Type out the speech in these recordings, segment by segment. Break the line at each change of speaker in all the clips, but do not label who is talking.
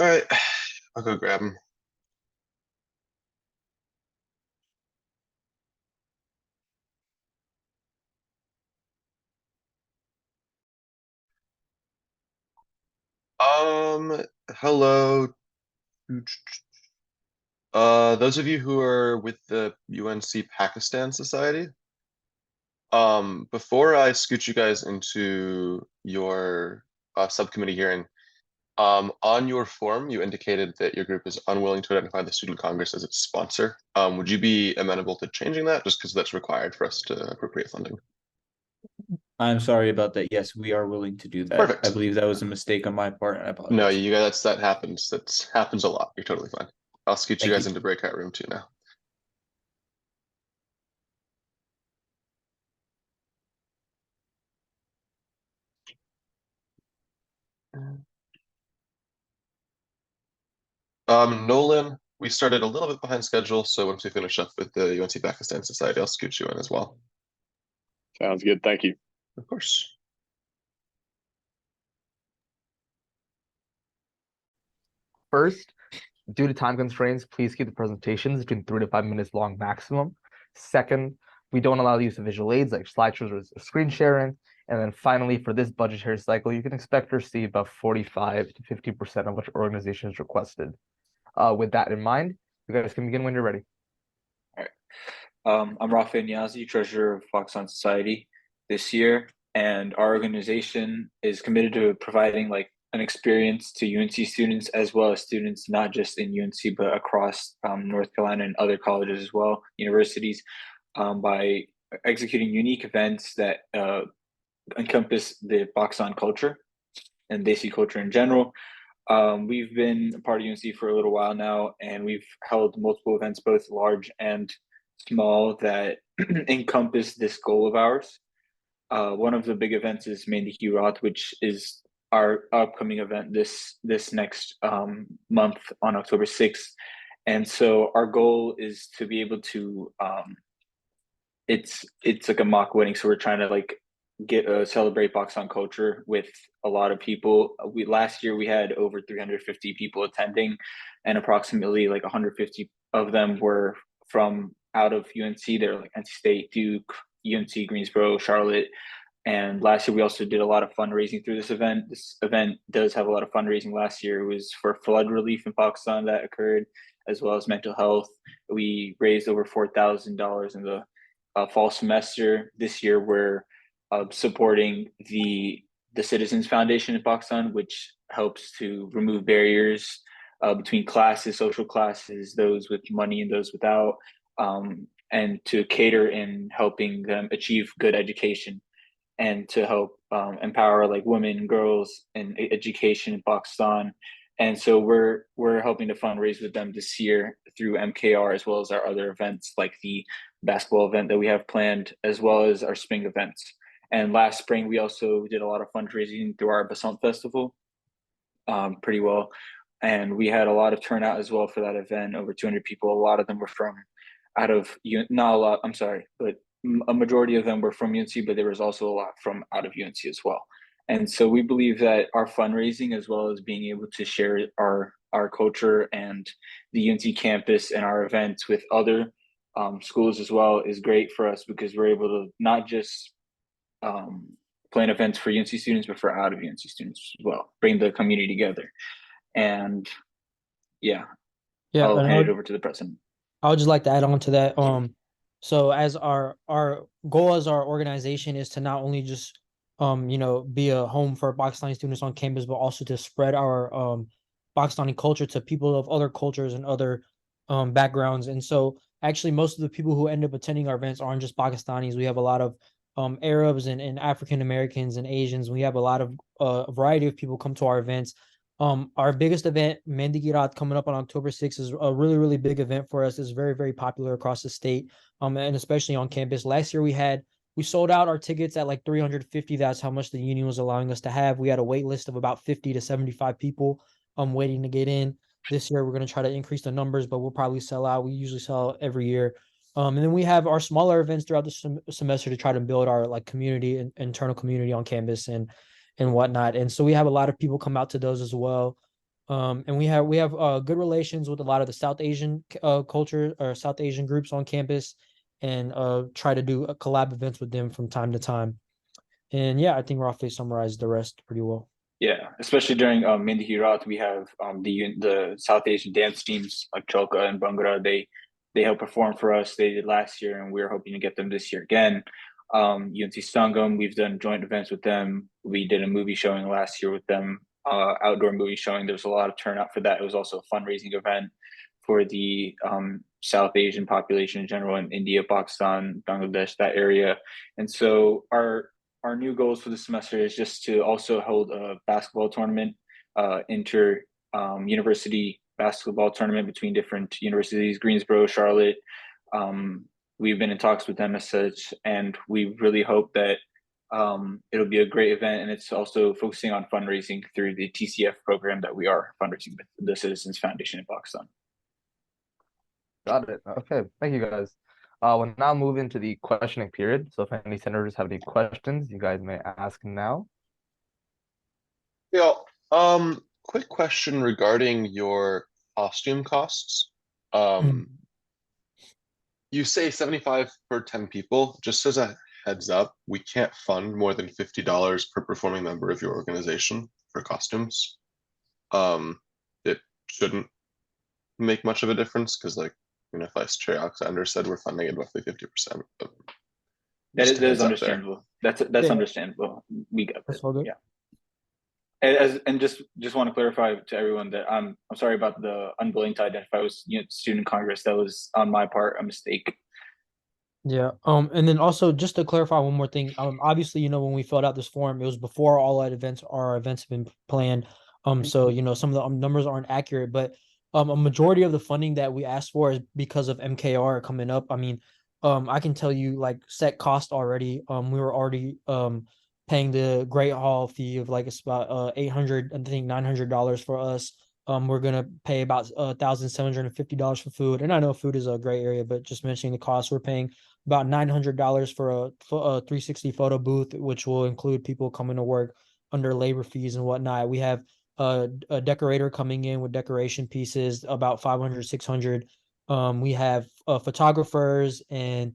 All right, I'll go grab him. Hello. Those of you who are with the UNC Pakistan Society, before I scoot you guys into your subcommittee hearing, on your form, you indicated that your group is unwilling to identify the Student Congress as its sponsor. Would you be amenable to changing that just because that's required for us to appropriate funding?
I'm sorry about that. Yes, we are willing to do that. I
Perfect.
believe that was a mistake on my part, and I
No,
apologize.
you guys, that happens. That happens a lot. You're totally fine. I'll scoot you
Thank
guys
you.
into breakout room 2 now. Nolan, we started a little bit behind schedule, so once we finish up with the UNC Pakistan Society, I'll scoot you in as well.
Sounds good. Thank you.
Of course.
First, due to time constraints, please keep the presentations between 3 to 5 minutes long maximum. Second, we don't allow the use of visual aids like slideshows or screen sharing. And then finally, for this budgetary cycle, you can expect to receive about 45 to 50% of what your organization is requested. With that in mind, you guys can begin when you're ready.
All right. I'm Rafael Niazi, treasurer of Pakistan Society this year, and our organization is committed to providing like an experience to UNC students as well as students not just in UNC but across North Carolina and other colleges as well, universities, by executing unique events that encompass the Pakistan culture and Desi culture in general. We've been a part of UNC for a little while now, and we've held multiple events, both large and small, that encompass this goal of ours. One of the big events is Mehndi Ki Raat, which is our upcoming event this next month on October 6th. And so our goal is to be able to it's like a mock wedding, so we're trying to like get celebrate Pakistan culture with a lot of people. We last year we had over 350 people attending, and approximately like 150 of them were from out of UNC. They're like NC State, Duke, UNC, Greensboro, Charlotte. And last year we also did a lot of fundraising through this event. This event does have a lot of fundraising. Last year it was for flood relief in Pakistan that occurred, as well as mental health. We raised over $4,000 in the fall semester. This year we're supporting the Citizens Foundation in Pakistan, which helps to remove barriers between classes, social classes, those with money and those without, and to cater in helping them achieve good education and to help empower like women and girls in education in Pakistan. And so we're helping to fundraise with them this year through MKR, as well as our other events like the basketball event that we have planned, as well as our spring events. And last spring we also did a lot of fundraising through our Basant Festival, pretty well. And we had a lot of turnout as well for that event, over 200 people. A lot of them were from out of, not a lot, I'm sorry, but a majority of them were from UNC, but there was also a lot from out of UNC as well. And so we believe that our fundraising, as well as being able to share our culture and the UNC campus and our events with other schools as well, is great for us because we're able to not just plan events for UNC students, but for out of UNC students as well, bring the community together. And yeah,
Yeah,
I'll
and
hand it over to the president.
I would just like to add on to that. So as our goal as our organization is to not only just be a home for Pakistani students on campus, but also to spread our Pakistani culture to people of other cultures and other backgrounds. And so actually most of the people who end up attending our events aren't just Pakistanis. We have a lot of Arabs and African Americans and Asians. We have a lot of a variety of people come to our events. Our biggest event, Mehndi Ki Raat, coming up on October 6th, is a really, really big event for us. It's very, very popular across the state, and especially on campus. Last year we sold out our tickets at like 350. That's how much the union was allowing us to have. We had a wait list of about 50 to 75 people waiting to get in. This year we're going to try to increase the numbers, but we'll probably sell out. We usually sell out every year. And then we have our smaller events throughout the semester to try to build our like community and internal community on campus and whatnot. And so we have a lot of people come out to those as well. And we have good relations with a lot of the South Asian culture or South Asian groups on campus, and try to do collab events with them from time to time. And yeah, I think Rafi summarized the rest pretty well.
Yeah, especially during Mindi Hirat, we have the South Asian dance teams like Cholka and Bhangra. They help perform for us. They did last year, and we're hoping to get them this year again. UNC Sangam, we've done joint events with them. We did a movie showing last year with them, outdoor movie showing. There was a lot of turnout for that. It was also a fundraising event for the South Asian population in general in India, Pakistan, Bangladesh, that area. And so our new goals for the semester is just to also hold a basketball tournament, inter university basketball tournament between different universities, Greensboro, Charlotte. We've been in talks with them as such, and we really hope that it'll be a great event. And it's also focusing on fundraising through the TCF program that we are fundraising with the Citizens Foundation in Pakistan.
Got it. Okay, thank you guys. We'll now move into the questioning period. So if any senators have any questions, you guys may ask now.
Yeah. Quick question regarding your costume costs. You say 75 per 10 people. Just as a heads up, we can't fund more than $50 per performing member of your organization for costumes. It shouldn't make much of a difference because, like, Vice Chair Alexander said, we're funding it roughly 50%.
That is understandable. That's understandable. We got
That's
that.
all good.
Yeah. And just want to clarify to everyone that I'm sorry about the unwilling to identify with student congress. That was on my part a mistake.
Yeah. And then also just to clarify one more thing. Obviously, when we filled out this form, it was before all our events have been planned. So some of the numbers aren't accurate, but a majority of the funding that we asked for is because of MKR coming up. I mean, I can tell you like set cost already. We were already paying the Great Hall fee of like it's about $800, I think $900 for us. We're gonna pay about $1,750 for food, and I know food is a gray area, but just mentioning the cost, we're paying about $900 for a 360 photo booth, which will include people coming to work under labor fees and whatnot. We have a decorator coming in with decoration pieces, about 500, 600. We have photographers, and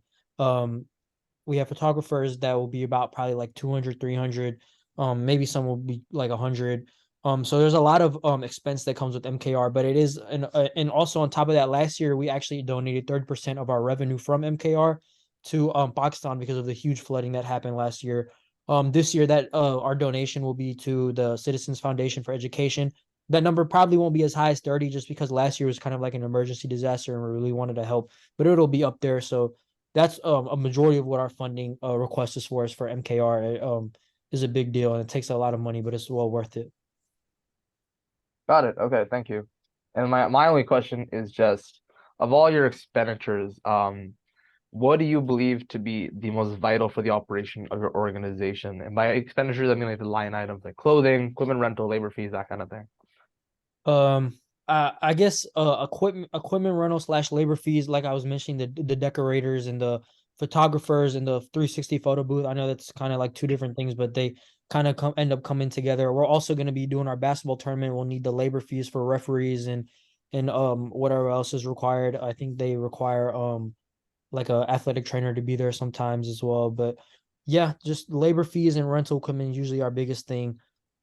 we have photographers that will be about probably like 200, 300. Maybe some will be like 100. So there's a lot of expense that comes with MKR, but it is and also on top of that, last year we actually donated 30% of our revenue from MKR to Pakistan because of the huge flooding that happened last year. This year that our donation will be to the Citizens Foundation for Education. That number probably won't be as high as 30 just because last year was kind of like an emergency disaster and we really wanted to help, but it'll be up there. So that's a majority of what our funding request is for MKR. It is a big deal and it takes a lot of money, but it's well worth it.
Got it. Okay, thank you. And my only question is just, of all your expenditures, what do you believe to be the most vital for the operation of your organization? And by expenditures, I mean like the line items like clothing, equipment rental, labor fees, that kind of thing.
I guess equipment rental / labor fees, like I was mentioning, the decorators and the photographers and the 360 photo booth. I know that's kind of like two different things, but they kind of end up coming together. We're also going to be doing our basketball tournament. We'll need the labor fees for referees and whatever else is required. I think they require like a athletic trainer to be there sometimes as well. But yeah, just labor fees and rental equipment is usually our biggest thing.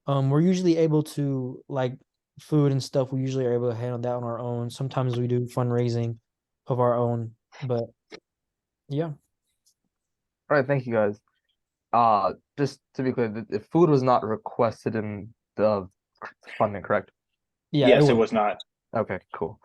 We're usually able to like food and stuff. We usually are able to handle that on our own. Sometimes we do fundraising of our own, but yeah.
All right, thank you guys. Just to be clear, the food was not requested in the funding, correct?
Yeah,
Yes, it was not.
Okay, cool.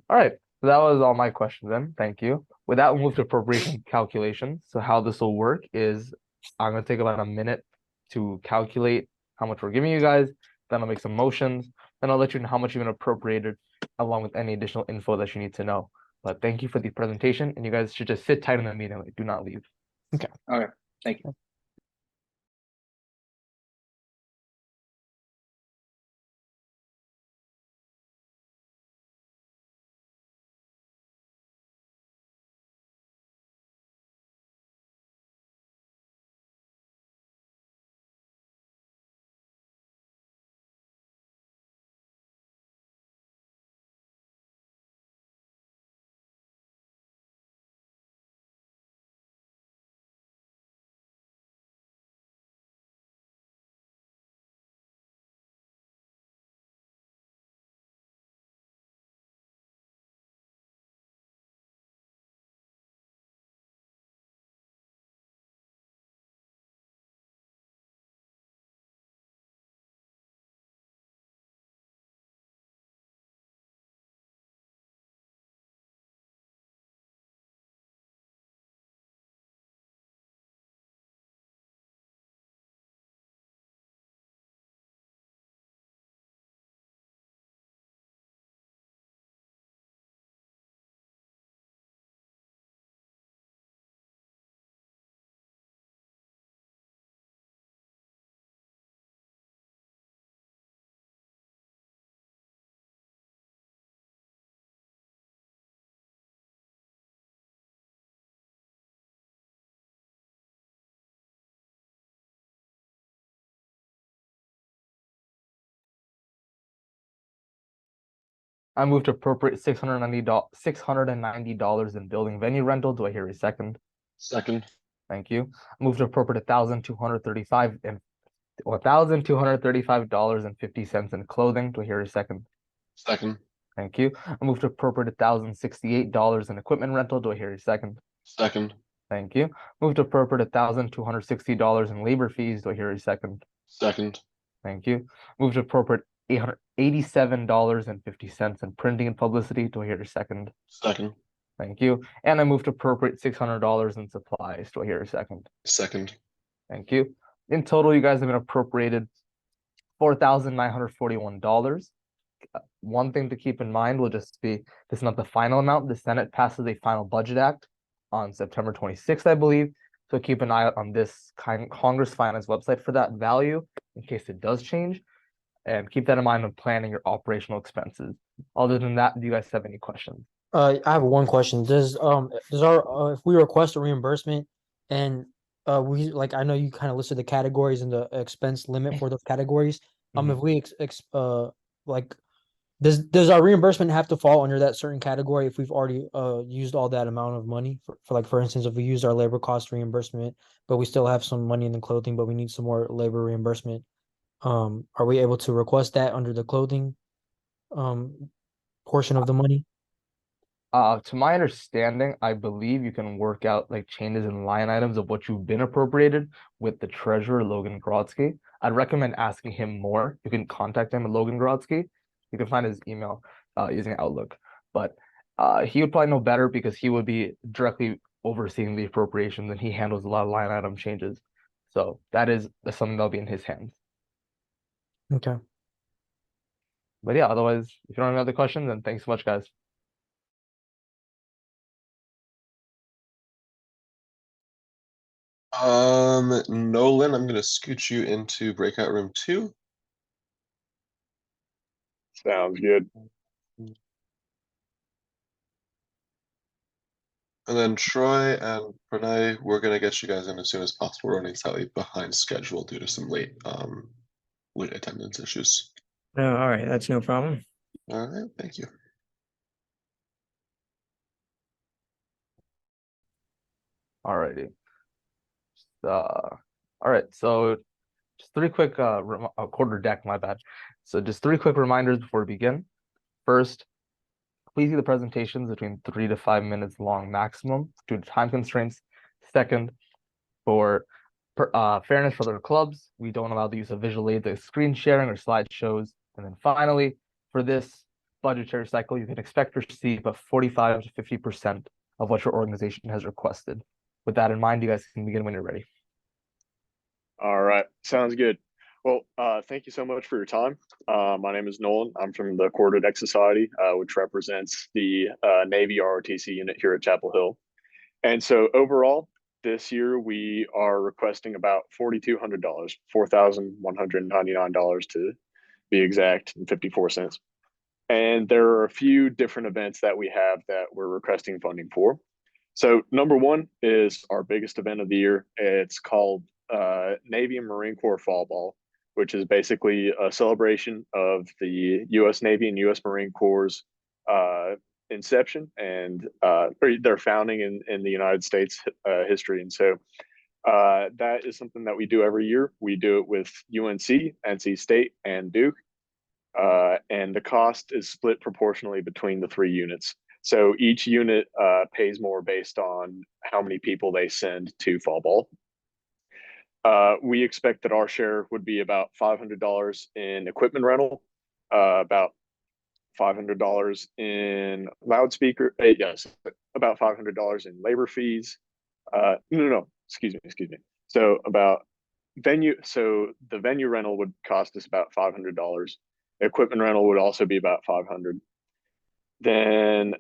All right, so that was all my questions then. Thank you. With that, we'll move to appropriation calculation. So how this will work is I'm going to take about a minute to calculate how much we're giving you guys. Then I'll make some motions. Then I'll let you know how much you've been appropriated, along with any additional info that you need to know. But thank you for the presentation, and you guys should just sit tight in the meeting. Like, do not leave.
Okay, thank you.
I move to appropriate $690 in building venue rental. Do I hear a second?
Second.
Thank you. I move to appropriate $1,235.50 in clothing. Do I hear a second?
Second.
Thank you. I move to appropriate $1,068 in equipment rental. Do I hear a second?
Second.
Thank you. Move to appropriate $1,260 in labor fees. Do I hear a second?
Second.
Thank you. Move to appropriate $887.50 in printing and publicity. Do I hear a second?
Second.
Thank you. And I move to appropriate $600 in supplies. Do I hear a second?
Second.
Thank you. In total, you guys have been appropriated $4,941. One thing to keep in mind will just be this is not the final amount. The Senate passes a final budget act on September 26th, I believe. So keep an eye out on this Congress Finance website for that value in case it does change. And keep that in mind when planning your operational expenses. Other than that, do you guys have any questions?
I have one question. Does our if we request a reimbursement and we like I know you kind of listed the categories and the expense limit for those categories. If we like does our reimbursement have to fall under that certain category if we've already used all that amount of money for like for instance if we used our labor cost reimbursement but we still have some money in the clothing but we need some more labor reimbursement, are we able to request that under the clothing portion of the money?
To my understanding, I believe you can work out like changes in line items of what you've been appropriated with the treasurer, Logan Grodzki. I'd recommend asking him more. You can contact him at Logan Grodzki. You can find his email using Outlook. But he would probably know better because he would be directly overseeing the appropriations and he handles a lot of line item changes. So that's something that'll be in his hands.
Okay.
But yeah, otherwise, if you don't have any other questions, then thanks so much, guys.
Nolan, I'm gonna scoot you into breakout room 2.
Sounds good.
And then Troy and Pranay, we're gonna get you guys in as soon as possible. We're running slightly behind schedule due to some late attendance issues.
Oh, all right, that's no problem.
All right, thank you.
Alrighty. All right, so just three quick quarter deck, my bad. So just three quick reminders before we begin. First, please see the presentations between 3 to 5 minutes long maximum due to time constraints. Second, for fairness for the clubs, we don't allow the use of visual aids like screen sharing or slideshows. And then finally, for this budgetary cycle, you can expect to receive about 45 to 50% of what your organization has requested. With that in mind, you guys can begin when you're ready.
All right, sounds good. Well, thank you so much for your time. My name is Nolan. I'm from the Quarter Deck Society, which represents the Navy ROTC unit here at Chapel Hill. And so overall, this year we are requesting about $4,200, $4,199 to be exact, and 54 cents. And there are a few different events that we have that we're requesting funding for. So number one is our biggest event of the year. It's called Navy and Marine Corps Fall Ball, which is basically a celebration of the U.S. Navy and U.S. Marine Corps' inception and their founding in the United States history. And so that is something that we do every year. We do it with UNC, NC State, and Duke. And the cost is split proportionally between the three units. So each unit pays more based on how many people they send to fall ball. We expect that our share would be about $500 in equipment rental, about $500 in loudspeaker. Yes, about $500 in labor fees. Excuse me. So about venue. So the venue rental would cost us about $500. Equipment rental would also be about $500. Then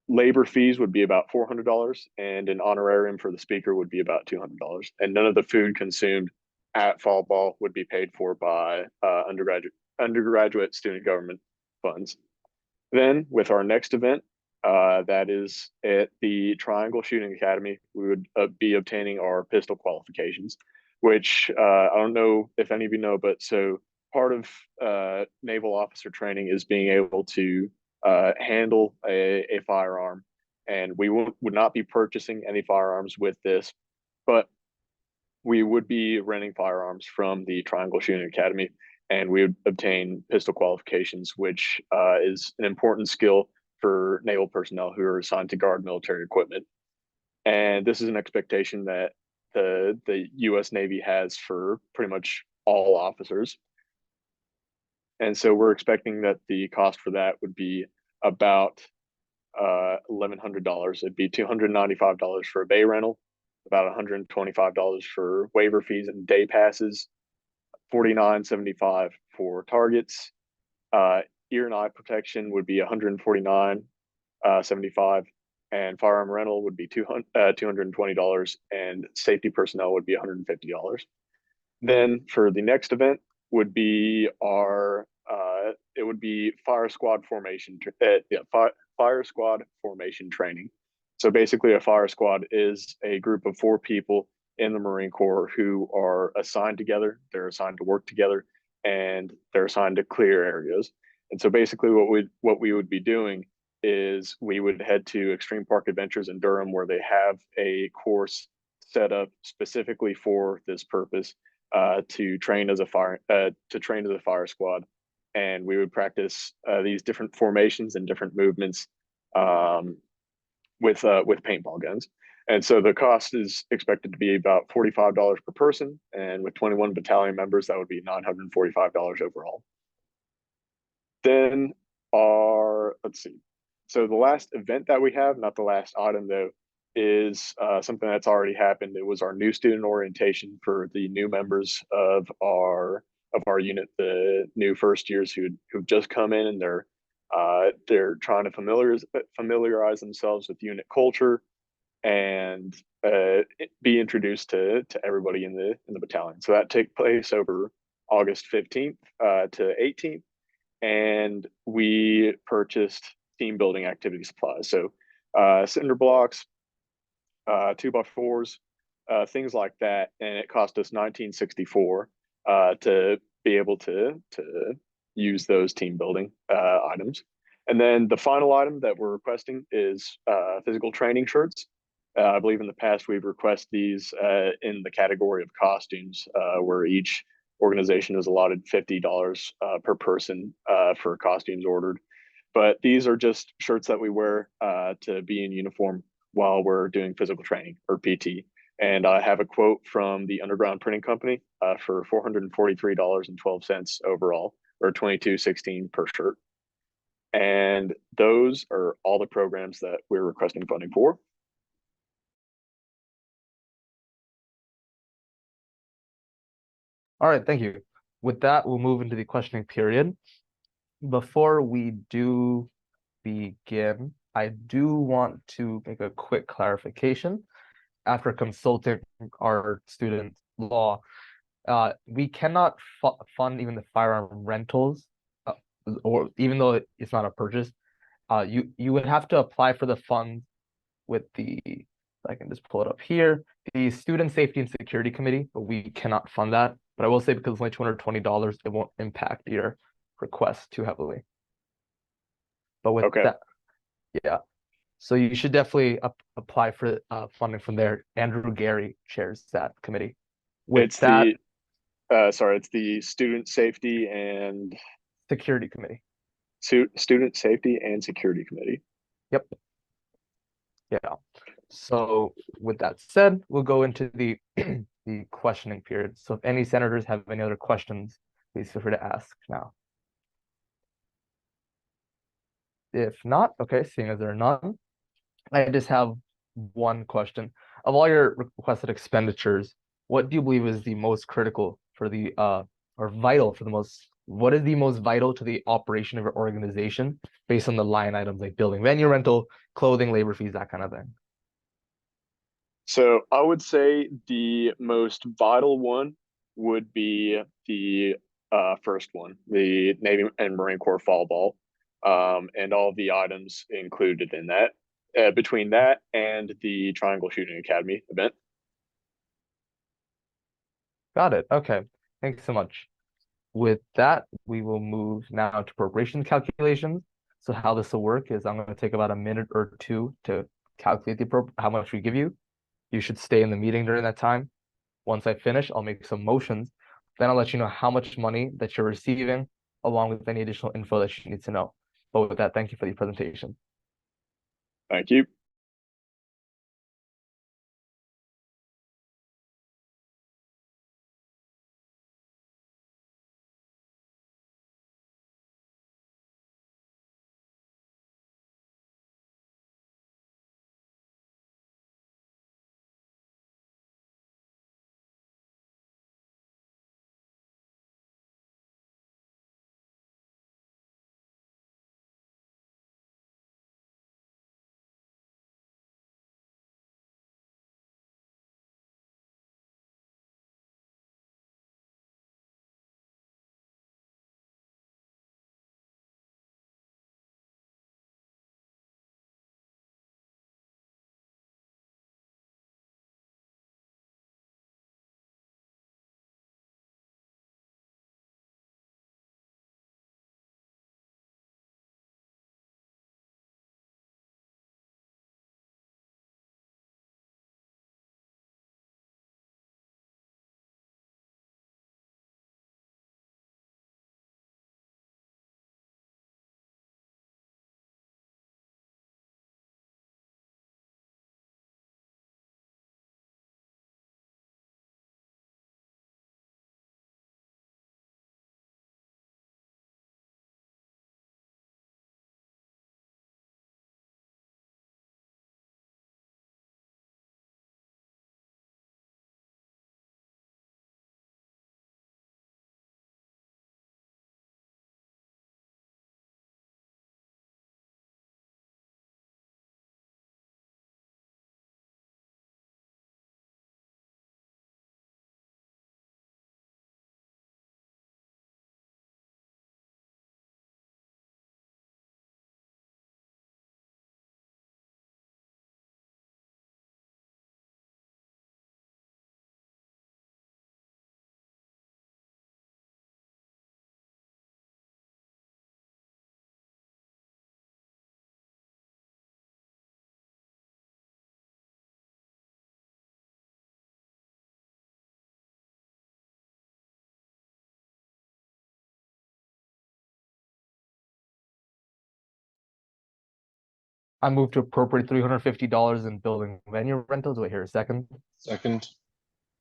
labor fees would be about $400, and an honorarium for the speaker would be about $200. And none of the food consumed at fall ball would be paid for by undergraduate student government funds. Then with our next event, that is at the Triangle Shooting Academy, we would be obtaining our pistol qualifications, which I don't know if any of you know, but so part of naval officer training is being able to handle a firearm, and we would not be purchasing any firearms with this, but we would be renting firearms from the Triangle Shooting Academy, and we would obtain pistol qualifications, which is an important skill for naval personnel who are assigned to guard military equipment. And this is an expectation that the U.S. Navy has for pretty much all officers. And so we're expecting that the cost for that would be about $1,100. It'd be $295 for a bay rental, about $125 for waiver fees and day passes, $49.75 for targets. Ear and eye protection would be $149.75, and firearm rental would be $220, and safety personnel would be $150. Then for the next event would be our it would be fire squad formation fire squad formation training. So basically, a fire squad is a group of 4 people in the Marine Corps who are assigned together. They're assigned to work together, and they're assigned to clear areas. And so basically, what we would be doing is we would head to Extreme Park Adventures in Durham, where they have a course set up specifically for this purpose, to train as a fire squad, and we would practice these different formations and different movements with paintball guns. And so the cost is expected to be about $45 per person, and with 21 battalion members, that would be $945 overall. Then let's see. So the last event that we have, not the last item though, is something that's already happened. It was our new student orientation for the new members of our unit, the new first years who've just come in, and they're trying to familiarize themselves with unit culture and be introduced to everybody in the battalion. So that takes place over August 15th to 18th, and we purchased team building activity supplies. So cinder blocks, 2x4s, things like that, and it cost us $19.64 to be able to use those team building items. And then the final item that we're requesting is physical training shirts. I believe in the past we've requested these in the category of costumes, where each organization is allotted $50 per person for costumes ordered. But these are just shirts that we wear to be in uniform while we're doing physical training, or PT. And I have a quote from the Underground Printing Company for $443.12 overall, or $22.16 per shirt. And those are all the programs that we're requesting funding for.
All right, thank you. With that, we'll move into the questioning period. Before we do begin, I do want to make a quick clarification. After consulting our student law, we cannot fund even the firearm rentals, or even though it's not a purchase. You would have to apply for the funds with I can just pull it up here, the Student Safety and Security Committee, but we cannot fund that. But I will say, because it's only $220, it won't impact your request too heavily. But with that, yeah. So you should definitely apply for funding from there. Andrew Gary chairs that committee.
It's the Student Safety and
Security Committee.
Student Safety and Security Committee.
Yep. Yeah. So with that said, we'll go into the the questioning period. So if any senators have any other questions, please feel free to ask now. If not, okay, seeing as there are none, I just have one question. Of all your requested expenditures, what do you believe is the most critical for the or vital for the most, what is the most vital to the operation of your organization based on the line items like building venue rental, clothing, labor fees, that kind of thing?
So I would say the most vital one would be the first one, the Navy and Marine Corps Fall Ball, and all of the items included in that. Between that and the Triangle Shooting Academy event.
Got it. Okay. Thanks so much. with that, we will move now to appropriations calculations. So how this will work is I'm going to take about a minute or two to calculate how much we give you. You should stay in the meeting during that time. Once I finish, I'll make some motions. Then I'll let you know how much money that you're receiving, along with any additional info that you need to know. But with that, thank you for the presentation.
Thank you.
I move to appropriate $350 in building venue rentals. Do I hear a second?
Second.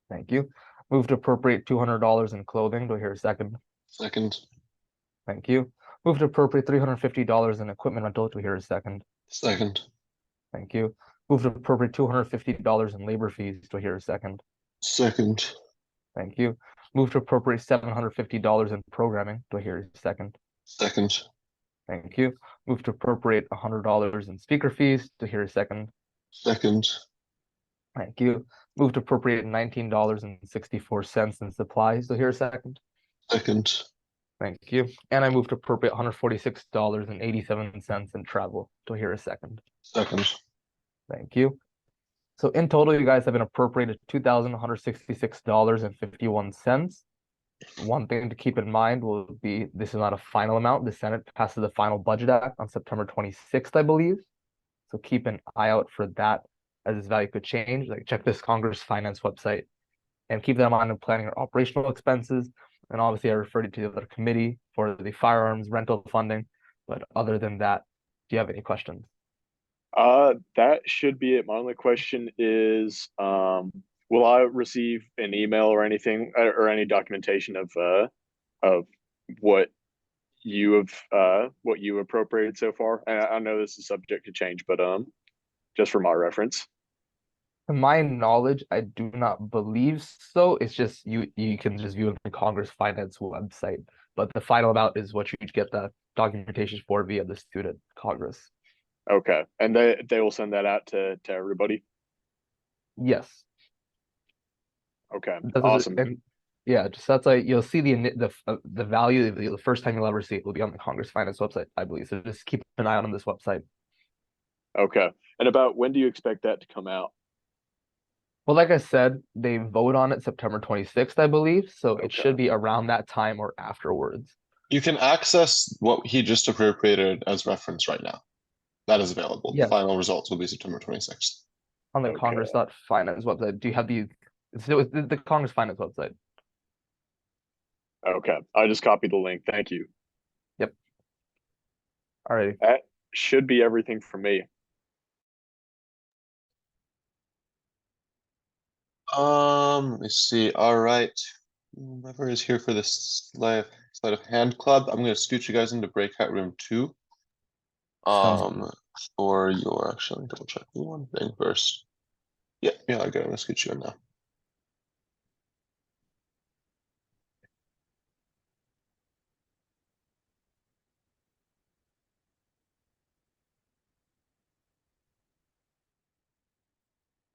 Thank you. Move to appropriate $200 in clothing. Do I hear a second?
Second.
Thank you. Move to appropriate $350 in equipment rental. Do I hear a second?
Second.
Thank you. Move to appropriate $250 in labor fees. Do I hear a second?
Second.
Thank you. Move to appropriate $750 in programming. Do I hear a second?
Second.
Thank you. Move to appropriate $100 in speaker fees. Do I hear a second?
Second.
Thank you. Move to appropriate $19.64 in supplies. Do I hear a second?
Second.
Thank you. And I move to appropriate $146.87 in travel. Do I hear a second?
Second.
Thank you. So in total, you guys have been appropriated $2,166.51. One thing to keep in mind will be this is not a final amount. The Senate passes the final budget act on September 26th, I believe. So keep an eye out for that, as this value could change. Like check this Congress Finance website and keep that in mind in planning your operational expenses. And obviously, I referred you to the other committee for the firearms rental funding. But other than that, do you have any questions?
That should be it. My only question is, will I receive an email or anything or any documentation of what you appropriated so far? I know this is subject to change, but just for my reference.
To my knowledge, I do not believe so. It's just you can just view it on the Congress Finance website. But the final amount is what you get the documentation for via the student Congress.
Okay, and they will send that out to everybody.
Yes.
Okay, awesome.
And yeah, just that's like you'll see the value. The first time you'll ever see it will be on the Congress Finance website, I believe. So just keep an eye on this website.
Okay, and about when do you expect that to come out?
Well, like I said, they vote on it September 26th, I believe. So it
Okay.
should be around that time or afterwards.
You can access what he just appropriated as reference right now. That is available. The
Yes.
final results will be September 26th.
On the
Okay.
Congress.finance website. Do you have the Congress Finance website?
Okay. I just copied the link. Thank you.
Alrighty.
That should be everything for me.
Let me see. All right. Whoever is here for this sleight of hand club, I'm gonna scoot you guys into breakout room 2.
Sounds good.
For your actually, let me double check one thing first. Yeah, I got. I'm gonna scoot you in now.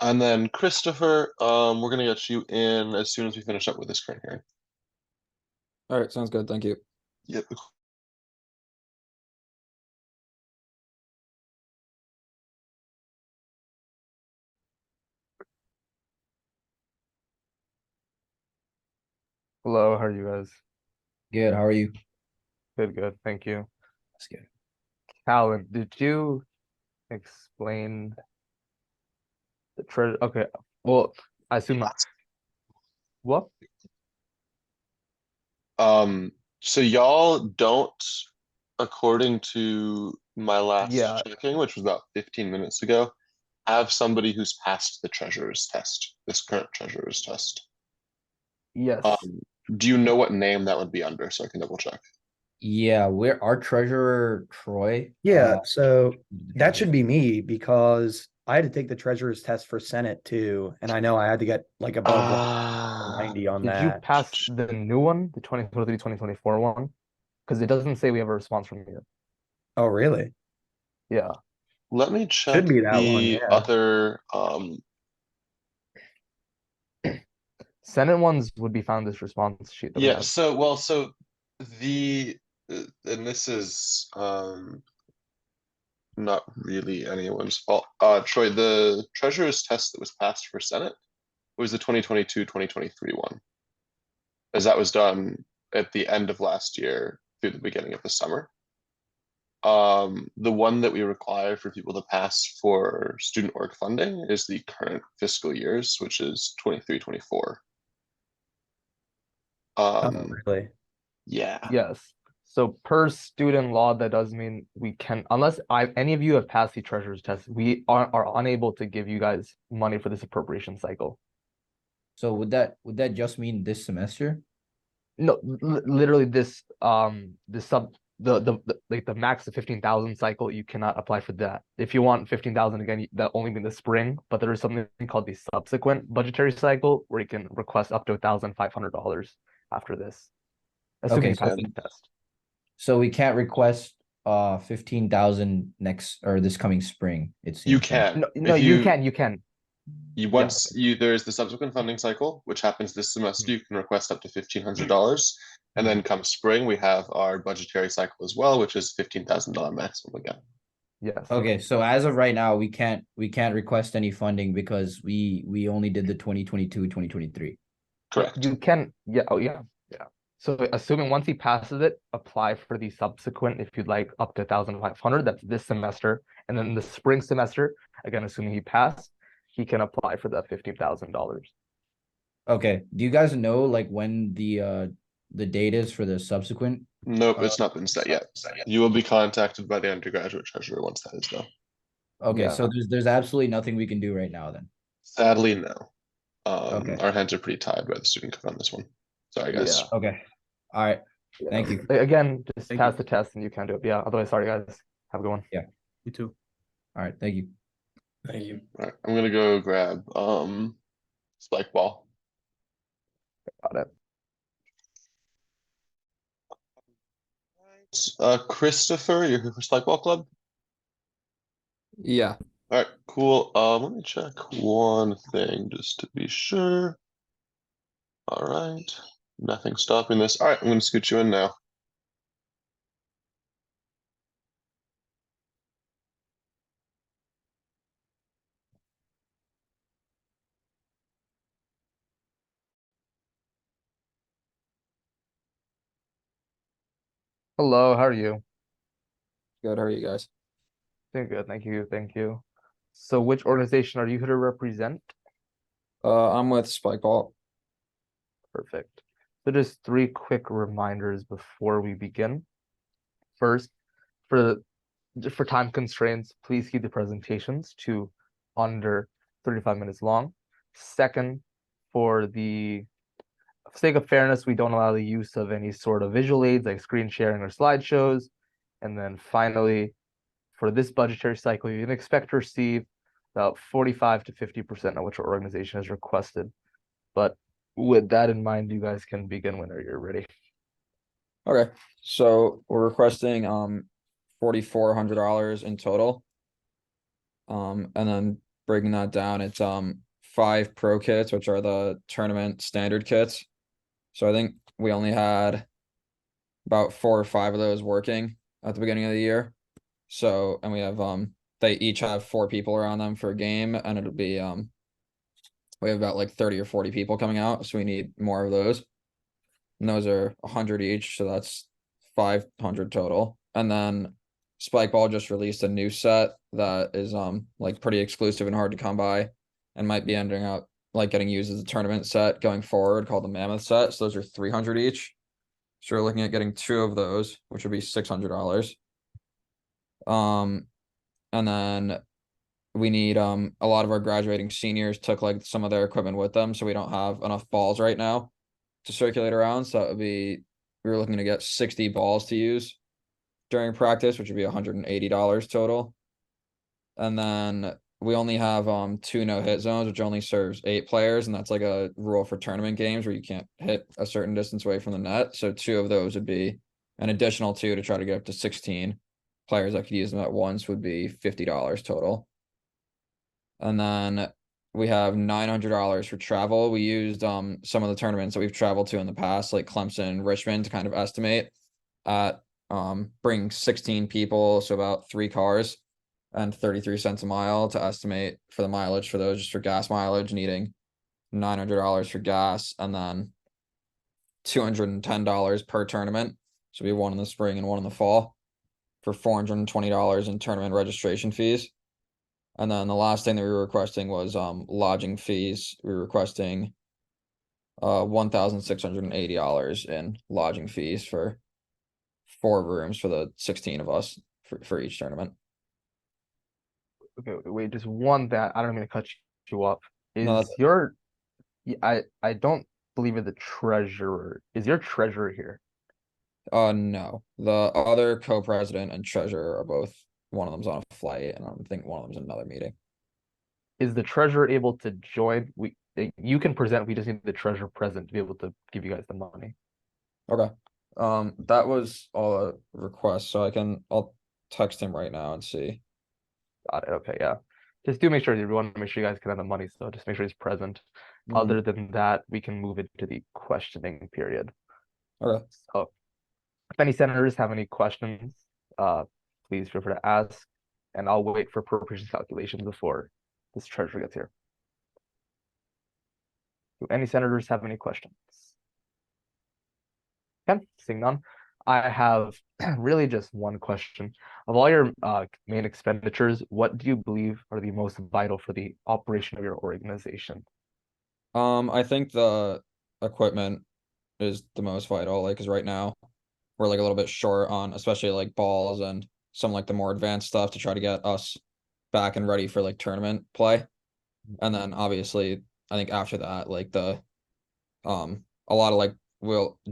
And then Christopher, we're gonna get you in as soon as we finish up with this current hearing.
All right, sounds good. Thank you.
Yep.
Hello, how are you guys?
Good. How are you?
Good, thank you.
That's good.
Calvin, did you explain the treasure? Okay, well, I assume what?
So y'all don't, according to my last
Yeah.
checking, which was about 15 minutes ago, have somebody who's passed the treasurer's test, this current treasurer's test.
Yes.
Do you know what name that would be under so I can double check?
Yeah, we're our treasurer, Troy.
Yeah, so that should be me because I had to take the treasurer's test for Senate too, and I know I had to get like above like 90 on
Did you
that.
pass the new one, the 2023, 2024 one? Because it doesn't say we have a response from you.
Oh, really?
Yeah.
Let me check
Should be that one,
the
yeah.
other
Senate ones would be found this response sheet that we
yeah,
have.
so the and this is not really anyone's fault. Troy, the treasurer's test that was passed for Senate was the 2022-2023 one, as that was done at the end of last year through the beginning of the summer. The one that we require for people to pass for student org funding is the current fiscal years, which is 23-24.
Oh, really?
Yeah.
Yes. So per student law, that does mean we can, unless any of you have passed the treasurer's test, we are unable to give you guys money for this appropriation cycle.
So would that just mean this semester?
No, literally this like the max of 15,000 cycle, you cannot apply for that. If you want 15,000 again, that only be the spring, but there is something called the subsequent budgetary cycle where you can request up to $1,500 after this, assuming
Okay,
you pass
so
the test.
so we can't request 15,000 next or this coming spring, it seems.
You
right?
can.
No,
If
you can.
once there's the subsequent funding cycle, which happens this semester, you can request up to $1,500. And then come spring, we have our budgetary cycle as well, which is $15,000 maximum again.
Yes.
Okay, so as of right now, we can't request any funding because we only did the 2022, 2023.
Correct.
You can, yeah, oh yeah. So assuming once he passes it, apply for the subsequent if you'd like up to 1,500. That's this semester, and then the spring semester, again assuming he passed, he can apply for that $15,000.
Okay. Do you guys know like when the date is for the subsequent?
Nope, it's not been set yet. You will be contacted by the undergraduate treasurer once that is done.
Okay,
Yeah.
so there's absolutely nothing we can do right now then.
Sadly, no.
Okay.
Our hands are pretty tied by the student code on this one. Sorry, guys.
Yeah.
Okay. All right. Thank you.
Again, just
Thank
pass
you.
the test and you can do it. Yeah. Otherwise, sorry guys. Have a good one.
You too.
All right. Thank you.
Thank you.
All right, I'm gonna go grab spike ball.
Got it.
Christopher, you're here for spike ball club?
Yeah.
All right, cool. Let me check one thing just to be sure. All right, nothing stopping this. All right, I'm gonna scoot you in now.
Hello, how are you?
Good. How are you guys?
Doing good, thank you, thank you. So which organization are you here to represent?
I'm with Spikeball.
Perfect. So just three quick reminders before we begin. First, for for time constraints, please keep the presentations to under 35 minutes long. Second, for the sake of fairness, we don't allow the use of any sort of visual aids like screen sharing or slideshows. And then finally, for this budgetary cycle, you can expect to receive about 45 to 50% of what your organization has requested. But with that in mind, you guys can begin whenever you're ready.
Okay, so we're requesting $4,400 in total. And then breaking that down, it's 5 pro kits, which are the tournament standard kits. So I think we only had about 4 or 5 of those working at the beginning of the year. So, and we have they each have 4 people around them for a game, and it'll be we have about like 30 or 40 people coming out, so we need more of those. And those are 100 each, so that's 500 total. And then Spikeball just released a new set that is like pretty exclusive and hard to come by, and might be ending up like getting used as a tournament set going forward, called the Mammoth set. So those are 300 each. So we're looking at getting 2 of those, which would be $600. And then we need a lot of our graduating seniors took like some of their equipment with them, so we don't have enough balls right now to circulate around. So that would be, we were looking to get 60 balls to use during practice, which would be $180 total. And then we only have 2 no-hit zones, which only serves 8 players, and that's like a rule for tournament games where you can't hit a certain distance away from the net. So 2 of those would be an additional 2 to try to get up to 16 players that could use them at once, would be $50 total. And then we have $900 for travel. We used some of the tournaments that we've traveled to in the past, like Clemson, Richmond, to kind of estimate at bring 16 people, so about 3 cars and 33 cents a mile to estimate for the mileage for those, just for gas mileage, needing $900 for gas, and then $210 per tournament. So we have one in the spring and one in the fall for $420 in tournament registration fees. And then the last thing that we were requesting was lodging fees. We were requesting $1,680 in lodging fees for 4 rooms for the 16 of us for each tournament.
Okay, wait, just one that I don't mean to cut you off.
No,
Is your I don't believe you're the treasurer. Is your treasurer here?
No. The other co-president and treasurer are both, one of them's on a flight, and I think one of them's in another meeting.
Is the treasurer able to join? You can present, we just need the treasurer present to be able to give you guys the money.
Okay. That was all a request, so I'll text him right now and see.
Got it. Okay, yeah. Just do make sure we want to make sure you guys can have the money, so just make sure he's present. Other than that, we can move into the questioning period.
Okay.
So if any senators have any questions, please feel free to ask, and I'll wait for appropriations calculations before this treasurer gets here. Do any senators have any questions? Okay, seeing none. I have really just one question. Of all your main expenditures, what do you believe are the most vital for the operation of your organization?
I think the equipment is the most vital, like, because right now we're like a little bit short on, especially like balls and some like the more advanced stuff to try to get us back and ready for like tournament play. And then obviously I think after that, like the a lot of like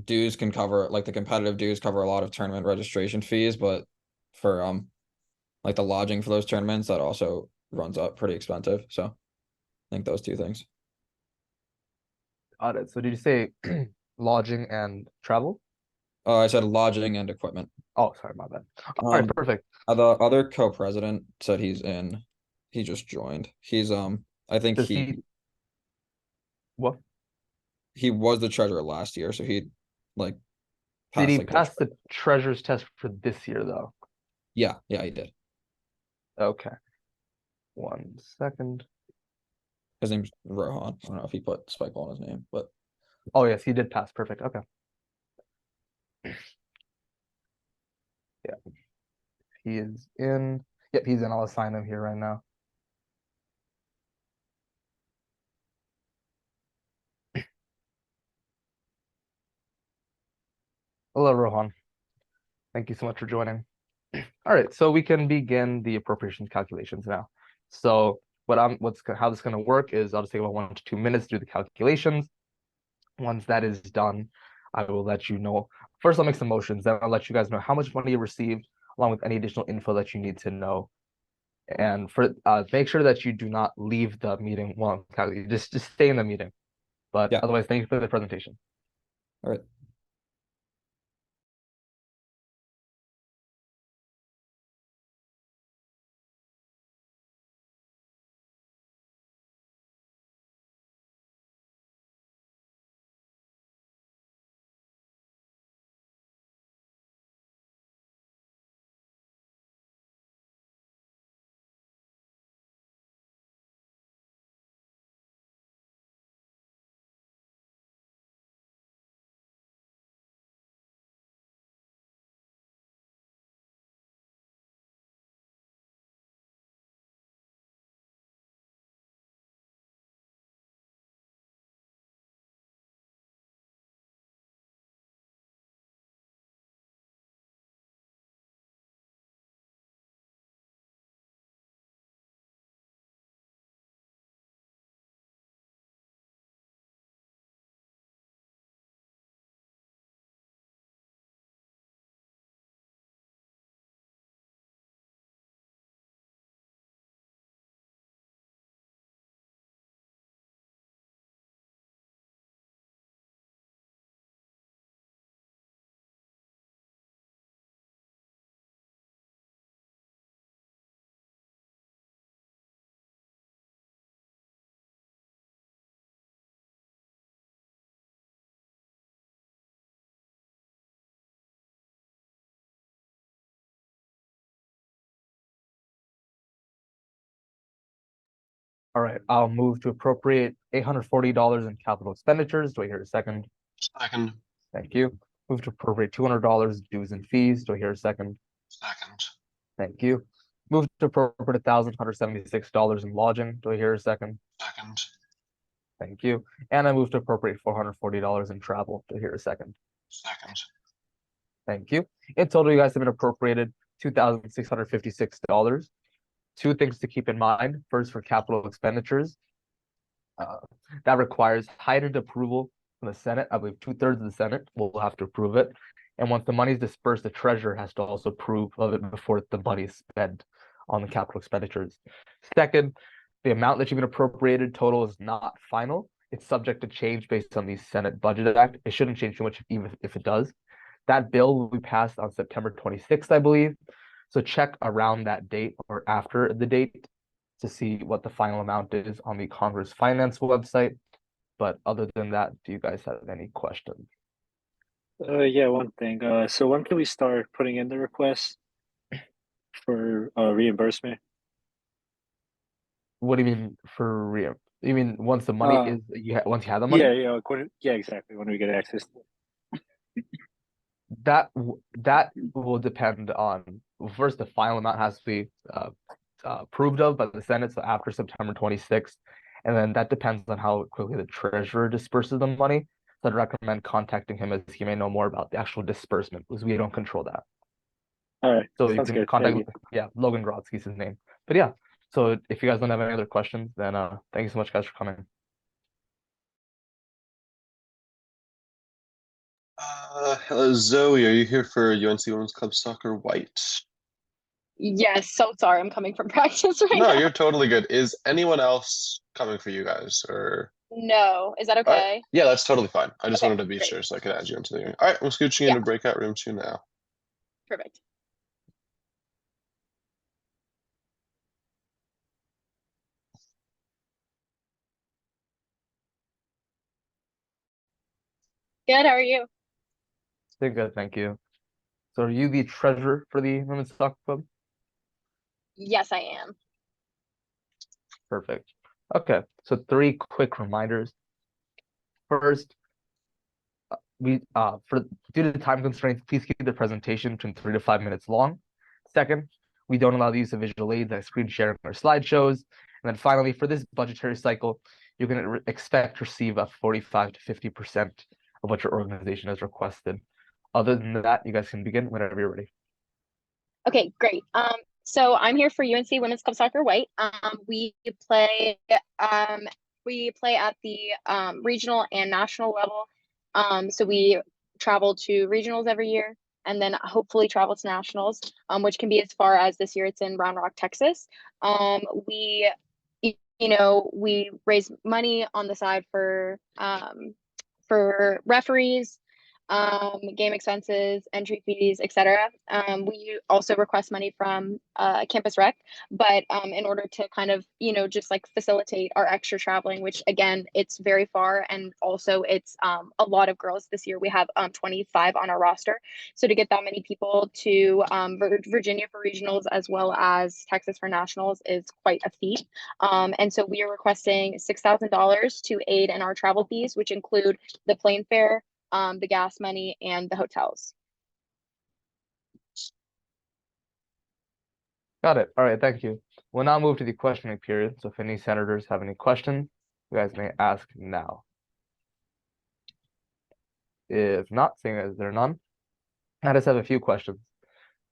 dues can cover, like the competitive dues cover a lot of tournament registration fees, but for like the lodging for those tournaments, that also runs up pretty expensive. So I think those 2 things.
Got it. So did you say lodging and travel?
I said lodging and equipment.
Oh, sorry, my bad. All right, perfect.
The other co-president said he's in. He just joined. He's I think
Does he what?
he was the treasurer last year, so he like
Did
passed
he
like
pass the treasurer's test for this year though?
yeah, he did.
Okay. 1 second.
His name's Rohan. I don't know if he put Spikeball in his name, but
Oh yes, he did pass. Perfect. Okay. He is in. Yep, he's in. I'll assign him here right now. Hello, Rohan. Thank you so much for joining. All right, so we can begin the appropriations calculations now. So how this is going to work is I'll just take about 1 to 2 minutes to do the calculations. Once that is done, I will let you know. First, I'll make some motions. Then I'll let you guys know how much money you received, along with any additional info that you need to know. And for make sure that you do not leave the meeting while calculating. Just stay in the meeting. But
Yeah.
otherwise, thank you for the presentation.
All right.
All right, I'll move to appropriate $840 in capital expenditures. Do I hear a second?
Second.
Thank you. Move to appropriate $200 dues and fees. Do I hear a second?
Second.
Thank you. Move to appropriate $1,176 in lodging. Do I hear a second?
Second.
Thank you. And I move to appropriate $440 in travel. Do I hear a second?
Second.
Thank you. In total, you guys have been appropriated $2,656. Two things to keep in mind. First, for capital expenditures, that requires heightened approval from the Senate. I believe 2/3 of the Senate will have to approve it. And once the money is dispersed, the treasurer has to also approve of it before the money is spent on the capital expenditures. Second, the amount that you've been appropriated total is not final. It's subject to change based on the Senate Budget Act. It shouldn't change too much even if it does. That bill will be passed on September 26th, I believe. So check around that date or after the date to see what the final amount is on the Congress Finance website. But other than that, do you guys have any questions?
Yeah, one thing. So when can we start putting in the request for reimbursement?
What do you mean for real? You mean once the money is once you have the money?
Yeah, exactly. When we get access to it.
That will depend on first the final amount has to be approved of by the Senate, so after September 26th, and then that depends on how quickly the treasurer disperses the money. So I'd recommend contacting him as he may know more about the actual disbursement because we don't control that.
All right,
So you
sounds
can
good.
contact,
Thank you.
yeah, Logan Grodsky's his name. But yeah, so if you guys don't have any other questions, then thank you so much, guys, for coming.
Hello, Zoe. Are you here for UNC Women's Club Soccer White?
Yes, so sorry, I'm coming from practice right
No,
now.
you're totally good. Is anyone else coming for you guys, or?
No, is that
All right.
okay?
Yeah, that's totally fine. I just
Okay,
wanted to be
great.
sure so I could add you into the. All right, we're scooching
Yeah.
into breakout room 2 now.
Perfect. Good, how are you?
Doing good, thank you. So are you the treasurer for the Women's Soccer Club?
Yes, I am.
Perfect. Okay, so 3 quick reminders. First, we for due to time constraints, please keep the presentation between 3 to 5 minutes long. Second, we don't allow the use of visual aids like screen sharing or slideshows. And then finally, for this budgetary cycle, you're going to expect to receive a 45 to 50% of what your organization has requested. Other than that, you guys can begin whenever you're ready.
Okay, great. So I'm here for UNC Women's Club Soccer White. We play at the regional and national level. So we travel to regionals every year and then hopefully travel to nationals, which can be as far as this year it's in Round Rock, Texas. We we raise money on the side for referees, game expenses, entry fees, etc. We also request money from Campus Rec, but in order to kind of, just like facilitate our extra traveling, which again, it's very far. And also it's a lot of girls this year. We have 25 on our roster. So to get that many people to Virginia for regionals as well as Texas for nationals is quite a feat. And so we are requesting $6,000 to aid in our travel fees, which include the plane fare, the gas money, and the hotels.
Got it. All right, thank you. We'll now move to the questioning period. So if any senators have any questions, you guys may ask now. If not, seeing as there are none, I just have a few questions.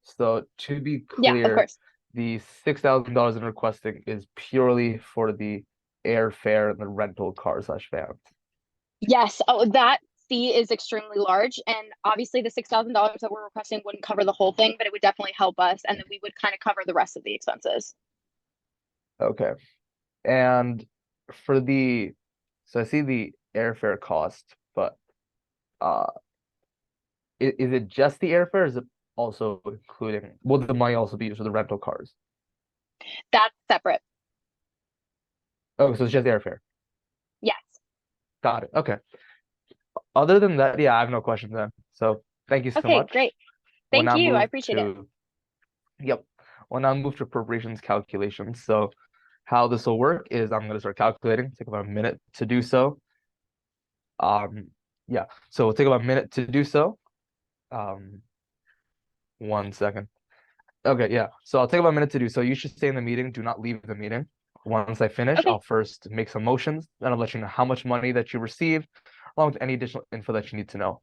So to be
Yeah, of
clear,
course.
the $6,000 in requesting is purely for the airfare and the rental car/vans.
Yes. Oh, that fee is extremely large. And obviously the $6,000 that we're requesting wouldn't cover the whole thing, but it would definitely help us. And then we would kind of cover the rest of the expenses.
Okay. And for so I see the airfare cost, but uh is it just the airfare? Or is it also including, will the money also be used for the rental cars?
That's separate.
Oh, so it's just airfare.
Yes.
Got it. Okay. Other than that, yeah, I have no questions then. So thank you so
Okay,
much.
great.
We'll
Thank
now
you. I
move
appreciate it.
Yep. We'll now move to appropriations calculations. So how this will work is I'm going to start calculating. Take about a minute to do so. Yeah. So we'll take about a minute to do so. 1 second. Okay, yeah. So I'll take about a minute to do so. You should stay in the meeting. Do not leave the meeting. Once I finish,
Okay.
I'll first make some motions. Then I'll let you know how much money that you received, along with any additional info that you need to know.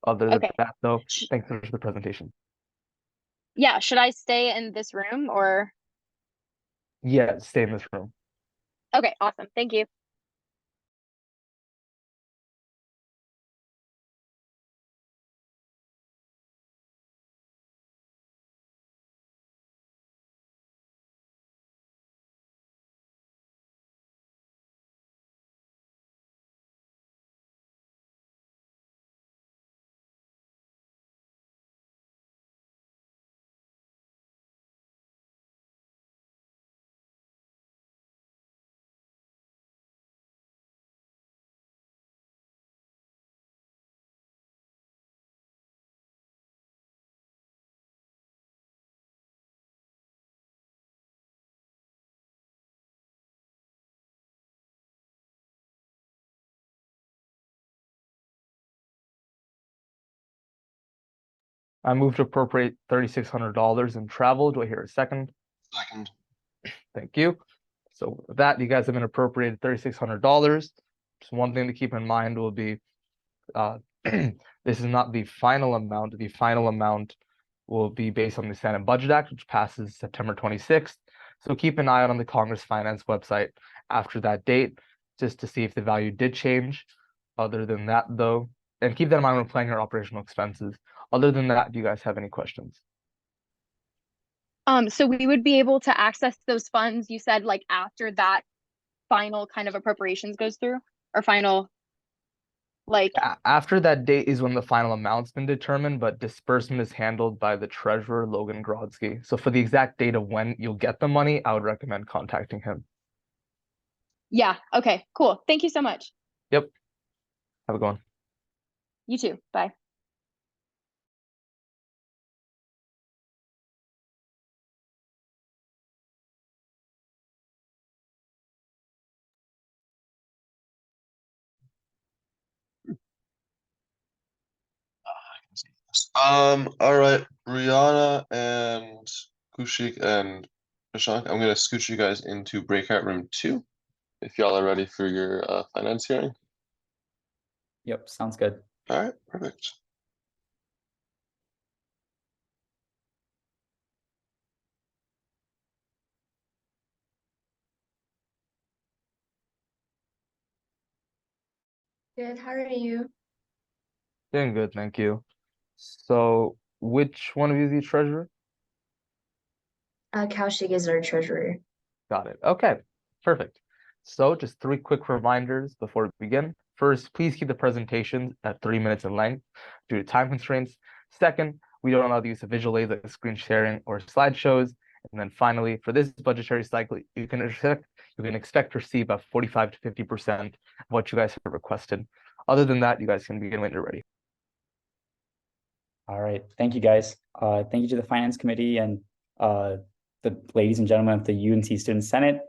Other than
Okay.
that, though, thanks for the presentation.
Yeah. Should I stay in this room or?
Yeah, stay in this room.
Okay, awesome. Thank you.
I move to appropriate $3,600 in travel. Do I hear a second?
Second.
Thank you. So with that, you guys have been appropriated $3,600. Just one thing to keep in mind will be this is not the final amount. The final amount will be based on the Senate Budget Act, which passes September 26th. So keep an eye out on the Congress Finance website after that date, just to see if the value did change. Other than that, though, and keep that in mind when planning your operational expenses. Other than that, do you guys have any questions?
So we would be able to access those funds, you said, like after that final kind of appropriations goes through, or final, like,
After that date is when the final amount's been determined, but disbursement is handled by the treasurer, Logan Grodzki. So for the exact date of when you'll get the money, I would recommend contacting him.
yeah. Okay, cool. Thank you so much.
Yep. Have a good one.
You too. Bye.
All right, Rihanna and Kushik and Prashant, I'm gonna scoot you guys into breakout room 2 if y'all are ready for your finance hearing.
Yep, sounds good.
All right, perfect.
Good. How are you?
Doing good, thank you. So, which one of you is the treasurer?
Kaushik is our treasurer.
Got it. Okay, perfect. So, just 3 quick reminders before we begin. First, please keep the presentations at 3 minutes in length due to time constraints. Second, we don't allow the use of visual aids like screen sharing or slideshows. And then finally, for this budgetary cycle, you can expect to receive about 45 to 50% of what you guys have requested. Other than that, you guys can begin when you're ready.
All right, thank you guys. Thank you to the Finance Committee and the ladies and gentlemen of the UNC Student Senate.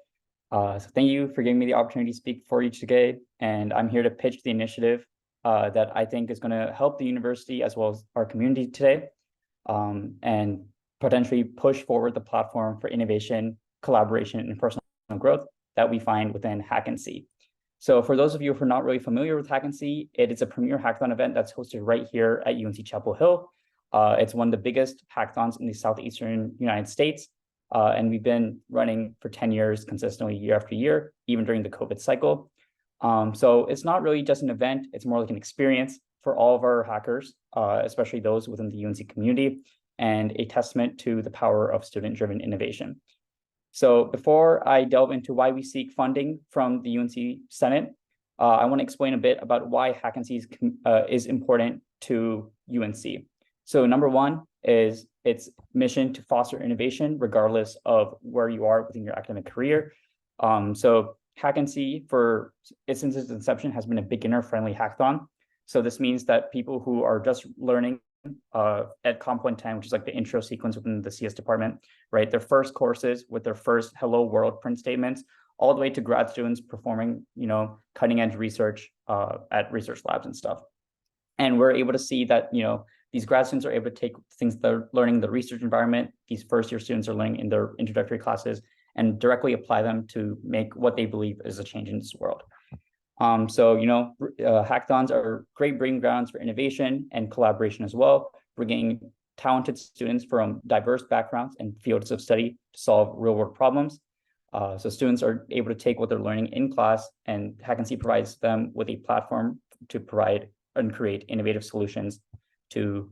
So thank you for giving me the opportunity to speak for you today. And I'm here to pitch the initiative that I think is going to help the university as well as our community today, and potentially push forward the platform for innovation, collaboration, and personal growth that we find within Hack and See. So for those of you who are not really familiar with Hack and See, it is a premier hackathon event that's hosted right here at UNC Chapel Hill. It's one of the biggest hackathons in the Southeastern United States. And we've been running for 10 years consistently year after year, even during the COVID cycle. So it's not really just an event, it's more like an experience for all of our hackers, especially those within the UNC community, and a testament to the power of student-driven innovation. So before I delve into why we seek funding from the UNC Senate, I want to explain a bit about why Hack and See is important to UNC. So number one is its mission to foster innovation regardless of where you are within your academic career. So Hack and See, since its inception, has been a beginner-friendly hackathon. So this means that people who are just learning at Comp 110, which is like the intro sequence within the CS department, right? Their first courses with their first hello world print statements, all the way to grad students performing, cutting edge research at research labs and stuff. And we're able to see that, these grad students are able to take things they're learning in the research environment, these first year students are learning in their introductory classes, and directly apply them to make what they believe is a change in this world. Hackathons are great breeding grounds for innovation and collaboration as well, bringing talented students from diverse backgrounds and fields of study to solve real world problems. So students are able to take what they're learning in class, and Hack and See provides them with a platform to provide and create innovative solutions to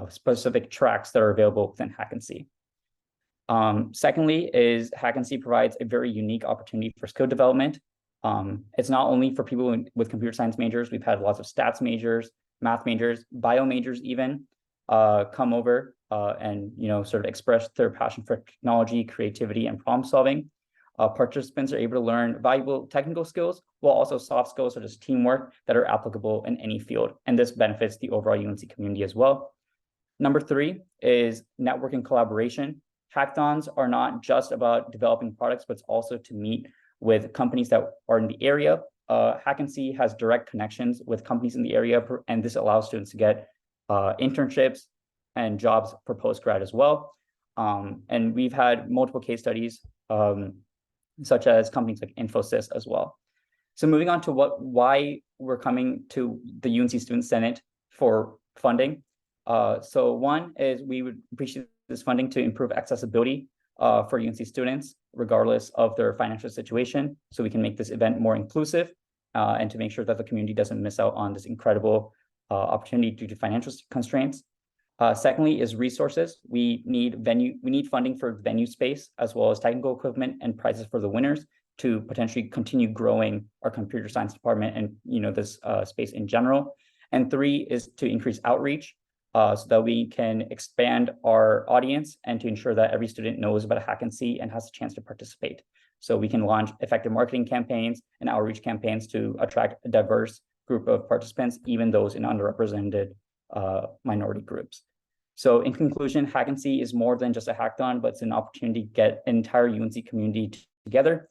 specific tracks that are available within Hack and See. Secondly is Hack and See provides a very unique opportunity for skill development. It's not only for people with computer science majors. We've had lots of stats majors, math majors, bio majors even come over and sort of express their passion for technology, creativity, and problem solving. Participants are able to learn valuable technical skills while also soft skills such as teamwork that are applicable in any field. And this benefits the overall UNC community as well. Number three is networking collaboration. Hackathons are not just about developing products, but it's also to meet with companies that are in the area. Hack and See has direct connections with companies in the area, and this allows students to get internships and jobs for postgrad as well. And we've had multiple case studies, such as companies like Infosys as well. So moving on to why we're coming to the UNC Student Senate for funding. So one is we would appreciate this funding to improve accessibility for UNC students, regardless of their financial situation, so we can make this event more inclusive and to make sure that the community doesn't miss out on this incredible opportunity due to financial constraints. Secondly is resources. We need funding for venue space, as well as technical equipment and prizes for the winners to potentially continue growing our computer science department and this space in general. And three is to increase outreach so that we can expand our audience and to ensure that every student knows about Hack and See and has a chance to participate. So we can launch effective marketing campaigns and outreach campaigns to attract a diverse group of participants, even those in underrepresented minority groups. So in conclusion, Hack and See is more than just a hackathon, but it's an opportunity to get an entire UNC community together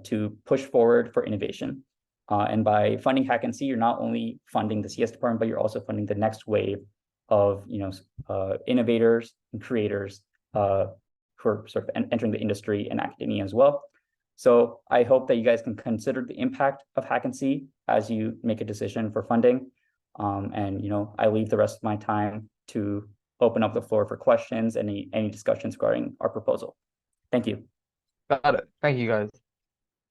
to push forward for innovation. And by funding Hack and See, you're not only funding the CS department, but you're also funding the next wave of innovators and creators who are sort of entering the industry and academia as well. So I hope that you guys can consider the impact of Hack and See as you make a decision for funding. And I leave the rest of my time to open up the floor for questions, any discussions regarding our proposal. Thank you.
Got it. Thank you, guys.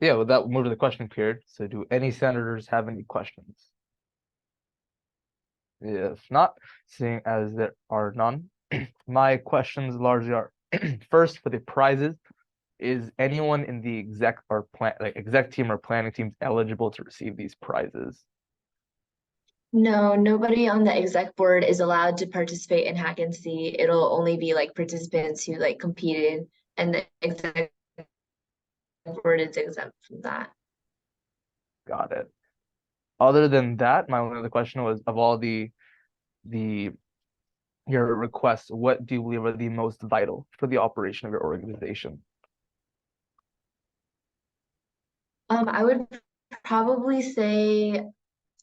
Yeah, with that, we'll move to the question period. So do any senators have any questions? If not, seeing as there are none, my questions largely are first for the prizes. Is anyone in the exec team or planning teams eligible to receive these prizes?
No, nobody on the exec board is allowed to participate in Hack and See. It'll only be like participants who like competed, and the exec board is exempt from that.
Got it. Other than that, my only other question was, of all your requests, what do you believe are the most vital for the operation of your organization?
I would probably say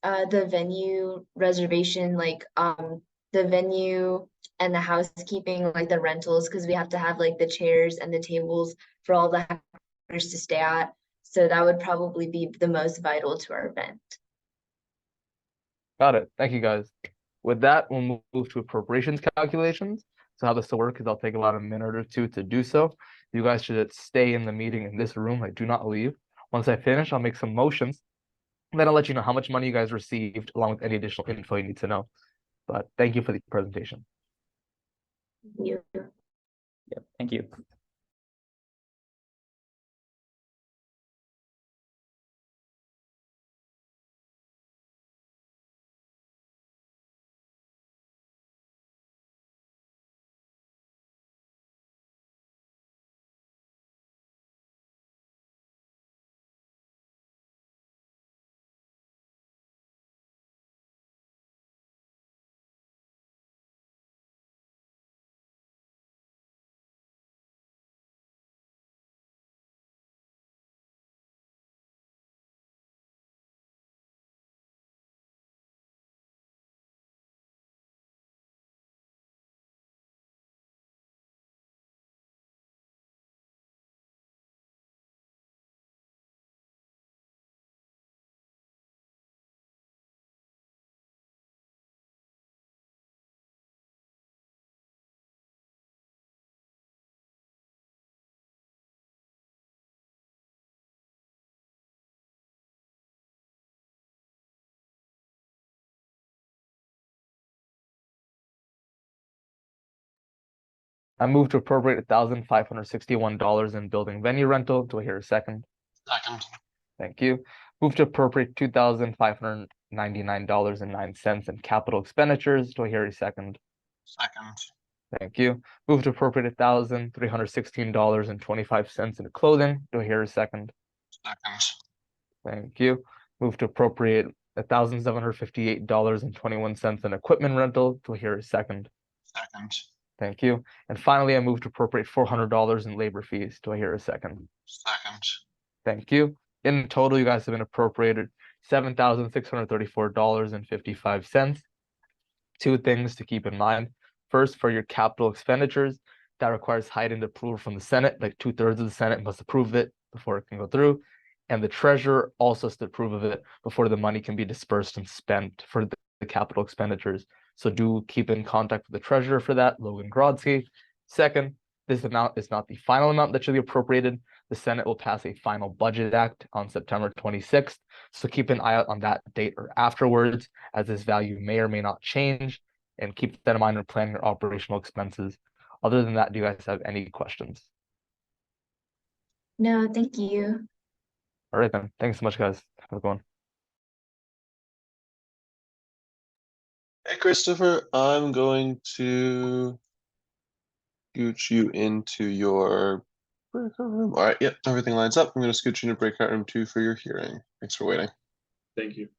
the venue reservation, like the venue and the housekeeping, like the rentals, because we have to have like the chairs and the tables for all the hackers to stay at. So that would probably be the most vital to our event.
Got it. Thank you, guys. With that, we'll move to appropriations calculations. So how this will work is I'll take about a minute or two to do so. You guys should stay in the meeting in this room. Like, do not leave. Once I finish, I'll make some motions. Then I'll let you know how much money you guys received, along with any additional info you need to know. But thank you for the presentation.
You.
Yep. Thank you.
I move to appropriate $1,561 in building venue rental. Do I hear a second?
Second.
Thank you. Move to appropriate $2,599.09 in capital expenditures. Do I hear a second?
Second.
Thank you. Move to appropriate $1,316.25 in clothing. Do I hear a second?
Second.
Thank you. Move to appropriate $1,758.21 in equipment rental. Do I hear a second?
Second.
Thank you. And finally, I move to appropriate $400 in labor fees. Do I hear a second?
Second.
Thank you. In total, you guys have been appropriated $7,634.55. Two things to keep in mind. First, for your capital expenditures, that requires heightened approval from the Senate. Like 2/3 of the Senate must approve it before it can go through. And the treasurer also has to approve of it before the money can be dispersed and spent for the capital expenditures. So do keep in contact with the treasurer for that, Logan Grodsky. Second, this amount is not the final amount that should be appropriated. The Senate will pass a final budget act on September 26th. So keep an eye out on that date or afterwards, as this value may or may not change. And keep that in mind when planning your operational expenses. Other than that, do you guys have any questions?
No, thank you.
All right, then. Thanks so much, guys. Have a good one.
Hey, Christopher, I'm going to scoot you into your breakout room. All right, yep, everything lines up. I'm going to scoot you into breakout room 2 for your hearing. Thanks for waiting.
Thank you.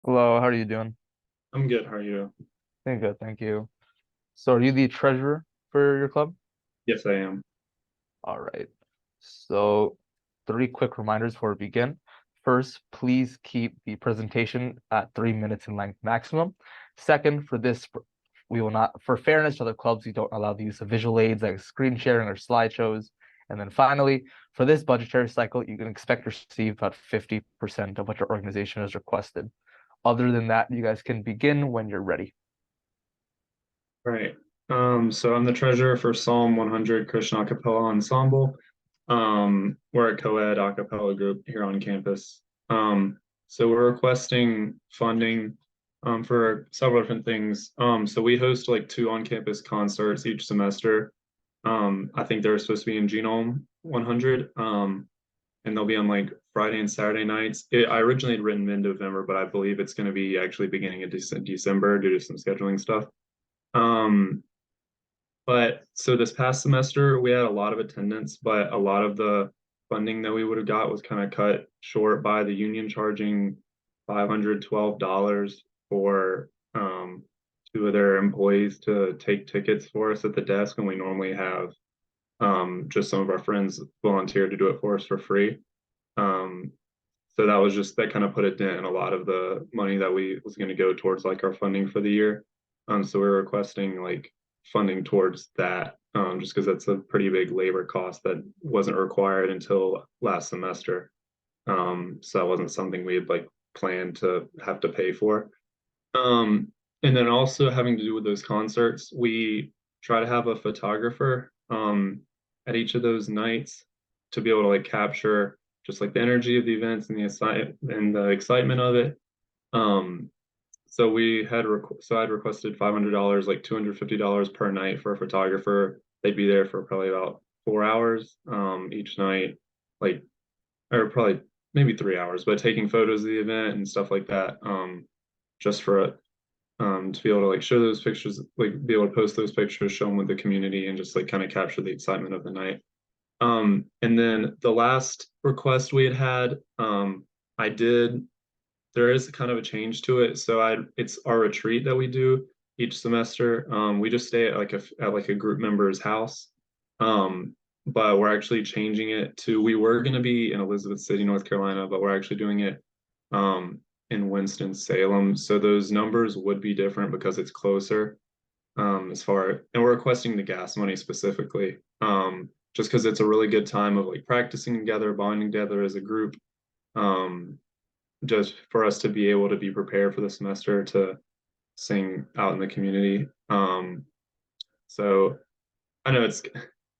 Hello, how are you doing?
I'm good. How are you?
Doing good, thank you. So are you the treasurer for your club?
Yes, I am.
All right. So 3 quick reminders before we begin. First, please keep the presentation at 3 minutes in length maximum. Second, for this, we will not, for fairness to other clubs, we don't allow the use of visual aids like screen sharing or slideshows. And then finally, for this budgetary cycle, you can expect to receive about 50% of what your organization has requested. Other than that, you guys can begin when you're ready.
Right. So I'm the treasurer for Psalm 100 Christian Acapella Ensemble. We're a co-ed acapella group here on campus. So we're requesting funding for several different things. So we host like 2 on-campus concerts each semester. I think they're supposed to be in Genome 100. And they'll be on like Friday and Saturday nights. I originally had written mid-November, but I believe it's going to be actually beginning of December due to some scheduling stuff. But so this past semester we had a lot of attendance, but a lot of the funding that we would have got was kind of cut short by the union charging $512 for 2 of their employees to take tickets for us at the desk when we normally have just some of our friends volunteer to do it for us for free. So that kind of put a dent in a lot of the money that we was going to go towards like our funding for the year. So we're requesting like funding towards that, just because that's a pretty big labor cost that wasn't required until last semester. So that wasn't something we had like planned to have to pay for. And then also having to do with those concerts, we try to have a photographer at each of those nights to be able to like capture just like the energy of the events and the excitement of it. So I'd requested $500, like $250 per night for a photographer. They'd be there for probably about 4 hours each night, like, or probably maybe 3 hours, but taking photos of the event and stuff like that, just for to be able to like show those pictures, like be able to post those pictures, show them with the community, and just like kind of capture the excitement of the night. And then the last request we had, there is kind of a change to it. So it's our retreat that we do each semester. We just stay at like a group member's house. But we're actually changing it to, we were going to be in Elizabeth City, North Carolina, but we're actually doing it in Winston-Salem. So those numbers would be different because it's closer and we're requesting the gas money specifically, just because it's a really good time of like practicing together, bonding together as a group, just for us to be able to be prepared for the semester to sing out in the community. So I know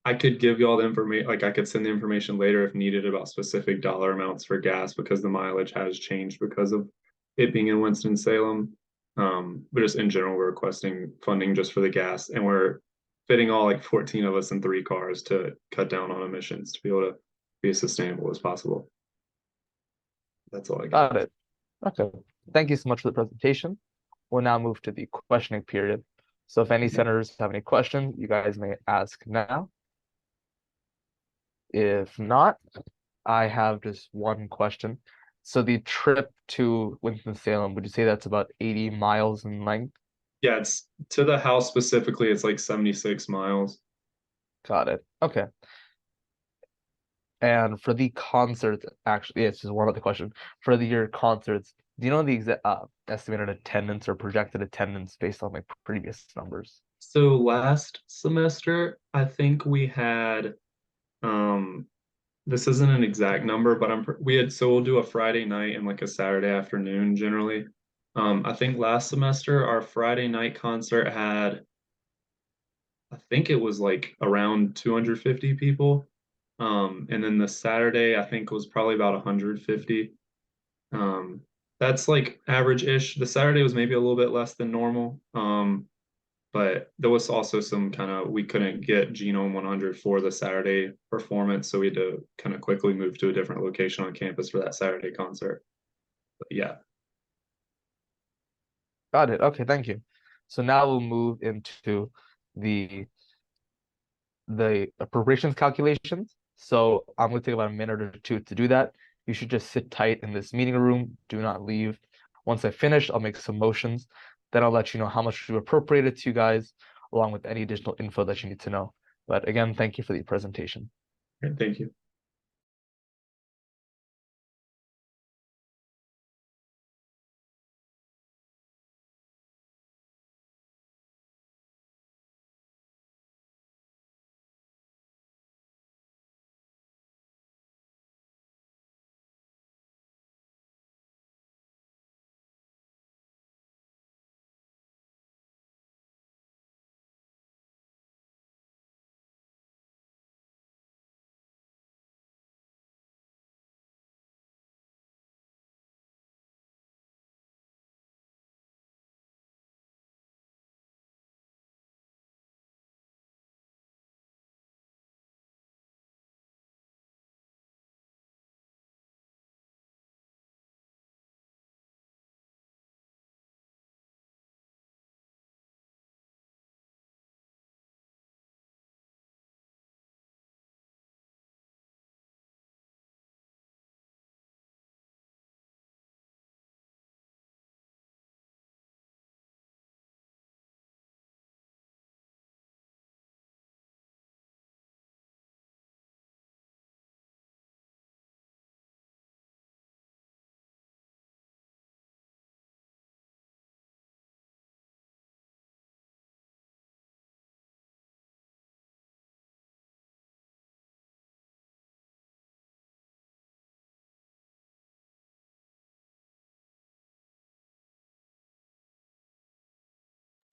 I could give you all the information, like I could send the information later if needed about specific dollar amounts for gas, because the mileage has changed because of it being in Winston-Salem. But just in general, we're requesting funding just for the gas, and we're fitting all like 14 of us in 3 cars to cut down on emissions to be able to be as sustainable as possible. That's all I got.
Got it. Okay. Thank you so much for the presentation. We'll now move to the questioning period. So if any senators have any questions, you guys may ask now. If not, I have just one question. So the trip to Winston-Salem, would you say that's about 80 miles in length?
Yeah, it's to the house specifically, it's like 76 miles.
Got it. Okay. And for the concerts, actually, it's just one other question. For your concerts, do you know the estimated attendance or projected attendance based on like previous numbers?
So last semester, I think we had, this isn't an exact number, but we'll do a Friday night and like a Saturday afternoon generally. I think last semester our Friday night concert had, I think it was like around 250 people. And then the Saturday I think was probably about 150. That's like average-ish. The Saturday was maybe a little bit less than normal. But there was also some we couldn't get Genome 100 for the Saturday performance, so we had to kind of quickly move to a different location on campus for that Saturday concert. But yeah.
Got it. Okay, thank you. So now we'll move into the appropriations calculations. So I'm going to take about a minute or two to do that. You should just sit tight in this meeting room. Do not leave. Once I finish, I'll make some motions. Then I'll let you know how much we've appropriated to you guys. along with any additional info that you need to know. But again, thank you for the presentation.
Okay, thank you.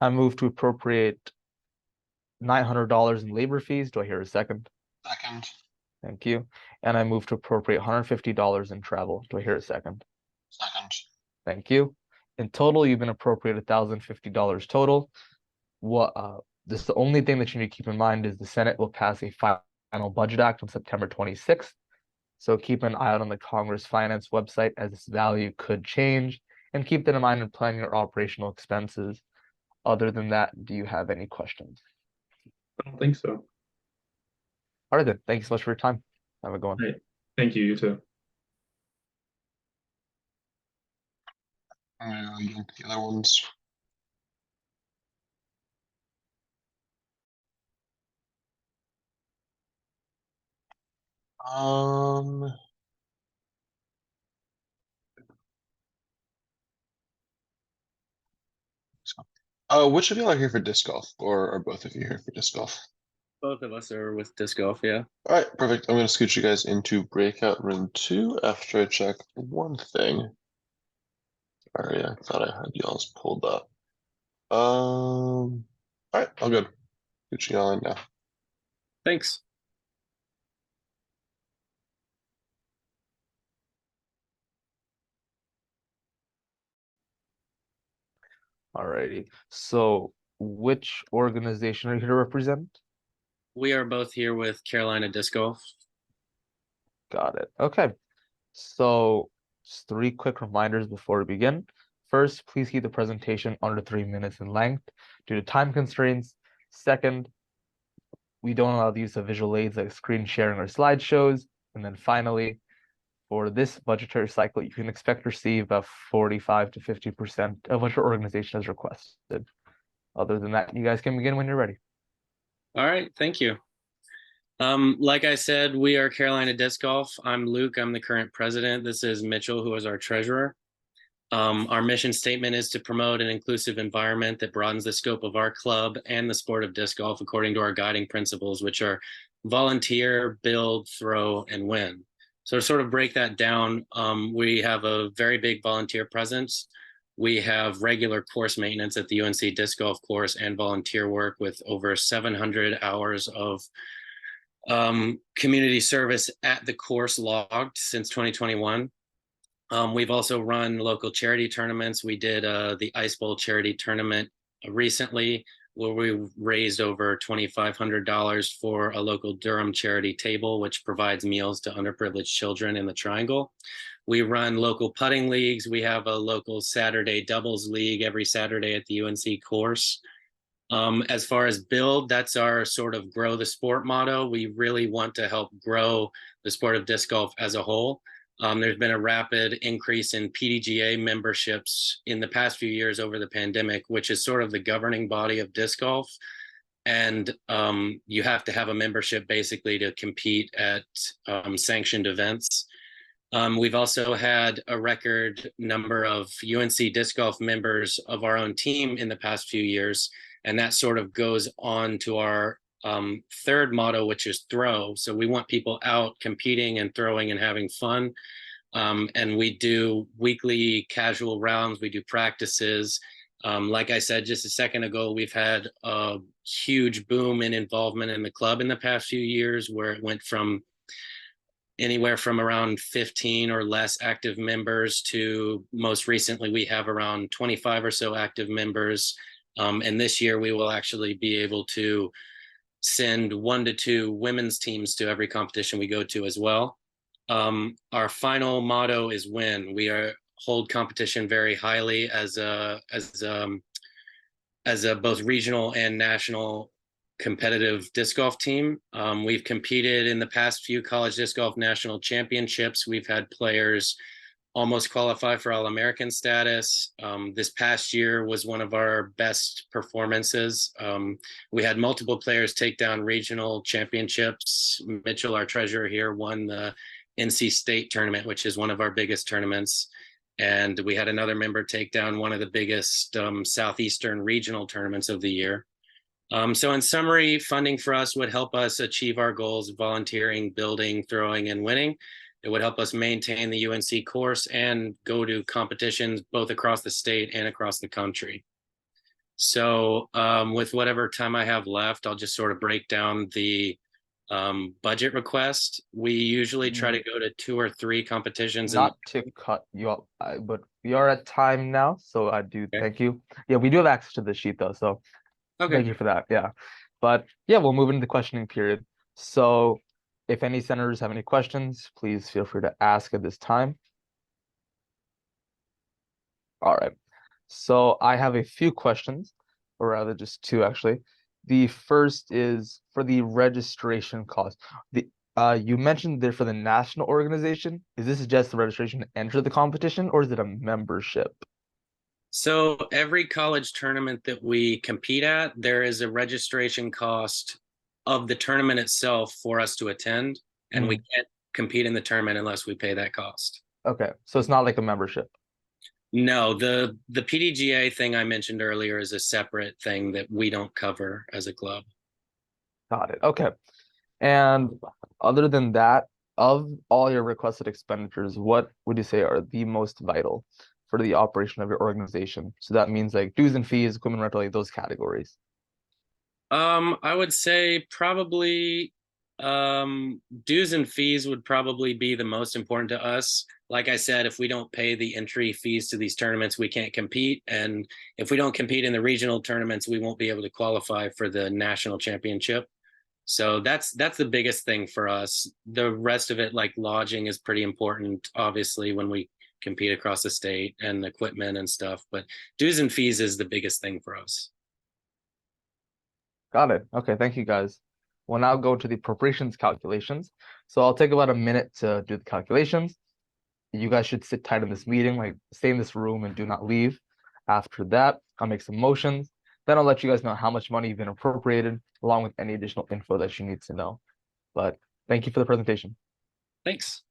I move to appropriate $900 in labor fees. Do I hear a second?
Second.
Thank you. And I move to appropriate $150 in travel. Do I hear a second?
Second.
Thank you. In total, you've been appropriated $1,050 total. This the only thing that you need to keep in mind is the Senate will pass a final budget act on September 26th. So keep an eye out on the Congress Finance website as this value could change, and keep that in mind when planning your operational expenses. Other than that, do you have any questions?
I don't think so.
All right then. Thank you so much for your time. Have a good one.
Hey, thank you. You too.
The other ones. Um. Which of you are here for disc golf, or are both of you here for disc golf?
Both of us are with disc golf, yeah.
All right, perfect. I'm going to scoot you guys into breakout room 2 after I check one thing. Sorry, I thought I had y'all's pulled up. All right, all good. Scoot y'all in now.
Thanks.
Alrighty. So which organization are you here to represent?
We are both here with Carolina Disc Golf.
Got it. Okay. So just 3 quick reminders before we begin. First, please keep the presentation under 3 minutes in length due to time constraints. Second, we don't allow the use of visual aids like screen sharing or slideshows. And then finally, for this budgetary cycle, you can expect to receive about 45 to 50% of what your organization has requested. Other than that, you guys can begin when you're ready.
All right, thank you. Like I said, we are Carolina Disc Golf. I'm Luke, I'm the current president. This is Mitchell, who is our treasurer. Our mission statement is to promote an inclusive environment that broadens the scope of our club and the sport of disc golf according to our guiding principles, which are volunteer, build, throw, and win. So to sort of break that down, we have a very big volunteer presence. We have regular course maintenance at the UNC disc golf course and volunteer work with over 700 hours of community service at the course logged since 2021. We've also run local charity tournaments. We did the Ice Bowl charity tournament recently, where we raised over $2,500 for a local Durham charity table, which provides meals to underprivileged children in the Triangle. We run local putting leagues. We have a local Saturday doubles league every Saturday at the UNC course. As far as build, that's our sort of grow the sport motto. We really want to help grow the sport of disc golf as a whole. There's been a rapid increase in PDGA memberships in the past few years over the pandemic, which is sort of the governing body of disc golf. and you have to have a membership basically to compete at sanctioned events. We've also had a record number of UNC disc golf members of our own team in the past few years, and that sort of goes on to our third motto, which is throw. So we want people out competing and throwing and having fun. And we do weekly casual rounds, we do practices. Like I said just a second ago, we've had a huge boom in involvement in the club in the past few years, where it went from anywhere from around 15 or less active members to most recently we have around 25 or so active members. And this year we will actually be able to send 1 to 2 women's teams to every competition we go to as well. Our final motto is win. We hold competition very highly as a both regional and national competitive disc golf team. We've competed in the past few college disc golf national championships. We've had players almost qualify for All-American status. This past year was one of our best performances. We had multiple players take down regional championships. Mitchell, our treasurer here, won the NC State tournament, which is one of our biggest tournaments. And we had another member take down one of the biggest Southeastern regional tournaments of the year. So in summary, funding for us would help us achieve our goals of volunteering, building, throwing, and winning. It would help us maintain the UNC course and go to competitions both across the state and across the country. So with whatever time I have left, I'll just sort of break down the budget request. We usually try to go to 2 or 3 competitions.
Not to cut you off, but we are at time now, so I do thank you. Yeah, we do have access to the sheet though, so thank you for that. Yeah, but yeah, we'll move into the questioning period. So if any senators have any questions, please feel free to ask at this time. All right, so I have a few questions, or rather just 2 actually. The first is for the registration cost. You mentioned there for the national organization. Is this just the registration to enter the competition, or is it a membership?
So every college tournament that we compete at, there is a registration cost of the tournament itself for us to attend, and we can't compete in the tournament unless we pay that cost.
Okay, so it's not like a membership.
No, the PDGA thing I mentioned earlier is a separate thing that we don't cover as a club.
Got it. Okay. And other than that, of all your requested expenditures, what would you say are the most vital for the operation of your organization? So that means like dues and fees, equipment rental, like those categories.
I would say probably dues and fees would probably be the most important to us. Like I said, if we don't pay the entry fees to these tournaments, we can't compete. And if we don't compete in the regional tournaments, we won't be able to qualify for the national championship. So that's the biggest thing for us. The rest of it, like lodging, is pretty important, obviously, when we compete across the state, and equipment and stuff. But dues and fees is the biggest thing for us.
Got it. Okay, thank you guys. We'll now go to the appropriations calculations. So I'll take about a minute to do the calculations. You guys should sit tight in this meeting, like stay in this room and do not leave. After that, I'll make some motions. Then I'll let you guys know how much money you've been appropriated, along with any additional info that you need to know. But thank you for the presentation.
Thanks.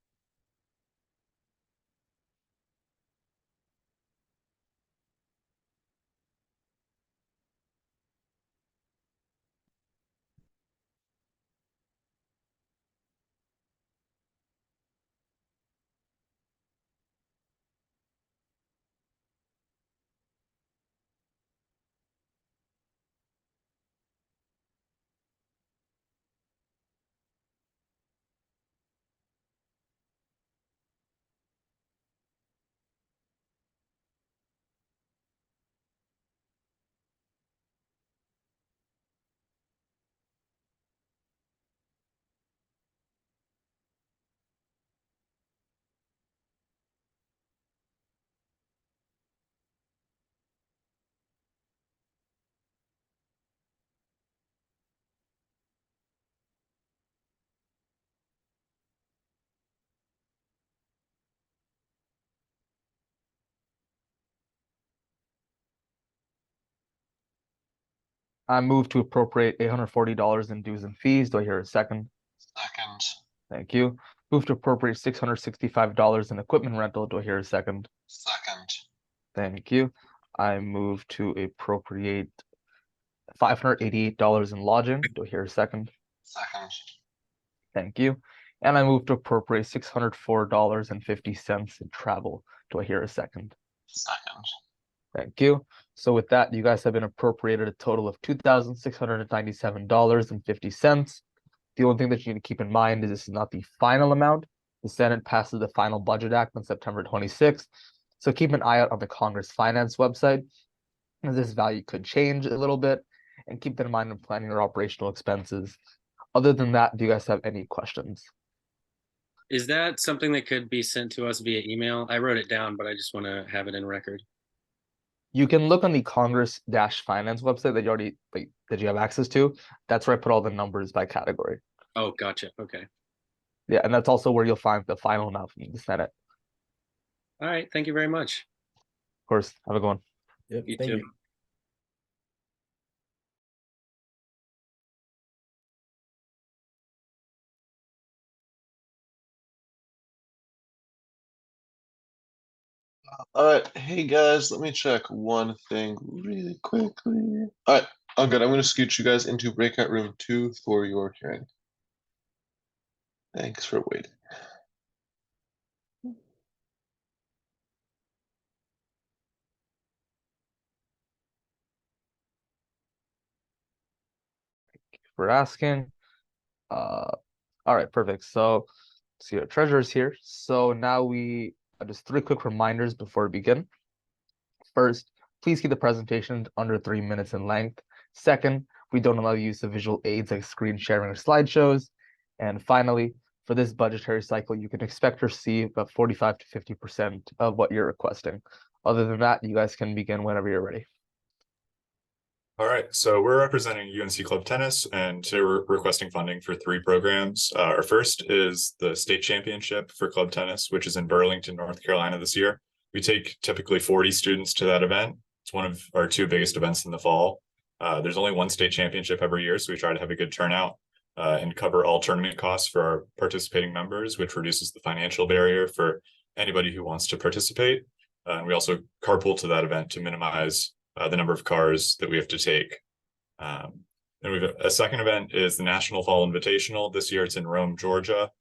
I move to appropriate $840 in dues and fees. Do I hear a second?
Second.
Thank you. Move to appropriate $665 in equipment rental. Do I hear a second?
Second.
Thank you. I move to appropriate $588 in lodging. Do I hear a second?
Second.
Thank you. And I move to appropriate $604.50 in travel. Do I hear a second?
Second.
Thank you. So with that, you guys have been appropriated a total of $2,697.50. The only thing that you need to keep in mind is this is not the final amount. The Senate passes the final budget act on September 26th. So keep an eye out on the Congress Finance website, as this value could change a little bit, and keep that in mind when planning your operational expenses. Other than that, do you guys have any questions?
Is that something that could be sent to us via email? I wrote it down, but I just want to have it in record.
You can look on the Congress-Finance website that you already that you have access to. That's where I put all the numbers by category.
Oh, gotcha. Okay.
Yeah, and that's also where you'll find the final amount from the Senate.
All right. Thank you very much.
Of course, have a good one.
Yep,
You
thank
too.
you.
All right, hey guys, let me check one thing really quickly. All right, I'm good. I'm going to scoot you guys into breakout room 2 for your hearing. Thanks for waiting.
For asking. All right, perfect. So see our treasurer's here. So now we just 3 quick reminders before we begin. First, please keep the presentation under 3 minutes in length. Second, we don't allow the use of visual aids like screen sharing or slideshows. And finally, for this budgetary cycle, you can expect to receive about 45 to 50% of what you're requesting. Other than that, you guys can begin whenever you're ready.
All right, so we're representing UNC Club Tennis, and today we're requesting funding for 3 programs. Our first is the state championship for club tennis, which is in Burlington, North Carolina this year. We take typically 40 students to that event. It's one of our 2 biggest events in the fall. There's only 1 state championship every year, so we try to have a good turnout and cover all tournament costs for our participating members, which reduces the financial barrier for anybody who wants to participate. And we also carpool to that event to minimize the number of cars that we have to take. Then we've a second event is the National Fall Invitational. This year it's in Rome, Georgia.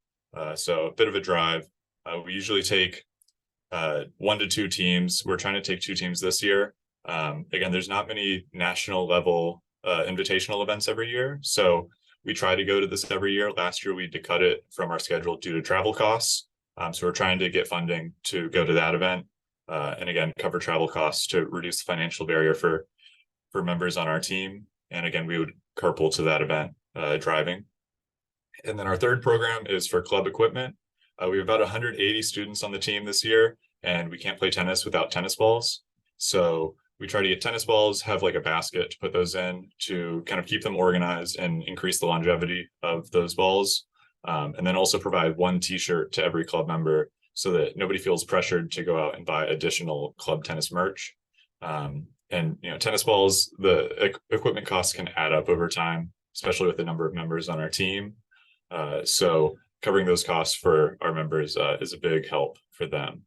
So a bit of a drive. We usually take 1 to 2 teams. We're trying to take 2 teams this year. Again, there's not many national level invitational events every year. So we try to go to this every year. Last year we had to cut it from our schedule due to travel costs. So we're trying to get funding to go to that event. And again, cover travel costs to reduce the financial barrier for members on our team. And again, we would carpool to that event, driving. And then our third program is for club equipment. We have about 180 students on the team this year, and we can't play tennis without tennis balls. So we try to get tennis balls, have like a basket to put those in to kind of keep them organized and increase the longevity of those balls. And then also provide 1 t-shirt to every club member, so that nobody feels pressured to go out and buy additional club tennis merch. And tennis balls, the equipment costs can add up over time, especially with the number of members on our team. So covering those costs for our members is a big help for them.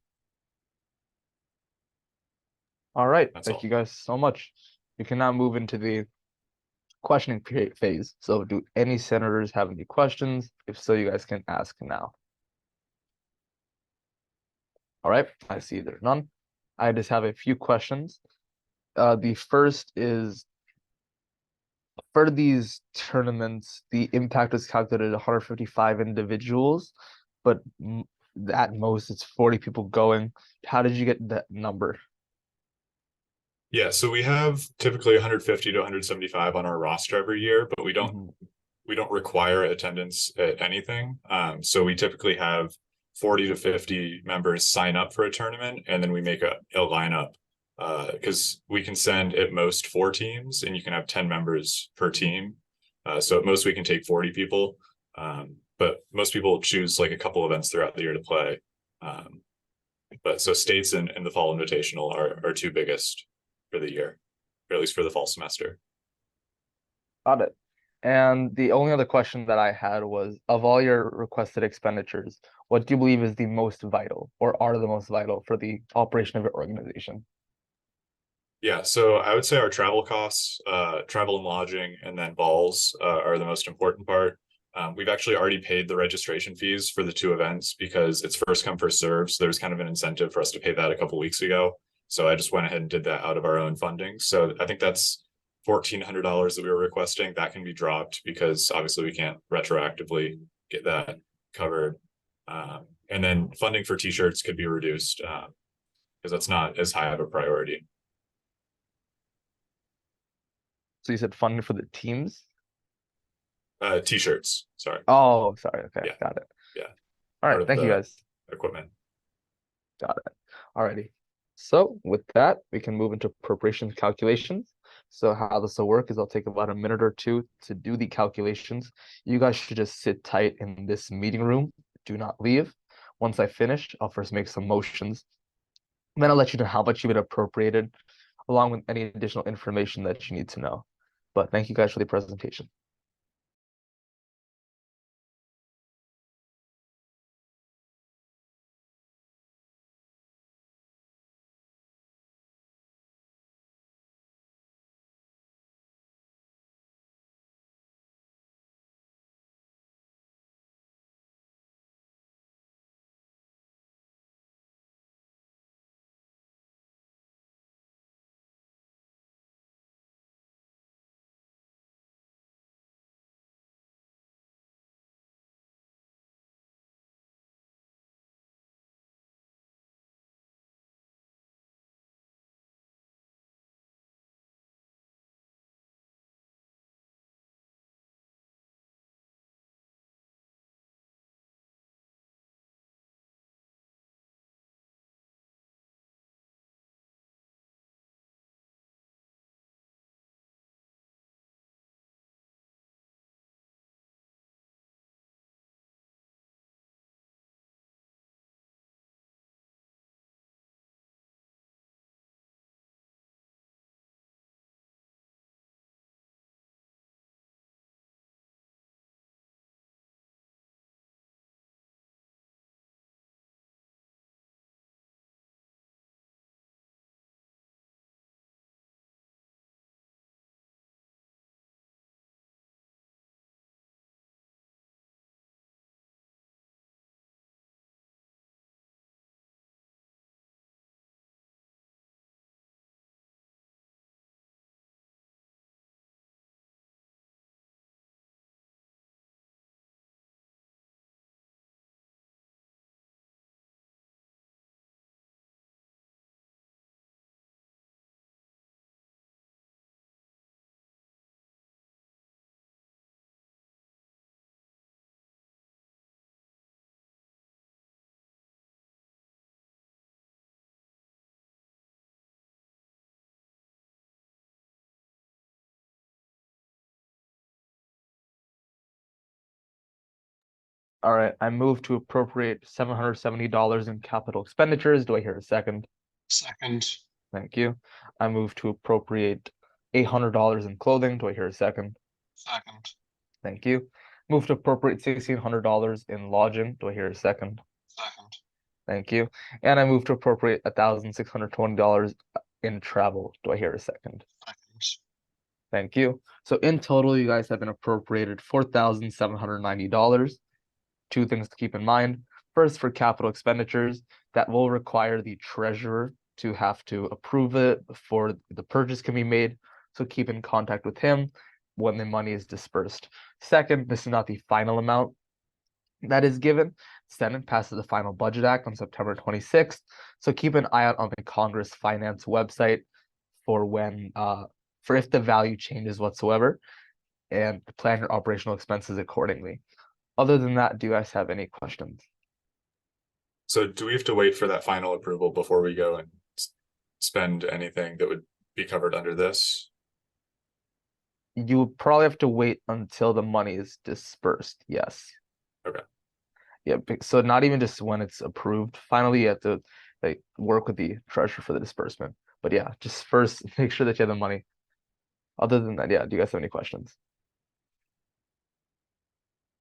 All right,
That's
thank
all.
you guys so much. You can now move into the questioning phase. So do any senators have any questions? If so, you guys can ask now. All right, I see there's none. I just have a few questions. The first is, for these tournaments, the impact is calculated 155 individuals, but at most it's 40 people going. How did you get that number?
Yeah, so we have typically 150 to 175 on our roster every year, but we don't require attendance at anything. So we typically have 40 to 50 members sign up for a tournament, and then we make a lineup, because we can send at most 4 teams, and you can have 10 members per team. So at most we can take 40 people, but most people choose like a couple events throughout the year to play. But so states and the Fall Invitational are 2 biggest for the year, or at least for the fall semester.
Got it. And the only other question that I had was, of all your requested expenditures, what do you believe is the most vital or are the most vital for the operation of your organization?
Yeah, so I would say our travel costs, travel and lodging, and then balls are the most important part. We've actually already paid the registration fees for the two events because it's first come, first served. So there's kind of an incentive for us to pay that a couple weeks ago. So I just went ahead and did that out of our own funding. So I think that's $1,400 that we were requesting. That can be dropped because obviously we can't retroactively get that covered. And then funding for t-shirts could be reduced because that's not as high of a priority.
So you said funding for the teams?
T-shirts, sorry.
Oh, sorry. Okay,
Yeah.
got it.
Yeah.
All
Part
right,
of
thank you
the
guys.
Equipment.
Got it. Alrighty. So with that, we can move into appropriations calculations. So how this will work is I'll take about a minute or two to do the calculations. You guys should just sit tight in this meeting room. Do not leave. Once I finish, I'll first make some motions. Then I'll let you know how much you've been appropriated, along with any additional information that you need to know. But thank you guys for the presentation. All right, I move to appropriate $770 in capital expenditures. Do I hear a second?
Second.
Thank you. I move to appropriate $800 in clothing. Do I hear a second?
Second.
Thank you. Move to appropriate $1,600 in lodging. Do I hear a second?
Second.
Thank you. And I move to appropriate $1,620 in travel. Do I hear a second?
Second.
Thank you. So in total, you guys have been appropriated $4,790. Two things to keep in mind. First, for capital expenditures, that will require the treasurer to have to approve it before the purchase can be made. So keep in contact with him when the money is dispersed. Second, this is not the final amount that is given. Senate passes the final budget act on September 26th. So keep an eye out on the Congress Finance website for when for if the value changes whatsoever, and plan your operational expenses accordingly. Other than that, do you guys have any questions?
So do we have to wait for that final approval before we go and spend anything that would be covered under this?
You would probably have to wait until the money is dispersed. Yes.
Okay.
Yeah. So not even just when it's approved. Finally, you have to like work with the treasurer for the disbursement. But yeah, just first make sure that you have the money. Other than that, yeah. Do you guys have any questions?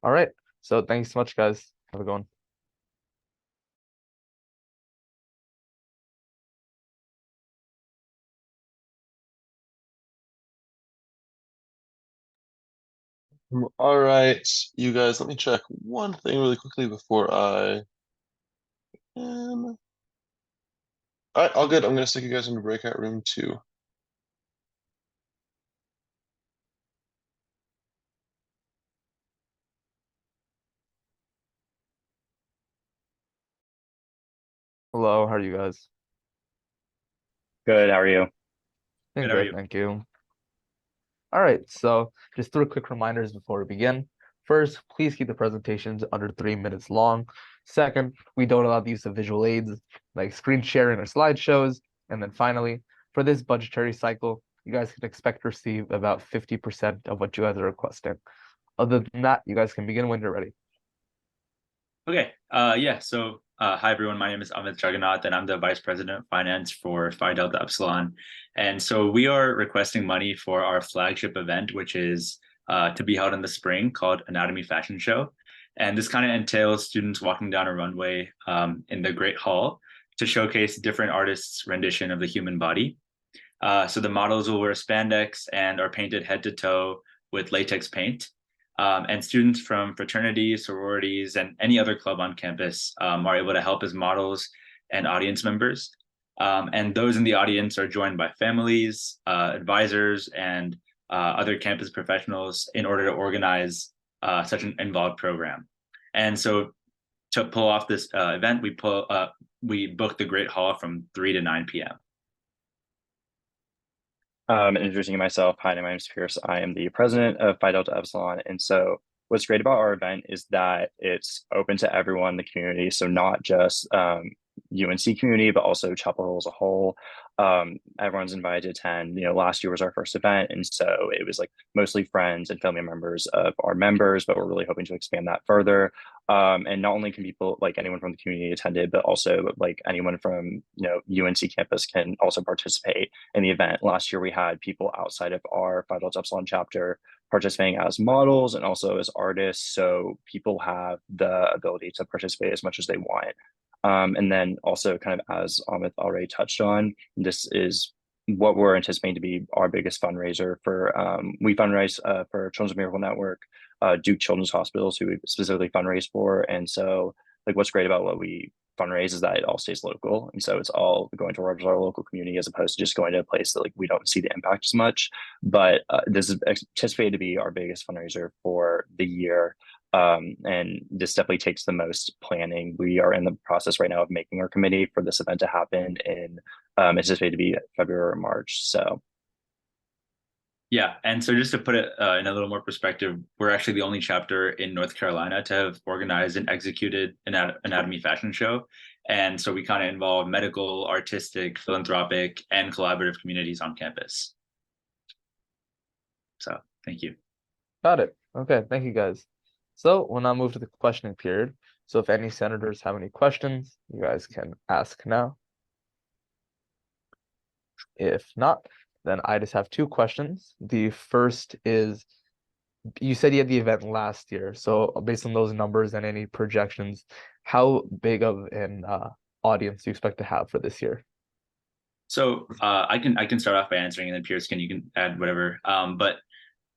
All right. So thanks so much, guys. Have a good one.
All right, you guys, let me check one thing really quickly before I. All right, all good. I'm gonna stick you guys into breakout room 2.
Hello, how are you guys?
Good. How are you?
Doing
Good, how are
good,
you?
thank you. All right, so just 3 quick reminders before we begin. First, please keep the presentations under 3 minutes long. Second, we don't allow the use of visual aids like screen sharing or slideshows. And then finally, for this budgetary cycle, you guys can expect to receive about 50% of what you guys are requesting. Other than that, you guys can begin when you're ready.
Okay. So hi everyone. My name is Amit Jagannath, and I'm the Vice President of Finance for Phi Delta Epsilon. And so we are requesting money for our flagship event, which is to be held in the spring, called Anatomy Fashion Show. And this kind of entails students walking down a runway in the Great Hall to showcase different artists' rendition of the human body. So the models will wear spandex and are painted head to toe with latex paint. And students from fraternities, sororities, and any other club on campus are able to help as models and audience members. And those in the audience are joined by families, advisors, and other campus professionals in order to organize such an involved program. And so to pull off this event, we booked the Great Hall from 3 to 9 p.m. Introducing myself, hi, my name is Pierce. I am the president of Phi Delta Epsilon. And so what's great about our event is that it's open to everyone in the community. So not just UNC community, but also Chapel Hill as a whole. Everyone's invited to attend. Last year was our first event. And so it was like mostly friends and family members of our members, but we're really hoping to expand that further. And not only can people, like anyone from the community attend it, but also like anyone from UNC campus can also participate in the event. Last year we had people outside of our Phi Delta Epsilon chapter participating as models and also as artists, so people have the ability to participate as much as they want. And then also, kind of as Amit already touched on, this is what we're anticipating to be our biggest fundraiser for. We fundraise for Children's Miracle Network, Duke Children's Hospitals, who we specifically fundraise for. And so, like, what's great about what we fundraise is that it all stays local, and so it's all going towards our local community as opposed to just going to a place that like we don't see the impact as much. But this is anticipated to be our biggest fundraiser for the year. And this definitely takes the most planning. We are in the process right now of making our committee for this event to happen in anticipated to be February or March. So yeah, and so just to put it in a little more perspective, we're actually the only chapter in North Carolina to have organized and executed an anatomy fashion show. And so we kind of involve medical, artistic, philanthropic, and collaborative communities on campus. So thank you.
Got it. Okay, thank you guys. So we'll now move to the questioning period. So if any senators have any questions, you guys can ask now. If not, then I just have 2 questions. The first is, you said you had the event last year. So based on those numbers and any projections, how big of an audience do you expect to have for this year?
So I can start off by answering, and then Pierce you can add whatever. But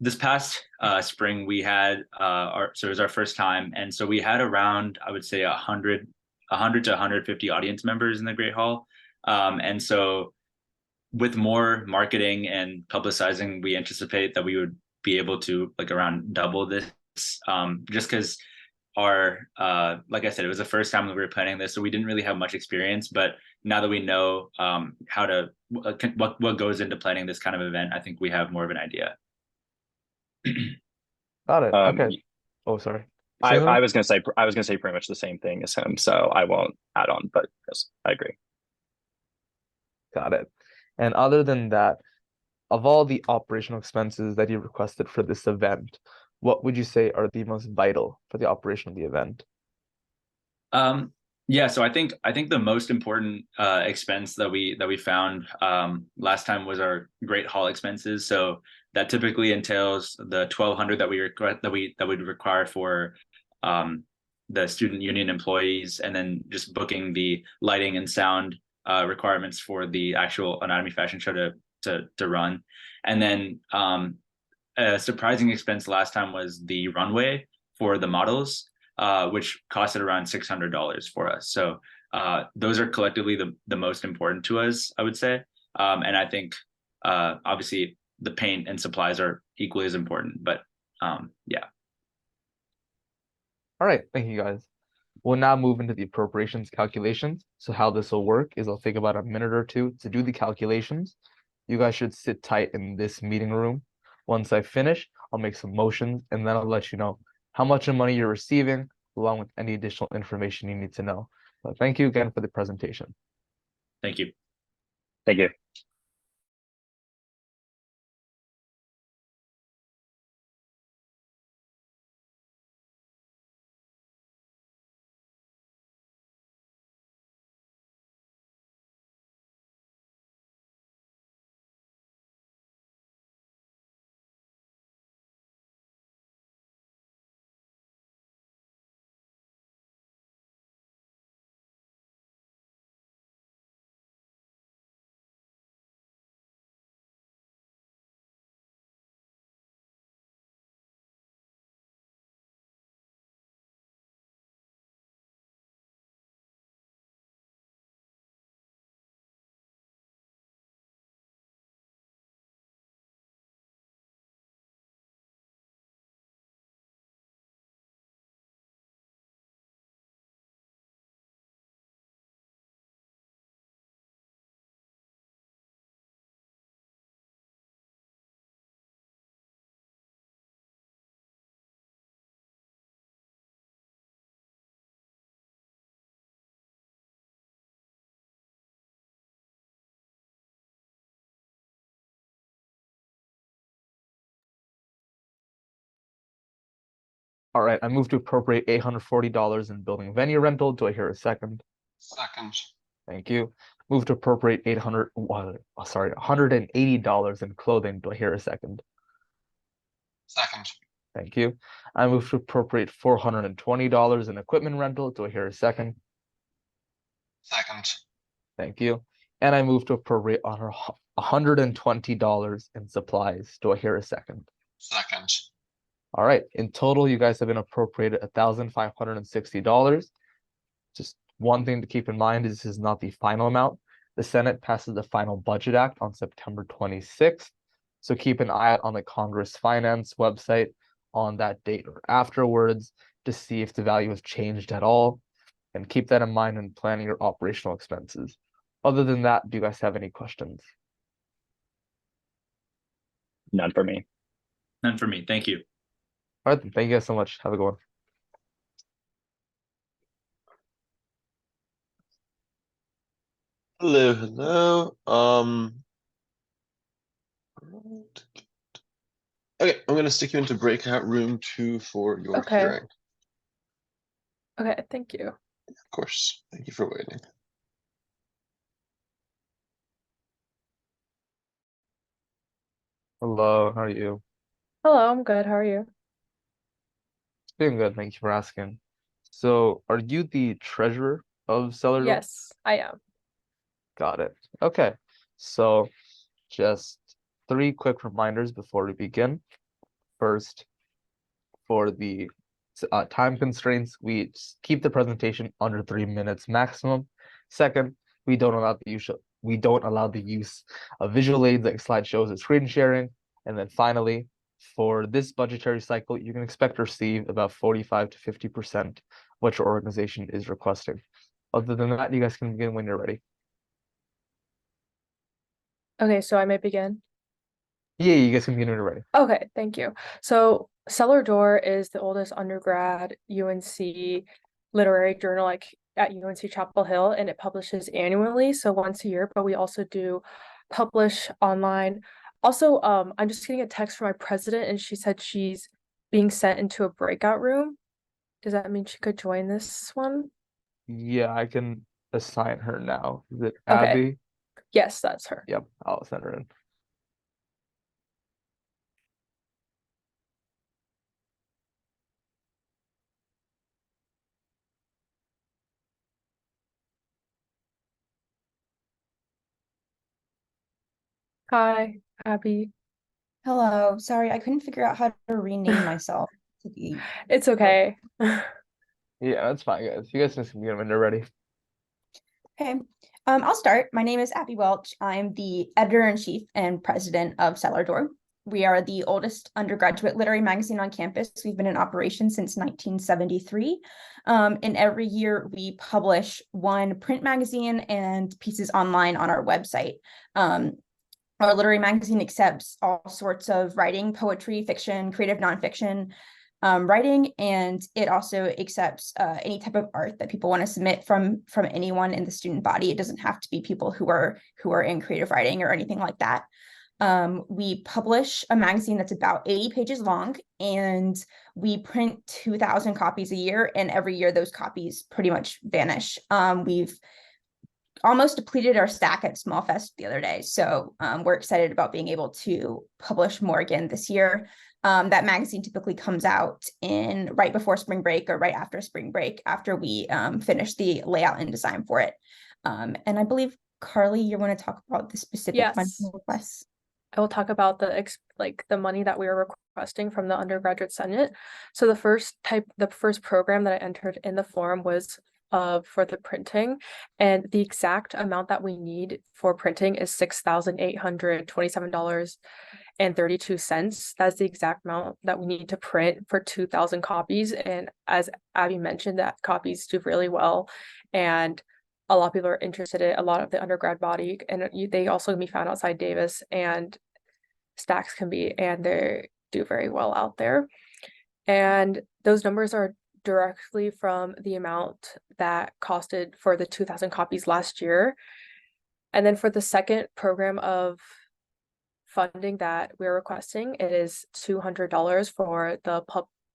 this past spring we had so it was our first time, and so we had around, I would say, 100 to 150 audience members in the Great Hall. And so with more marketing and publicizing, we anticipate that we would be able to like around double this, just because our like I said, it was the first time that we were planning this, so we didn't really have much experience. But now that we know how to what goes into planning this kind of event, I think we have more of an idea.
Got it. Okay. Oh, sorry.
I was gonna say pretty much the same thing as him, so I won't add on, but yes, I agree.
Got it. And other than that, of all the operational expenses that you requested for this event, what would you say are the most vital for the operation of the event?
Yeah, so I think the most important expense that we found last time was our Great Hall expenses. So
that typically entails the 1,200 that would require for the student union employees, and then just booking the lighting and sound requirements for the actual anatomy fashion show to run. And then a surprising expense last time was the runway for the models, which costed around $600 for us. So those are collectively the most important to us, I would say. And I think obviously the paint and supplies are equally as important, but yeah.
All right, thank you guys. We'll now move into the appropriations calculations. So how this will work is I'll take about a minute or two to do the calculations. You guys should sit tight in this meeting room. Once I finish, I'll make some motions, and then I'll let you know how much of money you're receiving, along with any additional information you need to know. But thank you again for the presentation.
Thank you.
Thank you.
All right, I move to appropriate $840 in building venue rental. Do I hear a second?
Second.
Thank you. Move to appropriate $180 in clothing. Do I hear a second?
Second.
Thank you. I move to appropriate $420 in equipment rental. Do I hear a second?
Second.
Thank you. And I move to appropriate $120 in supplies. Do I hear a second?
Second.
All right. In total, you guys have been appropriated $1,560. Just one thing to keep in mind is this is not the final amount. The Senate passes the final budget act on September 26th. So keep an eye out on the Congress Finance website on that date or afterwards to see if the value has changed at all. And keep that in mind when planning your operational expenses. Other than that, do you guys have any questions?
None for me.
None for me. Thank you.
All right, then. Thank you guys so much. Have a good one.
Hello, hello. Okay, I'm gonna stick you into breakout room 2 for your
Okay.
hearing.
Okay, thank you.
Of course. Thank you for waiting.
Hello, how are you?
Hello, I'm good. How are you?
Doing good, thank you for asking. So, are you the treasurer of Cellar?
Yes, I am.
Got it. Okay, so just 3 quick reminders before we begin. First, for the time constraints, we keep the presentation under 3 minutes maximum. Second, we don't allow the use of visual aids like slideshows or screen sharing. And then finally, for this budgetary cycle, you can expect to receive about 45 to 50% what your organization is requesting. Other than that, you guys can begin when you're ready.
Okay, so I may begin.
Yeah, you guys can begin when you're ready.
Okay, thank you. So Cellar Door is the oldest undergrad UNC literary journal like at UNC Chapel Hill, and it publishes annually, so once a year, but we also do publish online. Also, I'm just getting a text from my president and she said she's being sent into a breakout room. Does that mean she could join this one?
Yeah, I can assign her now. Is it
Okay.
Abby?
Yes, that's her.
Yep, I'll send her in.
Hi, Abby.
Hello. Sorry, I couldn't figure out how to rename myself to the.
It's okay.
Yeah, that's fine, guys. You guys can just get them when they're ready.
Okay. I'll start. My name is Abby Welch. I'm the editor-in-chief and president of Cellar Door. We are the oldest undergraduate literary magazine on campus. We've been in operation since 1973. And every year we publish one print magazine and pieces online on our website. Our literary magazine accepts all sorts of writing, poetry, fiction, creative nonfiction, writing, and it also accepts any type of art that people want to submit from anyone in the student body. It doesn't have to be people who are in creative writing or anything like that. We publish a magazine that's about 80 pages long, and we print 2,000 copies a year, and every year those copies pretty much vanish. We've almost depleted our stack at Small Fest the other day, so we're excited about being able to publish more again this year. That magazine typically comes out in right before spring break or right after spring break, after we finish the layout and design for it. And I believe, Carly, you want to talk about the specific funding requests.
I will talk about the money that we are requesting from the Undergraduate Senate. So the first program that I entered in the form was for the printing, and the exact amount that we need for printing is $6,827.32. That's the exact amount that we need to print for 2,000 copies. And as Abby mentioned, that copies do really well, and a lot of people are interested in it, a lot of the undergrad body, and they also can be found outside Davis, and Stacks can be, and they do very well out there. And those numbers are directly from the amount that costed for the 2,000 copies last year. And then for the second program of funding that we're requesting, it is $200 for the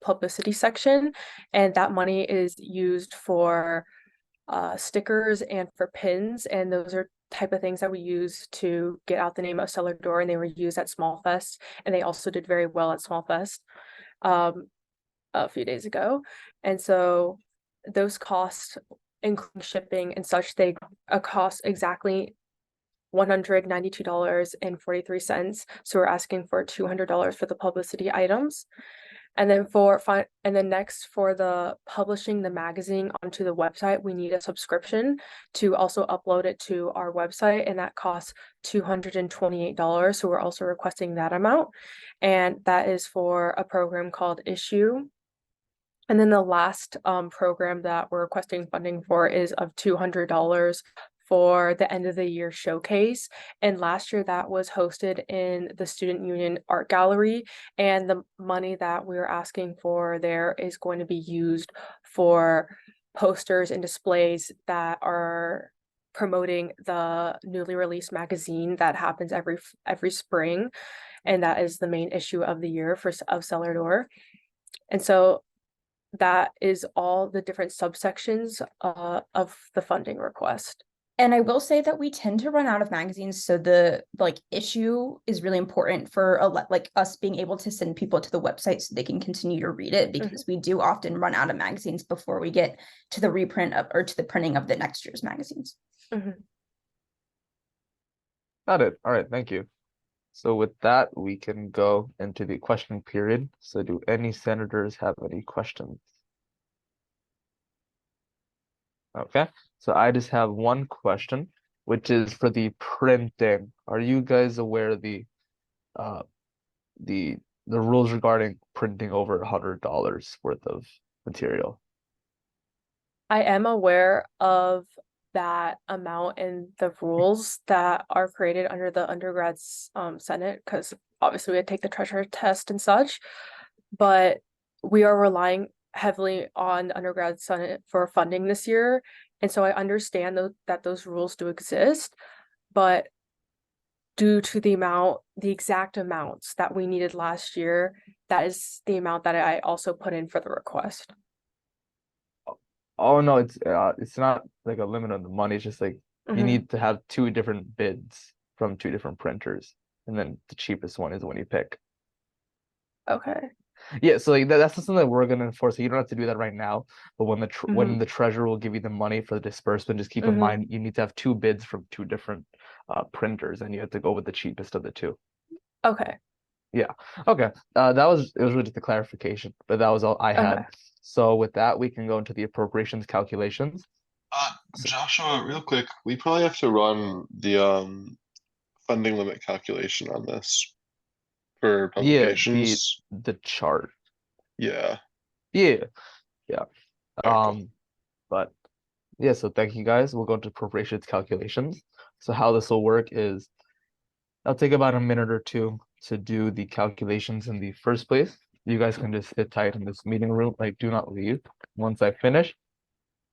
publicity section, and that money is used for stickers and for pins, and those are type of things that we use to get out the name of Cellar Door, and they were used at Small Fest, and they also did very well at Small Fest a few days ago. And so those costs, including shipping and such, they cost exactly $192.43. So we're asking for $200 for the publicity items. And then next, for the publishing the magazine onto the website, we need a subscription to also upload it to our website, and that costs $228. So we're also requesting that amount, and that is for a program called Issue. And then the last program that we're requesting funding for is of $200 for the end of the year showcase. And last year that was hosted in the Student Union Art Gallery, and the money that we're asking for there is going to be used for posters and displays that are promoting the newly released magazine that happens every spring, and that is the main issue of the year of Cellar Door. And so that is all the different subsections of the funding request.
And I will say that we tend to run out of magazines, so the issue is really important for us being able to send people to the website so they can continue to read it, because we do often run out of magazines before we get to the reprint or to the printing of the next year's magazines.
Got it. All right, thank you. So with that, we can go into the question period. So do any senators have any questions? Okay, so I just have one question, which is for the printing. Are you guys aware of the rules regarding printing over $100 worth of material?
I am aware of that amount and the rules that are created under the undergrad's Senate, because obviously we had to take the treasurer test and such, but we are relying heavily on the undergrad Senate for funding this year. And so I understand that those rules do exist, but due to the exact amounts that we needed last year, that is the amount that I also put in for the request.
Oh no, it's not like a limit on the money. It's just like you need to have 2 different bids from 2 different printers, and then the cheapest one is the one you pick.
Okay.
Yeah, so like that's something that we're gonna enforce. So you don't have to do that right now, but when the treasurer will give you the money for the disbursement, just keep in mind you need to have 2 bids from 2 different printers, and you had to go with the cheapest of the two.
Okay.
Yeah. Okay. It was really just a clarification, but that was all I had.
Okay.
So with that, we can go into the appropriations calculations.
Joshua, real quick, we probably have to run the funding limit calculation on this for
Yeah,
publications.
the chart.
Yeah.
Yeah. Yeah.
Very cool.
But yeah, so thank you guys. We'll go into appropriations calculations. So how this will work is I'll take about a minute or two to do the calculations in the first place. You guys can just sit tight in this meeting room, like do not leave. Once I finish,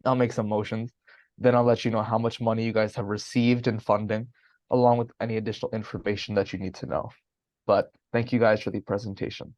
I'll make some motions. Then I'll let you know how much money you guys have received in funding, along with any additional information that you need to know. But thank you guys for the presentation.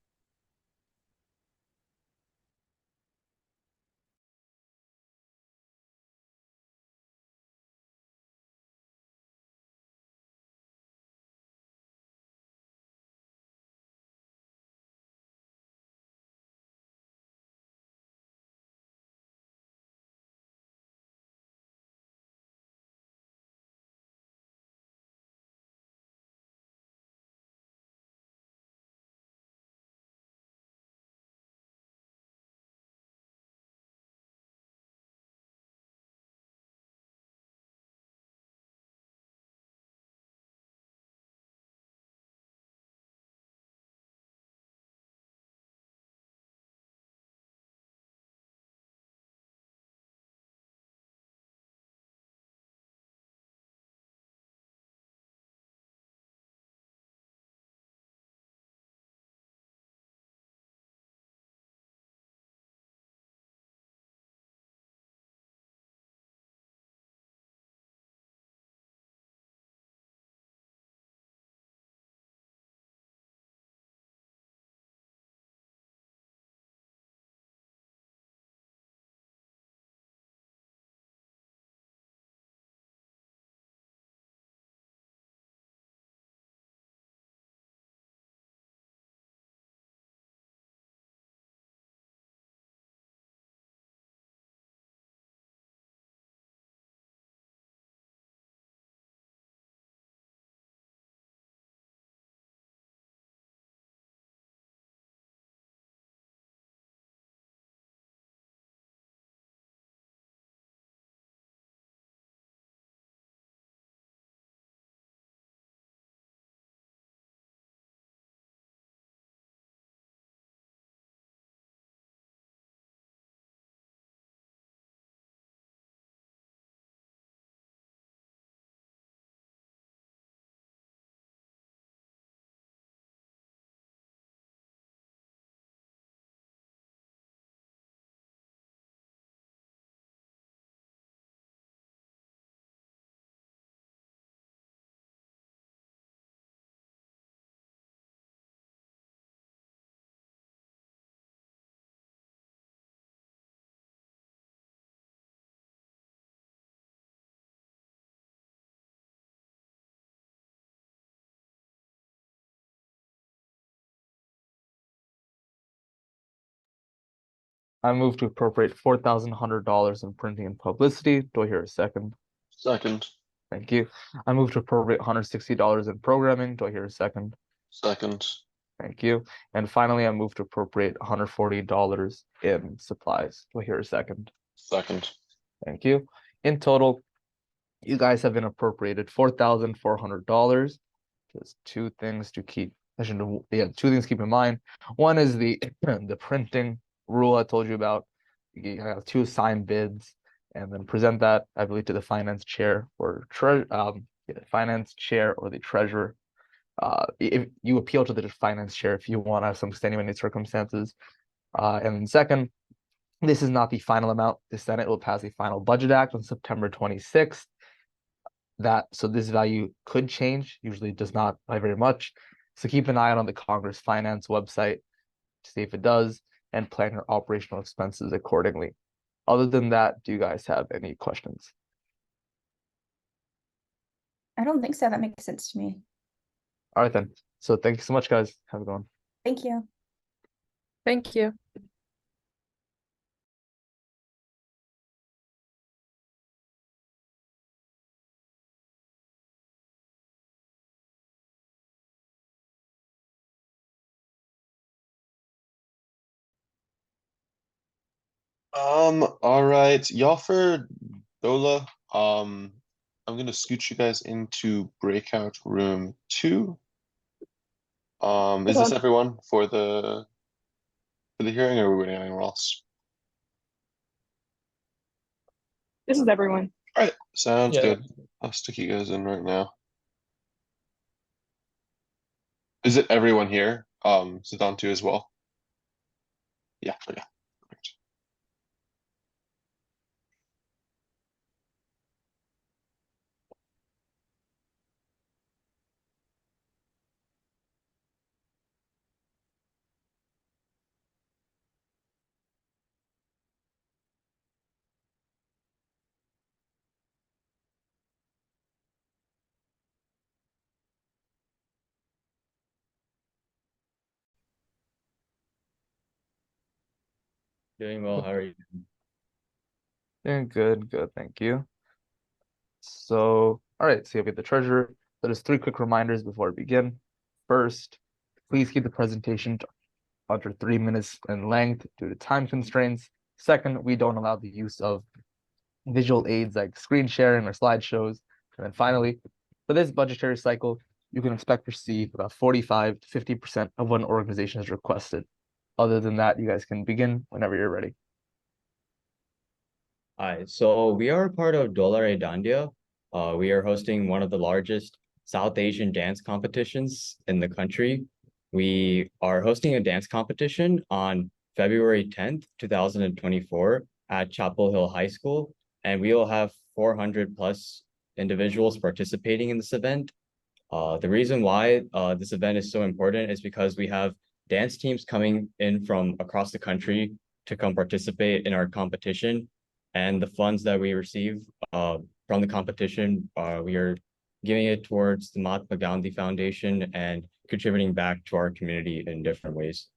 I move to appropriate $4,100 in printing and publicity. Do I hear a second?
Second.
Thank you. I move to appropriate $160 in programming. Do I hear a second?
Second.
Thank you. And finally, I move to appropriate $140 in supplies. Do I hear a second?
Second.
Thank you. In total, you guys have been appropriated $4,400. There's two things to keep. Two things to keep in mind. One is the the printing rule I told you about. You have two signed bids, and then present that, I believe, to the finance chair or finance chair or the treasurer. If you appeal to the finance chair if you want to have some extenuating circumstances. And second, this is not the final amount. The Senate will pass a final budget act on September 26th. So this value could change, usually does not by very much. So keep an eye out on the Congress Finance website to see if it does, and plan your operational expenses accordingly. Other than that, do you guys have any questions?
I don't think so. That makes sense to me.
All right then. So thank you so much, guys. Have a good one.
Thank you.
Thank you.
All right, y'all for Dola. I'm gonna scoot you guys into breakout room 2. Is this everyone for the hearing, or are we waiting on anyone else?
This is everyone.
All right, sounds
Yeah.
good. I'll stick you guys in right now. Is it everyone here? Sidon too as well? Yeah, okay. Perfect.
Doing well. How are you?
Doing good, good, thank you. So, all right, so you'll be the treasurer. So just 3 quick reminders before we begin. First, please keep the presentation to under 3 minutes in length due to time constraints. Second, we don't allow the use of visual aids like screen sharing or slideshows. And then finally, for this budgetary cycle, you can expect to receive about 45 to 50% of what an organization has requested. Other than that, you guys can begin whenever you're ready.
Hi, so we are part of Dolare Dandia. We are hosting one of the largest South Asian dance competitions in the country. We are hosting a dance competition on February 10th, 2024 at Chapel Hill High School, and we will have 400 plus individuals participating in this event. The reason why this event is so important is because we have dance teams coming in from across the country to come participate in our competition. And the funds that we receive from the competition, we are giving it towards the Mahatma Gandhi Foundation and contributing back to our community in different ways.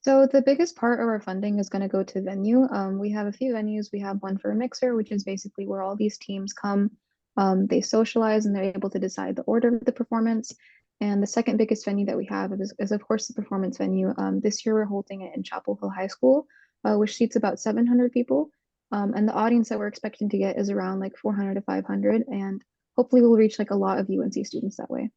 So the biggest part of our funding is going to go to venue. We have a few venues. We have one for a mixer, which is basically where all these teams come. They socialize and they're able to decide the order of the performance. And the second biggest venue that we have is of course, the performance venue. This year we're holding it in Chapel Hill High School, which seats about 700 people. And the audience that we're expecting to get is around like 400 to 500. And hopefully we'll reach like a lot of UNC students that way.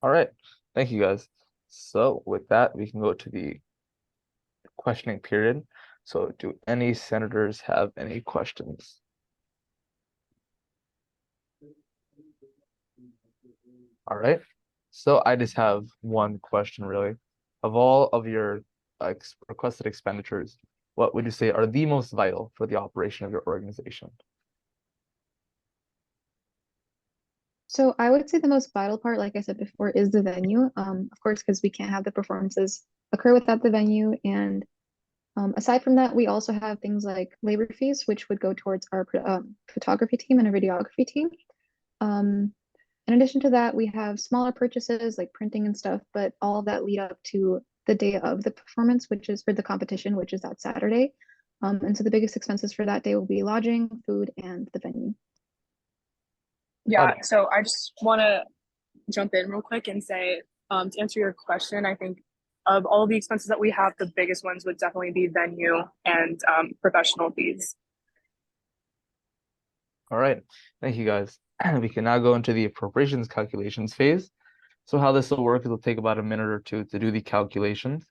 All right, thank you guys. So with that, we can go to the questioning period. So do any senators have any questions? All right, so I just have one question really. Of all of your requested expenditures, what would you say are the most vital for the operation of your organization?
So I would say the most vital part, like I said before, is the venue. Of course, because we can't have the performances occur without the venue. And aside from that, we also have things like labor fees, which would go towards our photography team and a videography team. In addition to that, we have smaller purchases like printing and stuff, but all of that lead up to the day of the performance, which is for the competition, which is that Saturday. And so the biggest expenses for that day will be lodging, food, and the venue.
Yeah, so I just want to jump in real quick and say, to answer your question, I think of all the expenses that we have, the biggest ones would definitely be venue and professional fees.
All right, thank you guys. We can now go into the appropriations calculations phase. So how this will work is it'll take about a minute or two to do the calculations.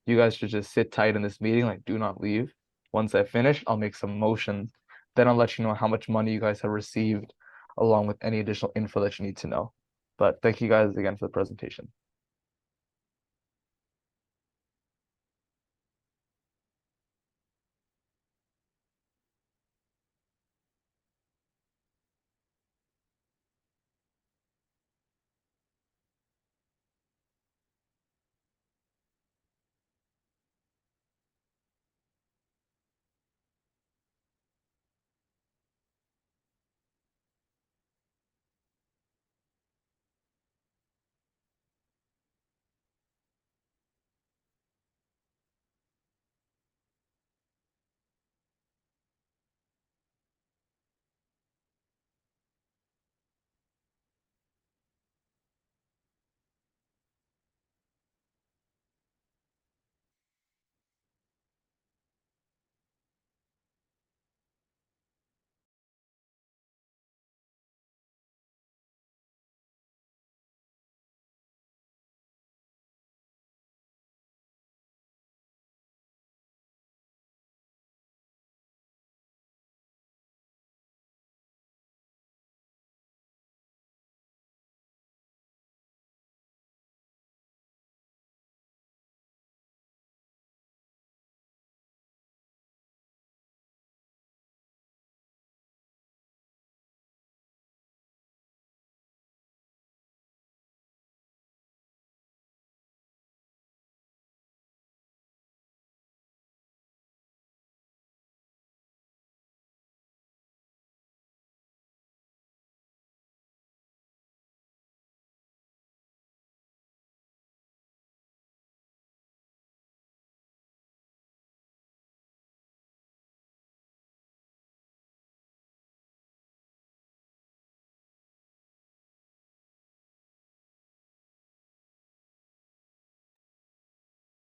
You guys should just sit tight in this meeting, like do not leave. Once I finish, I'll make some motions. Then I'll let you know how much money you guys have received, along with any additional info that you need to know. But thank you guys again for the presentation.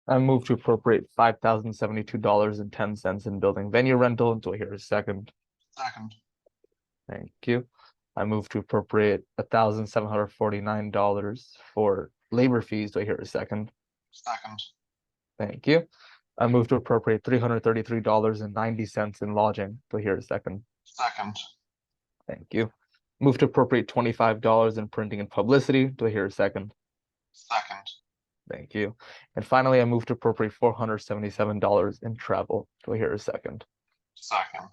I move to appropriate $5,072.10 in building venue rental. Do I hear a second?
Second.
Thank you. I move to appropriate $1,749 for labor fees. Do I hear a second?
Second.
Thank you. I move to appropriate $333.90 in lodging. Do I hear a second?
Second.
Thank you. Move to appropriate $25 in printing and publicity. Do I hear a second?
Second.
Thank you. And finally, I move to appropriate $477 in travel. Do I hear a second?
Second.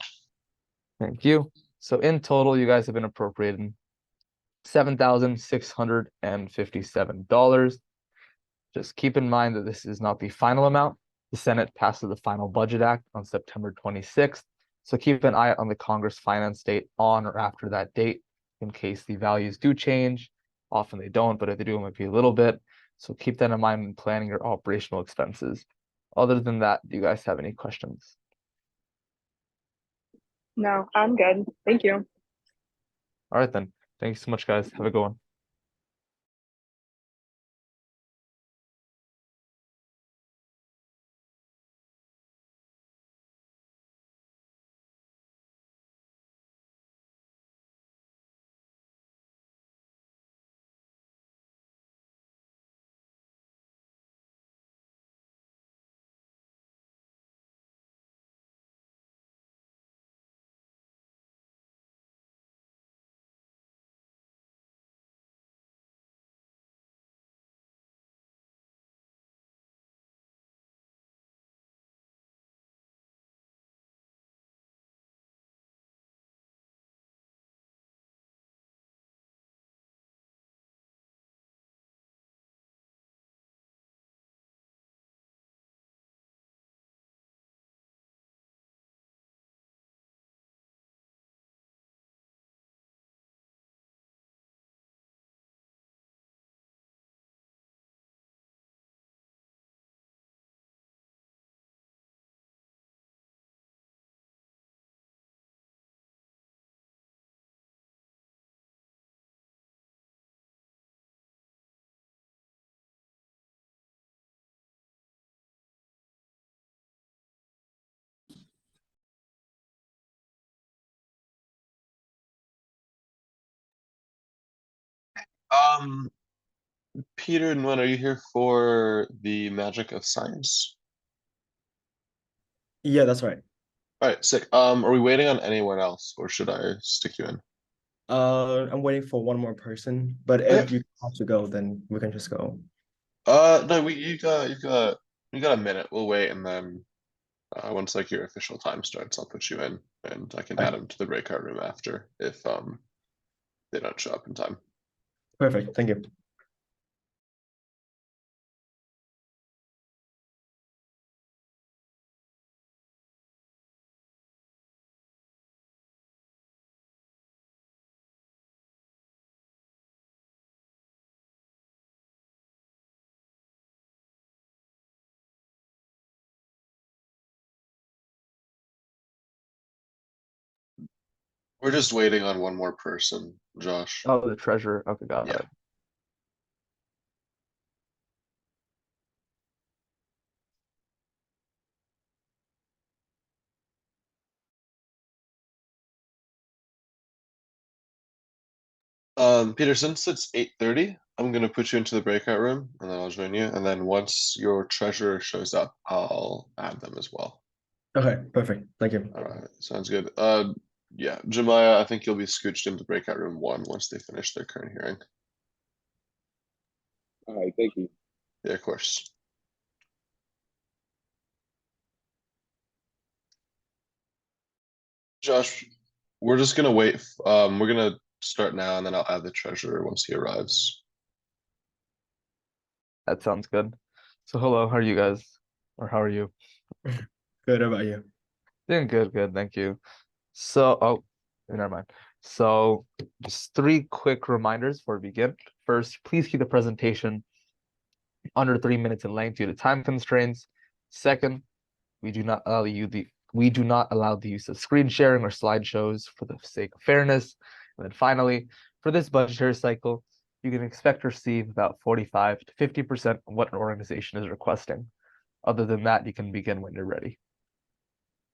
Thank you. So in total, you guys have been appropriating $7,657. Just keep in mind that this is not the final amount. The Senate passes the final budget act on September 26th. So keep an eye on the Congress finance date on or after that date in case the values do change. Often they don't, but if they do, it might be a little bit. So keep that in mind when planning your operational expenses. Other than that, do you guys have any questions?
No, I'm good. Thank you.
All right, then. Thank you so much, guys. Have a good one.
Um, Peter and Wen, are you here for the magic of science?
Yeah, that's right.
All right, sick. Are we waiting on anyone else, or should I stick you in?
I'm waiting for one more person, but
Okay.
if you have to go, then we can just go.
No, you got a minute. We'll wait, and then once like your official time starts, I'll put you in, and I can add them to the breakout room after if they don't show up in time.
Perfect. Thank you.
We're just waiting on one more person, Josh.
Oh, the treasurer. Okay, got
Yeah.
it.
Peter, since it's 8:30, I'm gonna put you into the breakout room, and then I'll join you. And then once your treasurer shows up, I'll add them as well.
Okay, perfect. Thank you.
All right, sounds good. Yeah, Jemiah, I think you'll be scooched into breakout room 1 once they finish their current hearing.
All right, thank you.
Yeah, of course. Josh, we're just gonna wait. We're gonna start now, and then I'll add the treasurer once he arrives.
That sounds good. So hello, how are you guys? Or how are you?
Good. How about you?
Doing good, thank you. So, oh, never mind. So, just 3 quick reminders before we begin. First, please keep the presentation under 3 minutes in length due to time constraints. Second, we do not allow the use of screen sharing or slideshows for the sake of fairness. And then finally, for this budgetary cycle, you can expect to receive about 45 to 50% of what an organization is requesting. Other than that, you can begin when you're ready.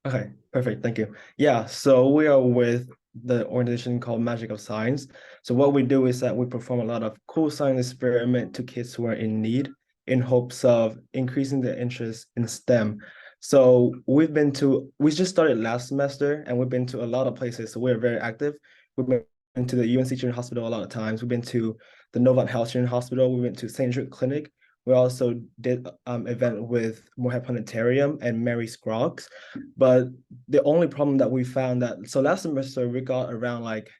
Okay, perfect. Thank you. Yeah, so we are with the organization called Magic of Science. So what we do is that we perform a lot of cool science experiment to kids who are in need in hopes of increasing their interest in STEM. So we just started last semester and we've been to a lot of places. So we're very active. We've been to the UNC Children's Hospital a lot of times. We've been to the Novant Health Children's Hospital. We went to St. Jude Clinic. We also did event with Moorhead Planetarium and Mary Scroggs. But the only problem that we found that so last semester we got around like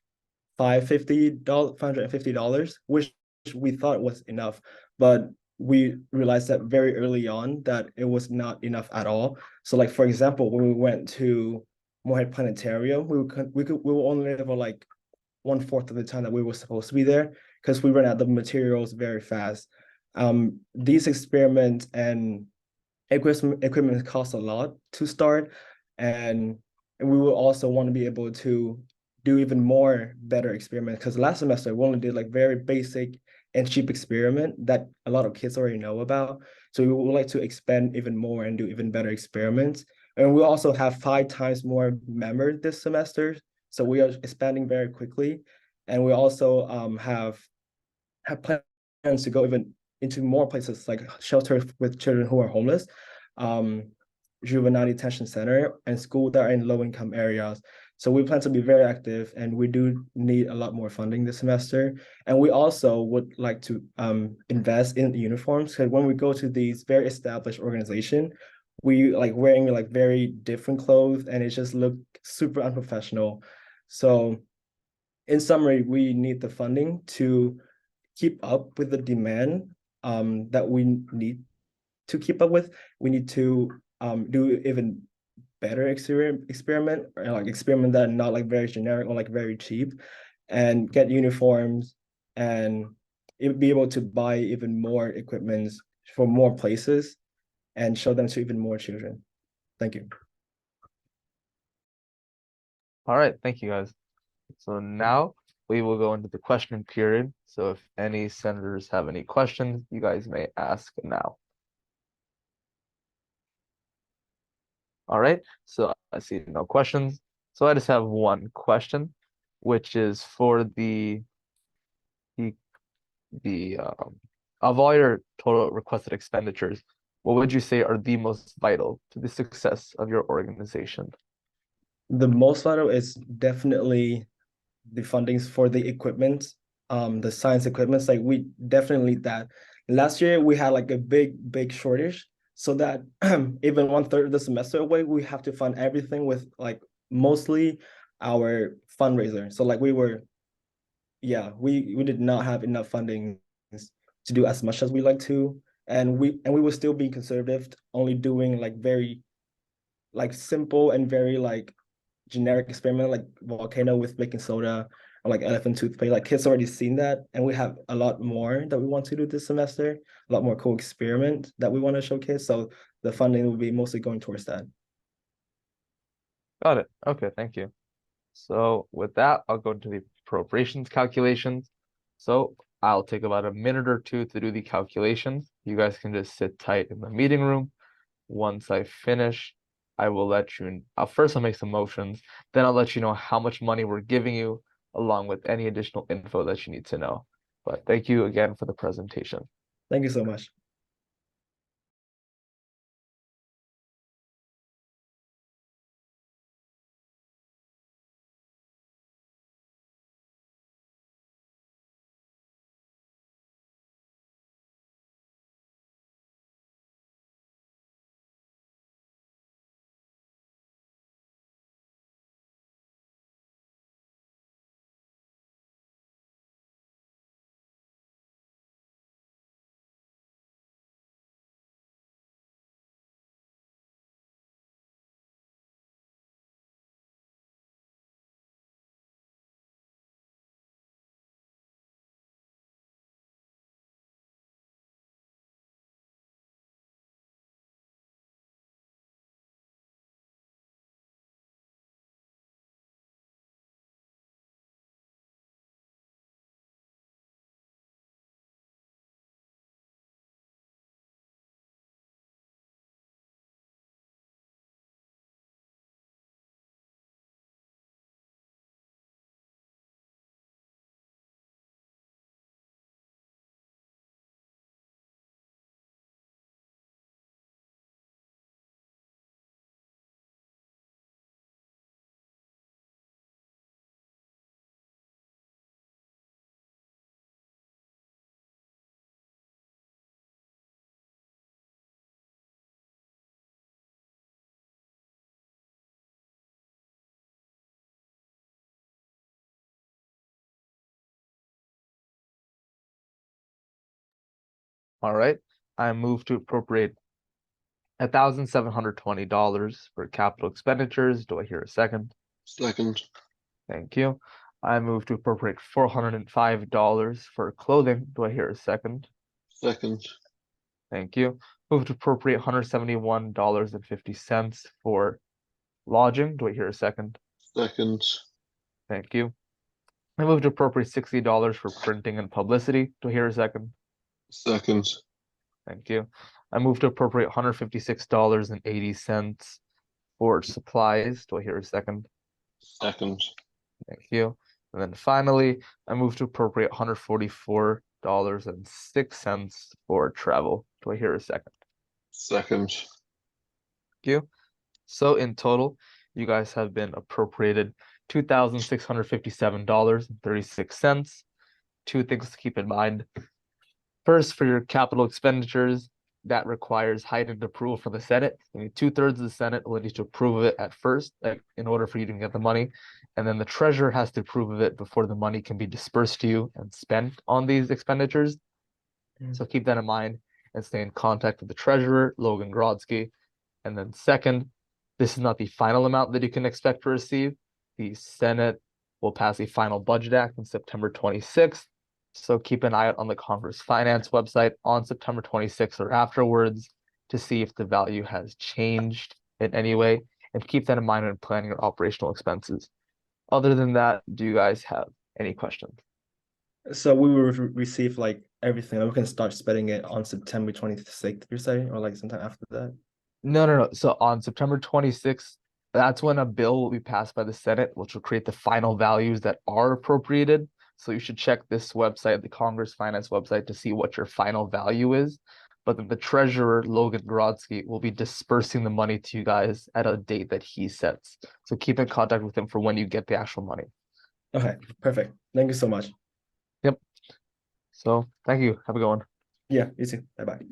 $550, which we thought was enough, but we realized that very early on that it was not enough at all. So like for example, when we went to Moorhead Planetarium, we were only there for like 1/4 of the time that we were supposed to be there because we ran out of materials very fast. These experiments and equipment cost a lot to start, and we will also want to be able to do even more better experiments because last semester we only did like very basic and cheap experiment that a lot of kids already know about. So we would like to expand even more and do even better experiments. And we also have 5 times more members this semester, so we are expanding very quickly. And we also have plans to go even into more places like shelters with children who are homeless, juvenile detention center, and schools that are in low-income areas. So we plan to be very active, and we do need a lot more funding this semester. And we also would like to invest in uniforms because when we go to these very established organization, we like wearing like very different clothes, and it just look super unprofessional. So in summary, we need the funding to keep up with the demand that we need to keep up with. We need to do even better experiment or like experiment that are not like very generic or like very cheap, and get uniforms and be able to buy even more equipment for more places and show them to even more children. Thank you.
All right, thank you guys. So now we will go into the question period. So if any senators have any questions, you guys may ask now. All right, so I see no questions. So I just have one question, which is for the of all your total requested expenditures, what would you say are the most vital to the success of your organization?
The most vital is definitely the fundings for the equipment, the science equipment. Like we definitely need that. Last year we had like a big shortage, so that even 1/3 of the semester away, we have to fund everything with like mostly our fundraiser. So like we did not have enough funding to do as much as we like to, and we were still being conservative, only doing like very like simple and very like generic experiment like volcano with baking soda or like elephant toothpaste. Like kids already seen that, and we have a lot more that we want to do this semester, a lot more cool experiment that we want to showcase. So the funding will be mostly going towards that.
Got it. Okay, thank you. So with that, I'll go into the appropriations calculations. So I'll take about a minute or two to do the calculations. You guys can just sit tight in the meeting room. Once I finish, I will let you, first I'll make some motions, then I'll let you know how much money we're giving you, along with any additional info that you need to know. But thank you again for the presentation.
Thank you so much.
All right. I move to appropriate $1,720 for capital expenditures. Do I hear a second?
Second.
Thank you. I move to appropriate $405 for clothing. Do I hear a second?
Second.
Thank you. Move to appropriate $171.50 for lodging. Do I hear a second?
Second.
Thank you. I move to appropriate $60 for printing and publicity. Do I hear a second?
Second.
Thank you. I move to appropriate $156.80 for supplies. Do I hear a second?
Second.
Thank you. And then finally, I move to appropriate $144.06 for travel. Do I hear a second?
Second.
Thank you. So in total, you guys have been appropriated $2,657.36. Two things to keep in mind. First, for your capital expenditures, that requires heightened approval from the Senate. I mean, 2/3 of the Senate will need to approve of it at first, in order for you to get the money. And then the treasurer has to approve of it before the money can be dispersed to you and spent on these expenditures. So keep that in mind and stay in contact with the treasurer, Logan Grodzki. And then second, this is not the final amount that you can expect to receive. The Senate will pass a final budget act on September 26th. So keep an eye out on the Congress Finance website on September 26th or afterwards to see if the value has changed in any way, and keep that in mind when planning your operational expenses. Other than that, do you guys have any questions?
So we will receive like everything. We can start spending it on September 26th, you're saying, or like sometime after that?
No. So on September 26th, that's when a bill will be passed by the Senate, which will create the final values that are appropriated. So you should check this website, the Congress Finance website, to see what your final value is. But then the treasurer, Logan Grodzki, will be dispersing the money to you guys at a date that he sets. So keep in contact with him for when you get the actual money.
Okay, perfect. Thank you so much.
Yep. So thank you. Have a good one.
Yeah, you too. Bye-bye.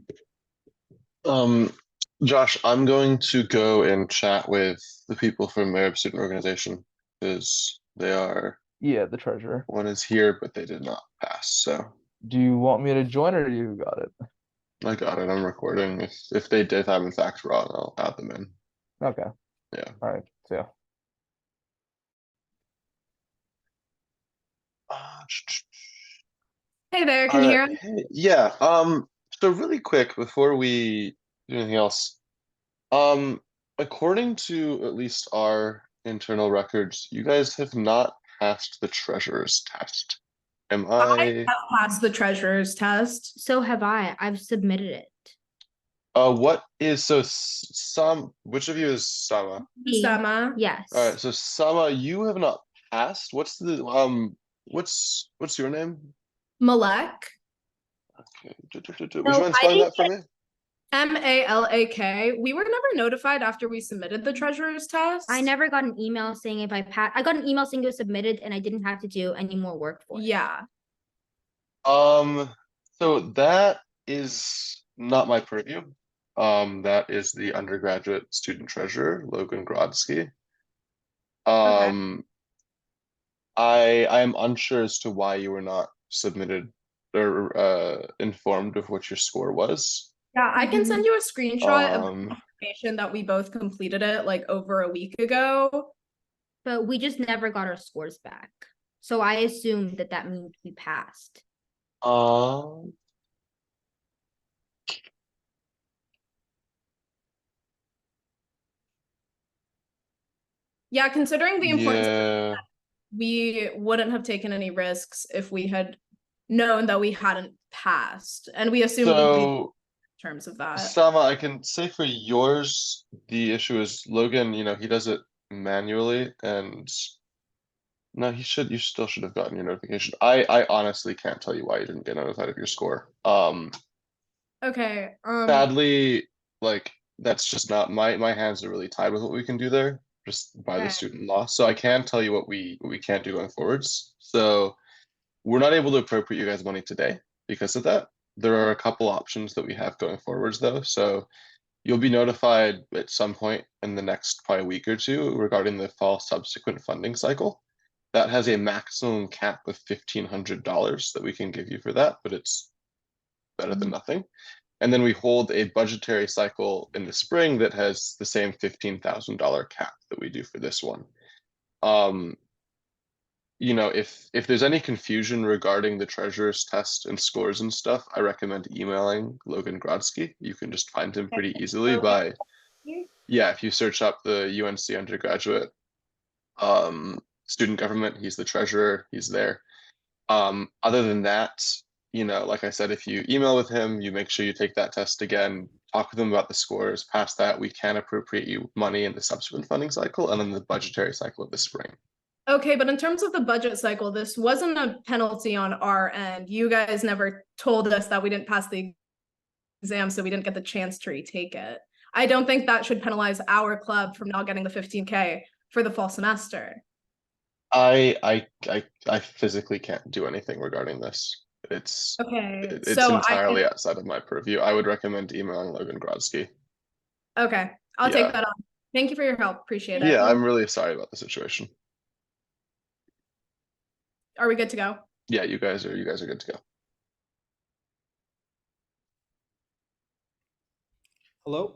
Josh, I'm going to go and chat with the people from Arab Student Organization because they are.
Yeah, the treasurer.
One is here, but they did not pass. So.
Do you want me to join, or you got it?
I got it. I'm recording. If they did have in fact wrong, I'll add them in.
Okay.
Yeah.
All right. See ya.
Hey there, can you hear us?
Hey, yeah. So really quick before we do anything else, according to at least our internal records, you guys have not passed the treasurer's test. Am I?
have passed the treasurer's test.
So have I. I've submitted it.
What is which of you is Sama?
Sama.
Yes.
All right, so Sama, you have not passed. What's the what's your name?
Malek.
Okay. Would you mind spelling that for me?
Malak. We were never notified after we submitted the treasurer's test.
I never got an email saying if I passed. I got an email saying it was submitted and I didn't have to do any more work for it.
Yeah.
So that is not my purview. That is the undergraduate student treasurer, Logan Grodzki.
Okay.
I am unsure as to why you were not submitted or informed of what your score was.
Yeah, I can send you a screenshot of the information that we both completed it like over a week ago.
But we just never got our scores back. So I assumed that that means we passed.
Yeah, considering the importance of it, we wouldn't have taken any risks if we had known that we hadn't passed. And we assumed in terms of that.
Sama, I can say for yours, the issue is Logan, he does it manually, and no, you still should have gotten your notification. I honestly can't tell you why you didn't get notified of your score.
Okay.
Sadly, like that's just not my hands are really tied with what we can do there, just by the student law. So I can tell you what we can't do going forwards. So we're not able to appropriate you guys money today because of that. There are a couple options that we have going forwards though. So you'll be notified at some point in the next probably week or two regarding the fall subsequent funding cycle. That has a maximum cap of $1,500 that we can give you for that, but it's better than nothing. And then we hold a budgetary cycle in the spring that has the same $15,000 cap that we do for this one. You know, if there's any confusion regarding the treasurer's test and scores and stuff, I recommend emailing Logan Grodsky. You can just find him pretty easily by, yeah, if you search up the UNC undergraduate student government, he's the treasurer, he's there. Other than that, you know, like I said, if you email with him, you make sure you take that test again, talk with him about the scores. Past that, we can appropriate you money in the subsequent funding cycle and then the budgetary cycle of the spring.
Okay, but in terms of the budget cycle, this wasn't a penalty on our end. You guys never told us that we didn't pass the exam, so we didn't get the chance to retake it. I don't think that should penalize our club from not getting the 15K for the fall semester.
I physically can't do anything regarding this. It's entirely outside of my purview. I would recommend emailing Logan Grodsky.
Okay, I'll take that on. Thank you for your help. Appreciate it.
Yeah, I'm really sorry about the situation.
Are we good to go?
Yeah, you guys are good to go.
Hello?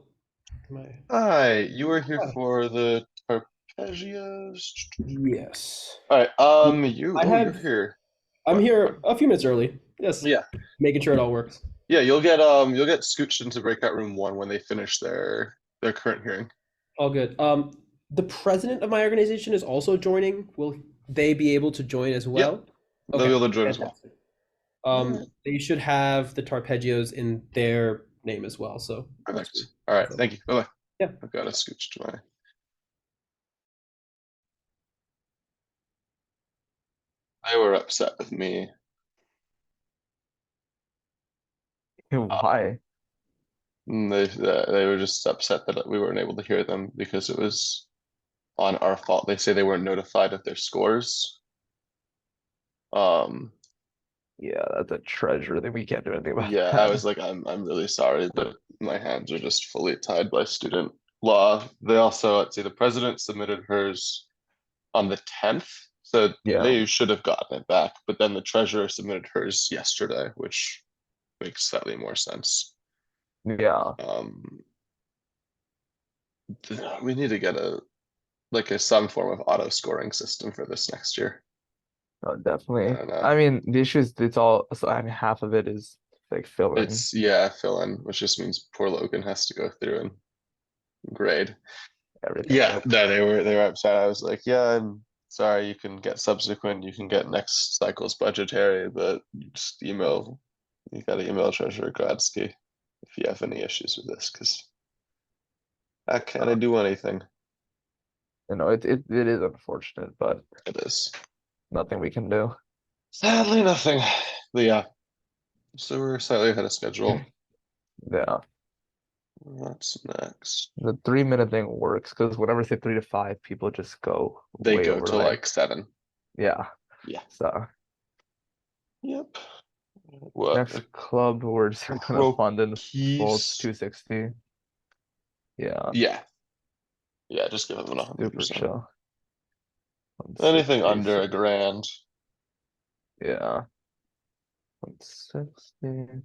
Hi, you were here for the arpeggios?
Yes.
All right, you're here.
I'm here a few minutes early. Yes.
Yeah.
Making sure it all works.
Yeah, you'll get scooched into breakout room 1 when they finish their current hearing.
All good. The president of my organization is also joining. Will they be able to join as well?
Yep. They'll be able to join as well.
They should have the Tarpeggios in their name as well. So
perfect. All right, thank you. Bye-bye.
Yeah.
I've got a scooch to my they were upset with me.
Why?
They were just upset that we weren't able to hear them because it was on our fault. They say they weren't notified of their scores.
Yeah, that's a treasure that we can't do anything about.
Yeah, I was like, I'm really sorry, but my hands are just fully tied by student law. They also, let's see, the president submitted hers on the 10th, so they should have gotten it back. But then the treasurer submitted hers yesterday, which makes slightly more sense.
Yeah.
We need to get some form of auto scoring system for this next year.
Oh, definitely. I mean, the issue is it's all, so I mean, half of it is like fill in.
It's fill in, which just means poor Logan has to go through and grade everything. Yeah, no, they were upset. I was like, yeah, I'm sorry, you can get subsequent, you can get next cycle's budgetary, but you gotta email Treasurer Grodsky if you have any issues with this, because I can't do anything.
You know, it is unfortunate, but
it is.
Nothing we can do.
Sadly, nothing. But yeah. So we're slightly ahead of schedule.
Yeah.
What's next?
The 3-minute thing works because whenever I say 3 to 5, people just go.
They
way
go
over
to like 7.
Yeah.
Yeah.
So.
Yep. What?
Next club we're just gonna fund in full 260. Yeah.
Yeah. Yeah, just give them 100%.
Chill.
Anything under $1,000.
Yeah. 160.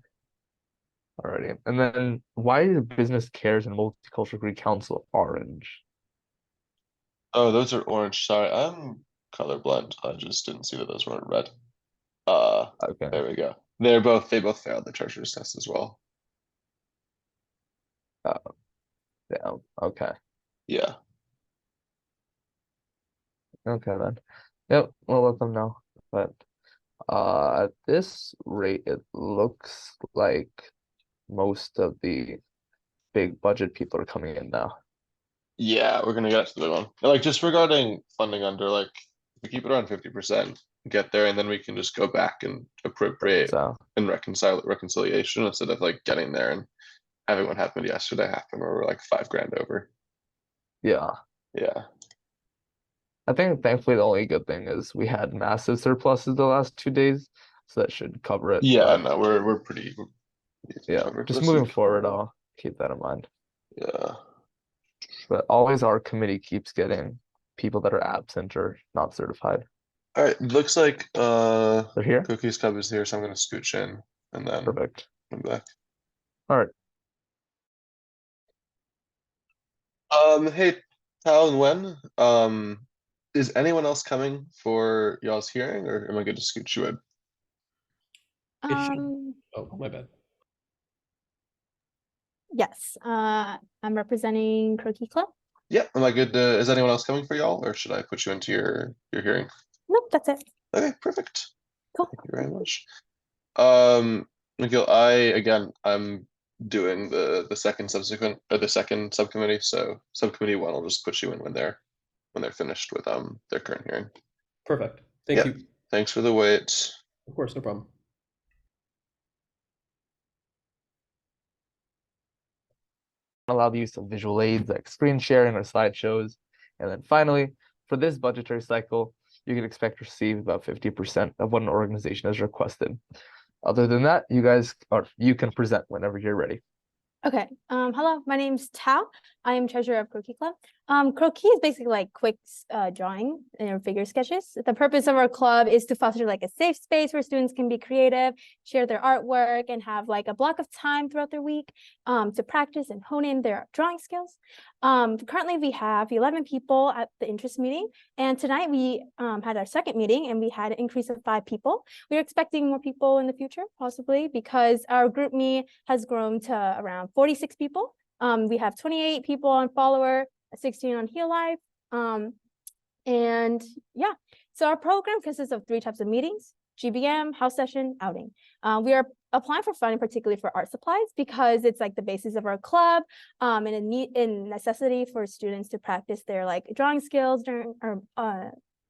Alrighty. And then why is Business Cares and Multicultural Greek Council orange?
Oh, those are orange. Sorry, I'm colorblind. I just didn't see that those weren't red.
Okay.
There we go. They both failed the treasurer's test as well.
Yeah. Okay.
Yeah.
Okay then. Yep, we'll let them know. But at this rate, it looks like most of the big budget people are coming in now.
Yeah, we're gonna get to the one. Like just regarding funding under, like we keep it around 50%, get there, and then we can just go back and appropriate and reconciliation instead of like getting there and having what happened yesterday happen where we're like $5,000 over.
Yeah.
Yeah.
I think thankfully the only good thing is we had massive surpluses the last 2 days, so that should cover it.
Yeah, no, we're pretty
just moving forward, I'll keep that in mind.
Yeah.
But always our committee keeps getting people that are absent or not certified.
All right, looks like
they're here.
Cookies Cub is here, so I'm gonna scooch in and then
perfect.
I'm back.
All right.
Hey, Tal and Wen, is anyone else coming for y'all's hearing, or am I good to scoot you in?
Oh, my bad.
Yes, I'm representing Croquis Club.
Yeah, am I good to, is anyone else coming for y'all, or should I put you into your hearing?
Nope, that's it.
Okay, perfect.
Cool.
Thank you very much. Nikhil, I'm doing the second subcommittee, so subcommittee one will just put you in when they're finished with their current hearing.
Perfect. Thank you.
Thanks for the wait.
Of course, no problem.
Allow the use of visual aids like screen sharing or slideshows. And then finally, for this budgetary cycle, you can expect to receive about 50% of what an organization has requested. Other than that, you can present whenever you're ready.
Okay. Hello, my name's Tao. I am treasurer of Croquis Club. Croquis is basically like quick drawing and figure sketches. The purpose of our club is to foster like a safe space where students can be creative, share their artwork, and have like a block of time throughout their week to practice and hone in their drawing skills. Currently, we have 11 people at the interest meeting, and tonight we had our second meeting, and we had an increase of 5 people. We're expecting more people in the future, possibly, because our group me has grown to around 46 people. We have 28 people on Follower, 16 on Heal Life. And yeah, so our program consists of 3 types of meetings: GBM, house session, outing. We are applying for funding particularly for art supplies because it's like the basis of our club, and a need and necessity for students to practice their like drawing skills during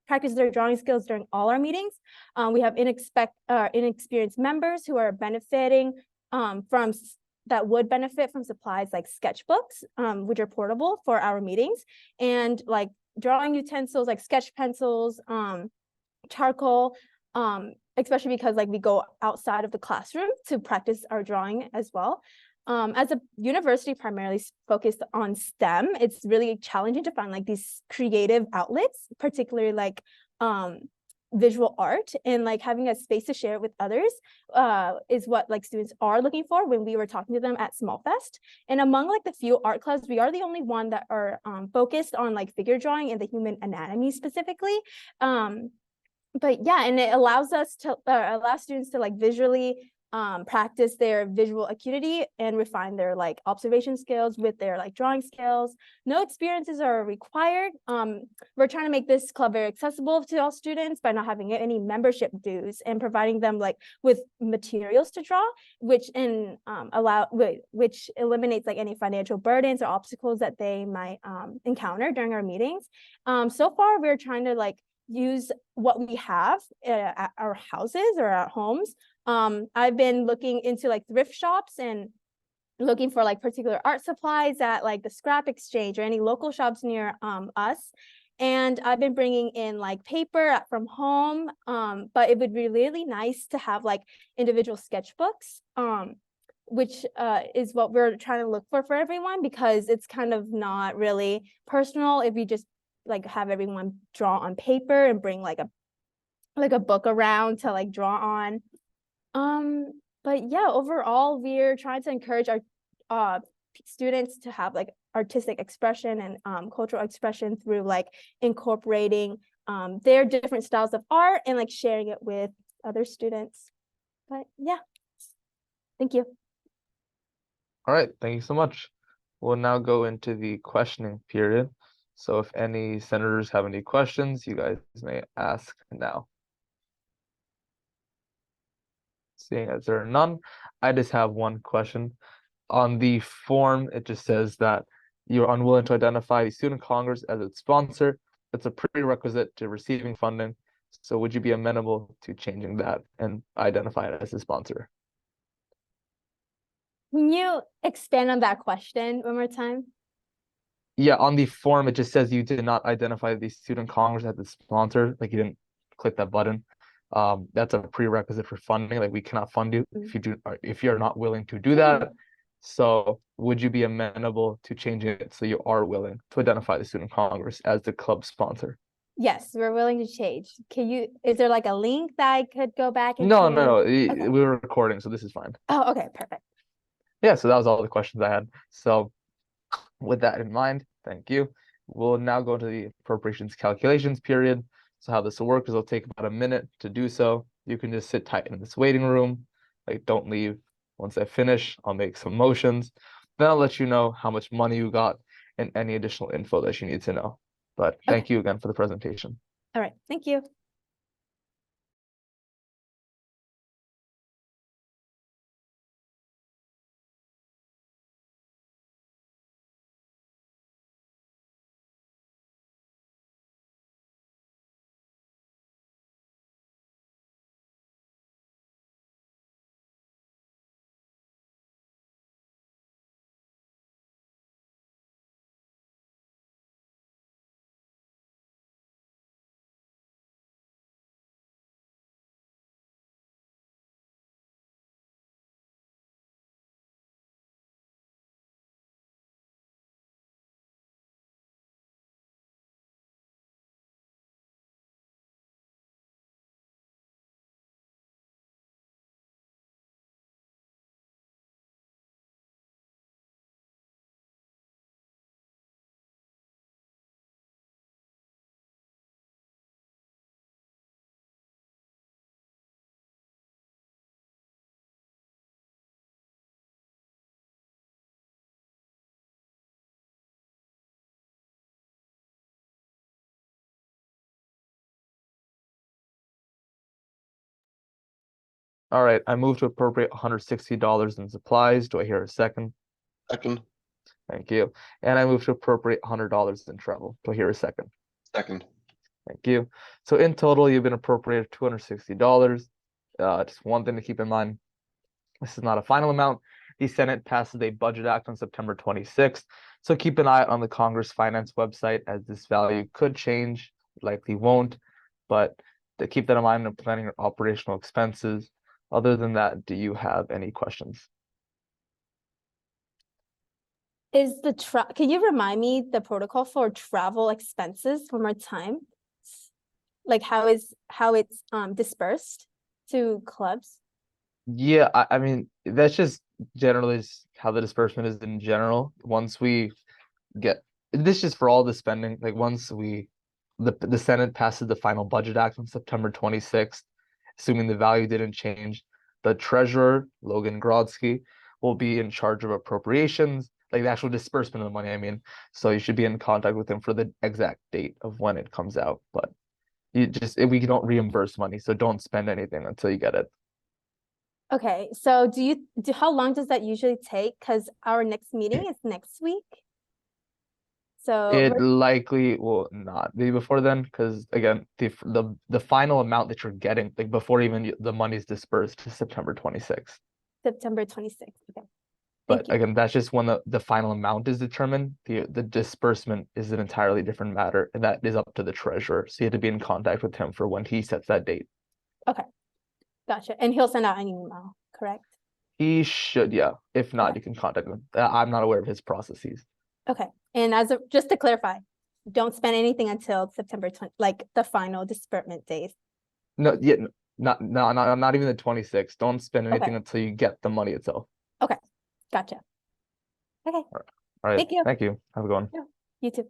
practice their drawing skills during all our meetings. We have inexperienced members who are benefiting that would benefit from supplies like sketchbooks, which are portable for our meetings, and like drawing utensils like sketch pencils, charcoal, especially because like we go outside of the classroom to practice our drawing as well. As a university primarily focused on STEM, it's really challenging to find like these creative outlets, particularly like visual art, and like having a space to share it with others is what like students are looking for when we were talking to them at Small Fest. And among like the few art clubs, we are the only one that are focused on like figure drawing and the human anatomy specifically. But yeah, and it allows us to allow students to like visually practice their visual acuity and refine their like observation skills with their like drawing skills. No experiences are required. We're trying to make this club very accessible to all students by not having any membership dues and providing them like with materials to draw, which eliminates like any financial burdens or obstacles that they might encounter during our meetings. So far, we're trying to like use what we have at our houses or our homes. I've been looking into like thrift shops and looking for like particular art supplies at like the scrap exchange or any local shops near us. And I've been bringing in like paper from home, but it would be really nice to have like individual sketchbooks, which is what we're trying to look for everyone, because it's kind of not really personal if we just like have everyone draw on paper and bring like a book around to like draw on. But yeah, overall, we're trying to encourage our students to have like artistic expression and cultural expression through like incorporating their different styles of art and like sharing it with other students. But yeah, thank you.
All right, thank you so much. We'll now go into the questioning period. So if any senators have any questions, you guys may ask now. Seeing as there are none, I just have one question. On the form, it just says that you're unwilling to identify the Student Congress as its sponsor. It's a prerequisite to receiving funding. So would you be amenable to changing that and identify it as a sponsor?
Can you expand on that question one more time?
Yeah, on the form, it just says you did not identify the Student Congress as the sponsor. Like you didn't click that button. That's a prerequisite for funding. Like we cannot fund you if you're not willing to do that. So would you be amenable to changing it so you are willing to identify the Student Congress as the club sponsor?
Yes, we're willing to change. Is there like a link that I could go back and
No,
change?
no, no.
Okay.
We were recording, so this is fine.
Oh, okay, perfect.
Yeah, so that was all the questions I had. So with that in mind, thank you. We'll now go to the appropriations calculations period. So how this will work is it'll take about a minute to do so. You can just sit tight in this waiting room, like don't leave. Once I finish, I'll make some motions. Then I'll let you know how much money you got and any additional info that you need to know. But thank you again for the presentation.
All right, thank you.
All right, I move to appropriate $160 in supplies. Do I hear a second?
Second.
Thank you. And I move to appropriate $100 in travel. Do I hear a second?
Second.
Thank you. So in total, you've been appropriated $260. Just one thing to keep in mind, this is not a final amount. The Senate passes a budget act on September 26th. So keep an eye on the Congress Finance website as this value could change, likely won't, but to keep that in mind when planning your operational expenses. Other than that, do you have any questions?
Can you remind me the protocol for travel expenses one more time? Like how it's dispersed to clubs?
Yeah, I mean, that's just generally how the disbursement is in general. Once we get this is for all the spending, like once the Senate passes the final budget act on September 26th, assuming the value didn't change, the treasurer, Logan Grodsky, will be in charge of appropriations, like the actual disbursement of the money, I mean. So you should be in contact with him for the exact date of when it comes out. But we don't reimburse money, so don't spend anything until you get it.
Okay, so how long does that usually take? Because our next meeting is next week. So
It likely will not be before then, because again, the final amount that you're getting, like before even the money's dispersed, is September 26th.
September 26th. Okay.
But again, that's just when the final amount is determined. The disbursement is an entirely different matter, and that is up to the treasurer. So you have to be in contact with him for when he sets that date.
Okay, gotcha. And he'll send out an email, correct?
He should, yeah. If not, you can contact him. I'm not aware of his processes.
Okay, and just to clarify, don't spend anything until September 20, like the final disbursement days.
No, yeah, not even the 26th. Don't spend anything until you get the money itself.
Okay, gotcha. Okay.
All right.
Thank you.
Thank you. Have a good one.
Yeah, you too.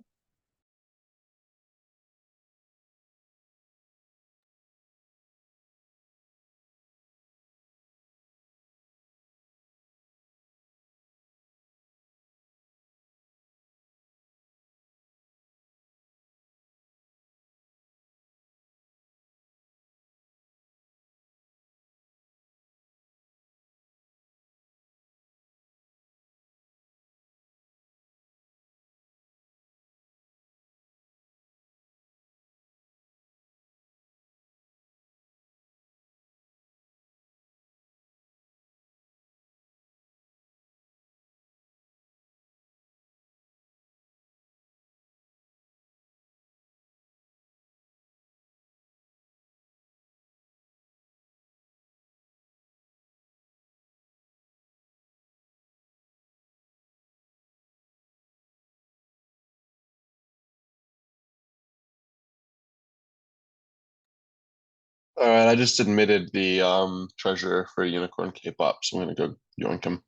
All right, I just admitted the treasurer for Unicorn K-pop, so I'm gonna go yoink him.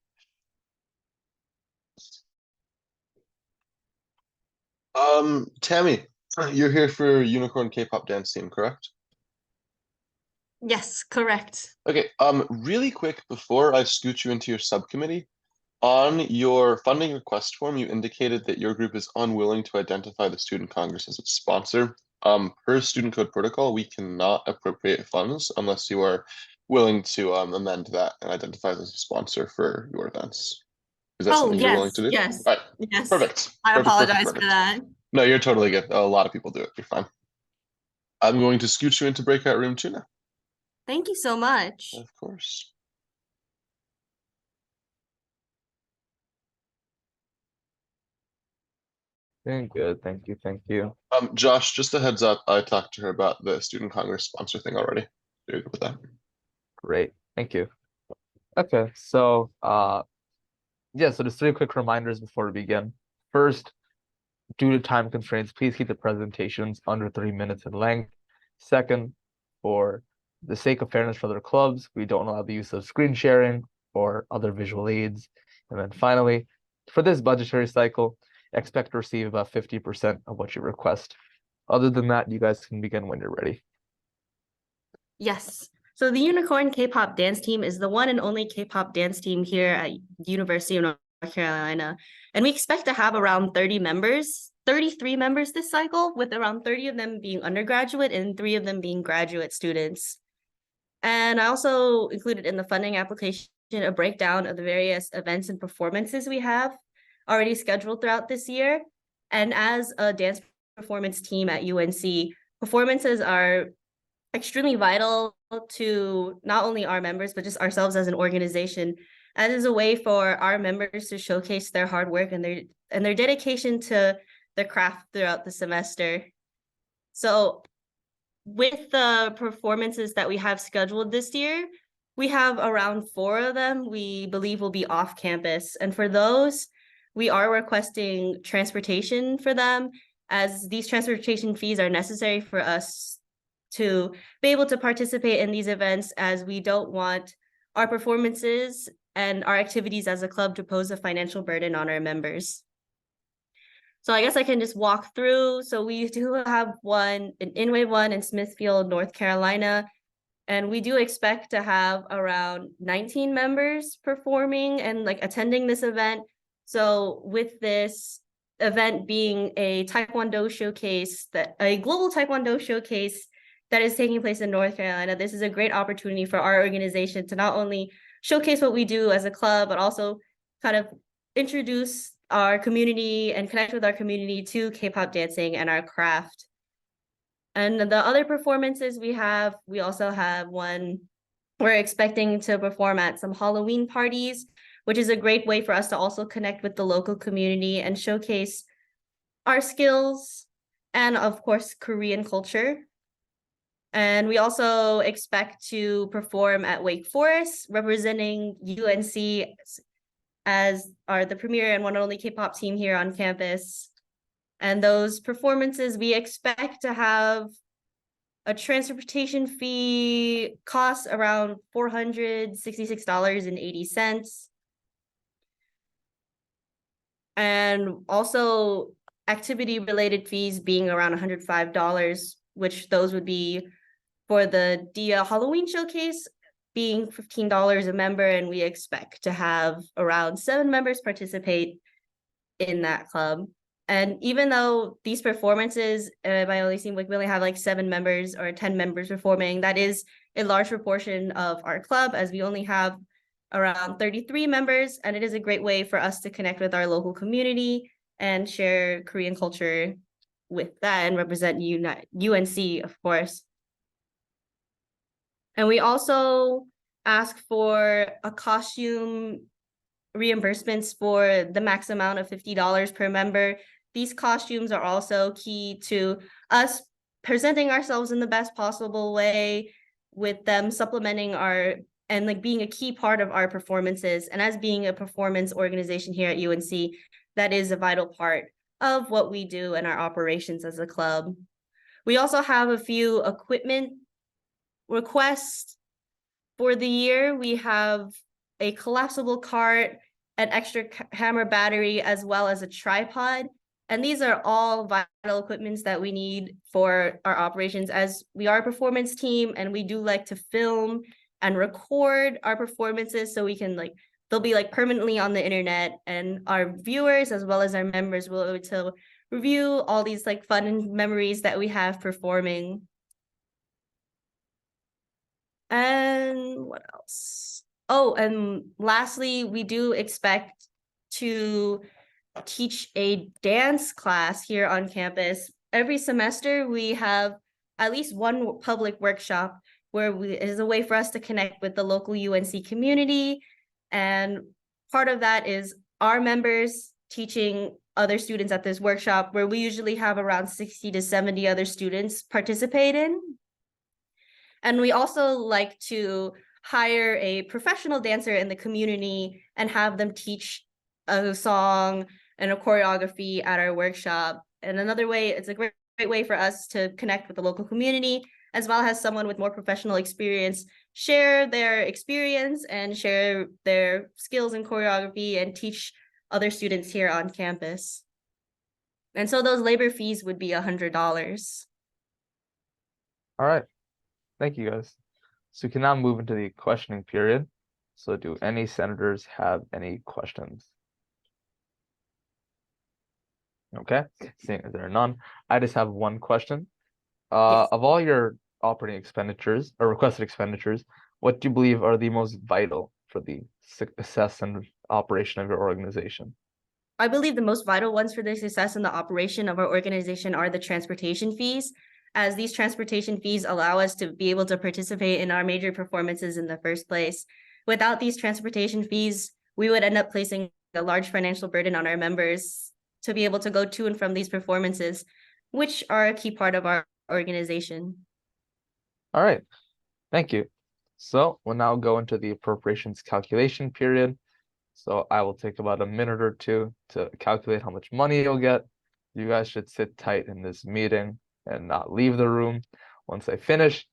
Tammy, you're here for Unicorn K-pop dance team, correct?
Yes, correct.
Okay, really quick before I scoot you into your subcommittee, on your funding request form, you indicated that your group is unwilling to identify the Student Congress as its sponsor. Per Student Code Protocol, we cannot appropriate funds unless you are willing to amend that and identify as a sponsor for your events. Is that
Oh,
something you're willing
yes,
to do?
yes,
All right,
yes.
perfect.
I
Perfect,
apologize
perfect,
for
perfect.
that.
No, you're totally good. A lot of people do it. You're fine. I'm going to scoot you into breakout room 2 now.
Thank you so much.
Of course.
Doing good. Thank you. Thank you.
Josh, just a heads up, I talked to her about the Student Congress sponsor thing already. You're good with that.
Great. Thank you. Okay. So, yeah, so just 3 quick reminders before we begin. First, due to time constraints, please keep the presentations under 3 minutes in length. Second, for the sake of fairness for other clubs, we don't allow the use of screen sharing or other visual aids. And then finally, for this budgetary cycle, expect to receive about 50% of what you request. Other than that, you guys can begin when you're ready.
Yes. So the Unicorn K-pop dance team is the one and only K-pop dance team here at University of North Carolina. And we expect to have around 30 members, 33 members this cycle, with around 30 of them being undergraduate and 3 of them being graduate students. And I also included in the funding application a breakdown of the various events and performances we have already scheduled throughout this year. And as a dance performance team at UNC, performances are extremely vital to not only our members, but just ourselves as an organization, as is a way for our members to showcase their hard work and their dedication to their craft throughout the semester. So with the performances that we have scheduled this year, we have around 4 of them we believe will be off campus. And for those, we are requesting transportation for them, as these transportation fees are necessary for us to be able to participate in these events, as we don't want our performances and our activities as a club to pose a financial burden on our members. So I guess I can just walk through. So we do have one in Inway 1 in Smithfield, North Carolina, and we do expect to have around 19 members performing and attending this event. So with this event being a Taekwondo showcase, a global Taekwondo showcase that is taking place in North Carolina, this is a great opportunity for our organization to not only showcase what we do as a club, but also kind of introduce our community and connect with our community to K-pop dancing and our craft. And the other performances we also have one we're expecting to perform at some Halloween parties, which is a great way for us to also connect with the local community and showcase our skills and, of course, Korean culture. And we also expect to perform at Wake Forest, representing UNC as the premier and one and only K-pop team here on campus. And those performances, we expect to have a transportation fee cost around $466.80. And also activity-related fees being around $105, which those would be for the Dia Halloween showcase being $15 a member, and we expect to have around 7 members participate in that club. And even though these performances might only seem like we only have 7 members or 10 members performing, that is a large proportion of our club, as we only have around 33 members, and it is a great way for us to connect with our local community and share Korean culture with that and represent UNC, of course. And we also ask for a costume reimbursements for the max amount of $50 per member. These costumes are also key to us presenting ourselves in the best possible way, with them supplementing and being a key part of our performances. And as being a performance organization here at UNC, that is a vital part of what we do in our operations as a club. We also have a few equipment request for the year, we have a collapsible cart, an extra camera battery, as well as a tripod. And these are all vital equipments that we need for our operations, as we are a performance team and we do like to film and record our performances so we can they'll be permanently on the internet, and our viewers as well as our members will be able to review all these fun memories that we have performing. And what else? Oh, and lastly, we do expect to teach a dance class here on campus. Every semester, we have at least one public workshop where it is a way for us to connect with the local UNC community. And part of that is our members teaching other students at this workshop, where we usually have around 60 to 70 other students participate in. And we also like to hire a professional dancer in the community and have them teach a song and a choreography at our workshop. And another way, it's a great way for us to connect with the local community, as well as someone with more professional experience share their experience and share their skills in choreography and teach other students here on campus. And so those labor fees would be $100.
All right. Thank you, guys. So we can now move into the questioning period. So do any senators have any questions? Okay, seeing as there are none, I just have one question. Of all your operating expenditures or requested expenditures, what do you believe are the most vital for the success and operation of your organization?
I believe the most vital ones for the success and the operation of our organization are the transportation fees, as these transportation fees allow us to be able to participate in our major performances in the first place. Without these transportation fees, we would end up placing a large financial burden on our members to be able to go to and from these performances, which are a key part of our organization.
All right, thank you. So we'll now go into the appropriations calculation period. So I will take about a minute or two to calculate how much money you'll get. You guys should sit tight in this meeting and not leave the room. Once I finish,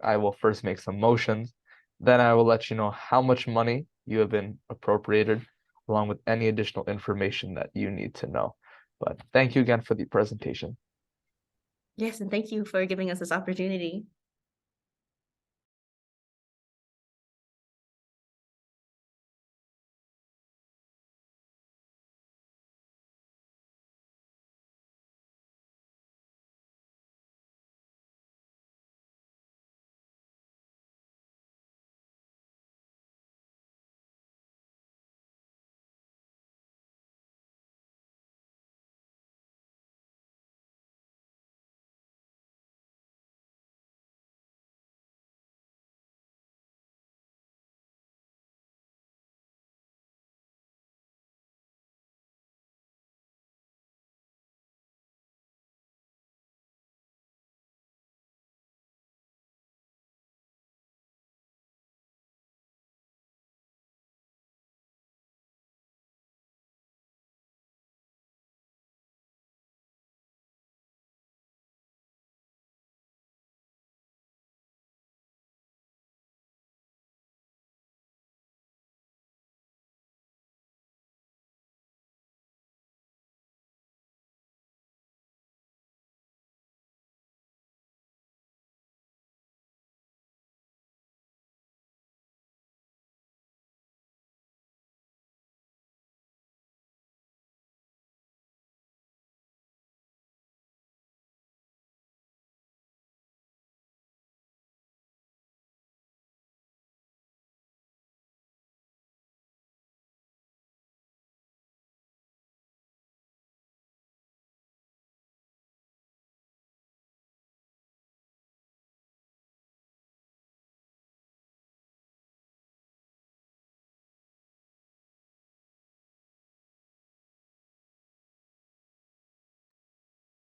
I will first make some motions. Then I will let you know how much money you have been appropriated, along with any additional information that you need to know. But thank you again for the presentation.
Yes, and thank you for giving us this opportunity.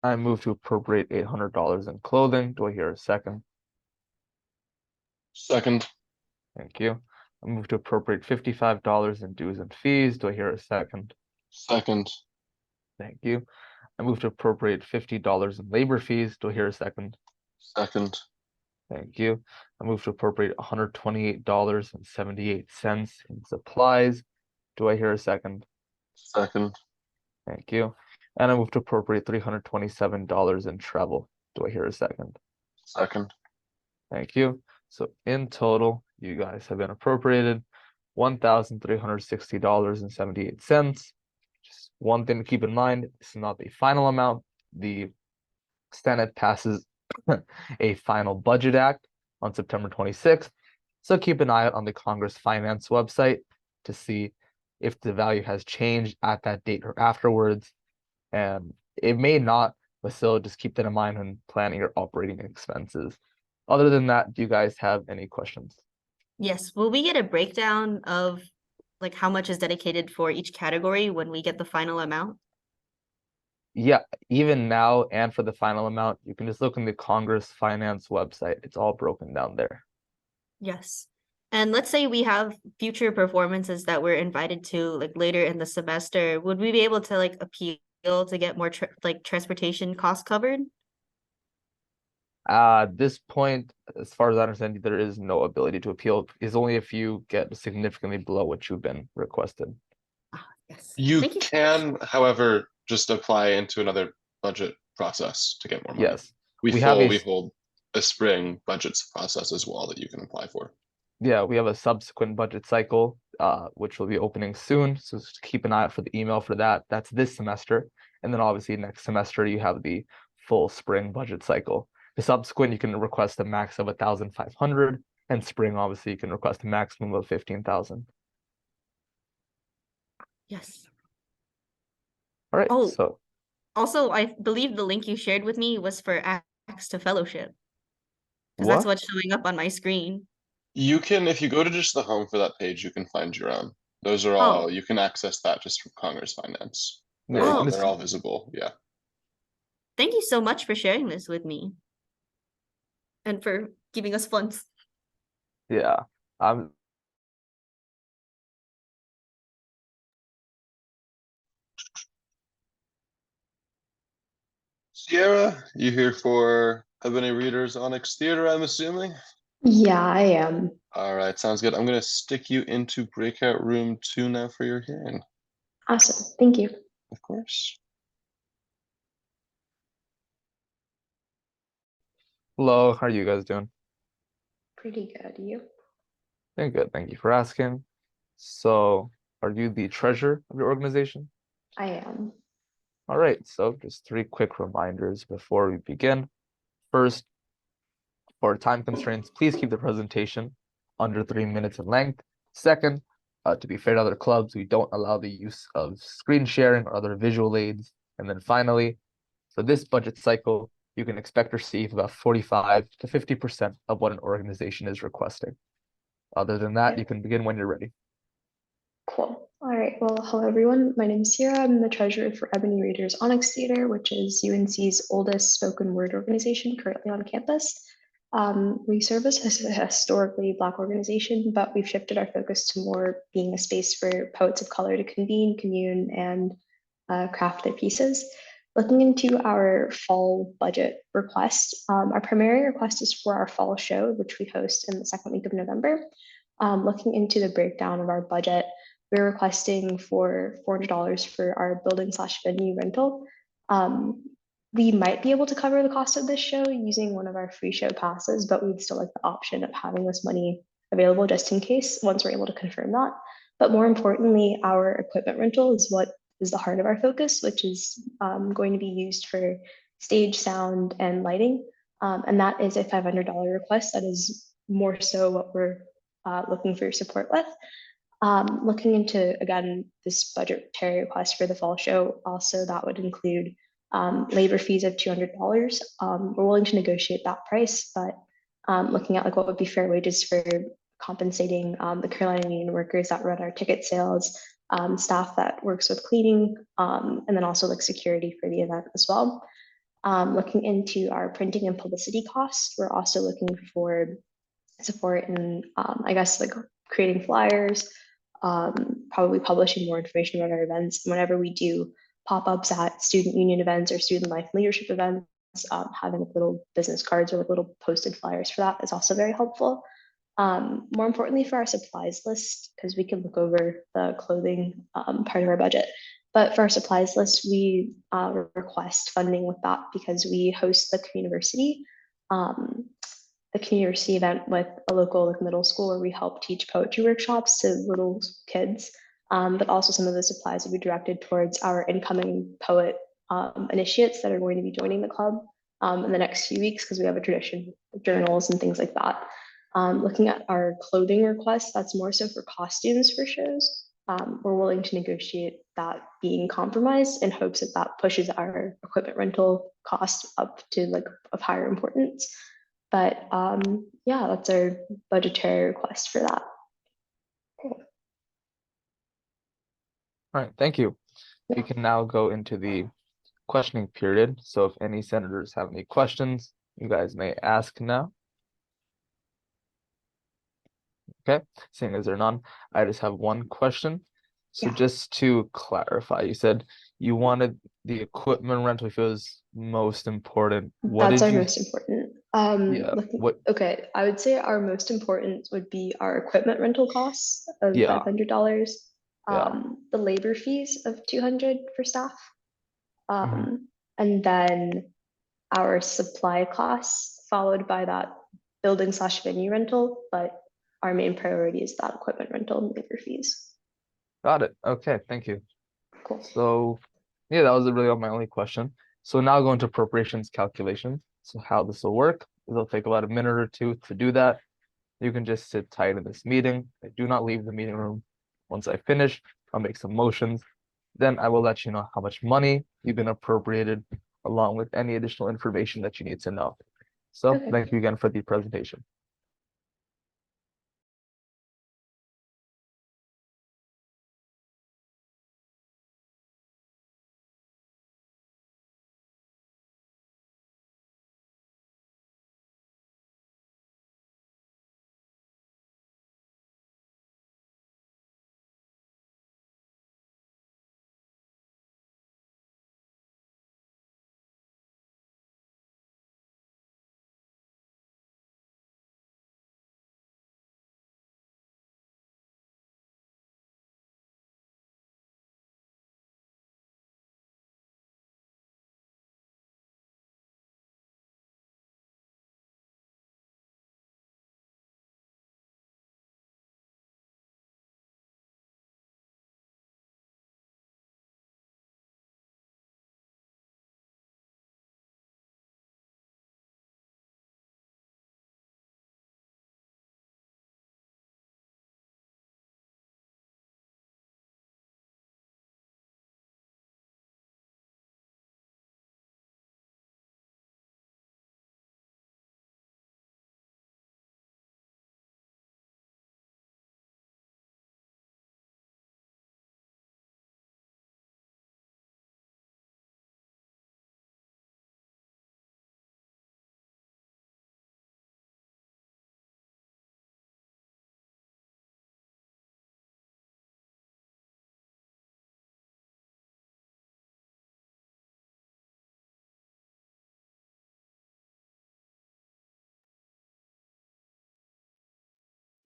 I move to appropriate $800 in clothing. Do I hear a second?
Second.
Thank you. I move to appropriate $55 in dues and fees. Do I hear a second?
Second.
Thank you. I move to appropriate $50 in labor fees. Do I hear a second?
Second.
Thank you. I move to appropriate $128.78 in supplies. Do I hear a second?
Second.
Thank you. And I move to appropriate $327 in travel. Do I hear a second?
Second.
Thank you. So in total, you guys have been appropriated $1,360.78. Just one thing to keep in mind, this is not the final amount. The Senate passes a final budget act on September 26th. So keep an eye out on the Congress Finance website to see if the value has changed at that date or afterwards. And it may not, but still just keep that in mind when planning your operating expenses. Other than that, do you guys have any questions?
Yes, will we get a breakdown of like how much is dedicated for each category when we get the final amount?
Yeah, even now and for the final amount, you can just look in the Congress Finance website. It's all broken down there.
Yes. And let's say we have future performances that we're invited to like later in the semester. Would we be able to like appeal to get more transportation costs covered?
At this point, as far as I understand, there is no ability to appeal. It's only if you get significantly below what you've been requested.
Yes.
You can, however, just apply into another budget process to get more money.
Yes.
We
have
hold a spring budgets process as well that you can apply for.
Yeah, we have a subsequent budget cycle, which will be opening soon. So just keep an eye out for the email for that. That's this semester. And then obviously next semester, you have the full spring budget cycle. The subsequent, you can request a max of 1,500, and spring, obviously, you can request a maximum of 15,000.
Yes.
All right.
Oh,
so
also, I believe the link you shared with me was for Acts to Fellowship. Because that's what's showing up on my screen.
You can, if you go to just the home for that page, you can find your own. Those are all, you can access that just from Congress Finance. They're all visible. Yeah.
Thank you so much for sharing this with me. And for giving us funds.
Yeah.
Sierra, you here for Ebony Readers Onyx Theater, I'm assuming?
Yeah, I am.
All right, sounds good. I'm going to stick you into breakout room 2 now for your hearing.
Awesome. Thank you.
Of course.
Hello, how are you guys doing?
Pretty good. You?
Doing good. Thank you for asking. So, are you the treasurer of your organization?
I am.
All right, so just 3 quick reminders before we begin. First, for time constraints, please keep the presentation under 3 minutes in length. Second, to be fair to other clubs, we don't allow the use of screen sharing or other visual aids. And then finally, for this budget cycle, you can expect to receive about 45 to 50% of what an organization is requesting. Other than that, you can begin when you're ready.
Cool. All right. Well, hello, everyone. My name is Sierra. I'm the treasurer for Ebony Readers Onyx Theater, which is UNC's oldest spoken word organization currently on campus. We serve as a historically Black organization, but we've shifted our focus to more being a space for poets of color to convene, commune, and craft their pieces. Looking into our fall budget request, our primary request is for our fall show, which we host in the second week of November. Looking into the breakdown of our budget, we're requesting for $400 for our building/venue rental. We might be able to cover the cost of this show using one of our free show passes, but we'd still like the option of having this money available just in case once we're able to confirm that. But more importantly, our equipment rental is what is the heart of our focus, which is going to be used for stage, sound, and lighting. And that is a $500 request. That is more so what we're looking for your support with. Looking into, again, this budgetary request for the fall show, also that would include labor fees of $200. We're willing to negotiate that price, but looking at like what would be fair wages for compensating the Carolina Union workers that run our ticket sales, staff that works with cleaning, and then also like security for the event as well. Looking into our printing and publicity costs, we're also looking for support in, I guess, like creating flyers, probably publishing more information about our events. Whenever we do pop-ups at student union events or student life leadership events, having little business cards or little posted flyers for that is also very helpful. More importantly for our supplies list, because we can look over the clothing part of our budget, but for our supplies list, we request funding with that because we host the community event with a local middle school where we help teach poetry workshops to little kids. But also some of the supplies will be directed towards our incoming poet initiates that are going to be joining the club in the next few weeks, because we have a tradition of journals and things like that. Looking at our clothing requests, that's more so for costumes for shows. We're willing to negotiate that being compromised in hopes that that pushes our equipment rental cost up to like of higher importance. But yeah, that's our budgetary request for that.
All right, thank you. We can now go into the questioning period. So if any senators have any questions, you guys may ask now. Okay, seeing as there are none, I just have one question. So just to clarify, you said you wanted the equipment rental if it was most important.
That's our most important.
Yeah,
okay, I would say our most important would be our equipment rental costs of $500. The labor fees of $200 for staff. And then our supply costs, followed by that building/venue rental, but our main priority is that equipment rental and labor fees.
Got it. Okay, thank you.
Cool.
So yeah, that was really my only question. So now go into appropriations calculation. So how this will work is it'll take about a minute or two to do that. You can just sit tight in this meeting. Do not leave the meeting room. Once I finish, I'll make some motions. Then I will let you know how much money you've been appropriated, along with any additional information that you need to know. So thank you again for the presentation.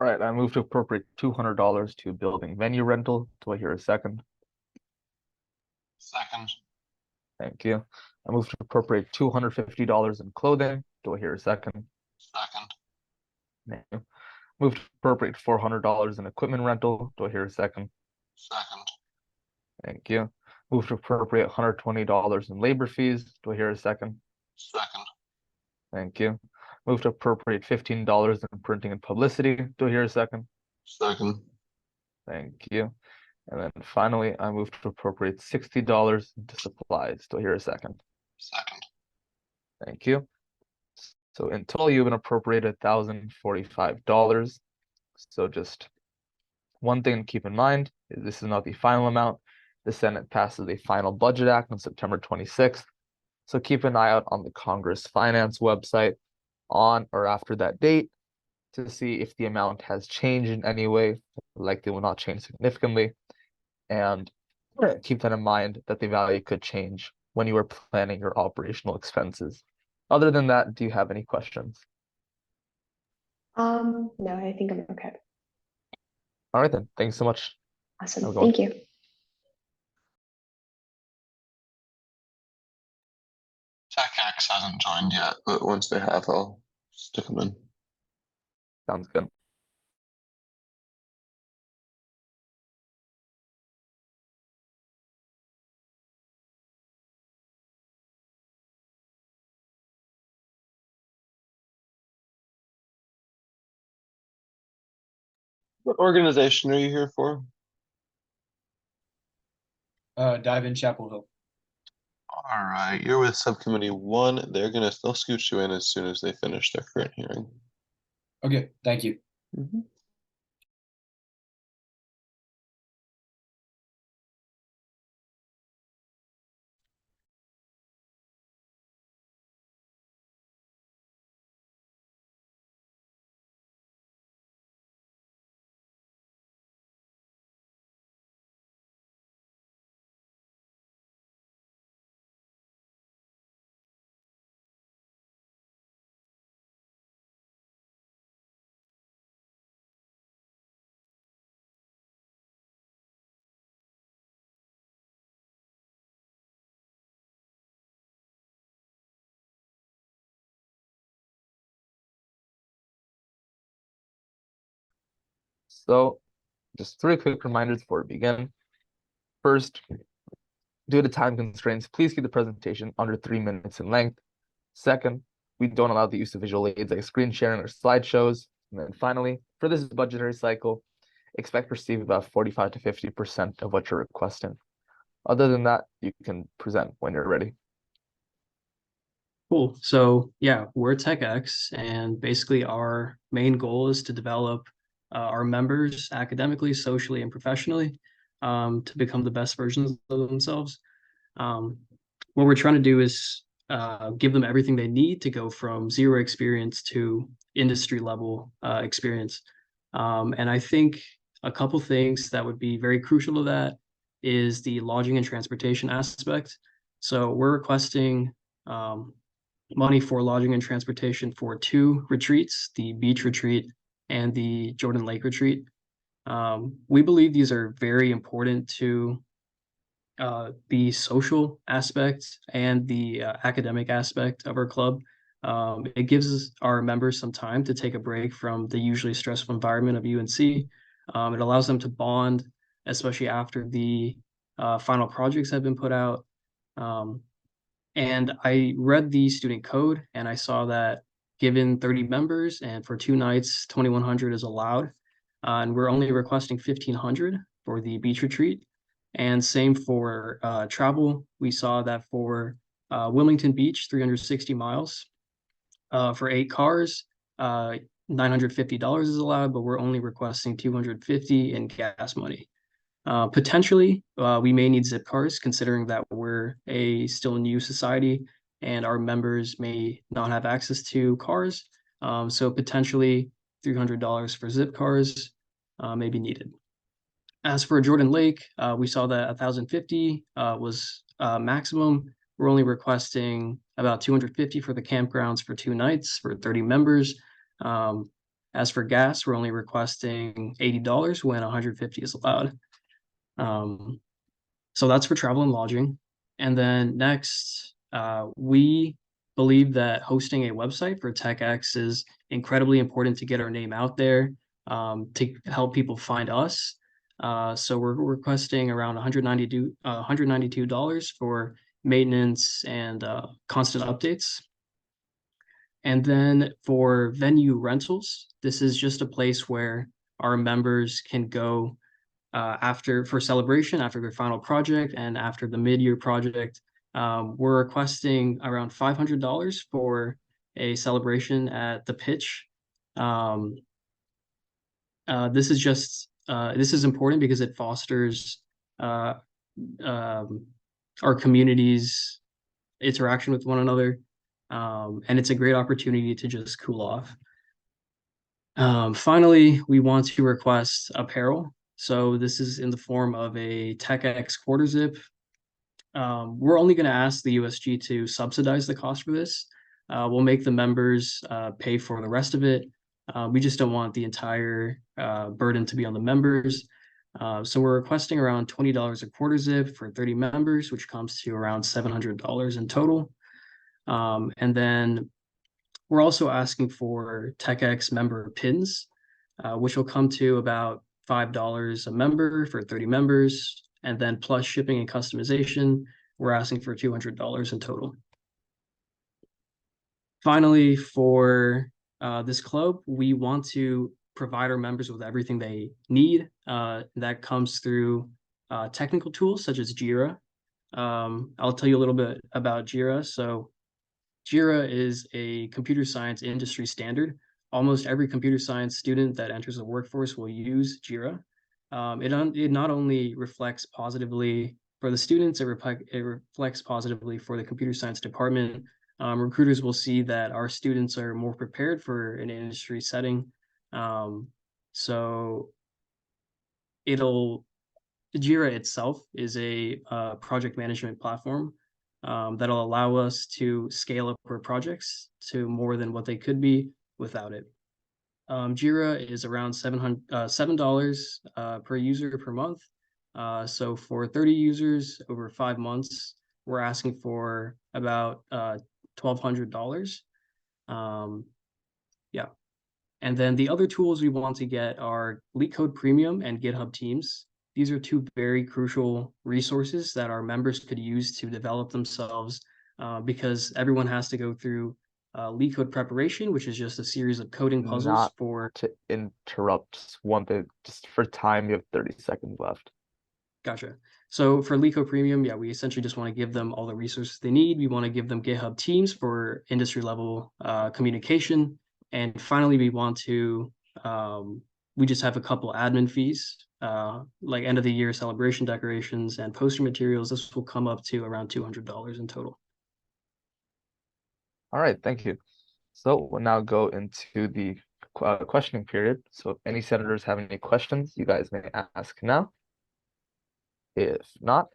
All right, I move to appropriate $200 to building venue rental. Do I hear a second?
Second.
Thank you. I move to appropriate $250 in clothing. Do I hear a second?
Second.
Thank you. Move to appropriate $400 in equipment rental. Do I hear a second?
Second.
Thank you. Move to appropriate $120 in labor fees. Do I hear a second?
Second.
Thank you. Move to appropriate $15 in printing and publicity. Do I hear a second?
Second.
Thank you. And then finally, I move to appropriate $60 into supplies. Do I hear a second?
Second.
Thank you. So in total, you've been appropriated $1,045. So just one thing to keep in mind is this is not the final amount. The Senate passes a final budget act on September 26th. So keep an eye out on the Congress Finance website on or after that date to see if the amount has changed in any way. Likely will not change significantly. And keep that in mind that the value could change when you are planning your operational expenses. Other than that, do you have any questions?
No, I think I'm okay.
All right then. Thanks so much.
Awesome. Thank you.
TechX hasn't joined yet, but once they have, I'll stick them in.
Sounds good.
What organization are you here for?
Dive in Chapel Hill.
All right, you're with Subcommittee 1. They'll scoot you in as soon as they finish their current hearing.
Okay, thank you.
So just 3 quick reminders before we begin. First, due to time constraints, please keep the presentation under 3 minutes in length. Second, we don't allow the use of visual aids like screen sharing or slideshows. And then finally, for this budgetary cycle, expect to receive about 45 to 50% of what you're requesting. Other than that, you can present when you're ready.
Cool. So yeah, we're TechX, and basically our main goal is to develop our members academically, socially, and professionally to become the best versions of themselves. What we're trying to do is give them everything they need to go from zero experience to industry level experience. And I think a couple things that would be very crucial to that is the lodging and transportation aspect. So we're requesting money for lodging and transportation for 2 retreats, the beach retreat and the Jordan Lake retreat. We believe these are very important to the social aspect and the academic aspect of our club. It gives our members some time to take a break from the usually stressful environment of UNC. It allows them to bond, especially after the final projects have been put out. And I read the student code and I saw that given 30 members and for 2 nights, 2,100 is allowed. And we're only requesting 1,500 for the beach retreat. And same for travel. We saw that for Wilmington Beach, 360 miles for 8 cars, $950 is allowed, but we're only requesting $250 in gas money. Potentially, we may need zip cars, considering that we're a still new society and our members may not have access to cars. So potentially $300 for zip cars may be needed. As for Jordan Lake, we saw that 1,050 was maximum. We're only requesting about 250 for the campgrounds for 2 nights for 30 members. As for gas, we're only requesting $80 when 150 is allowed. So that's for travel and lodging. And then next, we believe that hosting a website for TechX is incredibly important to get our name out there, to help people find us. So we're requesting around $192 for maintenance and constant updates. And then for venue rentals, this is just a place where our members can go for celebration, after their final project, and after the mid-year project. We're requesting around $500 for a celebration at the pitch. This is important because it fosters our community's interaction with one another, and it's a great opportunity to just cool off. Finally, we want to request apparel. So this is in the form of a TechX quarter zip. We're only going to ask the USG to subsidize the cost for this. We'll make the members pay for the rest of it. We just don't want the entire burden to be on the members. So we're requesting around $20 a quarter zip for 30 members, which comes to around $700 in total. And then we're also asking for TechX member pins, which will come to about $5 a member for 30 members. And then plus shipping and customization, we're asking for $200 in total. Finally, for this club, we want to provide our members with everything they need. That comes through technical tools such as Jira. I'll tell you a little bit about Jira. So Jira is a computer science industry standard. Almost every computer science student that enters the workforce will use Jira. It not only reflects positively for the students, it reflects positively for the computer science department. Recruiters will see that our students are more prepared for an industry setting. So Jira itself is a project management platform that'll allow us to scale up our projects to more than what they could be without it. Jira is around $7 per user per month. So for 30 users over 5 months, we're asking for about $1,200. Yeah. And then the other tools we want to get are LeetCode Premium and GitHub Teams. These are two very crucial resources that our members could use to develop themselves because everyone has to go through LeetCode preparation, which is just a series of coding puzzles
Not
for.
to interrupt one thing, just for time, you have 30 seconds left.
Gotcha. So for LeetCode Premium, yeah, we essentially just want to give them all the resources they need. We want to give them GitHub Teams for industry level communication. And finally, we want to, we just have a couple admin fees, like end of the year celebration decorations and poster materials. This will come up to around $200 in total.
All right, thank you. So we'll now go into the questioning period. So if any senators have any questions, you guys may ask now. If not,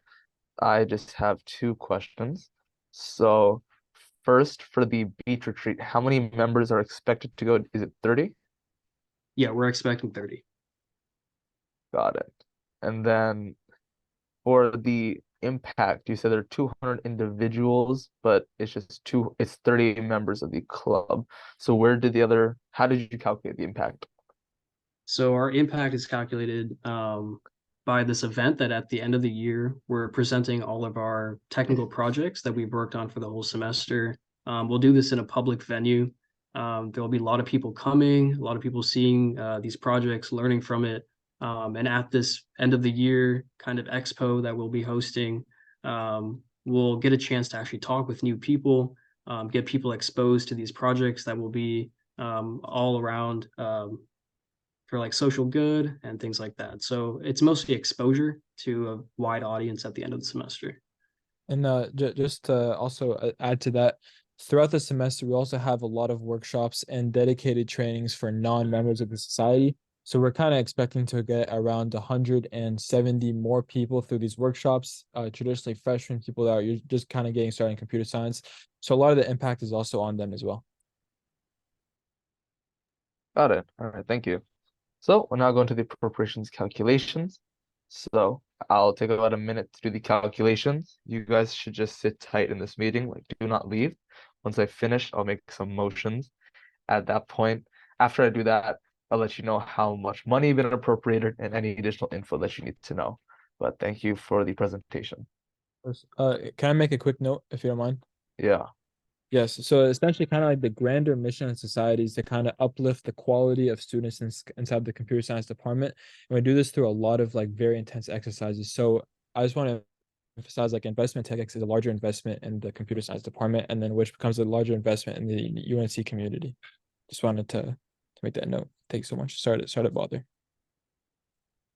I just have 2 questions. So first, for the beach retreat, how many members are expected to go? Is it 30?
Yeah, we're expecting 30.
Got it. And then for the impact, you said there are 200 individuals, but it's 30 members of the club. So how did you calculate the impact?
So our impact is calculated by this event that at the end of the year, we're presenting all of our technical projects that we've worked on for the whole semester. We'll do this in a public venue. There'll be a lot of people coming, a lot of people seeing these projects, learning from it. And at this end of the year kind of expo that we'll be hosting, we'll get a chance to actually talk with new people, get people exposed to these projects that will be all around for like social good and things like that. So it's mostly exposure to a wide audience at the end of the semester.
And just to also add to that, throughout the semester, we also have a lot of workshops and dedicated trainings for non-members of the society. So we're kind of expecting to get around 170 more people through these workshops, traditionally freshman people that are just kind of getting started in computer science. So a lot of the impact is also on them as well.
Got it. All right, thank you. So we're now going to the appropriations calculations. So I'll take about a minute to do the calculations. You guys should just sit tight in this meeting, like do not leave. Once I finish, I'll make some motions. At that point, after I do that, I'll let you know how much money has been appropriated and any additional info that you need to know. But thank you for the presentation.
Can I make a quick note, if you don't mind?
Yeah.
Yes, so essentially kind of like the grander mission of society is to kind of uplift the quality of students inside the computer science department. And we do this through a lot of like very intense exercises. So I just want to emphasize like investment TechX is a larger investment in the computer science department, and then which becomes a larger investment in the UNC community. Just wanted to make that note. Thanks so much. Sorry to bother.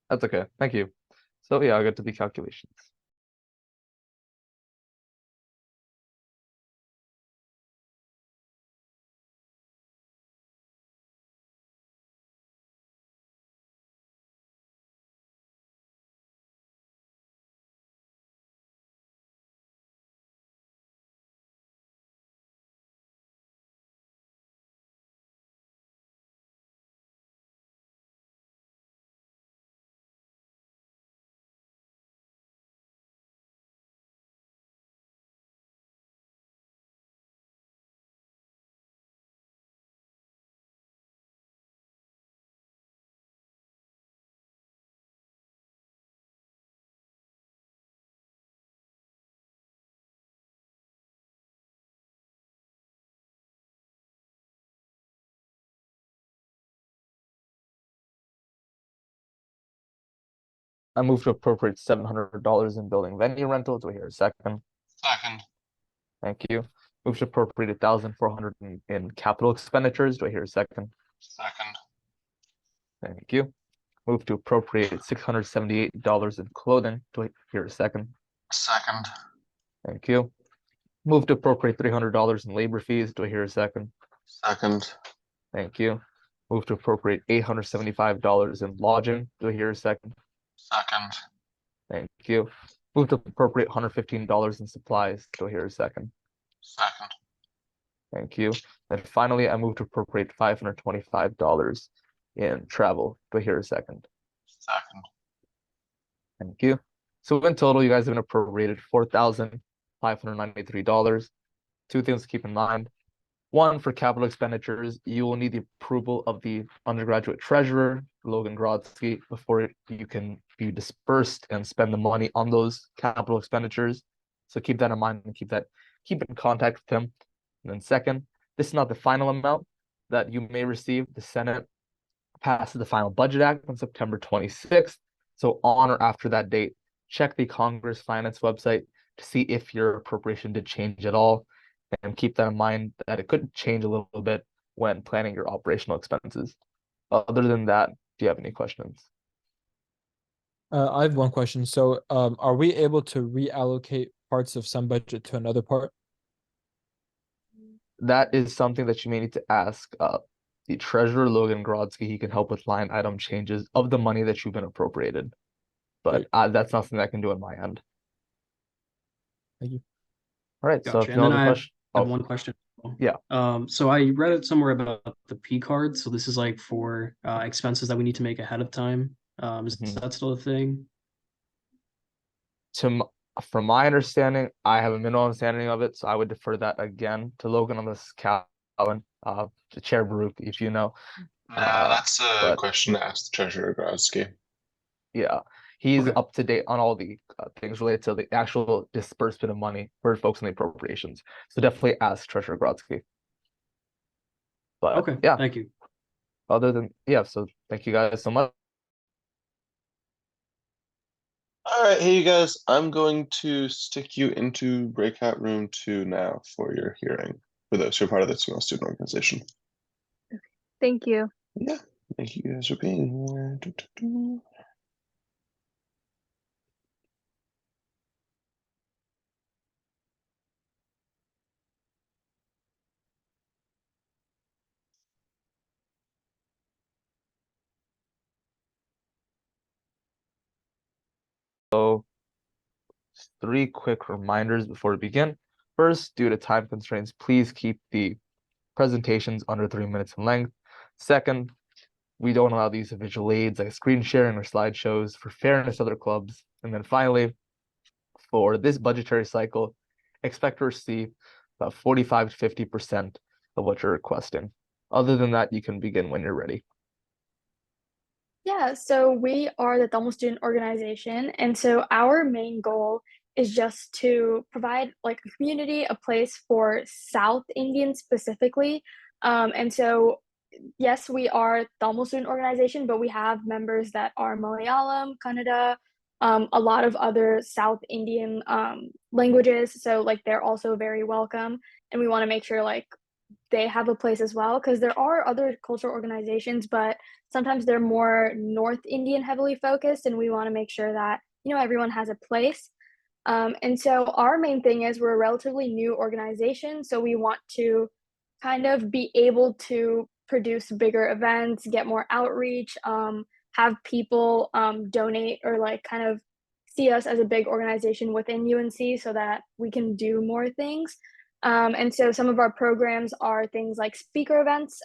That's okay. Thank you. So yeah, I'll get to the calculations. I move to appropriate $700 in building venue rental. Do I hear a second?
Second.
Thank you. Move to appropriate 1,400 in capital expenditures. Do I hear a second?
Second.
Thank you. Move to appropriate $678 in clothing. Do I hear a second?
Second.
Thank you. Move to appropriate $300 in labor fees. Do I hear a second?
Second.
Thank you. Move to appropriate $875 in lodging. Do I hear a second?
Second.
Thank you. Move to appropriate $115 in supplies. Do I hear a second?
Second.
Thank you. And finally, I move to appropriate $525 in travel. Do I hear a second?
Second.
Thank you. So in total, you guys have been appropriated $4,593. Two things to keep in mind. One, for capital expenditures, you will need the approval of the undergraduate treasurer, Logan Grodsky, before you can be dispersed and spend the money on those capital expenditures. So keep that in mind and keep in contact with him. And then second, this is not the final amount that you may receive. The Senate passes the final budget act on September 26th. So on or after that date, check the Congress Finance website to see if your appropriation did change at all. And keep that in mind that it could change a little bit when planning your operational expenses. Other than that, do you have any questions?
I have one question. So, are we able to reallocate parts of some budget to another part?
That is something that you may need to ask the treasurer, Logan Grodsky. He can help with line item changes of the money that you've been appropriated. But that's not something I can do on my end.
Thank you.
All right. So
Gotcha.
if
And
no
then
other
I have
question,
one question.
Yeah.
So I read it somewhere about the P card. So this is like for expenses that we need to make ahead of time. Is that still a thing?
From my understanding, I have a minimal understanding of it, so I would defer that again to Logan on this, Calvin, to Chair Baruch, if you know.
Yeah, that's a question to ask the treasurer, Grodsky.
Yeah, he's up to date on all the things related to the actual disbursement of money for folks in the appropriations. So definitely ask Treasurer Grodsky. But
Okay,
yeah,
thank you.
Other than so thank you guys so much.
All right, hey you guys, I'm going to stick you into breakout room 2 now for your hearing, for those who are part of the small student organization.
Thank you.
Yeah, thank you guys for being here.
So 3 quick reminders before we begin. First, due to time constraints, please keep the presentations under 3 minutes in length. Second, we don't allow the use of visual aids like screen sharing or slideshows for fairness to other clubs. And then finally, for this budgetary cycle, expect to receive about 45 to 50% of what you're requesting. Other than that, you can begin when you're ready.
Yeah, so we are the Thelma Student Organization, and so our main goal is just to provide like a community, a place for South Indians specifically. And so yes, we are Tamil student organization, but we have members that are Malayalam, Kannada, a lot of other South Indian languages. So like they're also very welcome, and we want to make sure like they have a place as well, because there are other cultural organizations, but sometimes they're more North Indian heavily focused, and we want to make sure that everyone has a place. And so our main thing is we're a relatively new organization, so we want to kind of be able to produce bigger events, get more outreach, have people donate or like kind of see us as a big organization within UNC so that we can do more things. And so some of our programs are things like speaker events.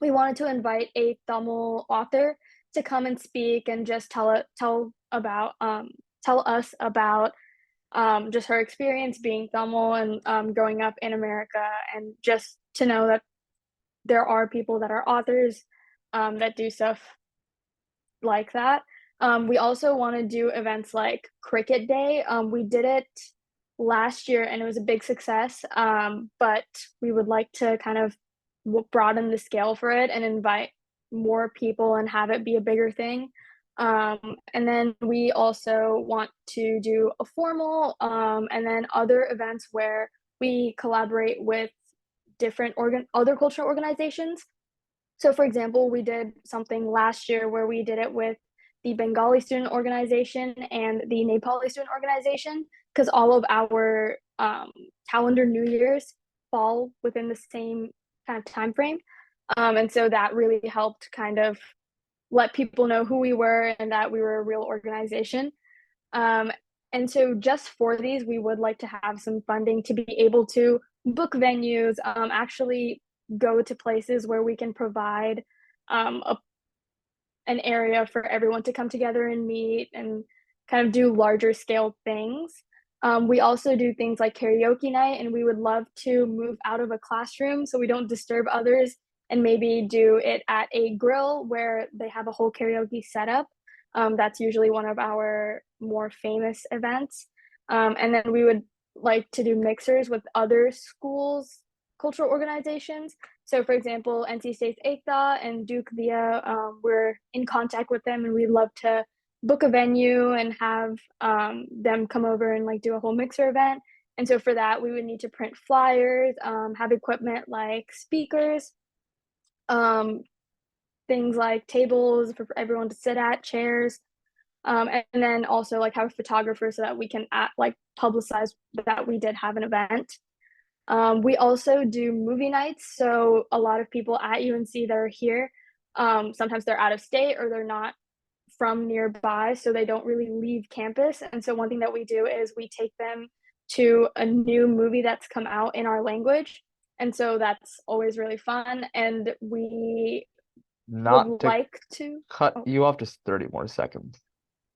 We wanted to invite a Tamil author to come and speak and just tell us about just her experience being Tamil and growing up in America, and just to know that there are people that are authors that do stuff like that. We also want to do events like Cricket Day. We did it last year and it was a big success, but we would like to kind of broaden the scale for it and invite more people and have it be a bigger thing. And then we also want to do a formal and then other events where we collaborate with different other cultural organizations. So for example, we did something last year where we did it with the Bengali student organization and the Nepali student organization, because all of our calendar New Year's fall within the same kind of time frame. And so that really helped kind of let people know who we were and that we were a real organization. And so just for these, we would like to have some funding to be able to book venues, actually go to places where we can provide an area for everyone to come together and meet and kind of do larger scale things. We also do things like karaoke night, and we would love to move out of a classroom so we don't disturb others and maybe do it at a grill where they have a whole karaoke setup. That's usually one of our more famous events. And then we would like to do mixers with other schools, cultural organizations. So for example, NC State's Ekta and Duke Via, we're in contact with them and we'd love to book a venue and have them come over and like do a whole mixer event. And so for that, we would need to print flyers, have equipment like speakers, things like tables for everyone to sit at, chairs, and then also like have a photographer so that we can like publicize that we did have an event. We also do movie nights. So a lot of people at UNC that are here, sometimes they're out of state or they're not from nearby, so they don't really leave campus. And so one thing that we do is we take them to a new movie that's come out in our language. And so that's always really fun. And we
Not
would
to
like to
cut you off, just 30 more seconds.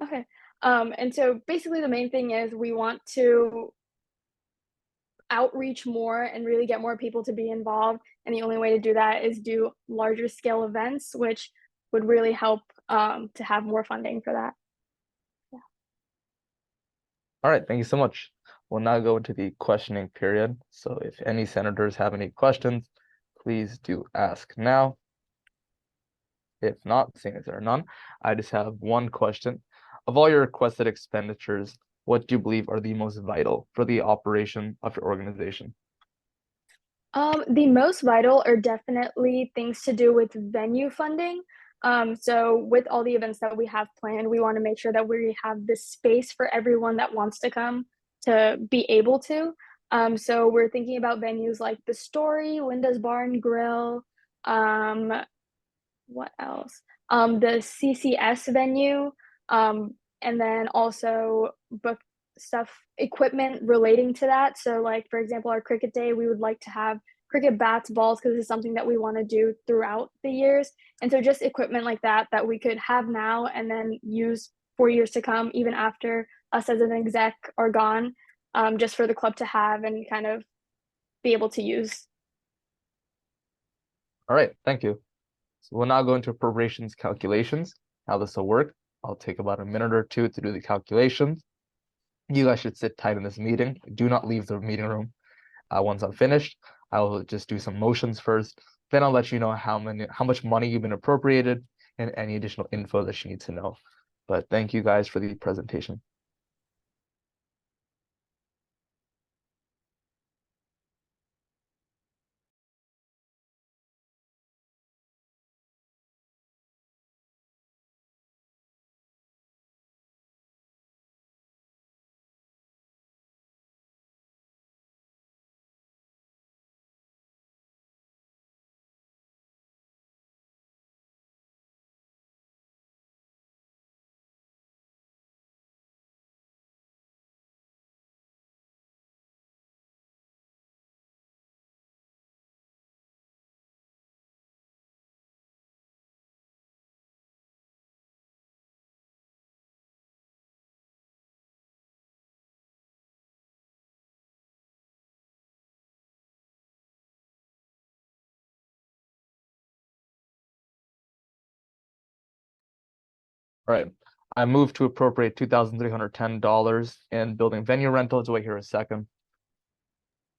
Okay. And so basically the main thing is we want to outreach more and really get more people to be involved. And the only way to do that is do larger scale events, which would really help to have more funding for that.
All right, thank you so much. We'll now go into the questioning period. So if any senators have any questions, please do ask now. If not, seeing as there are none, I just have one question. Of all your requested expenditures, what do you believe are the most vital for the operation of your organization?
The most vital are definitely things to do with venue funding. So with all the events that we have planned, we want to make sure that we have the space for everyone that wants to come to be able to. So we're thinking about venues like The Story, Linda's Bar and Grill, what else? The CCS venue, and then also book stuff, equipment relating to that. So like, for example, our cricket day, we would like to have cricket bats, balls, because it's something that we want to do throughout the years. And so just equipment like that we could have now and then use for years to come, even after us as an exec are gone, just for the club to have and kind of be able to use.
All right, thank you. So we'll now go into appropriations calculations, how this will work. I'll take about a minute or two to do the calculations. You guys should sit tight in this meeting. Do not leave the meeting room. Once I'm finished, I will just do some motions first. Then I'll let you know how much money you've been appropriated and any additional info that you need to know. But thank you guys for the presentation. All right, I move to appropriate $2,310 in building venue rental. Do I hear a second?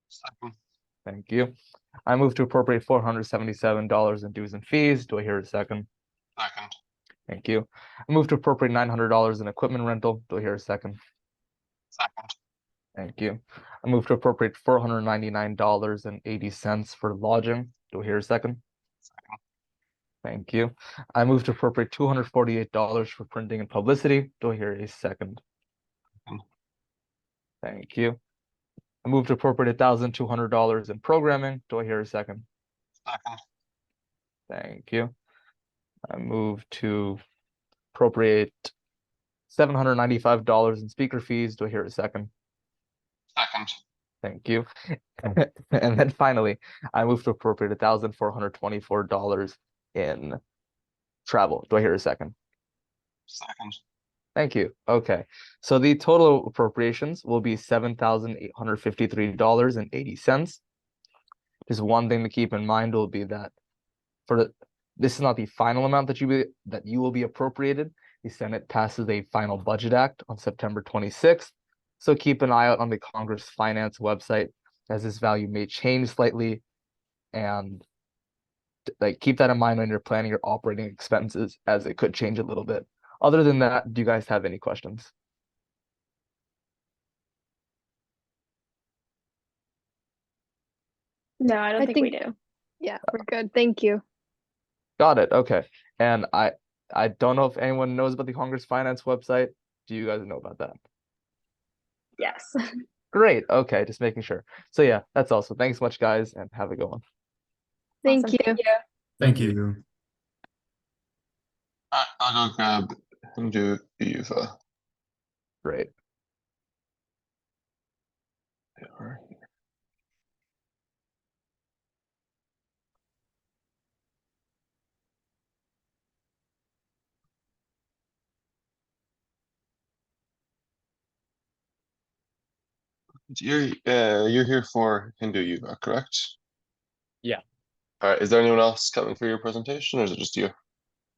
Second.
Thank you. I move to appropriate $477 in dues and fees. Do I hear a second?
Second.
Thank you. I move to appropriate $900 in equipment rental. Do I hear a second?
Second.
Thank you. I move to appropriate $499.80 for lodging. Do I hear a second?
Second.
Thank you. I move to appropriate $248 for printing and publicity. Do I hear a second?
Second.
Thank you. I move to appropriate $1,200 in programming. Do I hear a second?
Second.
Thank you. I move to appropriate $795 in speaker fees. Do I hear a second?
Second.
Thank you. And then finally, I move to appropriate $1,424 in travel. Do I hear a second?
Second.
Thank you. Okay. So the total appropriations will be $7,853.80. Just one thing to keep in mind will be that this is not the final amount that you will be appropriated. The Senate passes a final budget act on September 26th. So keep an eye out on the Congress Finance website, as this value may change slightly, and keep that in mind when you're planning your operating expenses, as it could change a little bit. Other than that, do you guys have any questions?
No, I don't think we do.
Yeah, we're good. Thank you.
Got it. Okay. And I don't know if anyone knows about the Congress Finance website. Do you guys know about that?
Yes.
Great. Okay, just making sure. So yeah, that's all. So thanks so much, guys, and have a good one.
Thank
Awesome.
you.
Thank you.
Thank you.
I'll go grab Hindu Yuva.
Great.
They are here. You're here for Hindu Yuva, correct?
Yeah.
All right. Is there anyone else coming for your presentation, or is it just you?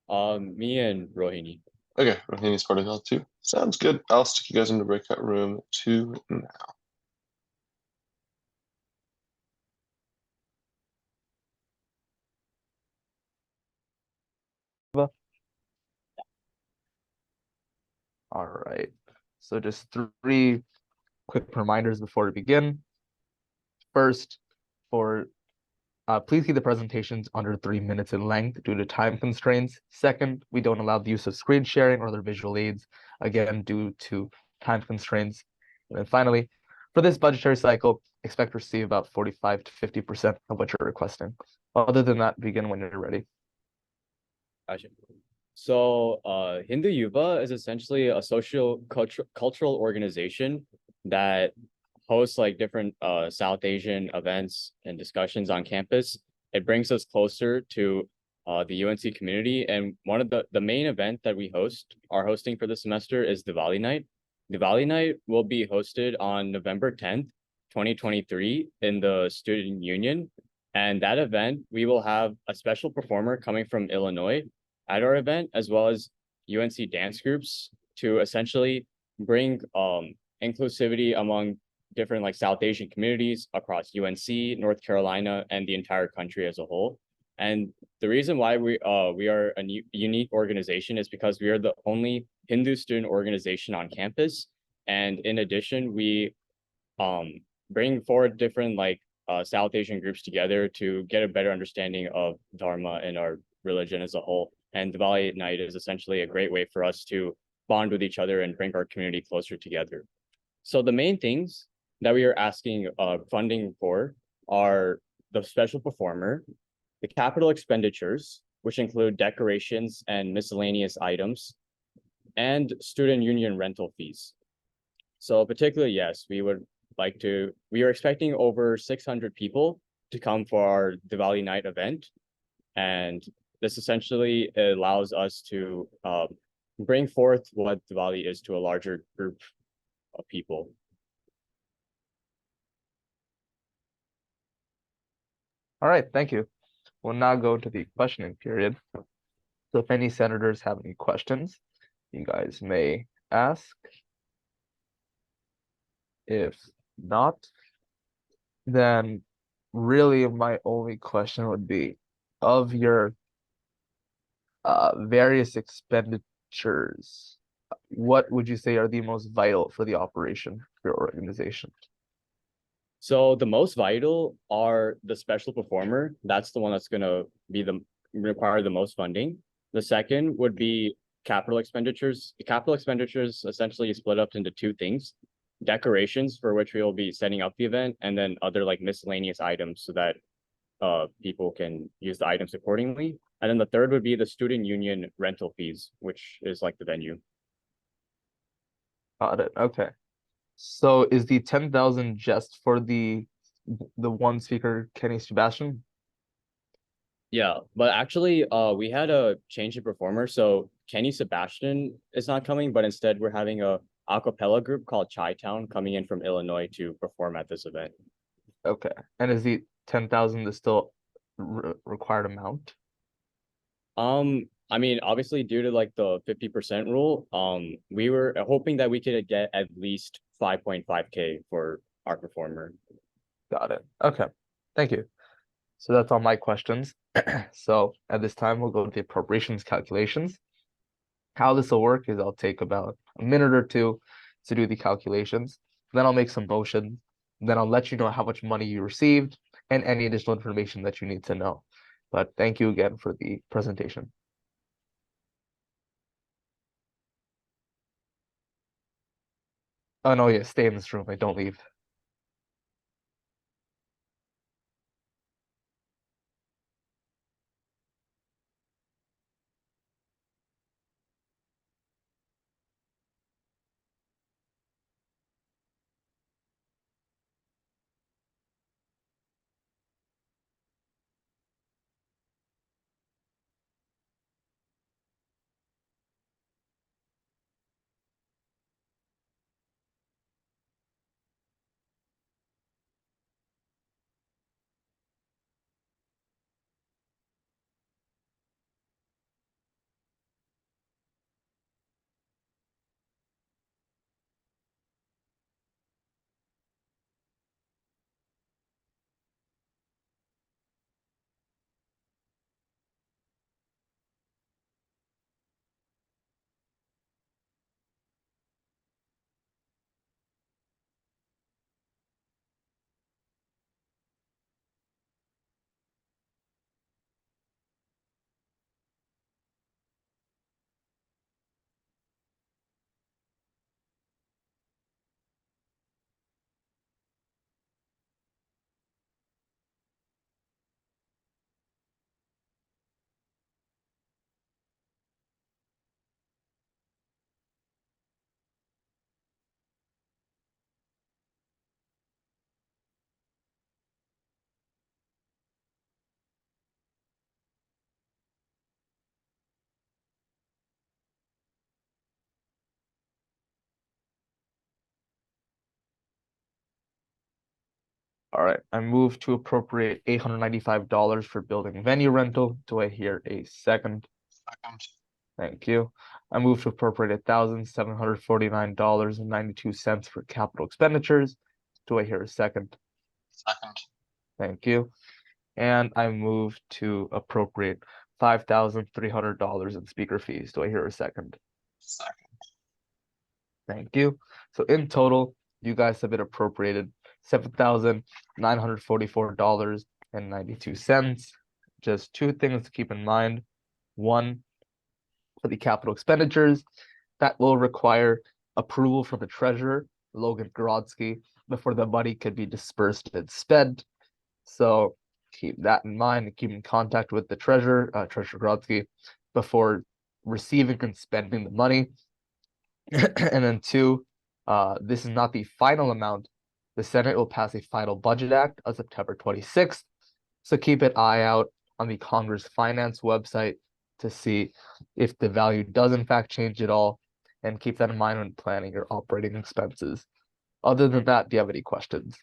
Me and Rohini.
Okay, Rohini's part of that too. Sounds good. I'll stick you guys into breakout room 2 now.
All right. So just 3 quick reminders before we begin. First, please keep the presentations under 3 minutes in length due to time constraints. Second, we don't allow the use of screen sharing or other visual aids, again, due to time constraints. And then finally, for this budgetary cycle, expect to receive about 45 to 50% of what you're requesting. Other than that, begin when you're ready.
Gotcha. So Hindu Yuva is essentially a social cultural organization that hosts like different South Asian events and discussions on campus. It brings us closer to the UNC community. And one of the main event that we are hosting for the semester is Diwali Night. Diwali Night will be hosted on November 10th, 2023 in the Student Union. And that event, we will have a special performer coming from Illinois at our event, as well as UNC dance groups, to essentially bring inclusivity among different like South Asian communities across UNC, North Carolina, and the entire country as a whole. And the reason why we are a unique organization is because we are the only Hindu student organization on campus. And in addition, we bring forward different like South Asian groups together to get a better understanding of Dharma and our religion as a whole. And Diwali Night is essentially a great way for us to bond with each other and bring our community closer together. So the main things that we are asking funding for are the special performer, the capital expenditures, which include decorations and miscellaneous items, and student union rental fees. So particularly, yes, we are expecting over 600 people to come for our Diwali Night event. And this essentially allows us to bring forth what Diwali is to a larger group of people.
All right, thank you. We'll now go to the questioning period. So if any senators have any questions, you guys may ask. If not, then really my only question would be, of your Various expenditures. What would you say are the most vital for the operation of your organization?
So the most vital are the special performer. That's the one that's gonna be require the most funding. The second would be capital expenditures. The capital expenditures essentially split up into two things: decorations, for which we will be setting up the event, and then other like miscellaneous items so that people can use the items accordingly. And then the third would be the student union rental fees, which is like the venue.
Got it. Okay. So is the 10,000 just for the one speaker, Kenny Sebastian?
Yeah, but actually, we had a change in performer. So Kenny Sebastian is not coming, but instead we're having a cappella group called Chi Town coming in from Illinois to perform at this event.
Okay. And is the 10,000 the still required amount?
I mean, obviously due to like the 50% rule, we were hoping that we could get at least 5.5K for our performer.
Got it. Okay. Thank you. So that's all my questions. So at this time, we'll go to the appropriations calculations. How this will work is I'll take about a minute or two to do the calculations. Then I'll make some motions. Then I'll let you know how much money you received and any additional information that you need to know. But thank you again for the presentation. Oh no, yeah, stay in this room. Don't leave. All right, I move to appropriate $895 for building venue rental. Do I hear a second?
Second.
Thank you. I move to appropriate $1,749.92 for capital expenditures. Do I hear a second?
Second.
Thank you. And I move to appropriate $5,300 in speaker fees. Do I hear a second?
Second.
Thank you. So in total, you guys have been appropriated $7,944.92. Just two things to keep in mind. One, for the capital expenditures, that will require approval from the treasurer, Logan Grodsky, before the money could be dispersed and spent. So keep that in mind and keep in contact with the treasurer, Treasurer Grodsky, before receiving and spending the money. And then two, this is not the final amount. The Senate will pass a final budget act on September 26th. So keep an eye out on the Congress Finance website to see if the value does in fact change at all, and keep that in mind when planning your operating expenses. Other than that, do you have any questions?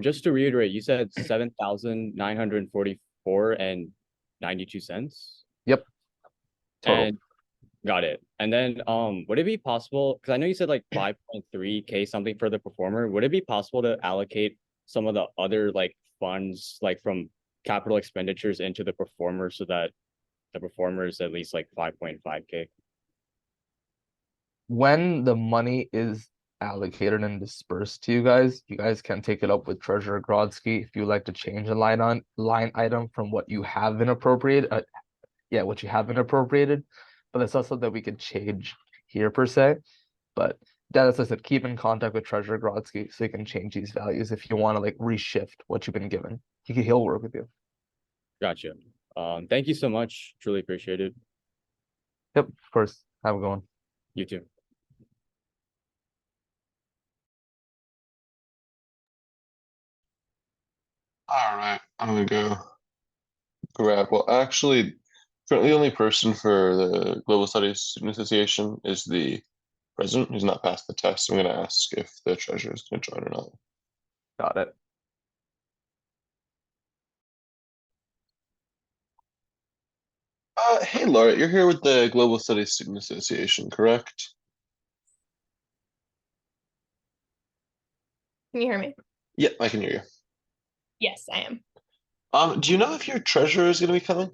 Just to reiterate, you said 7,944 and 92 cents.
Yep. Total.
And got it. And then would it be possible, because I know you said like 5.3K something for the performer, would it be possible to allocate some of the other like funds like from capital expenditures into the performer so that the performers at least like 5.5K.
When the money is allocated and dispersed to you guys can take it up with Treasurer Grodsky if you like to change a line item from what you have been appropriated. What you have been appropriated, but that's not something that we could change here per se. But that, as I said, keep in contact with Treasurer Grodsky so you can change these values if you want to like reshift what you've been given. He'll work with you.
Gotcha. Thank you so much. Truly appreciate it.
Yep, of course. Have a good one.
You too.
All right, I'm gonna go grab. Well, actually, currently the only person for the Global Studies Student Association is the president who's not passed the test. I'm gonna ask if the treasurer is gonna join or not.
Got it.
Hey, Laura, you're here with the Global Studies Student Association, correct?
Can you hear me?
Yep, I can hear you.
Yes, I am.
Do you know if your treasurer is gonna be coming?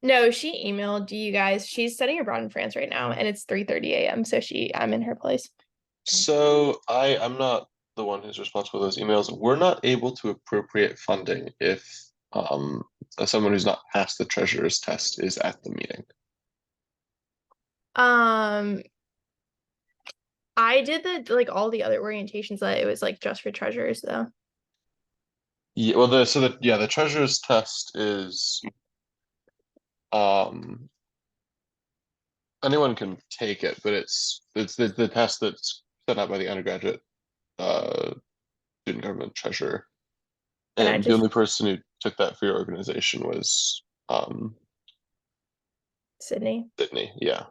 No, she emailed you guys. She's studying abroad in France right now, and it's 3:30 a.m. So I'm in her place.
So I'm not the one who's responsible for those emails. We're not able to appropriate funding if someone who's not passed the treasurer's test is at the meeting.
I did all the other orientations that it was like just for treasurers though.
Yeah, well, the treasurer's test is anyone can take it, but it's the test that's set out by the undergraduate student government treasurer. And the only person who took that for your organization was
Sydney.
Sydney, yeah.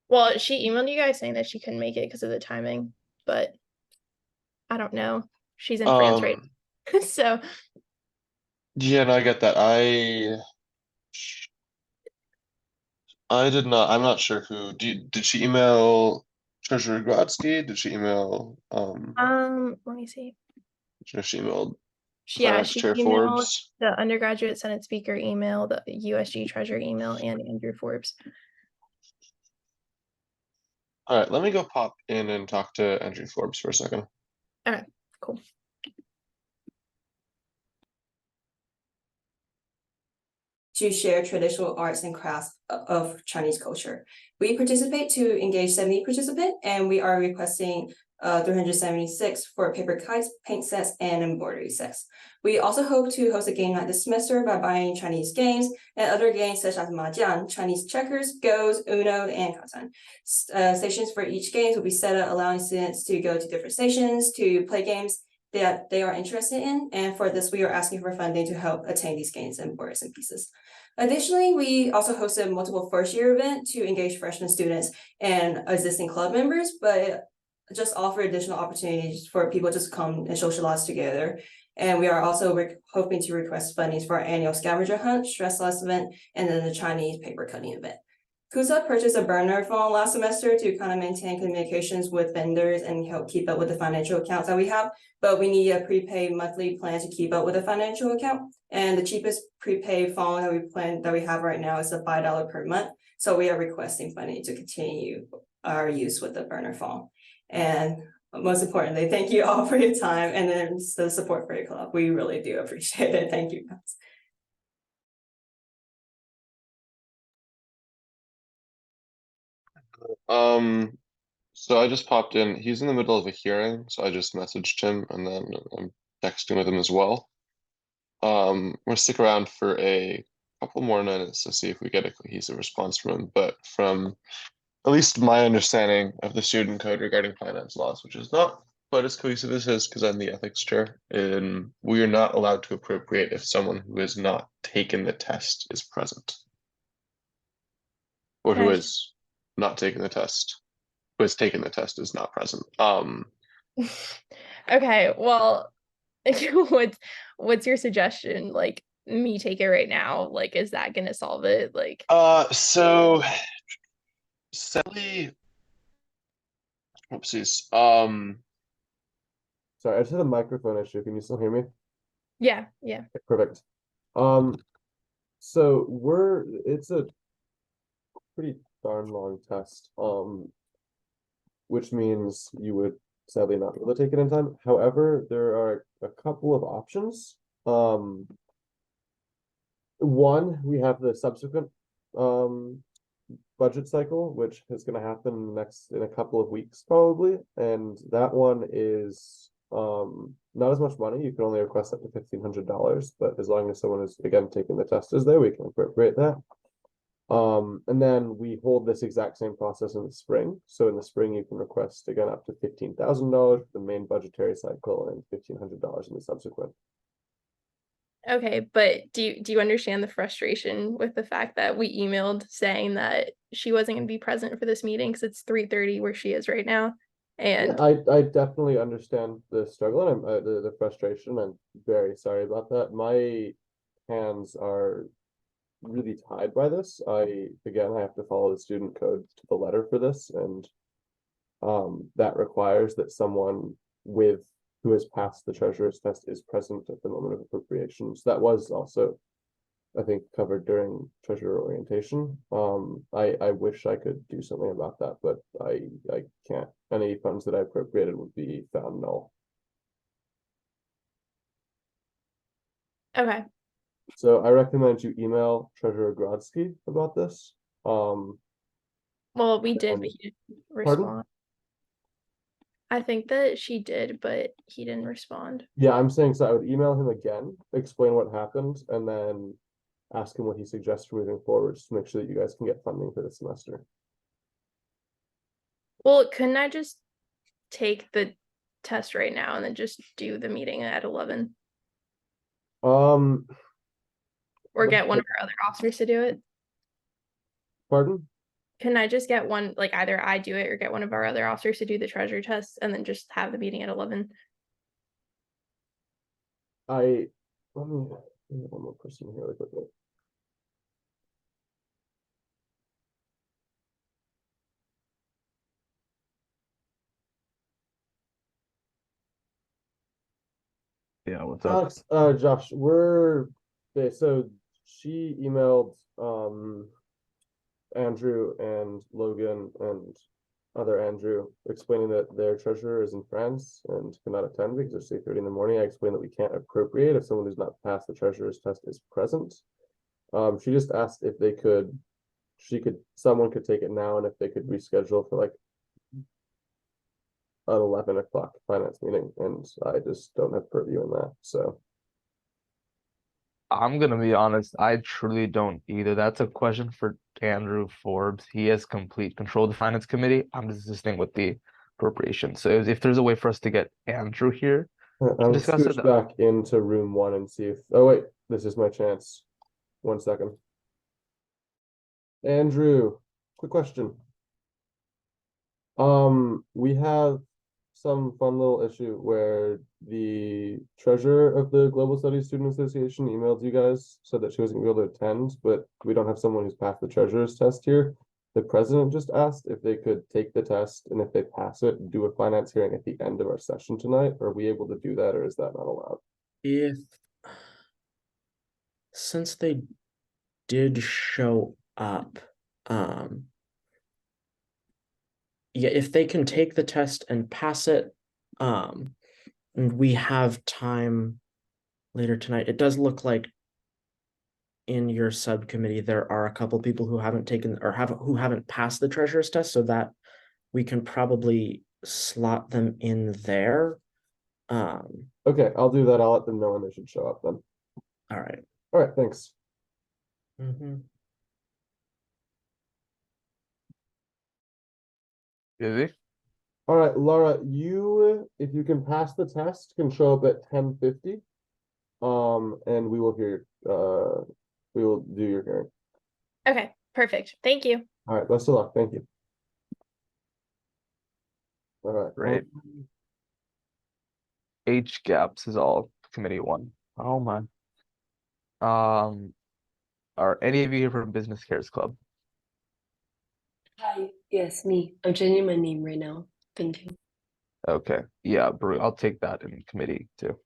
Well, she emailed you guys saying that she couldn't make it because of the timing, but I don't know. She's in France right now. So
yeah, no, I get that. I did not. I'm not sure who. Did she email Treasurer Grodsky? Did she email
let me see.
She emailed
Yeah,
Finance
she
Chair
emailed
Forbes.
the undergraduate Senate Speaker email, the USG Treasurer email, and Andrew Forbes.
All right, let me go pop in and talk to Andrew Forbes for a second.
All right, cool.
To share traditional arts and crafts of Chinese culture. We participate to engage 70 participants, and we are requesting 376 for paper kites, paint sets, and embroidery sets. We also hope to host a game night this semester by buying Chinese games and other games such as Mahjong, Chinese checkers, Go's, Uno, and Catan. Stations for each game will be set up, allowing students to go to different stations to play games that they are interested in. And for this, we are asking for funding to help attain these games and boards and pieces. Additionally, we also hosted multiple first-year events to engage freshman students and existing club members, but just offer additional opportunities for people to just come and socialize together. And we are also hoping to request funding for our annual scavenger hunt, stress less event, and then the Chinese paper cutting event. KUSA purchased a burner phone last semester to kind of maintain communications with vendors and help keep up with the financial accounts that we have, but we need a prepaid monthly plan to keep up with the financial account. And the cheapest prepaid phone that we have right now is a $5 per month. So we are requesting funding to continue our use with the burner phone. And most importantly, thank you all for your time and then the support for your club. We really do appreciate it. Thank you, guys.
So I just popped in. He's in the middle of a hearing, so I just messaged him and then I'm texting with him as well. We'll stick around for a couple more minutes to see if we get a cohesive response from him. But from at least my understanding of the student code regarding finance laws, which is not quite as cohesive as his because I'm the ethics chair, and we are not allowed to appropriate if someone who has not taken the test is present. Or who has not taken the test, who has taken the test is not present.
Okay, well, what's your suggestion? Like me take it right now? Like, is that gonna solve it? Like,
so Sally, oopsies. Sorry, I just had a microphone issue. Can you still hear me?
yeah.
Perfect. So it's a pretty darn long test, which means you would sadly not be able to take it in time. However, there are a couple of options. One, we have the subsequent budget cycle, which is going to happen in a couple of weeks probably, and that one is not as much money. You can only request up to $1,500, but as long as someone is again taking the test is there, we can appropriate that. And then we hold this exact same process in the spring. So in the spring, you can request again up to $15,000 for the main budgetary cycle and $1,500 in the subsequent.
Okay, but do you understand the frustration with the fact that we emailed saying that she wasn't going to be present for this meeting because it's 3:30 where she is right now? And
Yeah, I definitely understand the struggle and the frustration. I'm very sorry about that. My hands are really tied by this. I have to follow the student code to the letter for this, and that requires that someone who has passed the treasurer's test is present at the moment of appropriations. That was also, I think, covered during treasurer orientation. I wish I could do something about that, but I can't. Any funds that I appropriated would be found null.
okay,
So I recommend you email Treasurer Grodsky about this.
well, we did, but he didn't
Pardon?
respond. I think that she did, but he didn't respond.
Yeah, I'm saying so I would email him again, explain what happened, and then ask him what he suggests for moving forward, just to make sure that you guys can get funding for this semester.
Well, couldn't I just take the test right now and then just do the meeting at 11?
Um,
Or get one of our other officers to do it?
Pardon?
Can I just get one, like either I do it or get one of our other officers to do the treasure test and then just have the meeting at 11?
Let me get one more person here really quickly.
Yeah, what's up?
Alex, Josh, so she emailed Andrew and Logan and other Andrew explaining that their treasurer is in France and cannot attend because it's 8:30 in the morning. I explained that we can't appropriate if someone who's not passed the treasurer's test is present. She just asked if someone could take it now and if they could reschedule for like an 11 o'clock finance meeting, and I just don't have purview in that. So
I'm gonna be honest, I truly don't either. That's a question for Andrew Forbes. He has complete control of the finance committee. I'm just assisting with the appropriation. So if there's a way for us to get Andrew here to
I'll
discuss
switch
it.
back into room 1 and see if, oh wait, this is my chance. 1 second. Andrew, quick question. We have some fun little issue where the treasurer of the Global Studies Student Association emailed you guys, said that she wasn't gonna be able to attend, but we don't have someone who's passed the treasurer's test here. The president just asked if they could take the test, and if they pass it, do a finance hearing at the end of our session tonight. Are we able to do that, or is that not allowed?
Since they did show up, yeah, if they can take the test and pass it, and we have time later tonight. It does look like in your subcommittee there are a couple people who haven't taken or who haven't passed the treasurer's test, so that we can probably slot them in there.
Okay, I'll do that. I'll let them know when they should show up then.
All right.
All right, thanks.
Busy?
All right, Laura, if you can pass the test, can show up at 10:50. And we will do your hearing.
Okay, perfect. Thank you.
All right, best of luck. Thank you. All right.
Great. H gaps is all committee 1. Oh my. Are any of you here from Business Cares Club?
Hi, yes, me. I'm changing my name right now. Thank you.
Okay. Yeah, I'll take that in committee too.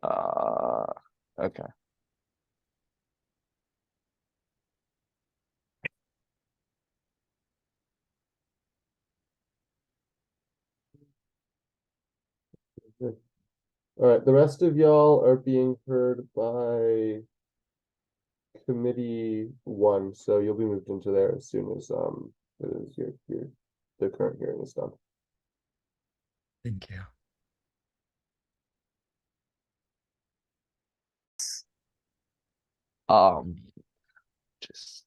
Okay.
Okay. All right, the rest of y'all are being heard by committee 1, so you'll be moved into there as soon as it is your the current hearing is done.
Thank you.
Just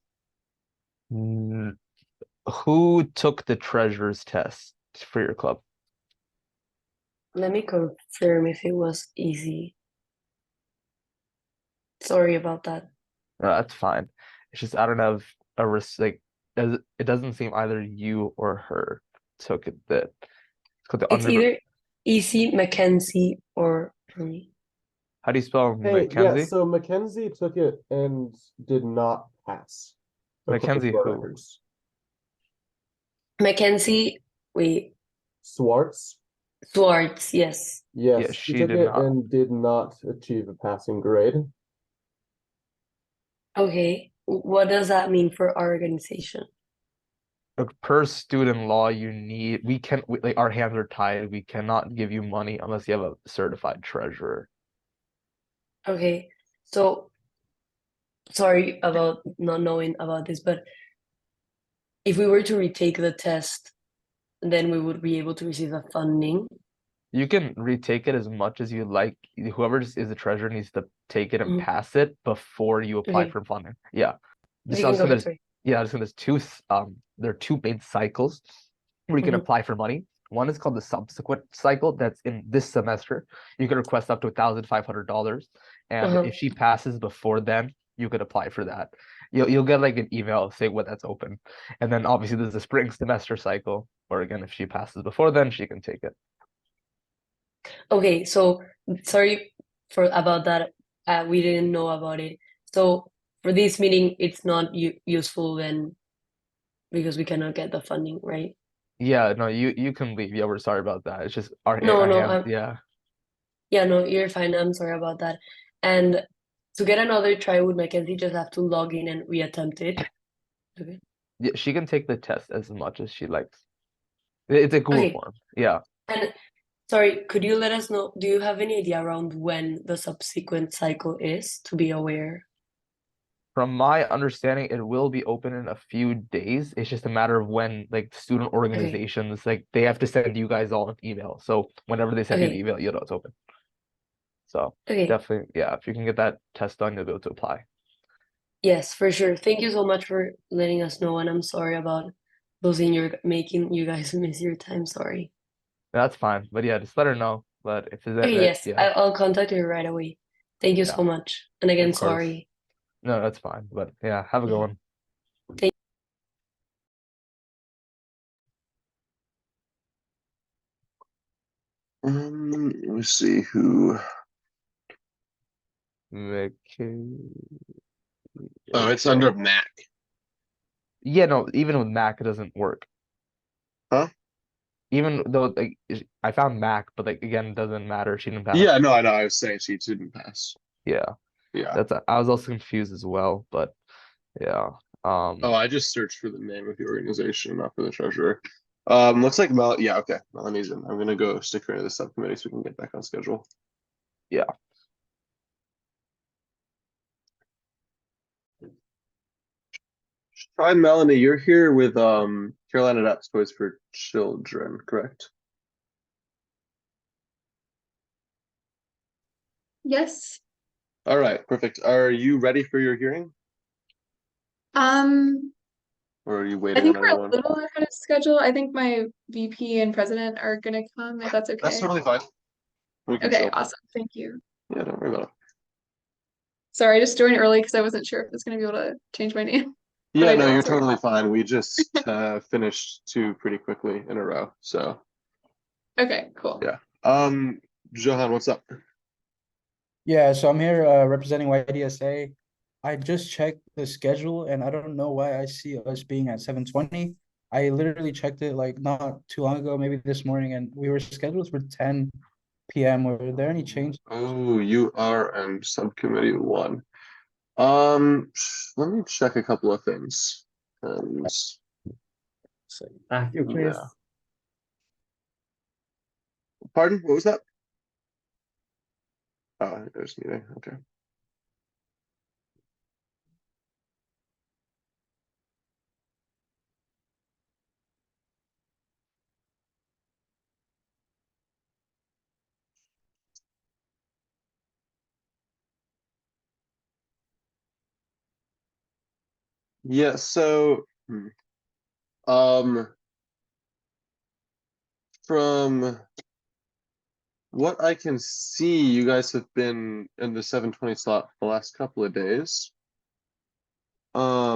who took the treasurer's test for your club?
Let me confirm if it was easy. Sorry about that.
No, that's fine. It's just I don't have a like it doesn't seem either you or her took it that it's called the
It's either EC, Mackenzie, or me.
How do you spell
Hey,
Mackenzie?
yeah, so Mackenzie took it and did not pass.
Mackenzie
according to our
who?
records.
Mackenzie, wait,
Swartz?
Swartz, yes.
Yes,
Yeah,
she
she
took
did
it
not.
and did not achieve a passing grade.
Okay, what does that mean for our organization?
Look, per student law, like our hands are tied. We cannot give you money unless you have a certified treasurer.
Okay, so sorry about not knowing about this, but if we were to retake the test, then we would be able to receive the funding.
You can retake it as much as you like. Whoever is the treasurer needs to take it and
Mhm.
pass it before you apply
Okay.
for funding. Yeah.
You
Just
can go ahead,
there's
sorry.
there's there are two main cycles where you can
Mhm.
apply for money. One is called the subsequent cycle. That's in this semester. You can request up to $1,500, and
Uh-huh.
if she passes before then, you could apply for that. You'll get like an email saying when that's open, and then obviously there's the spring semester cycle, where again if she passes before then, she can take it.
Okay, so sorry for about that. We didn't know about it. So for this meeting, it's not useful then because we cannot get the funding, right?
Yeah, no, you can leave. Yeah, we're sorry about that. It's just
No,
our
no,
hands. Yeah,
yeah, no, you're fine. I'm sorry about that. And to get another try, would Mackenzie just have to log in and reattempt it? Okay.
yeah, she can take the test as much as she likes. It's a Google
Okay.
form. Yeah.
And sorry, could you let us know, do you have any idea around when the subsequent cycle is to be aware?
From my understanding, it will be open in a few days. It's just a matter of when, like, student organizations, like, they have to send you guys all an email. So whenever they send you an
Okay.
email, you know it's open. So
Okay.
definitely, yeah, if you can get that test done, you'll be able to apply.
Yes, for sure. Thank you so much for letting us know, and I'm sorry about making you guys miss your time. Sorry.
That's fine. But yeah, just let her know. But if there's
Okay, yes,
yeah,
I'll contact you right away. Thank you
yeah,
so much. And again,
of course.
sorry.
No, that's fine. But yeah, have a good one.
Thank
Let me see who. Oh, it's under Mac.
Yeah, no, even with Mac, it doesn't work.
Huh?
Even though like I found Mac, but like again, it doesn't matter. She didn't pass.
Yeah, no, I know. I was saying she didn't pass.
Yeah.
Yeah.
I was also confused as well, but yeah.
Oh, I just searched for the name of the organization, not for the treasurer. Looks like yeah, okay. Melanie's in. I'm gonna go stick her into the subcommittee so we can get back on schedule.
Yeah.
Hi, Melanie. You're here with Carolina Adapts Toys for Children, correct?
Yes.
All right, perfect. Are you ready for your hearing,
Um,
or are you
I
waiting
think
on
we're a
anyone?
little ahead of schedule. I think my VP and president are gonna come, if that's okay.
That's totally fine. We can
Okay,
chill.
awesome. Thank you.
Yeah, don't worry about it.
Sorry, I just joined early because I wasn't sure if I was gonna be able to change my name. But
Yeah,
I
no,
don't,
you're
sorry.
totally fine. We just finished 2 pretty quickly in a row. So
Okay, cool.
yeah. Johan, what's up?
Yeah, so I'm here representing YDSA. I just checked the schedule and I don't know why I see us being at 7:20. I literally checked it like not too long ago, maybe this morning, and we were scheduled for 10 p.m. Were there any changes?
Oh, you are in subcommittee 1. Let me check a couple of things.
Back you, please.
Yeah. Pardon? What was that? Oh, there's meeting. Okay. Yeah, so from what I can see, you guys have been in the 7:20 slot for the last couple of days. However,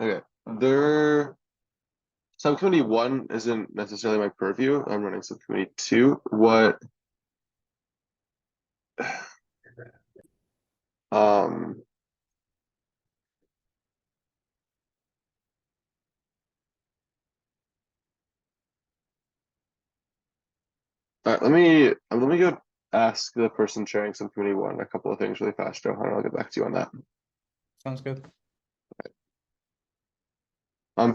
okay, subcommittee 1 isn't necessarily my purview. I'm running subcommittee 2. What um let me go ask the person chairing subcommittee 1 a couple of things really fast, Joe, and I'll get back to you on that.
Sounds good.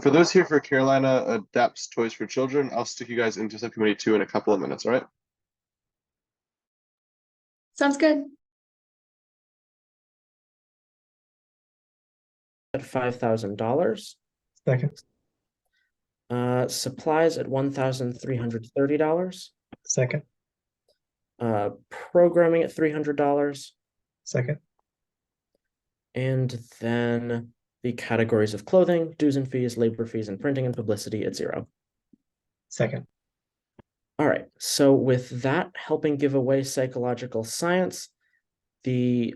For those here for Carolina Adapts Toys for Children, I'll stick you guys into subcommittee 2 in a couple of minutes, all right?
Sounds good.
At $5,000.
Second.
Supplies at $1,330.
Second.
Programming at $300.
Second.
And then the categories of clothing, dues and fees, labor fees, and printing and publicity at 0.
Second.
All right, so with that, helping give away psychological science, helping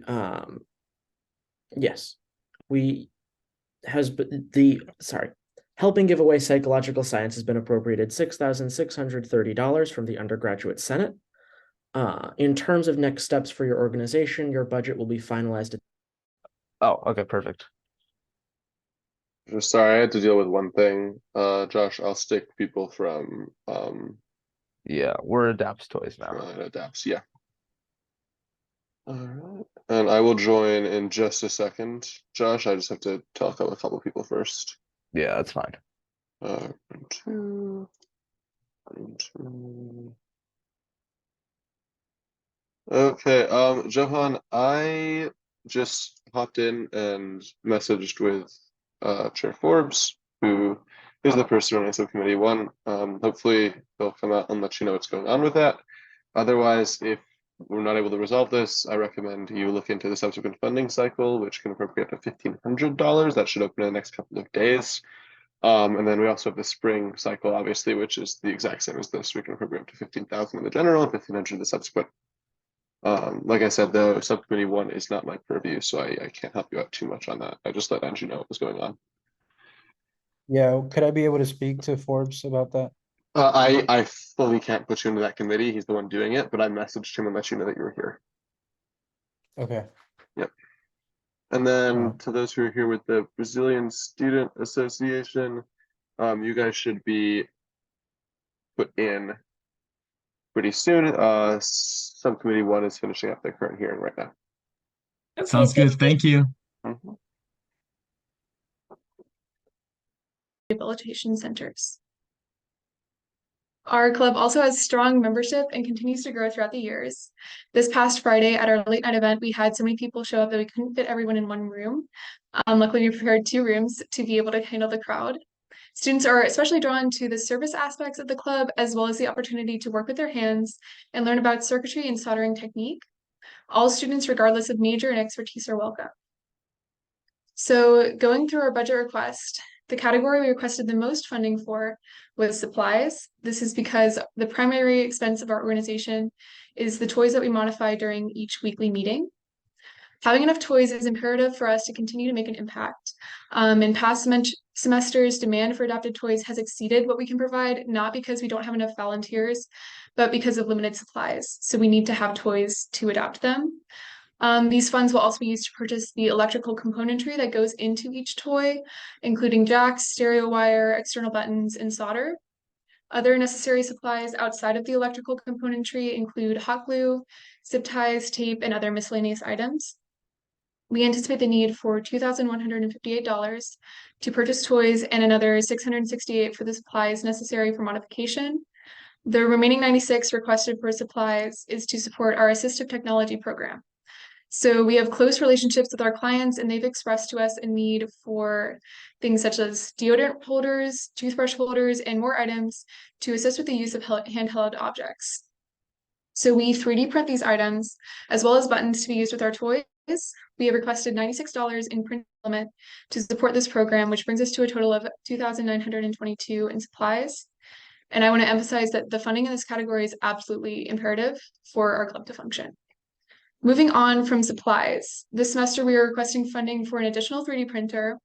give away psychological science has been appropriated $6,630 from the Undergraduate Senate. In terms of next steps for your organization, your budget will be finalized.
Oh, okay, perfect.
Sorry, I had to deal with one thing. Josh, I'll stick people from
Yeah, we're Adapts Toys now.
Adapts, yeah. All right, and I will join in just a second. Josh, I just have to talk to a couple people first.
Yeah, that's fine.
Okay, Johan, I just hopped in and messaged with Chair Forbes, who is the person running subcommittee 1. Hopefully they'll come out and let you know what's going on with that. Otherwise, if we're not able to resolve this, I recommend you look into the subsequent funding cycle, which can appropriate up to $1,500. That should open in the next couple of days. And then we also have the spring cycle, obviously, which is the exact same as this. We can appropriate up to 15,000 in the general and 1,500 in the subsequent. Like I said, the subcommittee 1 is not my purview, so I can't help you out too much on that. I just let Andrew know what was going on.
Yeah, could I be able to speak to Forbes about that?
I fully can't put you into that committee. He's the one doing it, but I messaged him and let you know that you were here.
Okay.
Yep. And then to those who are here with the Brazilian Student Association, you guys should be put in pretty soon. Subcommittee 1 is finishing up their current hearing right now.
Okay, sounds good. Thank you.
Rehabilitation centers. Our club also has strong membership and continues to grow throughout the years. This past Friday at our late night event, we had so many people show up that we couldn't fit everyone in one room. Luckily, we prepared 2 rooms to be able to handle the crowd. Students are especially drawn to the service aspects of the club, as well as the opportunity to work with their hands and learn about circuitry and soldering technique. All students, regardless of major and expertise, are welcome. So going through our budget request, the category we requested the most funding for was supplies. This is because the primary expense of our organization is the toys that we modify during each weekly meeting. Having enough toys is imperative for us to continue to make an impact. In past semesters, demand for adapted toys has exceeded what we can provide, not because we don't have enough volunteers, but because of limited supplies. So we need to have toys to adapt them. These funds will also be used to purchase the electrical componentry that goes into each toy, including jacks, stereo wire, external buttons, and solder. Other necessary supplies outside of the electrical componentry include hot glue, zip ties, tape, and other miscellaneous items. We anticipate the need for $2,158 to purchase toys and another $668 for the supplies necessary for modification. The remaining 96 requested for supplies is to support our assistive technology program. So we have close relationships with our clients, and they've expressed to us a need for things such as deodorant holders, toothbrush holders, and more items to assist with the use of handheld objects. So we 3D print these items, as well as buttons to be used with our toys. We have requested $96 in print limit to support this program, which brings us to a total of $2,922 in supplies. And I want to emphasize that the funding in this category is absolutely imperative for our club to function. Moving on from supplies, this semester we are requesting funding for an additional 3D printer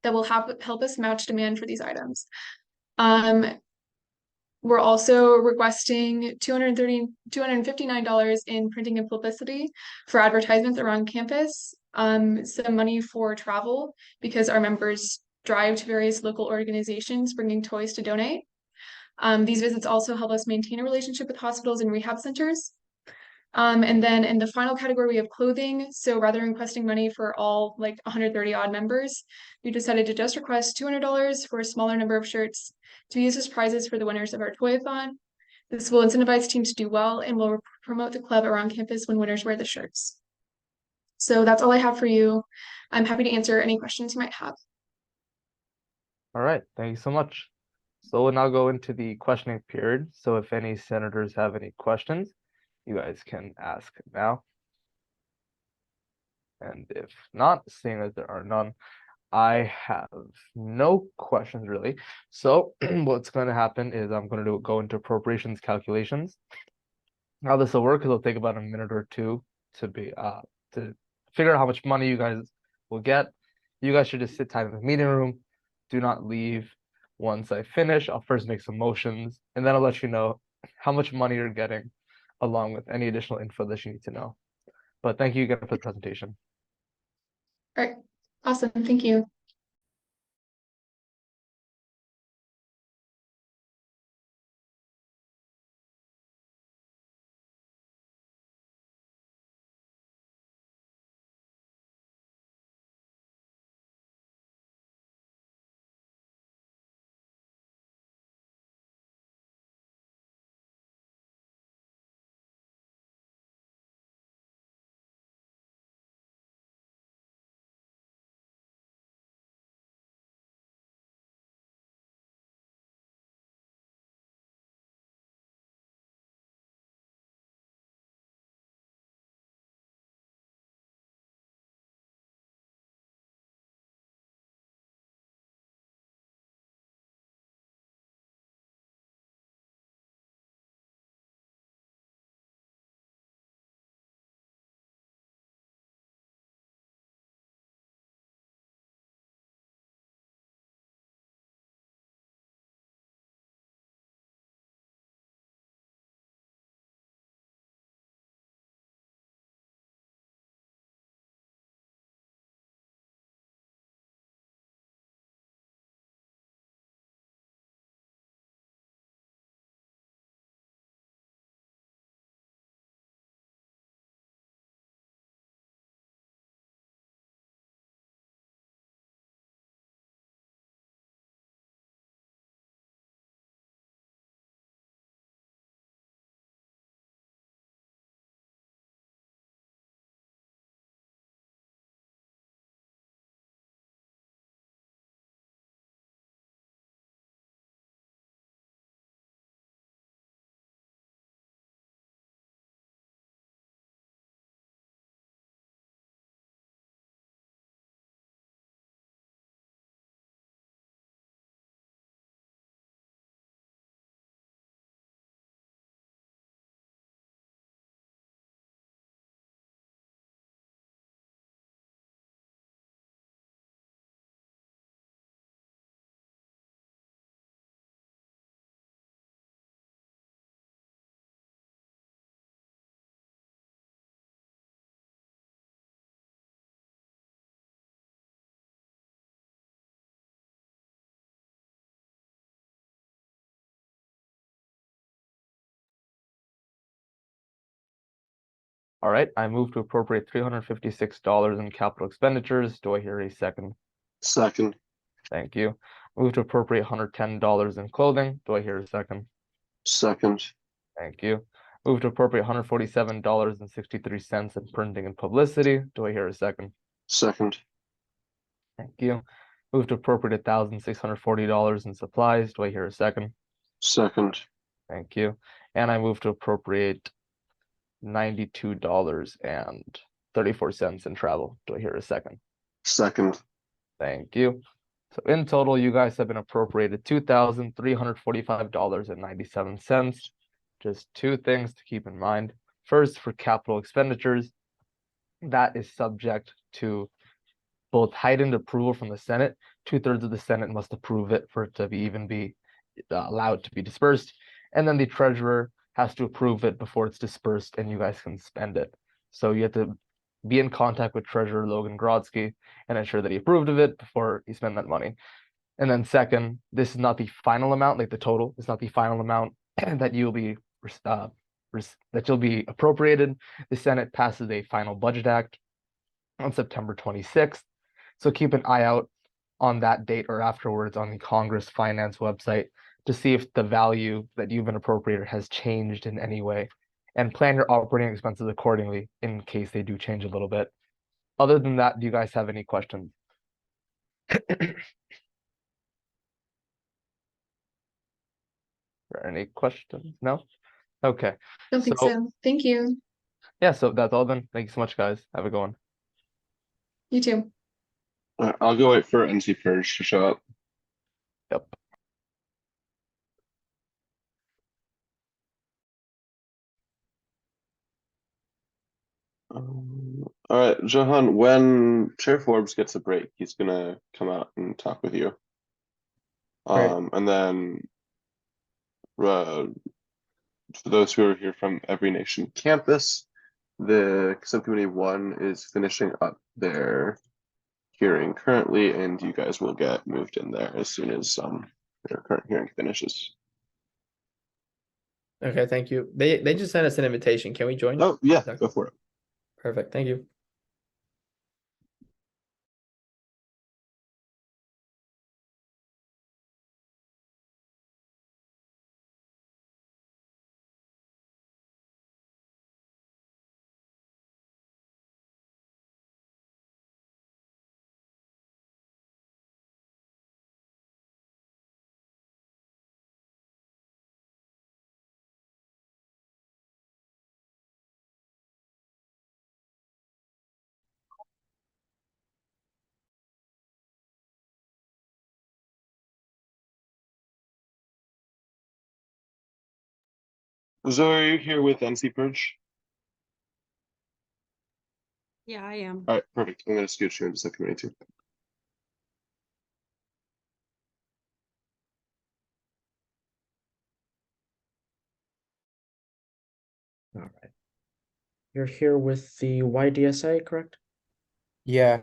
that will help us match demand for these items. We're also requesting $259 in printing and publicity for advertisements around campus, some money for travel because our members drive to various local organizations bringing toys to donate. These visits also help us maintain a relationship with hospitals and rehab centers. And then in the final category, we have clothing. So rather than requesting money for all like 130 odd members, we decided to just request $200 for a smaller number of shirts to be used as prizes for the winners of our toy-a-thon. This will incentivize teams to do well and will promote the club around campus when winners wear the shirts. So that's all I have for you. I'm happy to answer any questions you might have.
All right, thank you so much. So we'll now go into the questioning period. So if any senators have any questions, you guys can ask now. And if not, seeing as there are none, I have no questions really. So what's going to happen is I'm going to go into appropriations calculations. How this will work is it'll take about a minute or two to figure out how much money you guys will get. You guys should just sit tight in the meeting room. Do not leave. Once I finish, I'll first make some motions, and then I'll let you know how much money you're getting, along with any additional info that you need to know. But thank you again for the presentation.
All right, awesome, thank you.
All right, I move to appropriate $356 in capital expenditures. Do I hear a second?
Second.
Thank you. Move to appropriate $110 in clothing. Do I hear a second?
Second.
Thank you. Move to appropriate $147.63 in printing and publicity. Do I hear a second?
Second.
Thank you. Move to appropriate $1,640 in supplies. Do I hear a second?
Second.
Thank you. And I move to appropriate $92.34 in travel. Do I hear a second?
Second.
Thank you. So in total, you guys have been appropriated $2,345.97. Just two things to keep in mind. First, for capital expenditures, that is subject to both heightened approval from the Senate. 2/3 of the Senate must approve it for it to be allowed to be dispersed. And then the treasurer has to approve it before it's dispersed and you guys can spend it. So you have to be in contact with Treasurer Logan Grodsky and ensure that he approved of it before you spend that money. And then second, this is not the final amount, like the total is not the final amount that you'll be appropriated. The Senate passes a final budget act on September 26th. So keep an eye out on that date or afterwards on the Congress Finance website to see if the value that you've been appropriated has changed in any way, and plan your operating expenses accordingly in case they do change a little bit. Other than that, do you guys have any questions? Are any questions? No? Okay.
Don't think so. Thank you.
Yeah, so that's all then. Thank you so much, guys. Have a good one.
You too.
I'll go wait for NC Purge to show up.
Yep.
All right, Johan, when Chair Forbes gets a break, he's gonna come out and talk with you. And then for those who are here from Every Nation campus, the subcommittee 1 is finishing up their hearing currently, and you guys will get moved in there as soon as their current hearing finishes.
Okay, thank you. They just sent us an invitation. Can we join?
Oh yeah, go for it.
Perfect. Thank you.
Zoe, are you here with NC Purge?
Yeah, I am.
All right, perfect. I'm gonna scooch you into subcommittee 2.
All right. You're here with the YDSA, correct?
Yeah.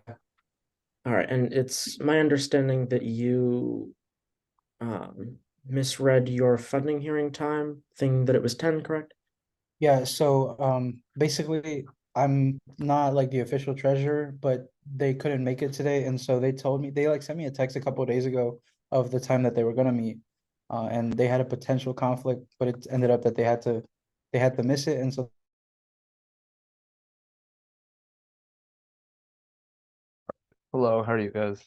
All right, and it's my understanding that you misread your funding hearing time, thinking that it was 10, correct?
Yeah, so basically I'm not like the official treasurer, but they couldn't make it today, and so they told me they like sent me a text a couple of days ago of the time that they were gonna meet. And they had a potential conflict, but it ended up that they had to miss it, and so
Hello, how are you guys?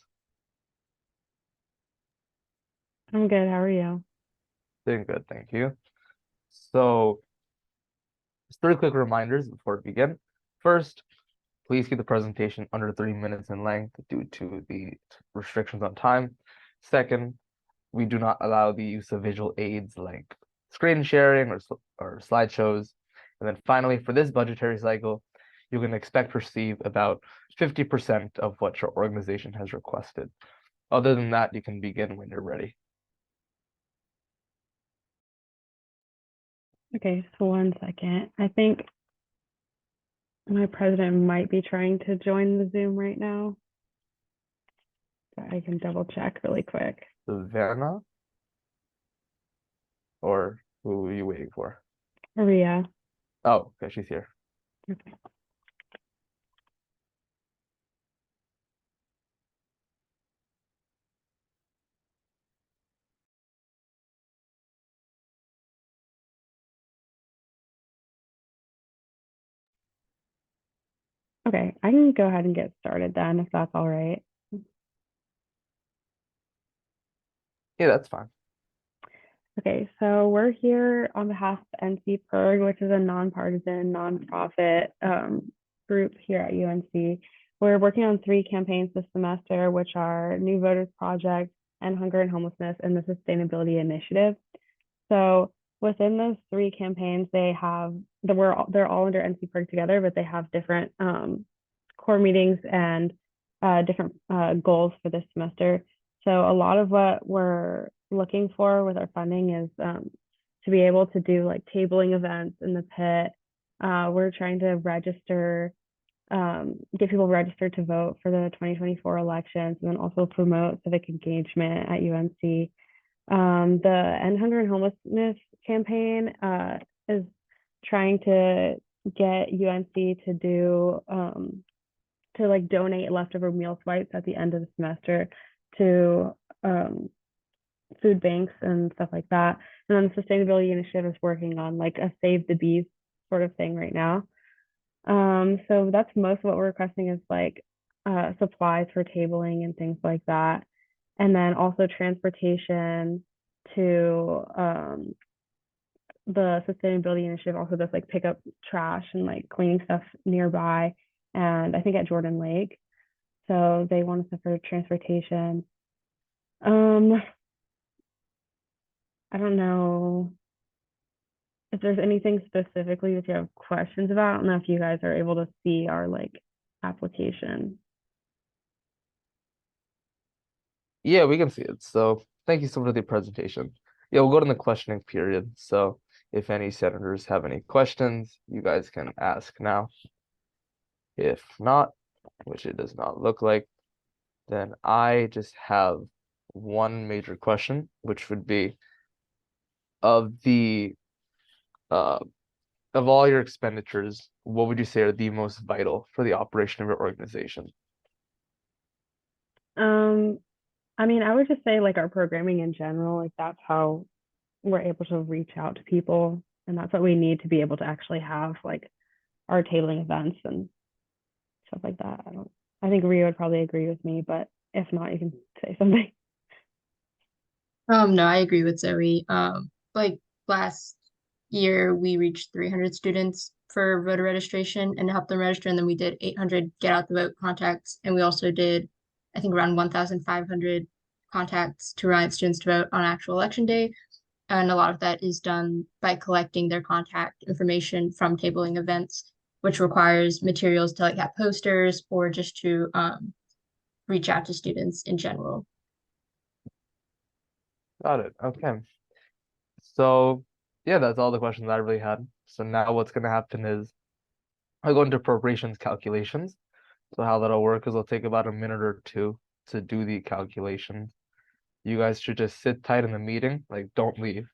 I'm good. How are you?
Doing good, thank you. So, just 3 quick reminders before we begin. First, please keep the presentation under 3 minutes in length due to the restrictions on time. Second, we do not allow the use of visual aids like screen sharing or slideshows. And then finally, for this budgetary cycle, you can expect to receive about 50% of what your organization has requested. Other than that, you can begin when you're ready.
Okay, so 1 second. I think my president might be trying to join the Zoom right now. But I can double check really quick.
Savannah? Or who are you waiting for?
Maria.
Oh, okay, she's here.
Okay. Okay, I can go ahead and get started then if that's all right.
Yeah, that's fine.
Okay, so we're here on behalf of NC which is a nonpartisan, nonprofit group here at UNC. We're working on 3 campaigns this semester, which are New Voters Project, End Hunger and Homelessness, and the Sustainability Initiative. So within those 3 campaigns, they're all under NC together, but they have different core meetings and different goals for this semester. So a lot of what we're looking for with our funding is to be able to do like tabling events in the pit. We're trying to register, get people registered to vote for the 2024 elections, and then also promote civic engagement at UNC. The End Hunger and Homelessness campaign is trying to get UNC to do to like donate leftover meal swipes at the end of the semester to food banks and stuff like that. And then the Sustainability Initiative is working on like a Save the Bees sort of thing right now. So that's most of what we're requesting is like supplies for tabling and things like that. And then also transportation to the Sustainability Initiative also does like pick up trash and like cleaning stuff nearby. And I think at Jordan Lake. So they want us for transportation. I don't know if there's anything specifically that you have questions about. I don't know if you guys are able to see our like application.
Yeah, we can see it. So thank you so much for the presentation. Yeah, we'll go to the questioning period. So if any senators have any questions, you guys can ask now. If not, which it does not look like, then I just have one major question, which would be of the of all your expenditures, what would you say are the most vital for the operation of your organization?
I mean, I would just say like our programming in general, like that's how we're able to reach out to people, and that's what we need to be able to actually have like our tabling events and stuff like that. I think Ria would probably agree with me, but if not, you can say something.
No, I agree with Zoe. Like last year we reached 300 students for voter registration and to help them register, and then we did 800 get out the vote contacts, and we also did, I think, around 1,500 contacts to remind students to vote on actual election day. And a lot of that is done by collecting their contact information from tabling events, which requires materials to like have posters or just to reach out to students in general.
Got it. Okay. So yeah, that's all the questions I really had. So now what's gonna happen is I go into appropriations calculations. So how that'll work is it'll take about a minute or 2 to do the calculations. You guys should just sit tight in the meeting, like don't leave.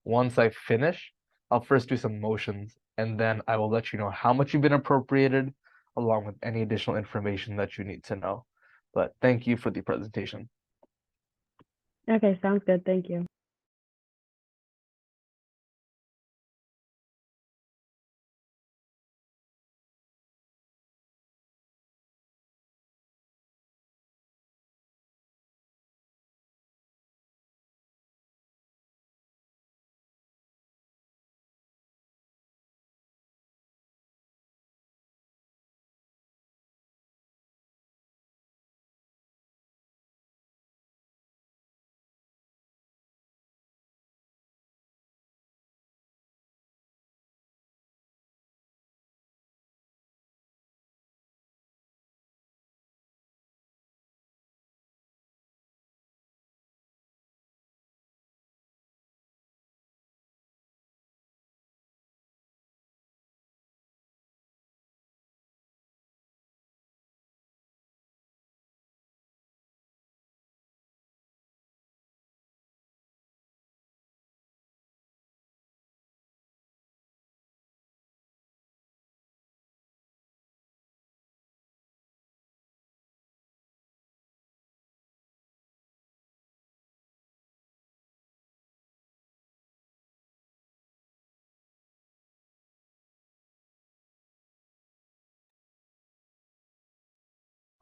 Once I finish, I'll first do some motions and then I will let you know how much you've been appropriated along with any additional information that you need to know. But thank you for the presentation.
Okay, sounds good. Thank you.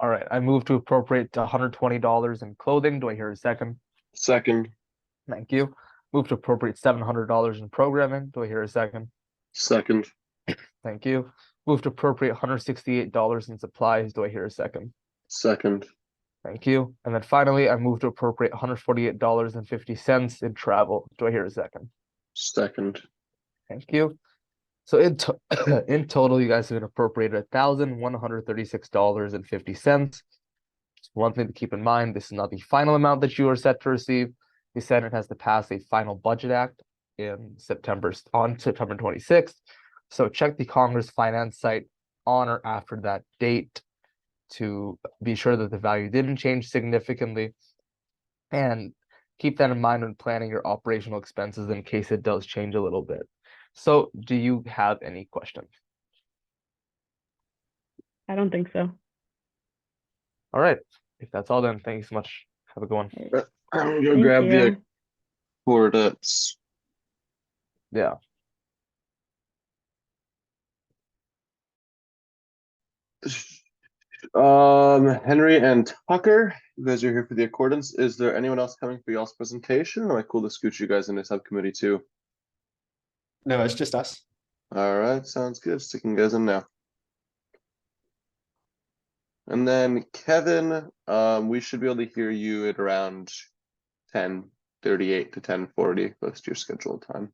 All right, I move to appropriate $120 in clothing. Do I hear a second?
Second.
Thank you. Move to appropriate $700 in programming. Do I hear a second?
Second.
Thank you. Move to appropriate $168 in supplies. Do I hear a second?
Second.
Thank you. And then finally, I move to appropriate $148.50 in travel. Do I hear a second?
Second.
Thank you. So in total, you guys have appropriated $1,136.50. One thing to keep in mind, this is not the final amount that you are set to receive. The Senate has to pass a final budget act on September 26th. So check the Congress Finance site on or after that date to be sure that the value didn't change significantly. And keep that in mind when planning your operational expenses in case it does change a little bit. So do you have any questions?
I don't think so.
All right. If that's all, then thank you so much. Have a good one.
I'm gonna grab the coordinates.
Yeah.
Henry and Tucker, you guys are here for the accordance. Is there anyone else coming for y'all's presentation? Or am I cool to scoot you guys into subcommittee too?
No, it's just us.
All right, sounds good. Sticking guys in now. And then Kevin, we should be able to hear you at around 10:38 to 10:40, close to your scheduled time.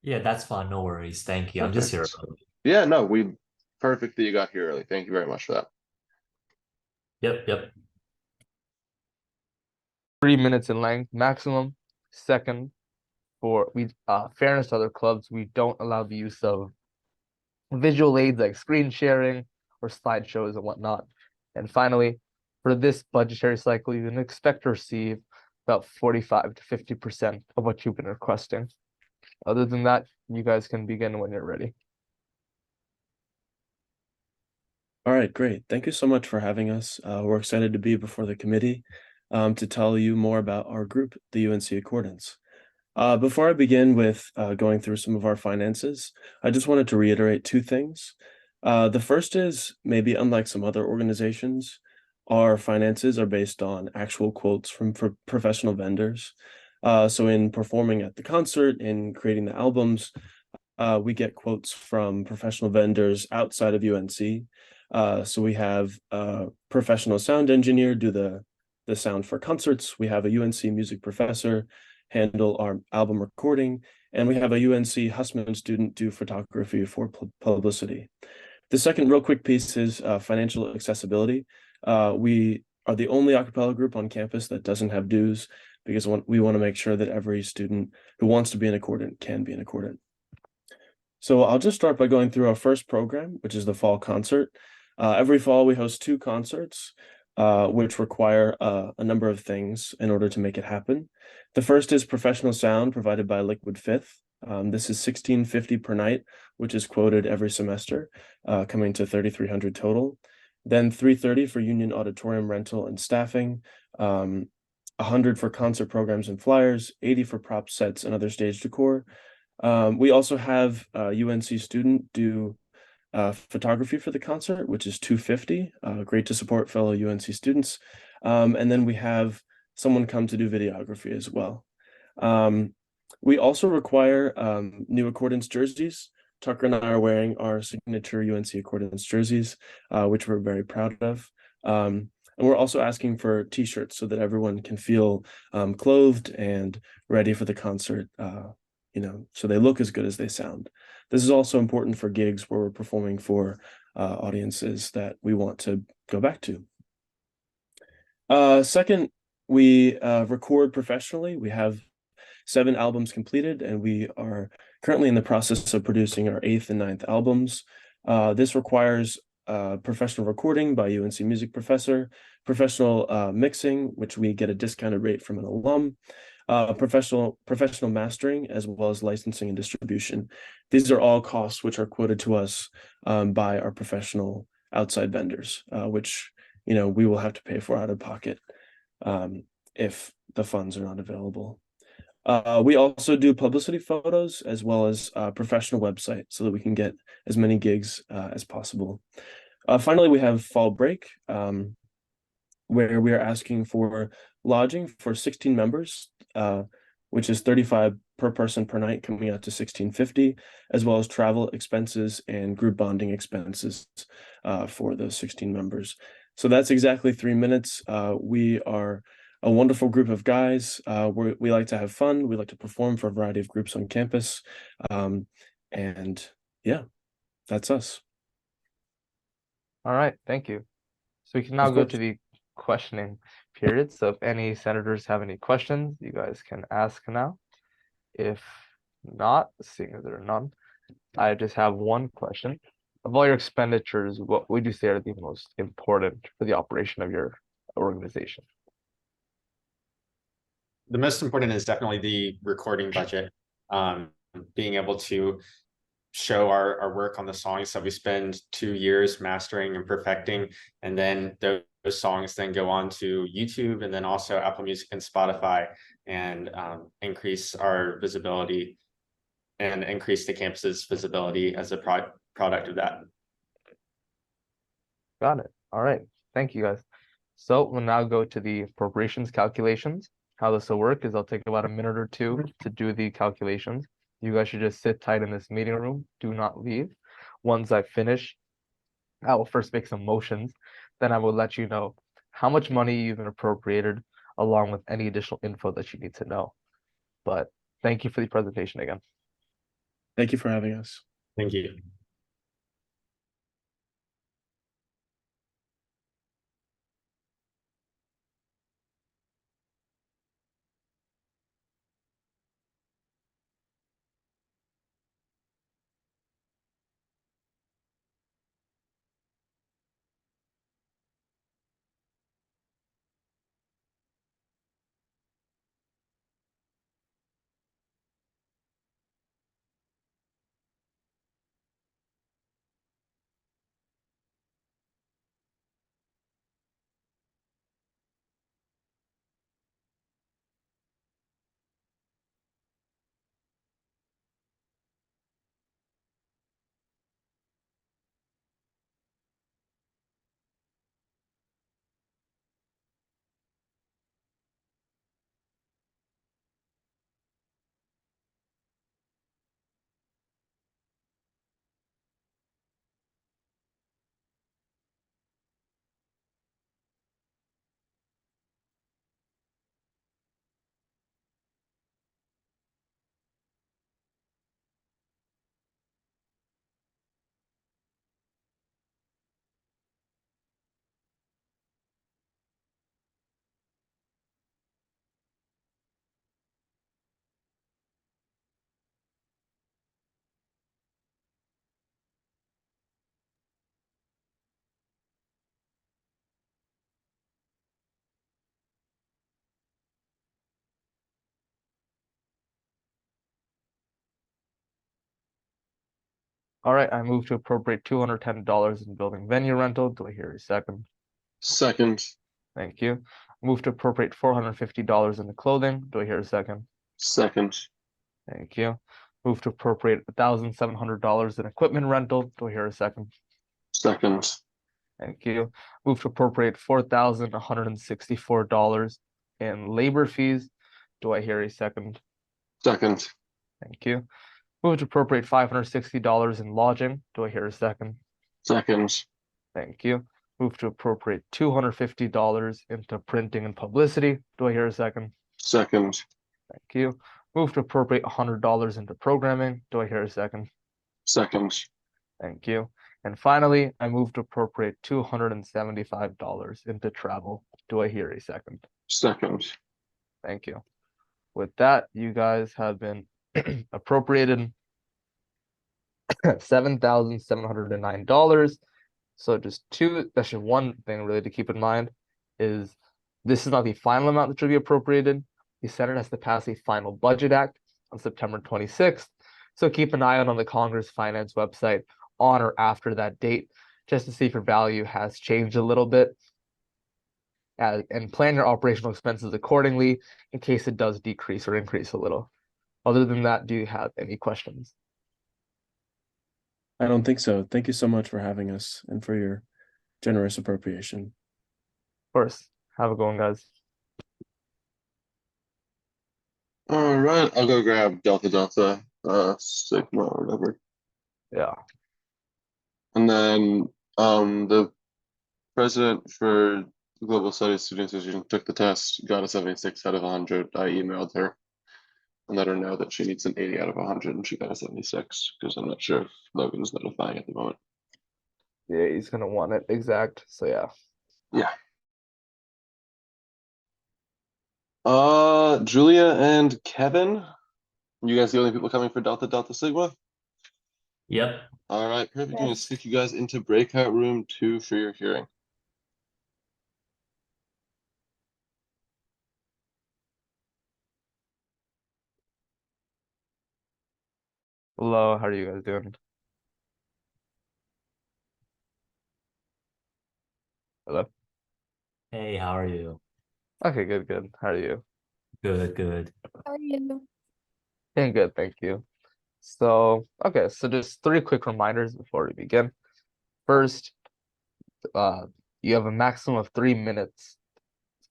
Yeah, that's fine. No worries. Thank you. I'm just here.
Yeah, no, perfect that you got here early. Thank you very much for that.
Yep.
3 minutes in length maximum. Second, for fairness to other clubs, we don't allow the use of visual aids like screen sharing or slideshows and whatnot. And finally, for this budgetary cycle, you can expect to receive about 45 to 50% of what you've been requesting. Other than that, you guys can begin when you're ready.
All right, great. Thank you so much for having us. We're excited to be before the committee to tell you more about our group, the UNC Accordance. Before I begin with going through some of our finances, I just wanted to reiterate two things. The first is, maybe unlike some other organizations, our finances are based on actual quotes from professional vendors. So in performing at the concert, in creating the albums, we get quotes from professional vendors outside of UNC. So we have a professional sound engineer do the sound for concerts. We have a UNC music professor handle our album recording, and we have a UNC Hussman student do photography for publicity. The second real quick piece is financial accessibility. We are the only a cappella group on campus that doesn't have dues because we want to make sure that every student who wants to be an accordant can be an accordant. So I'll just start by going through our first program, which is the fall concert. Every fall we host 2 concerts, which require a number of things in order to make it happen. The first is professional sound provided by Liquid Fifth. This is $1,650 per night, which is quoted every semester, coming to $3,300 total. Then $330 for union auditorium rental and staffing, $100 for concert programs and flyers, $80 for prop sets and other stage decor. We also have a UNC student do photography for the concert, which is $250. Great to support fellow UNC students. And then we have someone come to do videography as well. We also require new accordance jerseys. Tucker and I are wearing our signature UNC accordance jerseys, which we're very proud of. And we're also asking for t-shirts so that everyone can feel clothed and ready for the concert, so they look as good as they sound. This is also important for gigs where we're performing for audiences that we want to go back to. Second, we record professionally. We have 7 albums completed, and we are currently in the process of producing our 8th and 9th albums. This requires professional recording by UNC music professor, professional mixing, which we get a discounted rate from an alum, professional mastering, as well as licensing and distribution. These are all costs which are quoted to us by our professional outside vendors, which we will have to pay for out of pocket if the funds are not available. We also do publicity photos as well as a professional website so that we can get as many gigs as possible. Finally, we have fall break. where we are asking for lodging for 16 members, which is 35 per person per night, coming out to 1650, as well as travel expenses and group bonding expenses for those 16 members. So that's exactly 3 minutes. We are a wonderful group of guys. We like to have fun. We like to perform for a variety of groups on campus. And yeah, that's us.
All right, thank you. So we can now go to the questioning period. So if any senators have any questions, you guys can ask now. If not, seeing as there are none, I just have one question. Of all your expenditures, what would you say are the most important for the operation of your organization?
The most important is definitely the recording budget. Being able to show our work on the songs that we spend 2 years mastering and perfecting, and then those songs then go on to YouTube and then also Apple Music and Spotify, and increase our visibility and increase the campus's visibility as a product of that.
Got it. All right. Thank you, guys. So we'll now go to the appropriations calculations. How this will work is I'll take about a minute or two to do the calculations. You guys should just sit tight in this meeting room. Do not leave. Once I finish, I will first make some motions. Then I will let you know how much money you've been appropriated, along with any additional info that you need to know. But thank you for the presentation again.
Thank you for having us.
Thank you.
All right, I move to appropriate $210 in building venue rental. Do I hear a second?
Second.
Thank you. Move to appropriate $450 in the clothing. Do I hear a second?
Second.
Thank you. Move to appropriate $1,700 in equipment rental. Do I hear a second?
Second.
Thank you. Move to appropriate $4,164 in labor fees. Do I hear a second?
Second.
Thank you. Move to appropriate $560 in lodging. Do I hear a second?
Second.
Thank you. Move to appropriate $250 into printing and publicity. Do I hear a second?
Second.
Thank you. Move to appropriate $100 into programming. Do I hear a second?
Second.
Thank you. And finally, I move to appropriate $275 into travel. Do I hear a second?
Second.
Thank you. With that, you guys have been appropriated $7,709. So that's just one thing really to keep in mind is this is not the final amount that should be appropriated. The Senate has to pass a final budget act on September 26th. So keep an eye out on the Congress Finance website on or after that date, just to see if your value has changed a little bit. And plan your operational expenses accordingly in case it does decrease or increase a little. Other than that, do you have any questions?
I don't think so. Thank you so much for having us and for your generous appropriation.
Of course. Have a good one, guys.
All right, I'll go grab Delta Delta, Sigma or whatever.
Yeah.
And then the president for the Global Studies Student Association took the test, got a 76 out of 100. I emailed her and let her know that she needs an 80 out of 100 and she got a 76 because I'm not sure if Logan's notifying at the moment.
Yeah, he's gonna want it exact. So yeah.
Yeah. Julia and Kevin, you guys the only people coming for Delta Delta Sigma?
Yep.
All right, perfect. I'm gonna
Yes.
stick you guys into breakout room 2 for your hearing.
Hello, how are you guys doing? Hello.
Hey, how are you?
Okay, good. How are you?
Good.
How are you?
Doing good, thank you. So, okay, so just 3 quick reminders before we begin. First, you have a maximum of 3 minutes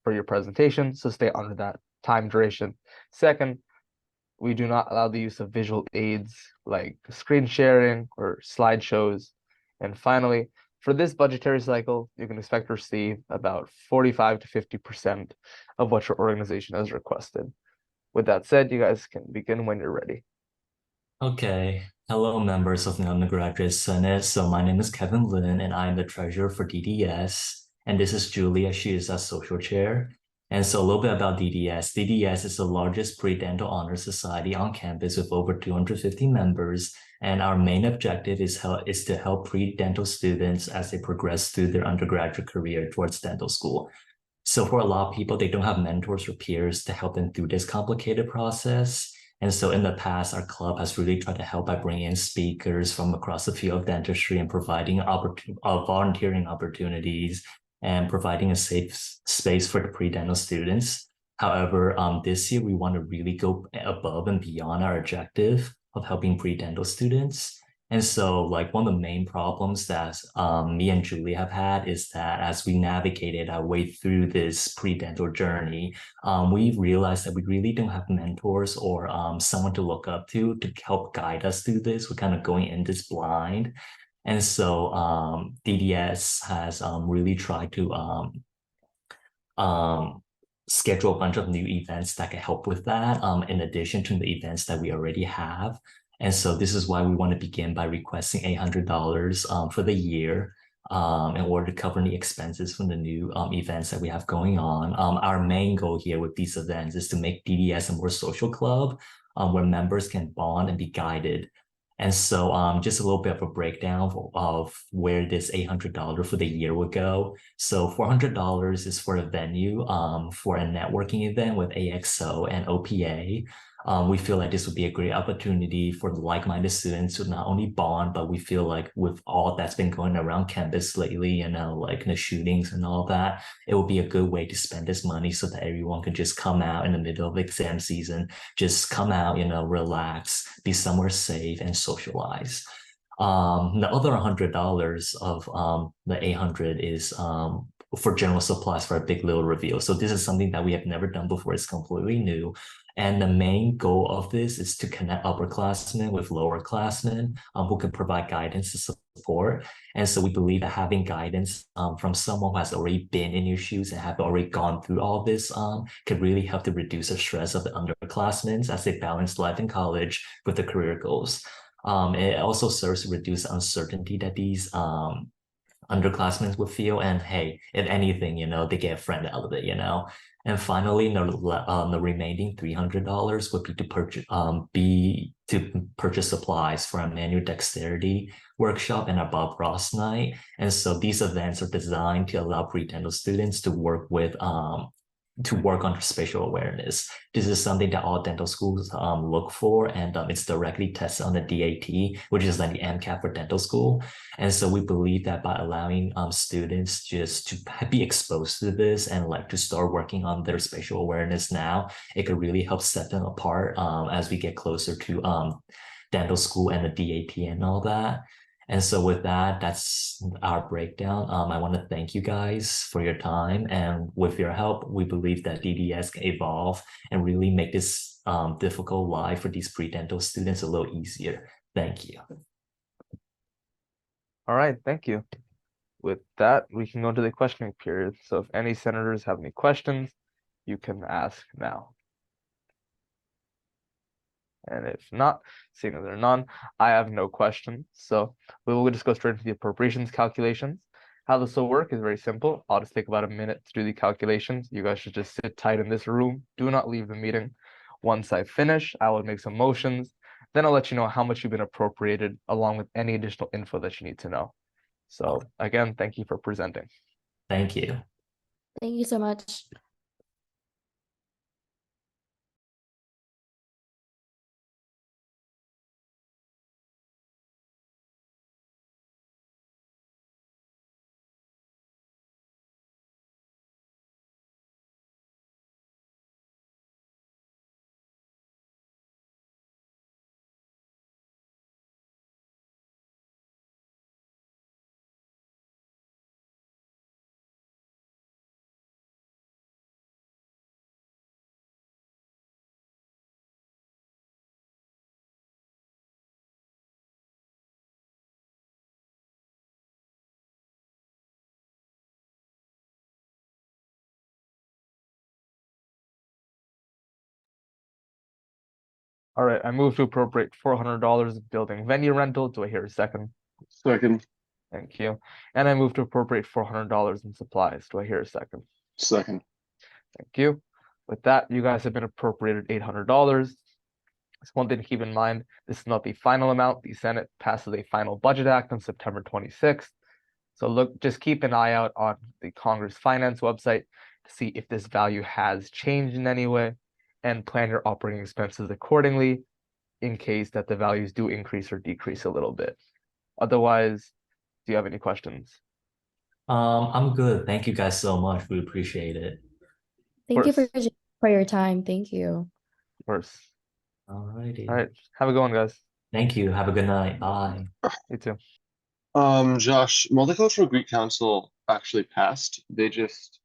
for your presentation, so stay under that time duration. Second, we do not allow the use of visual aids like screen sharing or slideshows. And finally, for this budgetary cycle, you can expect to receive about 45 to 50% of what your organization has requested. With that said, you guys can begin when you're ready.
Okay. Hello, members of the Undergraduate Senate. So my name is Kevin Lin, and I'm the treasurer for DDS. And this is Julia. She is our social chair. And so a little bit about DDS. DDS is the largest pre-dental honor society on campus with over 250 members. And our main objective is to help pre-dental students as they progress through their undergraduate career towards dental school. So for a lot of people, they don't have mentors or peers to help them through this complicated process. And so in the past, our club has really tried to help by bringing in speakers from across the field of dentistry and providing volunteering opportunities and providing a safe space for the pre-dental students. However, this year we want to really go above and beyond our objective of helping pre-dental students. And so like one of the main problems that me and Julie have had is that as we navigated our way through this pre-dental journey, we realized that we really don't have mentors or someone to look up to help guide us through this. We're kind of going in this blind. And so DDS has really tried to schedule a bunch of new events that can help with that, in addition to the events that we already have. And so this is why we want to begin by requesting $800 for the year in order to cover the expenses from the new events that we have going on. Our main goal here with these events is to make DDS a more social club where members can bond and be guided. And so just a little bit of a breakdown of where this $800 for the year would go. So $400 is for a venue for a networking event with AXO and OPA. We feel like this would be a great opportunity for like-minded students to not only bond, but we feel like with all that's been going around campus lately, like the shootings and all that, it would be a good way to spend this money so that everyone can just come out in the middle of exam season, just come out, relax, be somewhere safe and socialize. The other $100 of the 800 is for general supplies for a big little reveal. So this is something that we have never done before. It's completely new. And the main goal of this is to connect upperclassmen with lowerclassmen who can provide guidance and support. And so we believe that having guidance from someone who has already been in your shoes and have already gone through all this could really help to reduce the stress of the underclassmen as they balance life in college with the career goals. It also serves to reduce uncertainty that these underclassmen would feel, and hey, if anything, they get a friend out of it, And finally, the remaining $300 would be to purchase supplies for a manual dexterity workshop and a Bob Ross night. And so these events are designed to allow pre-dental students to work on their spatial awareness. This is something that all dental schools look for, and it's directly tested on the DAT, which is like the MCAT for dental school. And so we believe that by allowing students just to be exposed to this and like to start working on their spatial awareness now, it could really help set them apart as we get closer to dental school and the DAT and all that. And so with that, that's our breakdown. I want to thank you guys for your time. And with your help, we believe that DDS can evolve and really make this difficult life for these pre-dental students a little easier. Thank you.
All right, thank you. With that, we can go to the questioning period. So if any senators have any questions, you can ask now. And if not, seeing as there are none, I have no questions. So we will just go straight into the appropriations calculations. How this will work is very simple. I'll just take about a minute to do the calculations. You guys should just sit tight in this room. Do not leave the meeting. Once I finish, I will make some motions. Then I'll let you know how much you've been appropriated, along with any additional info that you need to know. So again, thank you for presenting.
Thank you.
Thank you so much.
All right, I move to appropriate $400 of building venue rental. Do I hear a second?
Second.
Thank you. And I move to appropriate $400 in supplies. Do I hear a second?
Second.
Thank you. With that, you guys have been appropriated $800. Just one thing to keep in mind, this is not the final amount. The Senate passes a final budget act on September 26th. So look, just keep an eye out on the Congress Finance website to see if this value has changed in any way, and plan your operating expenses accordingly in case that the values do increase or decrease a little bit. Otherwise, do you have any questions?
I'm good. Thank you guys so much. We appreciate it.
Thank you for your time. Thank you.
Of course.
Alrighty.
All right. Have a good one, guys.
Thank you. Have a good night. Bye.
You too.
Josh, Multicultural Greek Council actually passed. They just,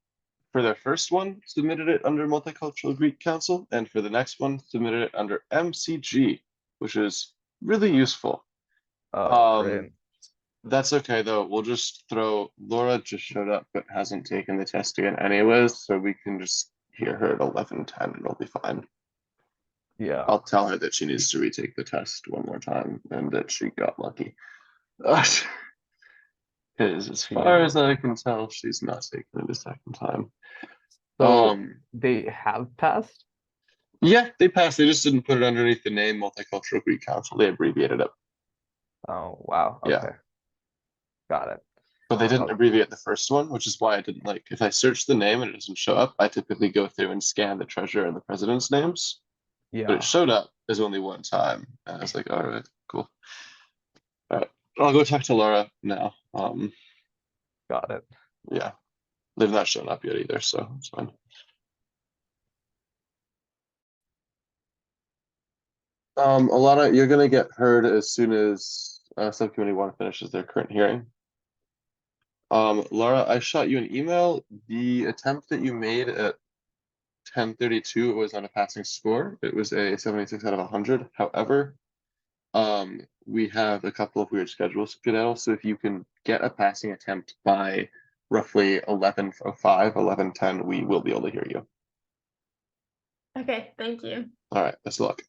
for their first one, submitted it under Multicultural Greek Council, and for the next one, submitted it under MCG, which is really useful.
Great.
That's okay though. We'll just throw, Laura just showed up but hasn't taken the test again anyways, so we can just hear her at 11:10 and it'll be fine.
Yeah.
I'll tell her that she needs to retake the test one more time and that she got lucky. Because as far as I can tell, she's not taking it a second time.
So they have passed?
Yeah, they passed. They just didn't put it underneath the name Multicultural Greek Council. They abbreviated it.
Oh, wow. Okay.
Yeah.
Got it.
But they didn't abbreviate the first one, which is why I didn't like. If I search the name and it doesn't show up, I typically go through and scan the treasurer and the president's names.
Yeah.
But it showed up as only one time. And I was like, all right, cool. All right. I'll go talk to Laura now.
Got it.
Yeah. They've not shown up yet either, so it's fine. Alana, you're gonna get heard as soon as subcommittee 1 finishes their current hearing. Laura, I shot you an email. The attempt that you made at 10:32 was on a passing score. It was a 76 out of 100. However, we have a couple of weird schedules to get out. So if you can get a passing attempt by roughly 11:05, 11:10, we will be able to hear you.
Okay, thank you.
All right, best of luck.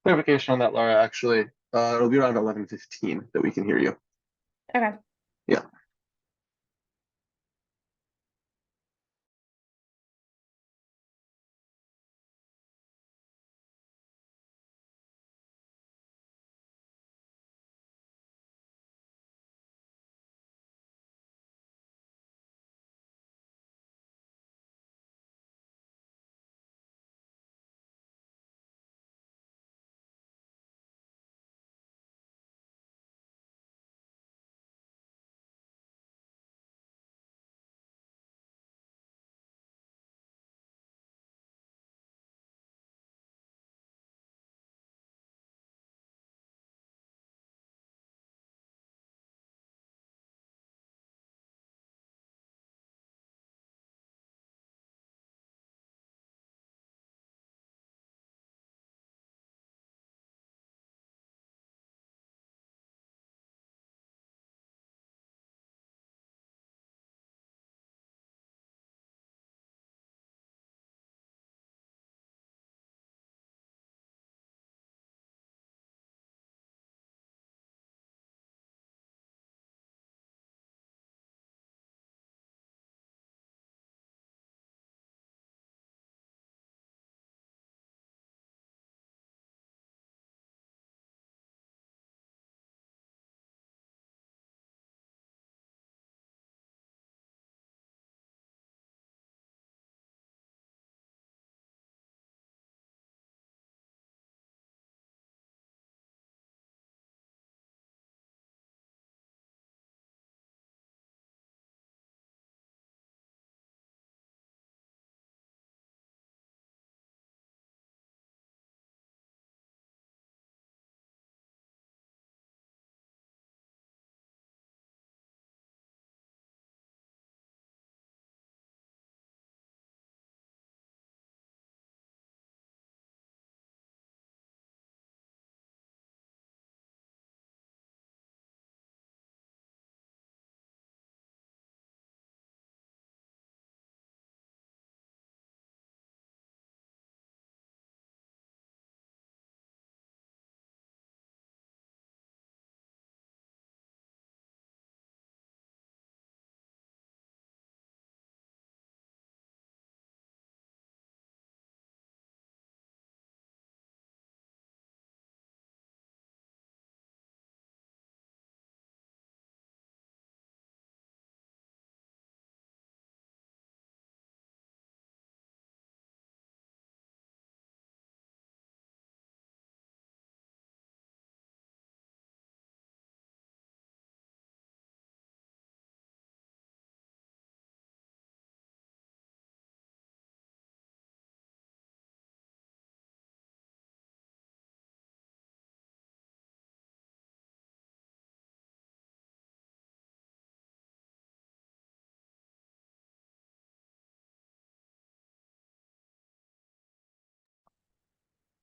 Clarification on that, Laura, actually, it'll be around 11:15 that we can hear you.
Okay.
Yeah.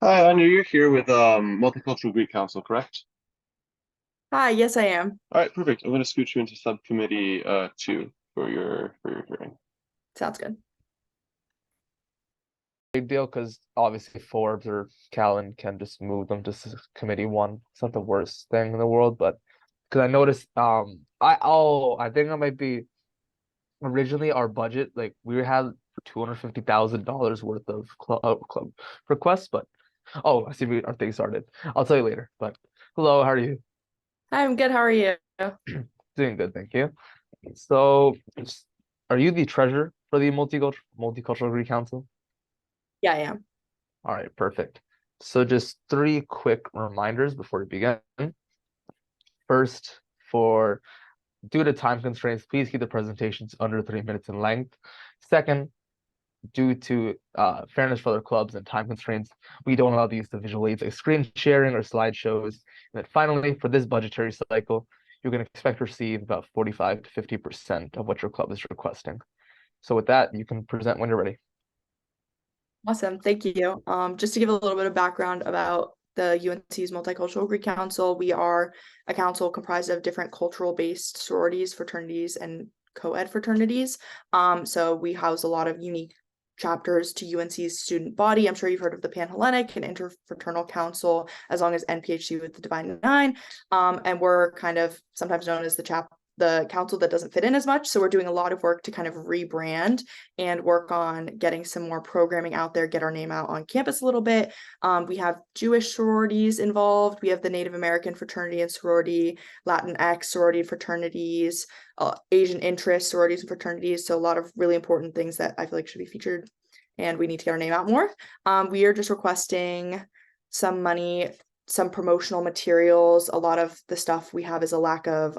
Hi, Anya, you're here with Multicultural Greek Council, correct?
Hi, yes, I am.
All right, perfect. I'm going to scoot you into subcommittee 2 for your hearing.
Sounds good.
Big deal because obviously Forbes or Callan can just move them to committee 1. It's not the worst thing in the world, but because I noticed I think I might be originally our budget, like we had $250,000 worth of club requests, but oh, I see our thing started. I'll tell you later. But hello, how are you?
Hi, I'm good. How are you?
Doing good, thank you. So, are you the treasurer for the Multicultural Greek Council?
Yeah, I am.
All right, perfect. So just 3 quick reminders before we begin. First, due to time constraints, please keep the presentations under 3 minutes in length. Second, due to fairness for other clubs and time constraints, we don't allow the use of visual aids like screen sharing or slideshows. And then finally, for this budgetary cycle, you can expect to receive about 45 to 50% of what your club is requesting. So with that, you can present when you're ready.
Awesome, thank you. Just to give a little bit of background about the UNC's Multicultural Greek Council, we are a council comprised of different cultural-based sororities, fraternities, and co-ed fraternities. So we house a lot of unique chapters to UNC's student body. I'm sure you've heard of the Panhellenic and Interfraternal Council, as long as NPHC with the Divine Nine. And we're kind of sometimes known as the council that doesn't fit in as much. So we're doing a lot of work to kind of rebrand and work on getting some more programming out there, get our name out on campus a little bit. We have Jewish sororities involved. We have the Native American fraternity and sorority, Latinx sorority fraternities, Asian interest sororities and fraternities. So a lot of really important things that I feel like should be featured, and we need to get our name out more. We are just requesting some money, some promotional materials. A lot of the stuff we have is a lack of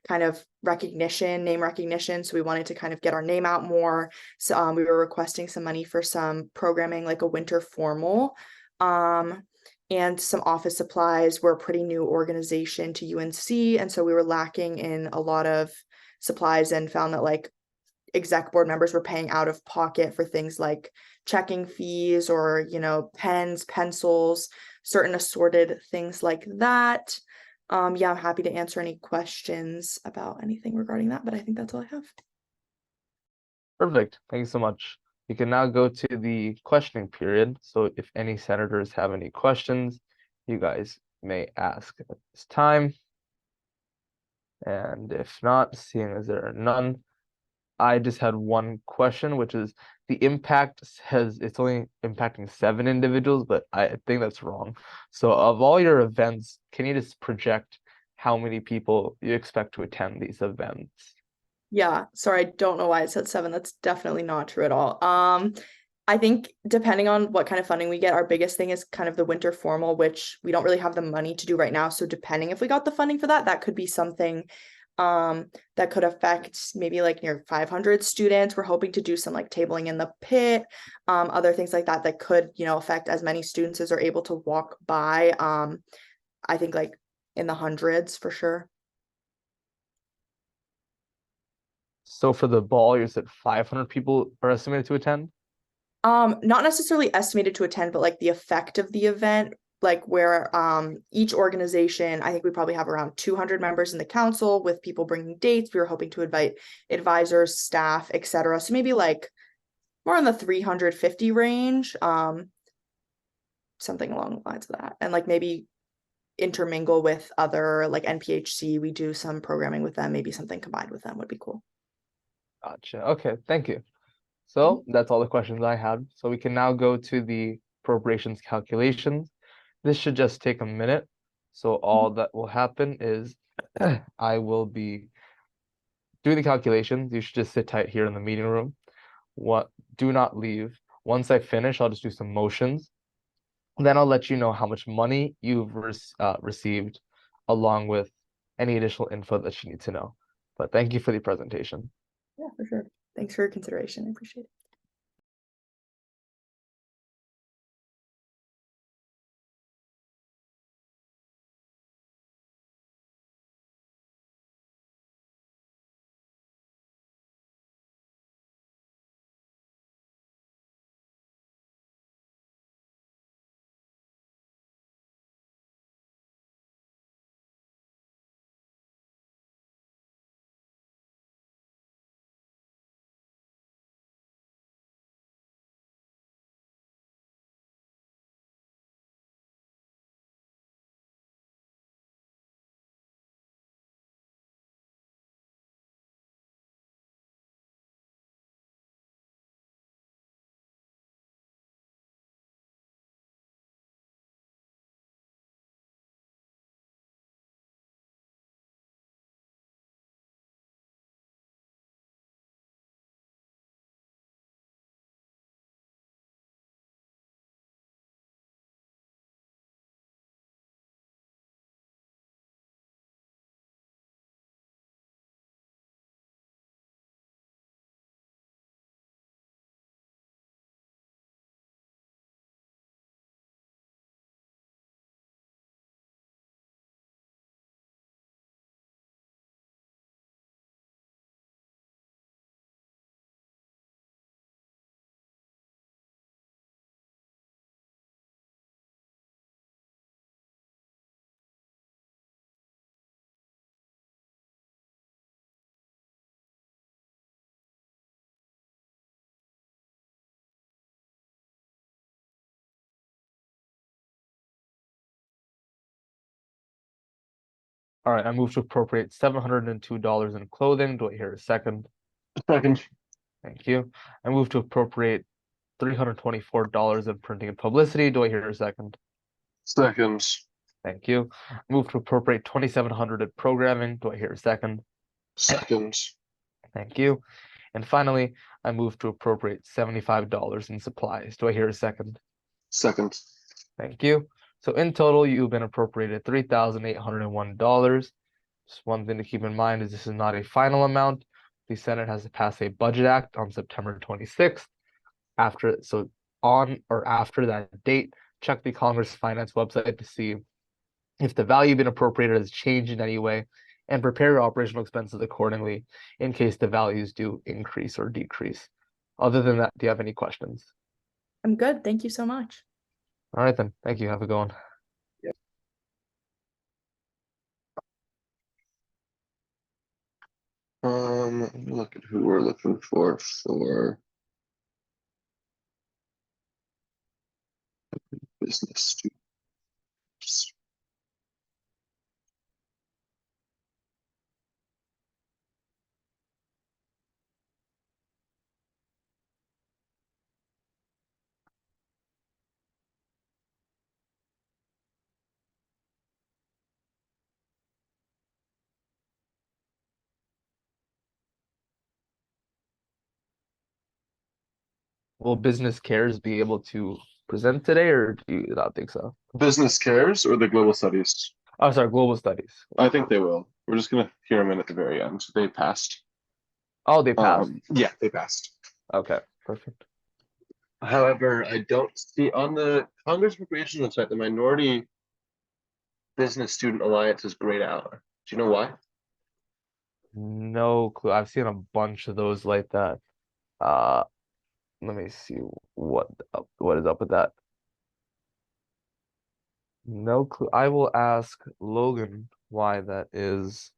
kind of name recognition. So we wanted to kind of get our name out more. So we were requesting some money for some programming, like a winter formal, and some office supplies. We're a pretty new organization to UNC. And so we were lacking in a lot of supplies and found that like exec board members were paying out of pocket for things like checking fees or, pens, pencils, certain assorted things like that. Yeah, I'm happy to answer any questions about anything regarding that, but I think that's all I have.
Perfect. Thank you so much. We can now go to the questioning period. So if any senators have any questions, you guys may ask at this time. And if not, seeing as there are none, I just had one question, which is the impact says it's only impacting 7 individuals, but I think that's wrong. So of all your events, can you just project how many people you expect to attend these events?
Yeah, sorry, I don't know why it said 7. That's definitely not true at all. I think depending on what kind of funding we get, our biggest thing is kind of the winter formal, which we don't really have the money to do right now. So depending if we got the funding for that, that could be something that could affect maybe like near 500 students. We're hoping to do some like tabling in the pit, other things like that could, affect as many students as are able to walk by. I think like in the hundreds for sure.
So for the ball, you said 500 people are estimated to attend?
Not necessarily estimated to attend, but like the effect of the event, like where each organization, I think we probably have around 200 members in the council with people bringing dates. We were hoping to invite advisors, staff, etc. So maybe like more in the 350 range, something along the lines of that. And like maybe intermingle with other like NPHC, we do some programming with them, maybe something combined with them would be cool.
Gotcha. Okay, thank you. So that's all the questions I had. So we can now go to the appropriations calculations. This should just take a minute. So all that will happen is I will be doing the calculations. You should just sit tight here in the meeting room. Do not leave. Once I finish, I'll just do some motions. Then I'll let you know how much money you've received, along with any additional info that you need to know. But thank you for the presentation.
Yeah, for sure. Thanks for your consideration. I appreciate it.
All right, I move to appropriate $702 in clothing. Do I hear a second?
Second.
Thank you. I move to appropriate $324 in printing and publicity. Do I hear a second?
Second.
Thank you. Move to appropriate $2,700 in programming. Do I hear a second?
Second.
Thank you. And finally, I move to appropriate $75 in supplies. Do I hear a second?
Second.
Thank you. So in total, you've been appropriated $3,801. Just one thing to keep in mind is this is not a final amount. The Senate has to pass a budget act on September 26th. After that date, check the Congress Finance website to see if the value being appropriated has changed in any way, and prepare your operational expenses accordingly in case the values do increase or decrease. Other than that, do you have any questions?
I'm good. Thank you so much.
All right then. Thank you. Have a good one.
Let me look at who we're looking for business students.
Will Business Cares be able to present today, or do you not think so?
Business Cares or the Global Studies?
Oh, sorry, Global Studies.
I think they will. We're just gonna hear them in at the very end. They passed.
Oh, they passed.
Yeah, they passed.
Okay, perfect.
However, I don't see on the Congress Appropriations website the Minority Business Student Alliance is grayed out. Do you know why?
No clue. I've seen a bunch of those like that. Let me see what is up with that. No clue. I will ask Logan why that is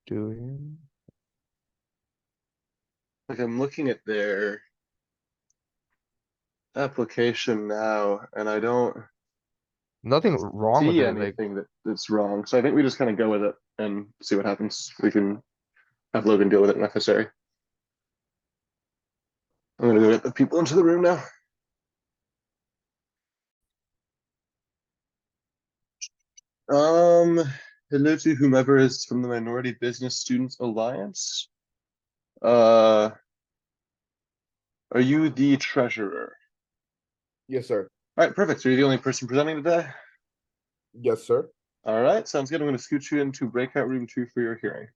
doing.
Like I'm looking at their application now, and I don't
Nothing wrong with
see
it.
anything that's wrong. So I think we just kind of go with it and see what happens. We can have Logan deal with it if necessary. I'm gonna go get the people into the room now. Hello to whomever is from the Minority Business Students Alliance. Are you the treasurer?
Yes, sir.
All right, perfect. So you're the only person presenting today?
Yes, sir.
All right, sounds good. I'm going to scoot you into breakout room 2 for your hearing.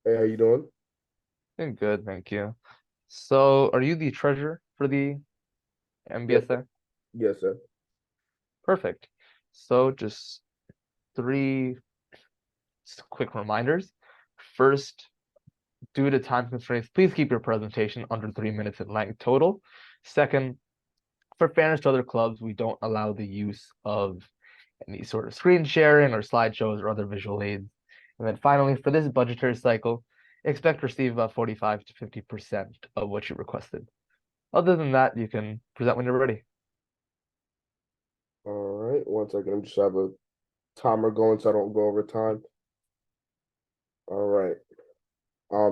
Hey, how you doing?
Doing good, thank you. So, are you the treasurer for the MBSA?
Yes, sir.
Perfect. So, just three quick reminders. First, due to time constraints, please keep your presentation under 3 minutes in length total. Second, for fairness to other clubs, we don't allow the use of any sort of screen sharing or slideshows or other visual aids. And then finally, for this budgetary cycle, expect to receive about 45 to 50% of what you requested. Other than that, you can present when you're ready.
All right, 1 second. I'm just have a timer going so I don't go over time. All right.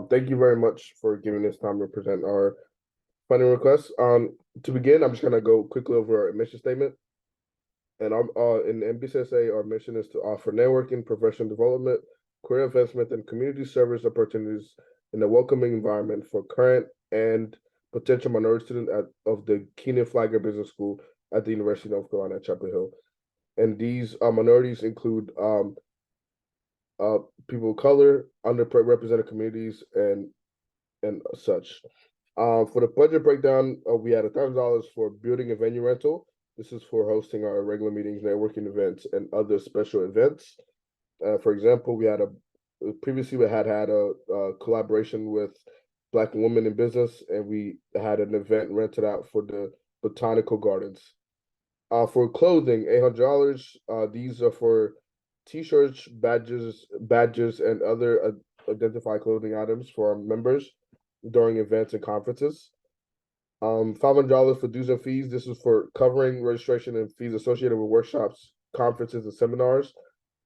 Thank you very much for giving us time to present our funding requests. To begin, I'm just gonna go quickly over our mission statement. And in MBCSA, our mission is to offer networking, professional development, career advancement, and community service opportunities in a welcoming environment for current and potential minority students of the Keenan Flagler Business School at the University of North Carolina at Chapel Hill. And these minorities include people of color, underrepresented communities, and such. For the budget breakdown, we had $1,000 for building and venue rental. This is for hosting our regular meetings, networking events, and other special events. For example, previously we had a collaboration with Black Women in Business, and we had an event rented out for the Botanical Gardens. For clothing, $800. These are for t-shirts, badges, and other identified clothing items for our members during events and conferences. $500 for dues and fees. This is for covering registration and fees associated with workshops, conferences, and seminars.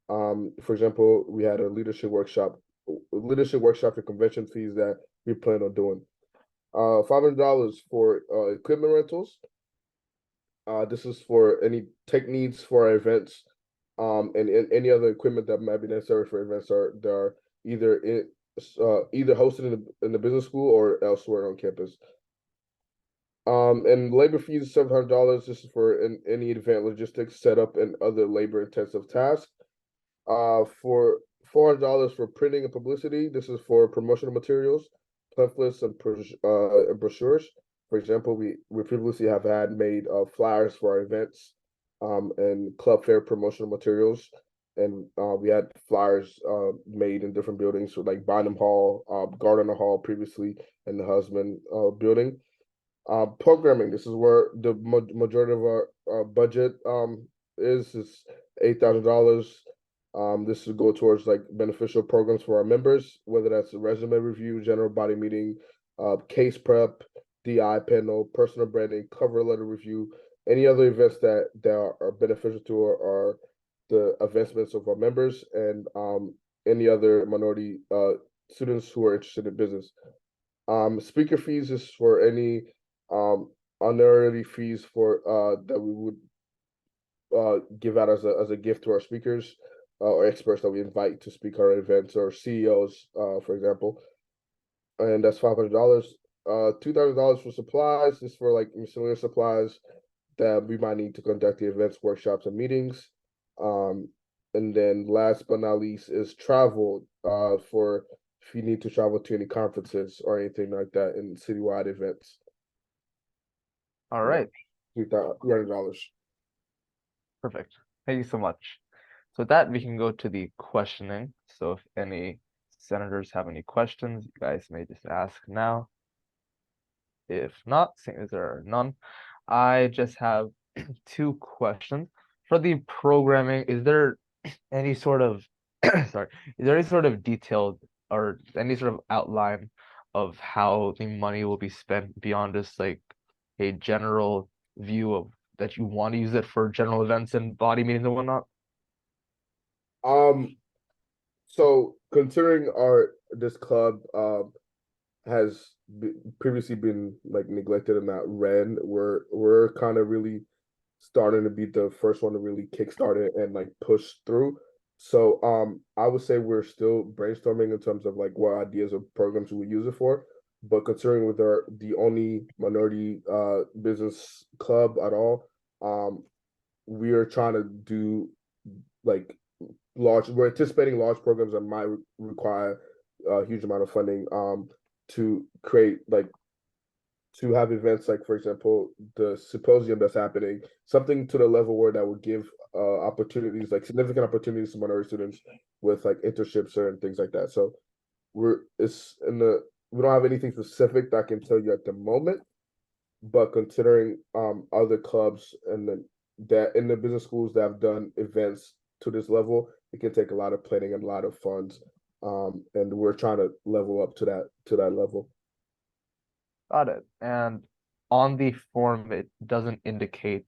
For example, we had a leadership workshop and convention fees that we plan on doing. $500 for equipment rentals. This is for any tech needs for our events, and any other equipment that might be necessary for events that are either hosted in the business school or elsewhere on campus. And labor fees $700. This is for any event logistics, setup, and other labor-intensive tasks. For $400 for printing and publicity. This is for promotional materials, pamphlets, and brochures. For example, we previously have had made flyers for our events, and club fair promotional materials, and we had flyers made in different buildings, so like Bynum Hall, Gardner Hall previously, and the Husband building. Programming. This is where the majority of our budget is $8,000. This will go towards like beneficial programs for our members, whether that's a resume review, general body meeting, case prep, DI panel, personal branding, cover letter review, any other events that are beneficial to the advancements of our members, and any other minority students who are interested in business. Speaker fees is for any honorary fees for that we would give out as a gift to our speakers or experts that we invite to speak our events, or CEOs, for example. And that's $500. $2,000 for supplies. This is for like miscellaneous supplies that we might need to conduct the events, workshops, and meetings. And then last but not least is travel, for if you need to travel to any conferences or anything like that in citywide events.
All right.
$300.
Perfect. Thank you so much. So with that, we can go to the questioning. So if any senators have any questions, you guys may just ask now. If not, seeing as there are none, I just have two questions. For the programming, is there any sort of sorry, is there any sort of detailed or any sort of outline of how the money will be spent beyond just like a general view of that you want to use it for general events and body meetings and whatnot?
So considering this club has previously been like neglected and not ran, we're kind of really starting to be the first one to really kickstart it and like push through. So I would say we're still brainstorming in terms of like what ideas of programs we would use it for. But considering with the only minority business club at all, we are trying to do like we're anticipating large programs that might require a huge amount of funding to create like to have events like, for example, the symposium that's happening, something to the level where that would give opportunities, like significant opportunities to minority students with like internships and things like that. So we don't have anything specific that I can tell you at the moment, but considering other clubs and that in the business schools that have done events to this level, it can take a lot of planning and a lot of funds. And we're trying to level up to that level.
Got it. And on the form, it doesn't indicate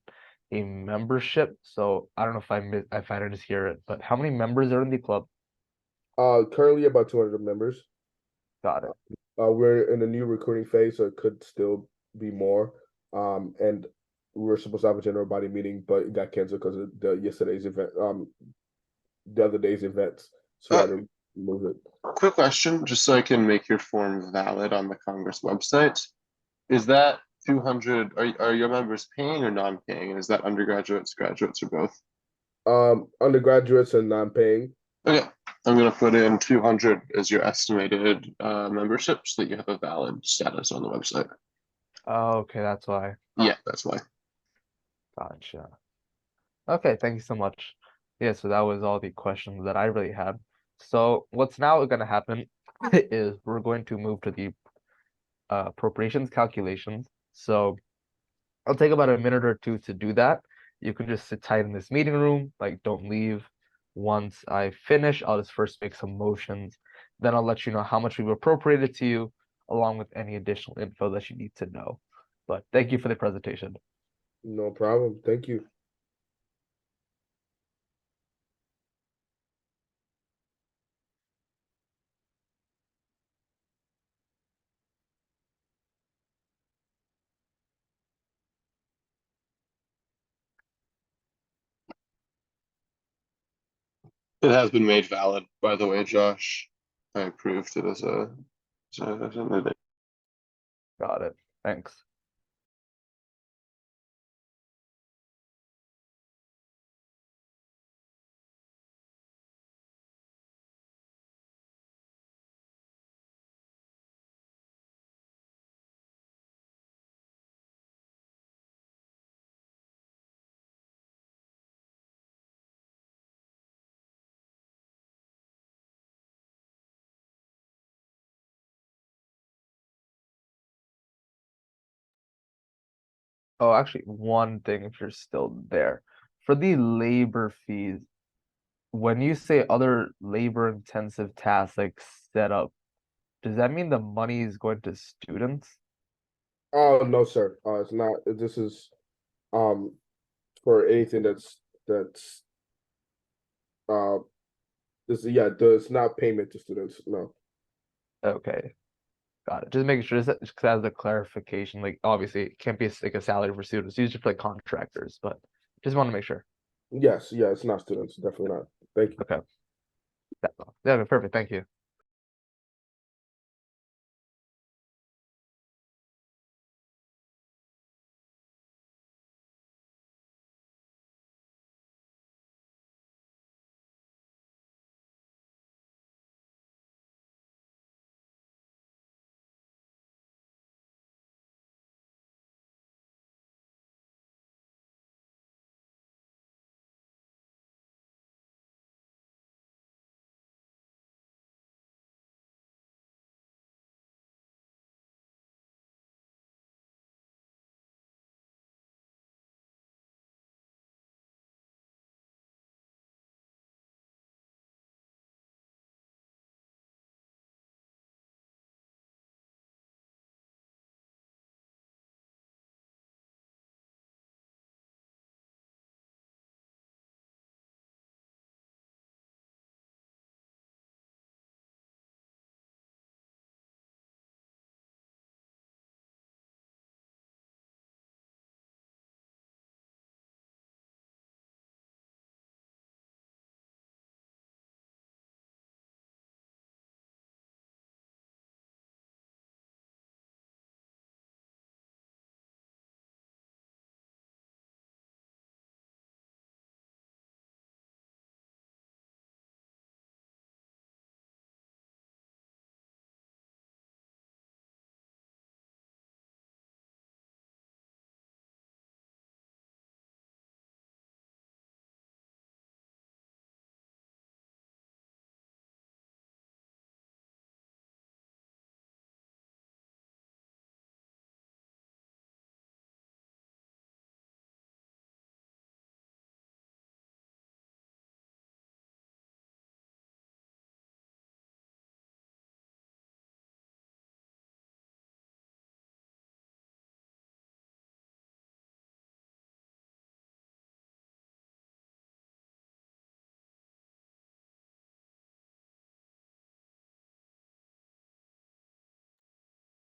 a membership. So I don't know if I didn't hear it, but how many members are in the club?
Currently about 200 members.
Got it.
We're in the new recruiting phase, so it could still be more. And we're supposed to have a general body meeting, but it got canceled because of the other day's events. So we had to move it.
Quick question, just so I can make your form valid on the Congress website. Is that 200, are your members paying or non-paying? And is that undergraduates, graduates, or both?
Undergraduates and non-paying.
Okay, I'm gonna put in 200 as your estimated membership so that you have a valid status on the website.
Oh, okay, that's why.
Yeah, that's why.
Gotcha. Okay, thank you so much. Yeah, so that was all the questions that I really had. So what's now going to happen is we're going to move to the appropriations calculations. So I'll take about a minute or two to do that. You can just sit tight in this meeting room, like don't leave. Once I finish, I'll just first make some motions. Then I'll let you know how much we've appropriated to you, along with any additional info that you need to know. But thank you for the presentation.
No problem. Thank you.
It has been made valid, by the way, Josh. I approved it as a.
Got it. Thanks. Oh, actually, one thing if you're still there. For the labor fees, when you say other labor intensive tasks like setup, does that mean the money is going to students?
Oh, no, sir. It's not. This is um for anything that's uh it's not payment to students. No.
Okay, got it. Just making sure this as a clarification. Like obviously it can't be like a salary for students, usually for like contractors, but just want to make sure.
Yes, yeah, it's not students, definitely not. Thank you.
Okay. That's all. Yeah, perfect. Thank you.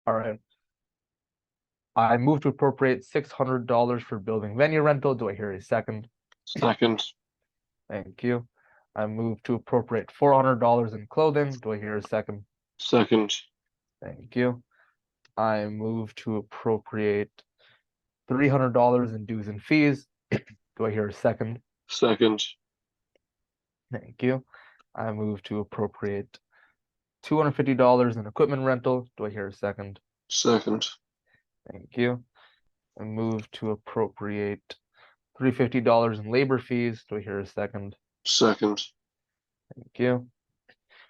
All right. I move to appropriate $600 for building venue rental. Do I hear a second?
Second.
Thank you. I move to appropriate $400 in clothing. Do I hear a second?
Second.
Thank you. I move to appropriate $300 in dues and fees. Do I hear a second?
Second.
Thank you. I move to appropriate $250 in equipment rental. Do I hear a second?
Second.
Thank you. I move to appropriate $350 in labor fees. Do I hear a second?
Second.
Thank you.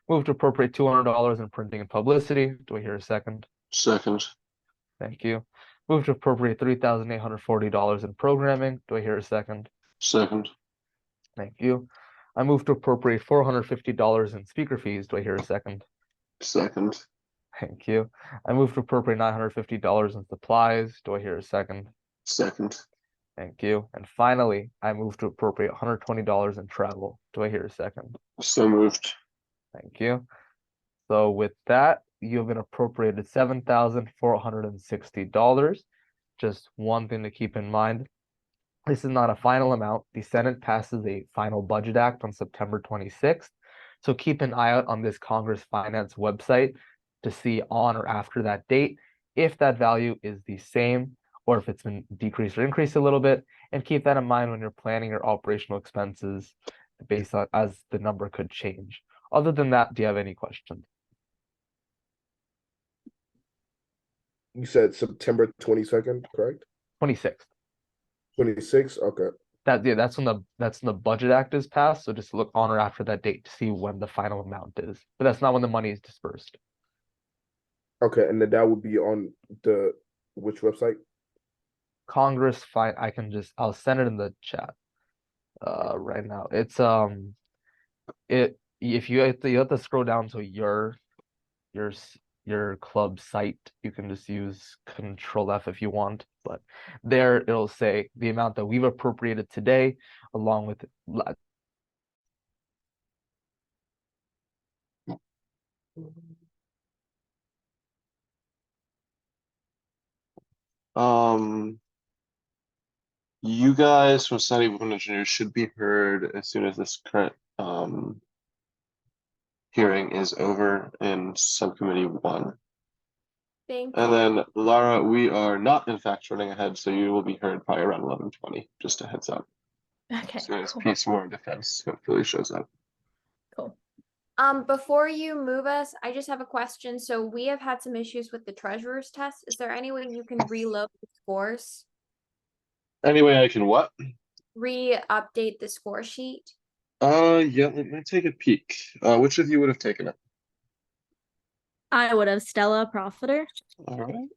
Move to appropriate $200 in printing and publicity. Do I hear a second?
Second.
Thank you. Move to appropriate $3,840 in programming. Do I hear a second?
Second.
Thank you. I move to appropriate $450 in speaker fees. Do I hear a second?
Second.
Thank you. I move to appropriate $950 in supplies. Do I hear a second?
Second.
Thank you. And finally, I move to appropriate $120 in travel. Do I hear a second?
So moved.
Thank you. So with that, you've been appropriated $7,460. Just one thing to keep in mind. This is not a final amount. The Senate passes a final budget act on September 26th. So keep an eye out on this Congress Finance website to see on or after that date if that value is the same or if it's been decreased or increased a little bit. And keep that in mind when you're planning your operational expenses based on as the number could change. Other than that, do you have any questions?
You said September 22nd, correct?
26th.
26th, okay.
That's when the budget act is passed. So just look on or after that date to see when the final amount is. But that's not when the money is dispersed.
Okay, and then that would be on the which website?
Congress fine. I'll send it in the chat right now. It's if you have to scroll down to your club site. You can just use Control F if you want, but there it'll say the amount that we've appropriated today along with
you guys from Study Women Engineers should be heard as soon as this current hearing is over in Subcommittee 1.
Thank
And
you.
then Lara, we are not in fact running ahead, so you will be heard probably around 11:20. Just a heads up.
Okay,
As soon as
cool.
Peace, War, and Defense hopefully shows up.
Cool. Before you move us, I just have a question. So we have had some issues with the treasurer's test. Is there any way you can reload the scores?
Anyway, I can what?
Re-update the score sheet?
Yeah, let me take a peek. Which of you would have taken it?
I would have Stella Profiter.
All right.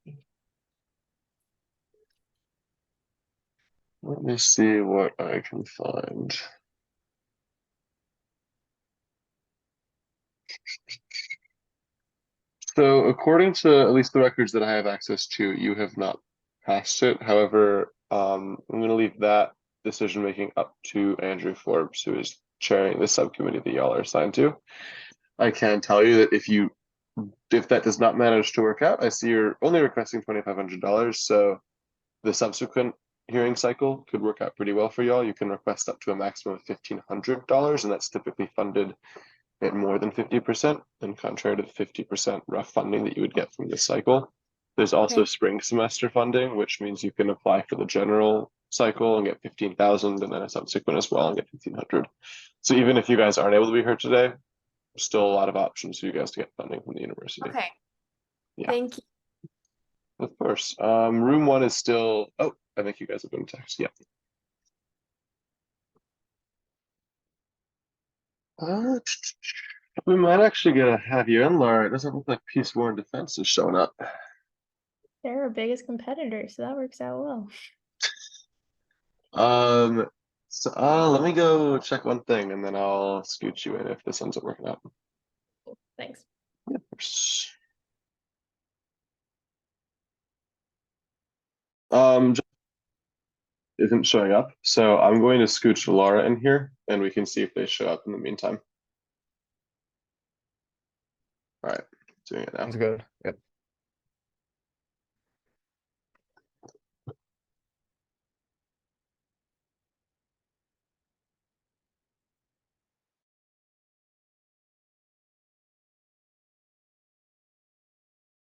Let me see what I can find. So according to at least the records that I have access to, you have not passed it. However, I'm going to leave that decision making up to Andrew Forbes, who is chairing the subcommittee that y'all are assigned to. I can tell you that if that does not manage to work out, I see you're only requesting $2,500. So the subsequent hearing cycle could work out pretty well for y'all. You can request up to a maximum of $1,500, and that's typically funded at more than 50%, and contrary to the 50% rough funding that you would get from this cycle. There's also spring semester funding, which means you can apply for the general cycle and get 15,000, and then a subsequent as well and get 1,500. So even if you guys aren't able to be heard today, there's still a lot of options for you guys to get funding from the university.
Okay.
Yeah.
Thank you.
Of course. Room 1 is still. Oh, I think you guys have been texted. Yeah. We might actually get to have you in, Laura. It doesn't look like Peace, War, and Defense is showing up.
They're our biggest competitor, so that works out well.
So let me go check one thing, and then I'll scoot you in if this ends up working out.
Thanks.
Yeah, of course. Just isn't showing up, so I'm going to scooch Laura in here, and we can see if they show up in the meantime. All right, doing it now.
Sounds good. Yep.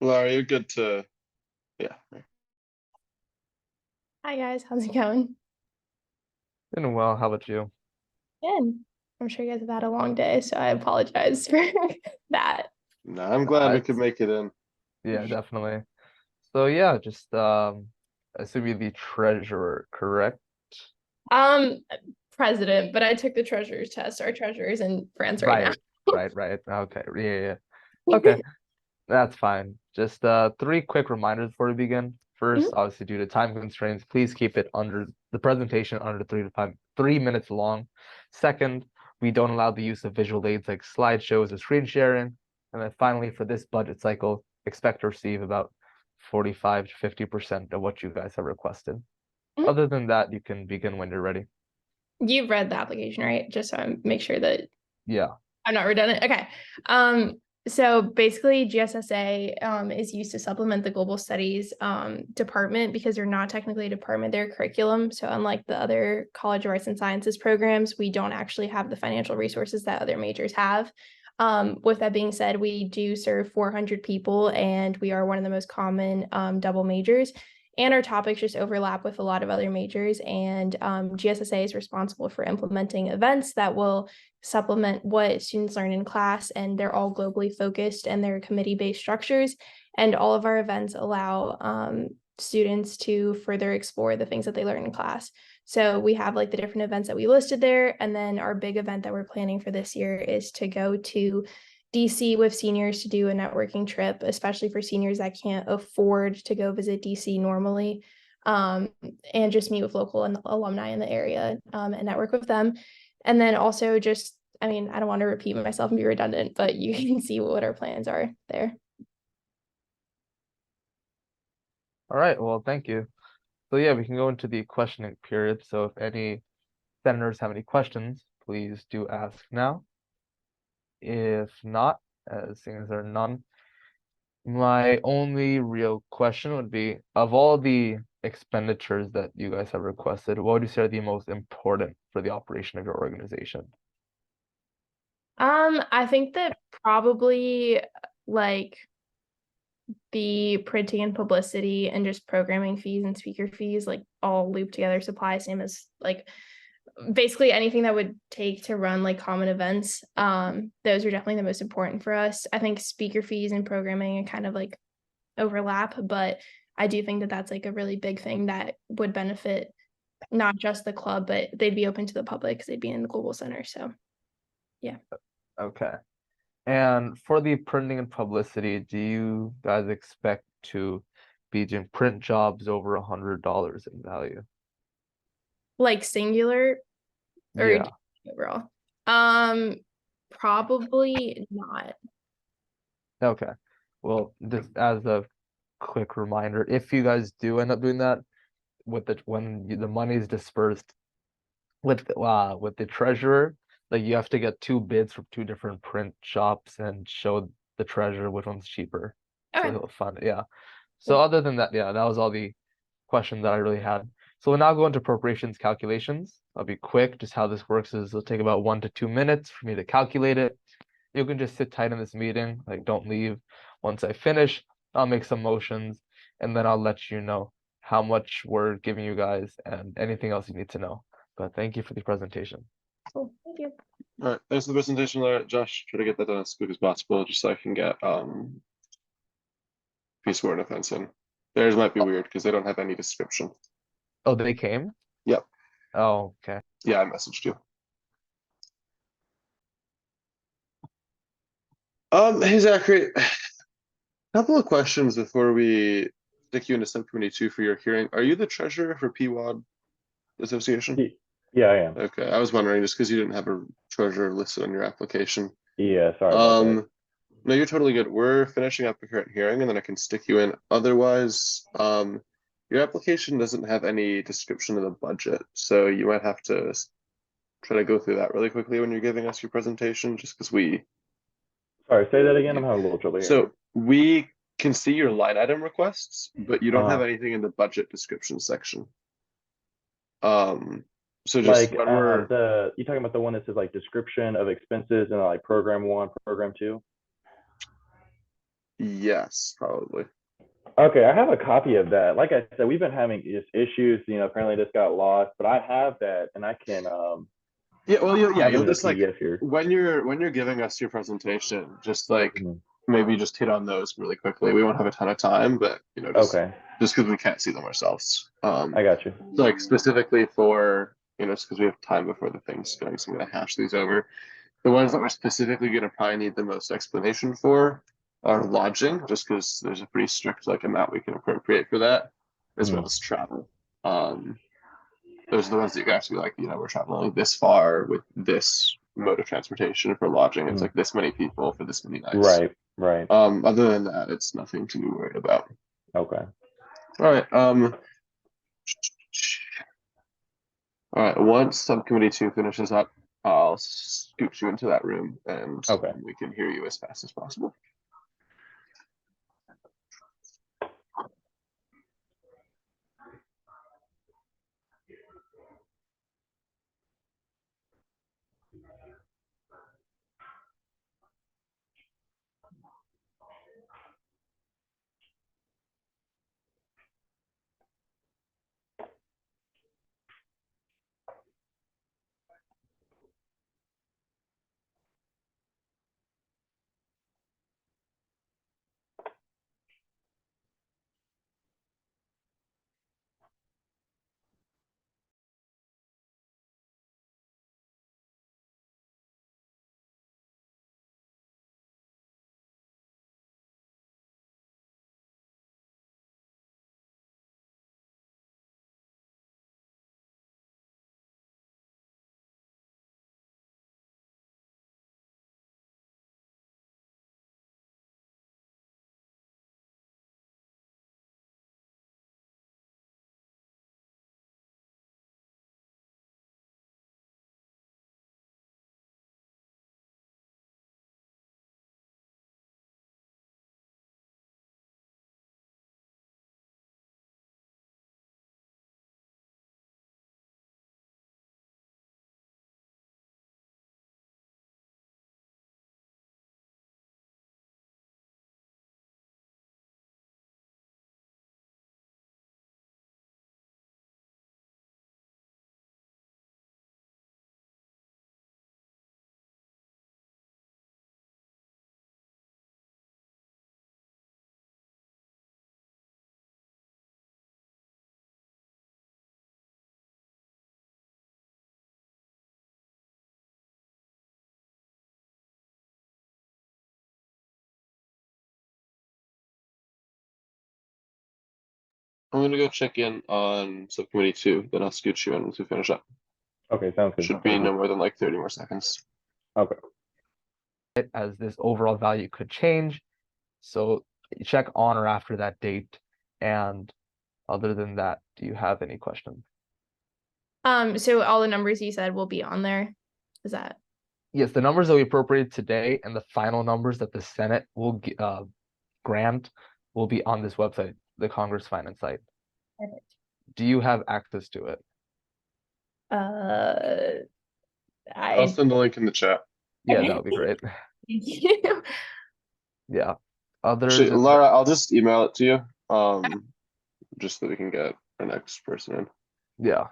Laura, you're good to, yeah.
Hi guys, how's it going?
Doing well. How about you?
Good. I'm sure you guys have had a long day, so I apologize for that.
No, I'm glad we could make it in.
Yeah, definitely. So yeah, just assume you're the treasurer, correct?
President, but I took the treasurer's test. Our treasurer's in France right now.
Right. Okay. Yeah. Okay. That's fine. Just 3 quick reminders before we begin. First, obviously due to time constraints, please keep it under the presentation under 3 minutes long. Second, we don't allow the use of visual aids like slideshows or screen sharing. And then finally, for this budget cycle, expect to receive about 45 to 50% of what you guys have requested. Other than that, you can begin when you're ready.
You've read the application, right? Just so I make sure that
Yeah.
I'm not redundant. Okay. So basically GSSA is used to supplement the global studies department because they're not technically a department, they're a curriculum. So unlike the other College of Arts and Sciences programs, we don't actually have the financial resources that other majors have. With that being said, we do serve 400 people and we are one of the most common double majors. And our topics just overlap with a lot of other majors, and GSSA is responsible for implementing events that will supplement what students learn in class, and they're all globally focused and they're committee-based structures, and all of our events allow students to further explore the things that they learn in class. So we have like the different events that we listed there, and then our big event that we're planning for this year is to go to DC with seniors to do a networking trip, especially for seniors that can't afford to go visit DC normally, and just meet with local and alumni in the area and network with them. And then also just, I mean, I don't want to repeat myself and be redundant, but you can see what our plans are there.
All right, well, thank you. So yeah, we can go into the questioning period. So if any senators have any questions, please do ask now. If not, seeing as there are none, my only real question would be, of all the expenditures that you guys have requested, what would you say are the most important for the operation of your organization?
I think that probably like the printing and publicity and just programming fees and speaker fees, like all looped together, supply, same as like basically anything that would take to run like common events. Those are definitely the most important for us. I think speaker fees and programming are kind of like overlap, but I do think that that's like a really big thing that would benefit not just the club, but they'd be open to the public because they'd be in the global center. So yeah.
Okay. And for the printing and publicity, do you guys expect to be doing print jobs over $100 in value?
Like singular or
Yeah.
overall? Probably not.
Okay. Well, just as a quick reminder, if you guys do end up doing that, with the money is dispersed with the treasurer, like you have to get 2 bids from 2 different print shops and show the treasurer which one's cheaper. So he'll fund it. Yeah. So other than that, yeah, that was all the questions that I really had. So we'll now go into appropriations calculations. I'll be quick. Just how this works is it'll take about 1 to 2 minutes for me to calculate it. You can just sit tight in this meeting, like don't leave. Once I finish, I'll make some motions and then I'll let you know how much we're giving you guys and anything else you need to know. But thank you for the presentation.
Cool. Thank you.
All right, thanks for the presentation, Laura. Josh, try to get that done as quick as possible, just so I can get piece word offense in. Theirs might be weird because they don't have any description.
Oh, they came?
Yep.
Oh, okay.
Yeah, I messaged you. Hey Zachary, a couple of questions before we stick you into subcommittee 2 for your hearing. Are you the treasurer for PWAD Association?
Yeah, I am.
Okay, I was wondering just because you didn't have a treasurer listed on your application.
Yeah, sorry about that.
No, you're totally good. We're finishing up the current hearing and then I can stick you in. Otherwise, your application doesn't have any description of the budget, so you might have to try to go through that really quickly when you're giving us your presentation, just because we.
Sorry, say that again. I'm having a little trouble here.
So we can see your line item requests, but you don't have anything in the budget description section. So just
like
when we're
you talking about the one that says like description of expenses and like program 1, program 2?
Yes, probably.
Okay, I have a copy of that. Like I said, we've been having just issues. Apparently this got lost, but I have that, and I can.
Yeah, well, you'll just like
here.
when you're giving us your presentation, just like maybe just hit on those really quickly. We won't have a ton of time, but just because we can't see them ourselves.
I got you.
So like specifically for just because we have time before the thing's going, so I'm gonna hash these over. The ones that we're specifically gonna probably need the most explanation for are lodging, just because there's a pretty strict like amount we can appropriate for that, as well as travel. Those are the ones that you can actually be like, we're traveling this far with this mode of transportation for lodging. It's like this many people for this many nights.
Right.
Other than that, it's nothing to be worried about.
Okay.
All right. All right. Once subcommittee 2 finishes up, I'll scoot you into that room and we can hear you as fast as possible. I'm gonna go check in on subcommittee 2, then I'll scoot you in once we finish up.
Okay, sounds good.
Should be no more than like 30 more seconds.
Okay.
As this overall value could change. So check on or after that date. And other than that, do you have any questions?
So all the numbers you said will be on there. Is that?
Yes, the numbers that we appropriated today and the final numbers that the Senate will grant will be on this website, the Congress Finance site.
Perfect.
Do you have access to it?
I'll send the link in the chat.
Yeah, that would be great.
Thank you.
Yeah. Other
Actually,
than
Laura, I'll just email it to you. Just so we can get our next person in.
Yeah.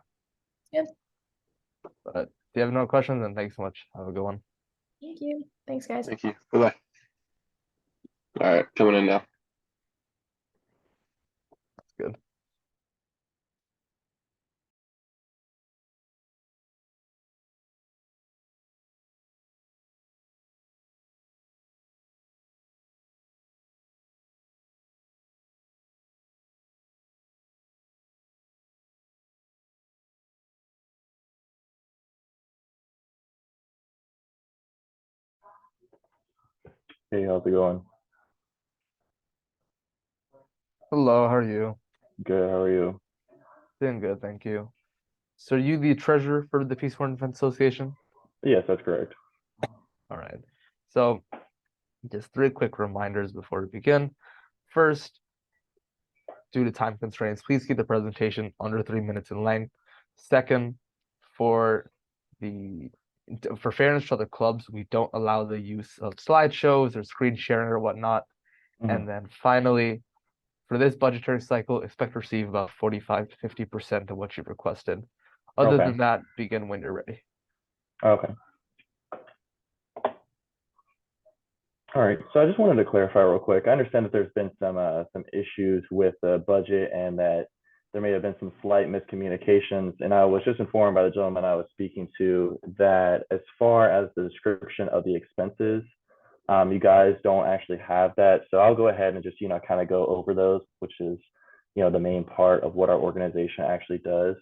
Yep.
But if you have no questions, then thanks so much. Have a good one.
Thank you. Thanks, guys.
Thank you. Bye-bye. All right, coming in now.
Good.
Hey, how's it going?
Hello, how are you?
Good, how are you?
Doing good, thank you. So are you the treasurer for the Peace Corps Defense Association?
Yes, that's correct.
All right. So just 3 quick reminders before we begin. First, due to time constraints, please keep the presentation under 3 minutes in length. Second, for fairness to the clubs, we don't allow the use of slideshows or screen sharing or whatnot. And then finally, for this budgetary cycle, expect to receive about 45 to 50% of what you've requested. Other than that, begin when you're ready.
Okay. All right, so I just wanted to clarify real quick. I understand that there's been some issues with the budget and that there may have been some slight miscommunications. And I was just informed by the gentleman I was speaking to that as far as the description of the expenses, you guys don't actually have that. So I'll go ahead and just, kind of go over those, which is, the main part of what our organization actually does.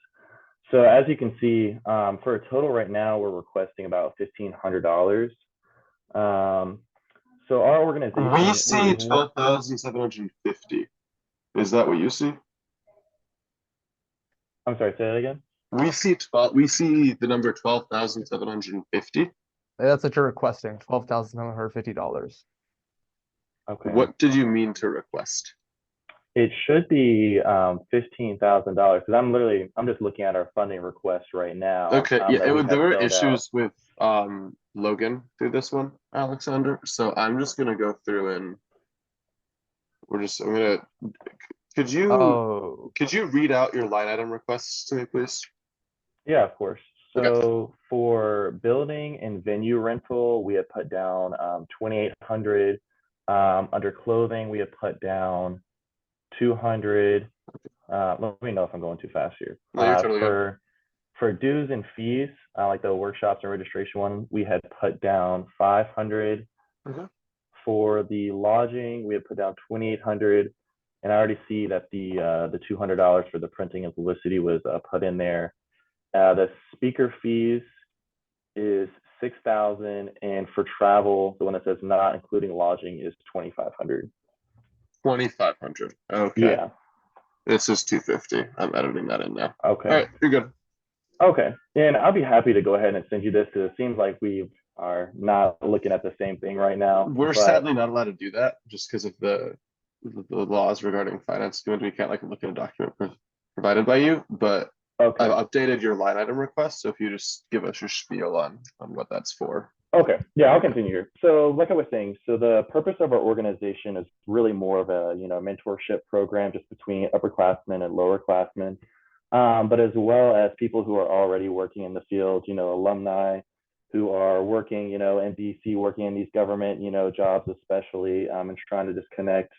So as you can see, for a total right now, we're requesting about $1,500. So our organization
We see 12,750. Is that what you see?
I'm sorry, say that again.
We see the number 12,750.
That's what you're requesting, $12,750.
Okay.
What did you mean to request?
It should be $15,000 because I'm just looking at our funding request right now.
Okay, yeah, there were issues
out.
with Logan through this one, Alexander. So I'm just gonna go through and could you read out your line item requests to me, please?
Yeah, of course.
Okay.
So for building and venue rental, we had put down 2,800. Under clothing, we had put down 200. Let me know if I'm going too fast here.
No, you're totally good.
For dues and fees, like the workshops and registration one, we had put down 500.
Okay.
For the lodging, we had put down 2,800, and I already see that the $200 for the printing and publicity was put in there. The speaker fees is 6,000, and for travel, the one that says not including lodging is 2,500.
2,500. Okay.
Yeah.
This is 250. I'm editing that in now.
Okay.
All right, you're good.
Okay. And I'll be happy to go ahead and send you this because it seems like we are not looking at the same thing right now.
We're sadly not allowed to do that just because of the laws regarding finance document. We can't look at a document provided by you, but
okay.
I've updated your line item request. So if you just give us your spiel on what that's for.
Okay, yeah, I'll continue here. So like I was saying, so the purpose of our organization is really more of a, mentorship program just between upperclassmen and lowerclassmen, but as well as people who are already working in the field, alumni who are working, in DC, working in these government, jobs especially, and trying to just connect,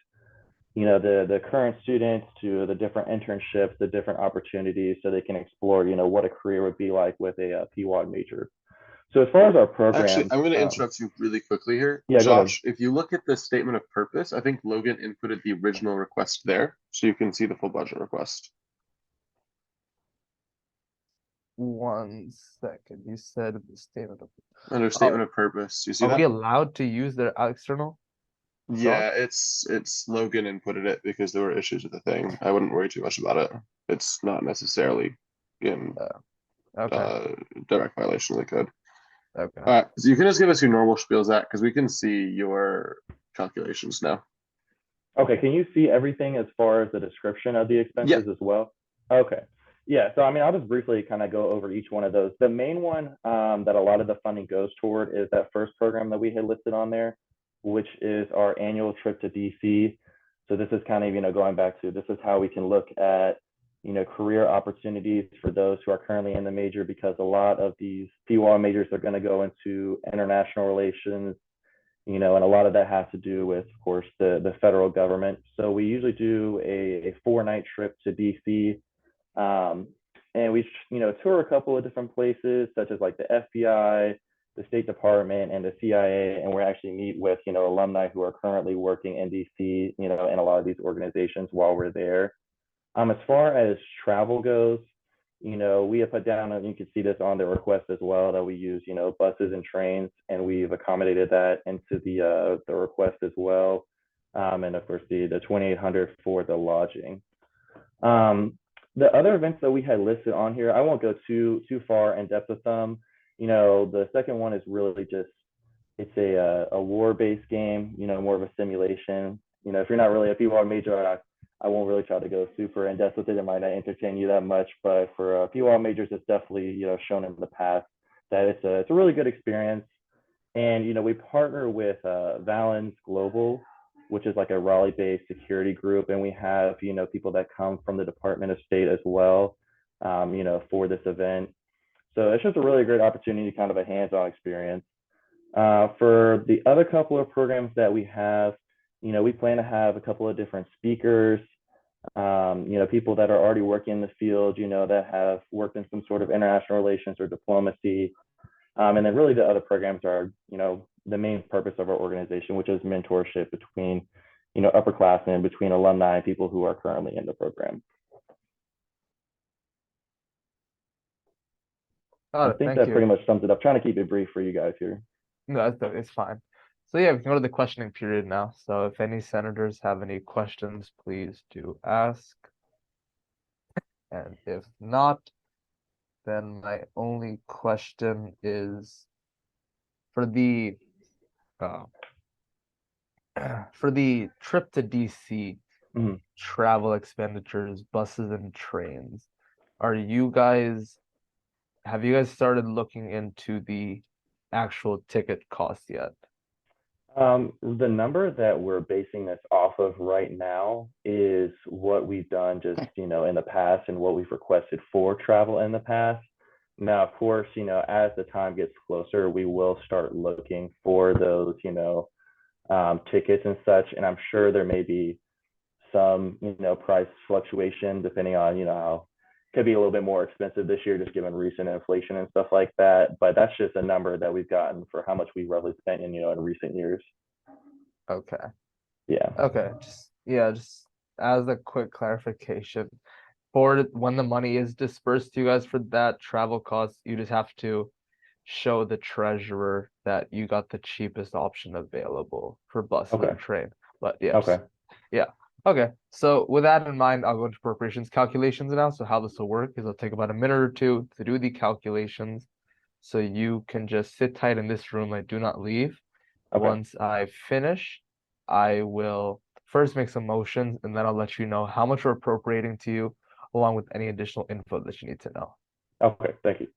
the current students to the different internships, the different opportunities so they can explore, what a career would be like with a PWAD major. So as far as our program,
actually, I'm going to interrupt you really quickly here.
Yeah,
Josh, if you look at the statement of purpose, I think Logan inputted the original request there, so you can see the full budget request.
1 second. You said the statement of
under statement of purpose. You see
Are
that?
we allowed to use their external?
Yeah, it's Logan inputted it because there were issues with the thing. I wouldn't worry too much about it. It's not necessarily in direct violation of the code.
Okay.
All right, so you can just give us your normal spiel, Zach, because we can see your calculations now.
Okay, can you see everything as far as the description of the expenses as well? Okay. Yeah, so I'll just briefly kind of go over each one of those. The main one that a lot of the funding goes toward is that first program that we had listed on there, which is our annual trip to DC. So this is kind of, going back to, this is how we can look at, career opportunities for those who are currently in the major, because a lot of these PWAL majors are going to go into international relations, and a lot of that has to do with, of course, the federal government. So we usually do a 4-night trip to DC. And we, tour a couple of different places, such as like the FBI, the State Department, and the CIA, and we actually meet with, alumni who are currently working in DC, in a lot of these organizations while we're there. As far as travel goes, we have put down, and you can see this on the request as well, that we use, buses and trains, and we've accommodated that into the request as well. And of course, the 2,800 for the lodging. The other events that we had listed on here, I won't go too far in depth with them. The second one is really just, it's a war-based game, more of a simulation. If you're not really a PWAD major, I won't really try to go super in depth with it. It might not entertain you that much, but for PWAD majors, it's definitely, shown in the past that it's a really good experience. And, we partner with Valens Global, which is like a Raleigh-based security group. And we have, people that come from the Department of State as well, for this event. So it's just a really great opportunity, kind of a hands-on experience. For the other couple of programs that we have, we plan to have a couple of different speakers, people that are already working in the field, that have worked in some sort of international relations or diplomacy. And then really the other programs are, the main purpose of our organization, which is mentorship between, upperclassmen, between alumni, people who are currently in the program.
Got
I
it.
think
Thank
that
you.
pretty much sums it up. Trying to keep it brief for you guys here.
No, it's fine. So yeah, we can go to the questioning period now. So if any senators have any questions, please do ask. And if not, then my only question is for the uh, for the trip to DC,
Mhm.
travel expenditures, buses and trains, are you guys have you guys started looking into the actual ticket cost yet?
The number that we're basing this off of right now is what we've done just, in the past and what we've requested for travel in the past. Now, of course, as the time gets closer, we will start looking for those, tickets and such. And I'm sure there may be some, price fluctuation depending on, how could be a little bit more expensive this year, just given recent inflation and stuff like that. But that's just a number that we've gotten for how much we roughly spent in recent years.
Okay.
Yeah.
Okay. Just as a quick clarification, for when the money is dispersed to you guys for that travel cost, you just have to show the treasurer that you got the cheapest option available for bus
Okay.
or train. But yeah,
Okay.
yeah. Okay. So with that in mind, I'll go into appropriations calculations now. So how this will work is it'll take about a minute or two to do the calculations. So you can just sit tight in this room and do not leave.
Okay.
Once I finish, I will first make some motions and then I'll let you know how much we're appropriating to you, along with any additional info that you need to know.
Okay. Thank you.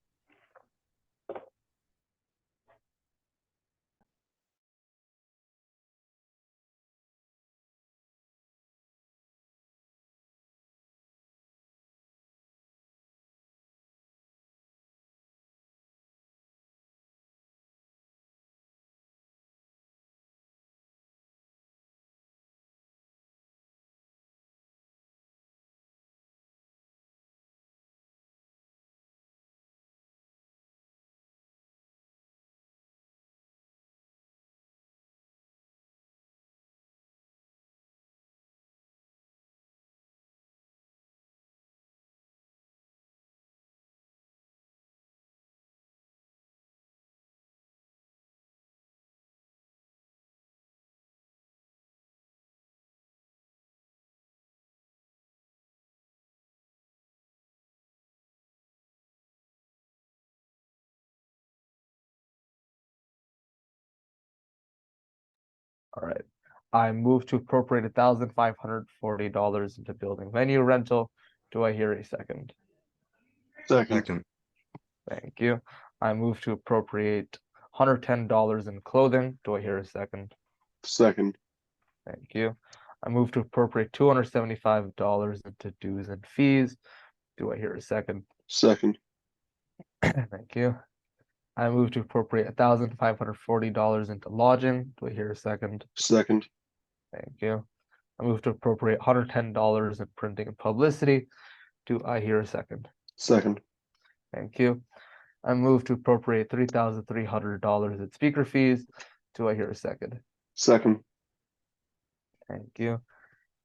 All right. I move to appropriate $1,540 into building venue rental. Do I hear a second?
Second.
Thank you. I move to appropriate $110 in clothing. Do I hear a second?
Second.
Thank you. I move to appropriate $275 into dues and fees. Do I hear a second?
Second.
Thank you. I move to appropriate $1,540 into lodging. Do I hear a second?
Second.
Thank you. I move to appropriate $110 in printing and publicity. Do I hear a second?
Second.
Thank you. I move to appropriate $3,300 in speaker fees. Do I hear a second?
Second.
Thank you.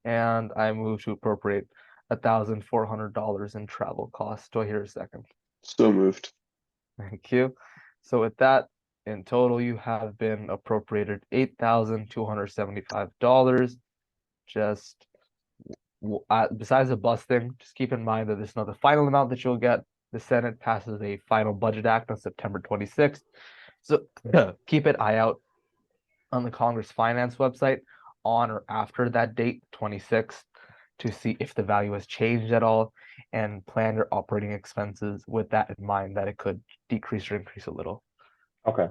And I move to appropriate $1,400 in travel costs. Do I hear a second?
So moved.
Thank you. So with that, in total, you have been appropriated $8,275. Just besides the bus thing, just keep in mind that this is not the final amount that you'll get. The Senate passes a final budget act on September 26th. So keep an eye out on the Congress Finance website on or after that date, 26th, to see if the value has changed at all and plan your operating expenses with that in mind, that it could decrease or increase a little.
Okay.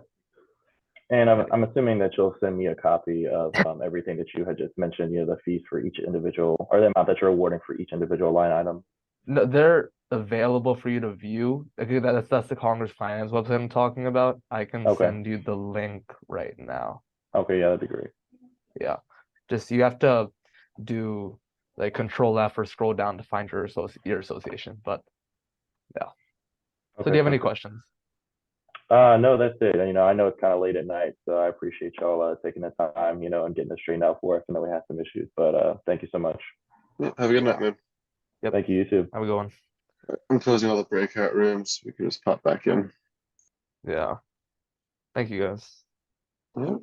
And I'm assuming that you'll send me a copy of everything that you had just mentioned, the fees for each individual, or the amount that you're awarding for each individual line item.
No, they're available for you to view. Okay, that's the Congress Finance website I'm talking about. I can
Okay.
send you the link right now.
Okay, yeah, that'd be great.
Yeah. Just you have to do like Control F or scroll down to find your association. But yeah. So do you have any questions?
No, that's it. I know it's kind of late at night, so I appreciate y'all taking the time, and getting this straightened out for us. I know we had some issues, but thank you so much.
Yeah, have a good night, man.
Yep.
Thank you, you too.
Have a good one.
I'm closing all the breakout rooms. We can just pop back in.
Yeah. Thank you guys.
Yep.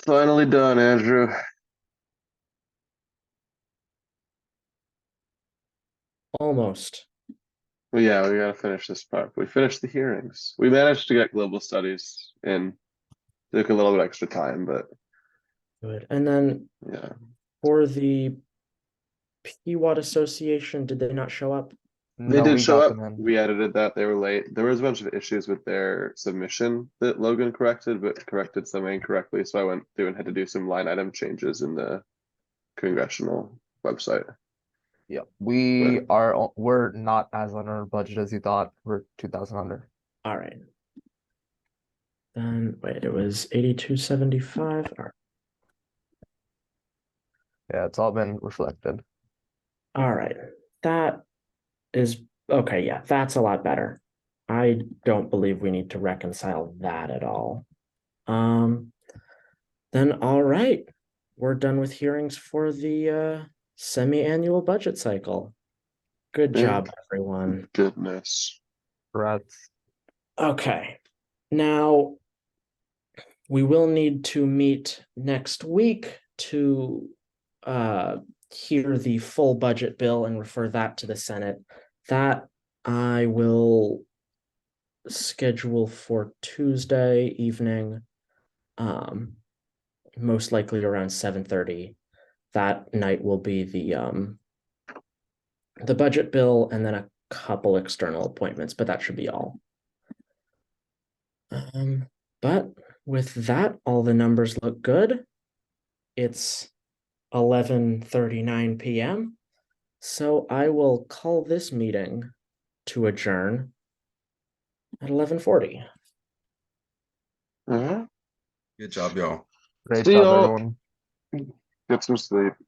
Finally done, Andrew.
Almost.
Well, yeah, we gotta finish this part. We finished the hearings. We managed to get global studies in. Took a little bit extra time, but
Good. And then
yeah.
for the PWAT Association, did they not show up?
They
No,
did
we
show
got
up.
them in.
We edited that. They were late. There was a bunch of issues with their submission that Logan corrected, but corrected some incorrectly. So I went through and had to do some line item changes in the congressional website.
Yeah, we're not as under budget as you thought. We're 2,000 under.
All right. Then wait, it was 8275.
Yeah, it's all been reflected.
All right. That is okay. Yeah, that's a lot better. I don't believe we need to reconcile that at all. Then all right. We're done with hearings for the semi-annual budget cycle. Good job, everyone.
Goodness.
Congrats.
Okay. Now we will need to meet next week to hear the full budget bill and refer that to the Senate. That I will schedule for Tuesday evening, most likely around 7:30. That night will be the budget bill and then a couple external appointments, but that should be all. But with that, all the numbers look good. It's 11:39 p.m. So I will call this meeting to adjourn at 11:40.
Uh-huh.
Good job, y'all.
Great
See
job,
y'all.
everyone.
Get some sleep.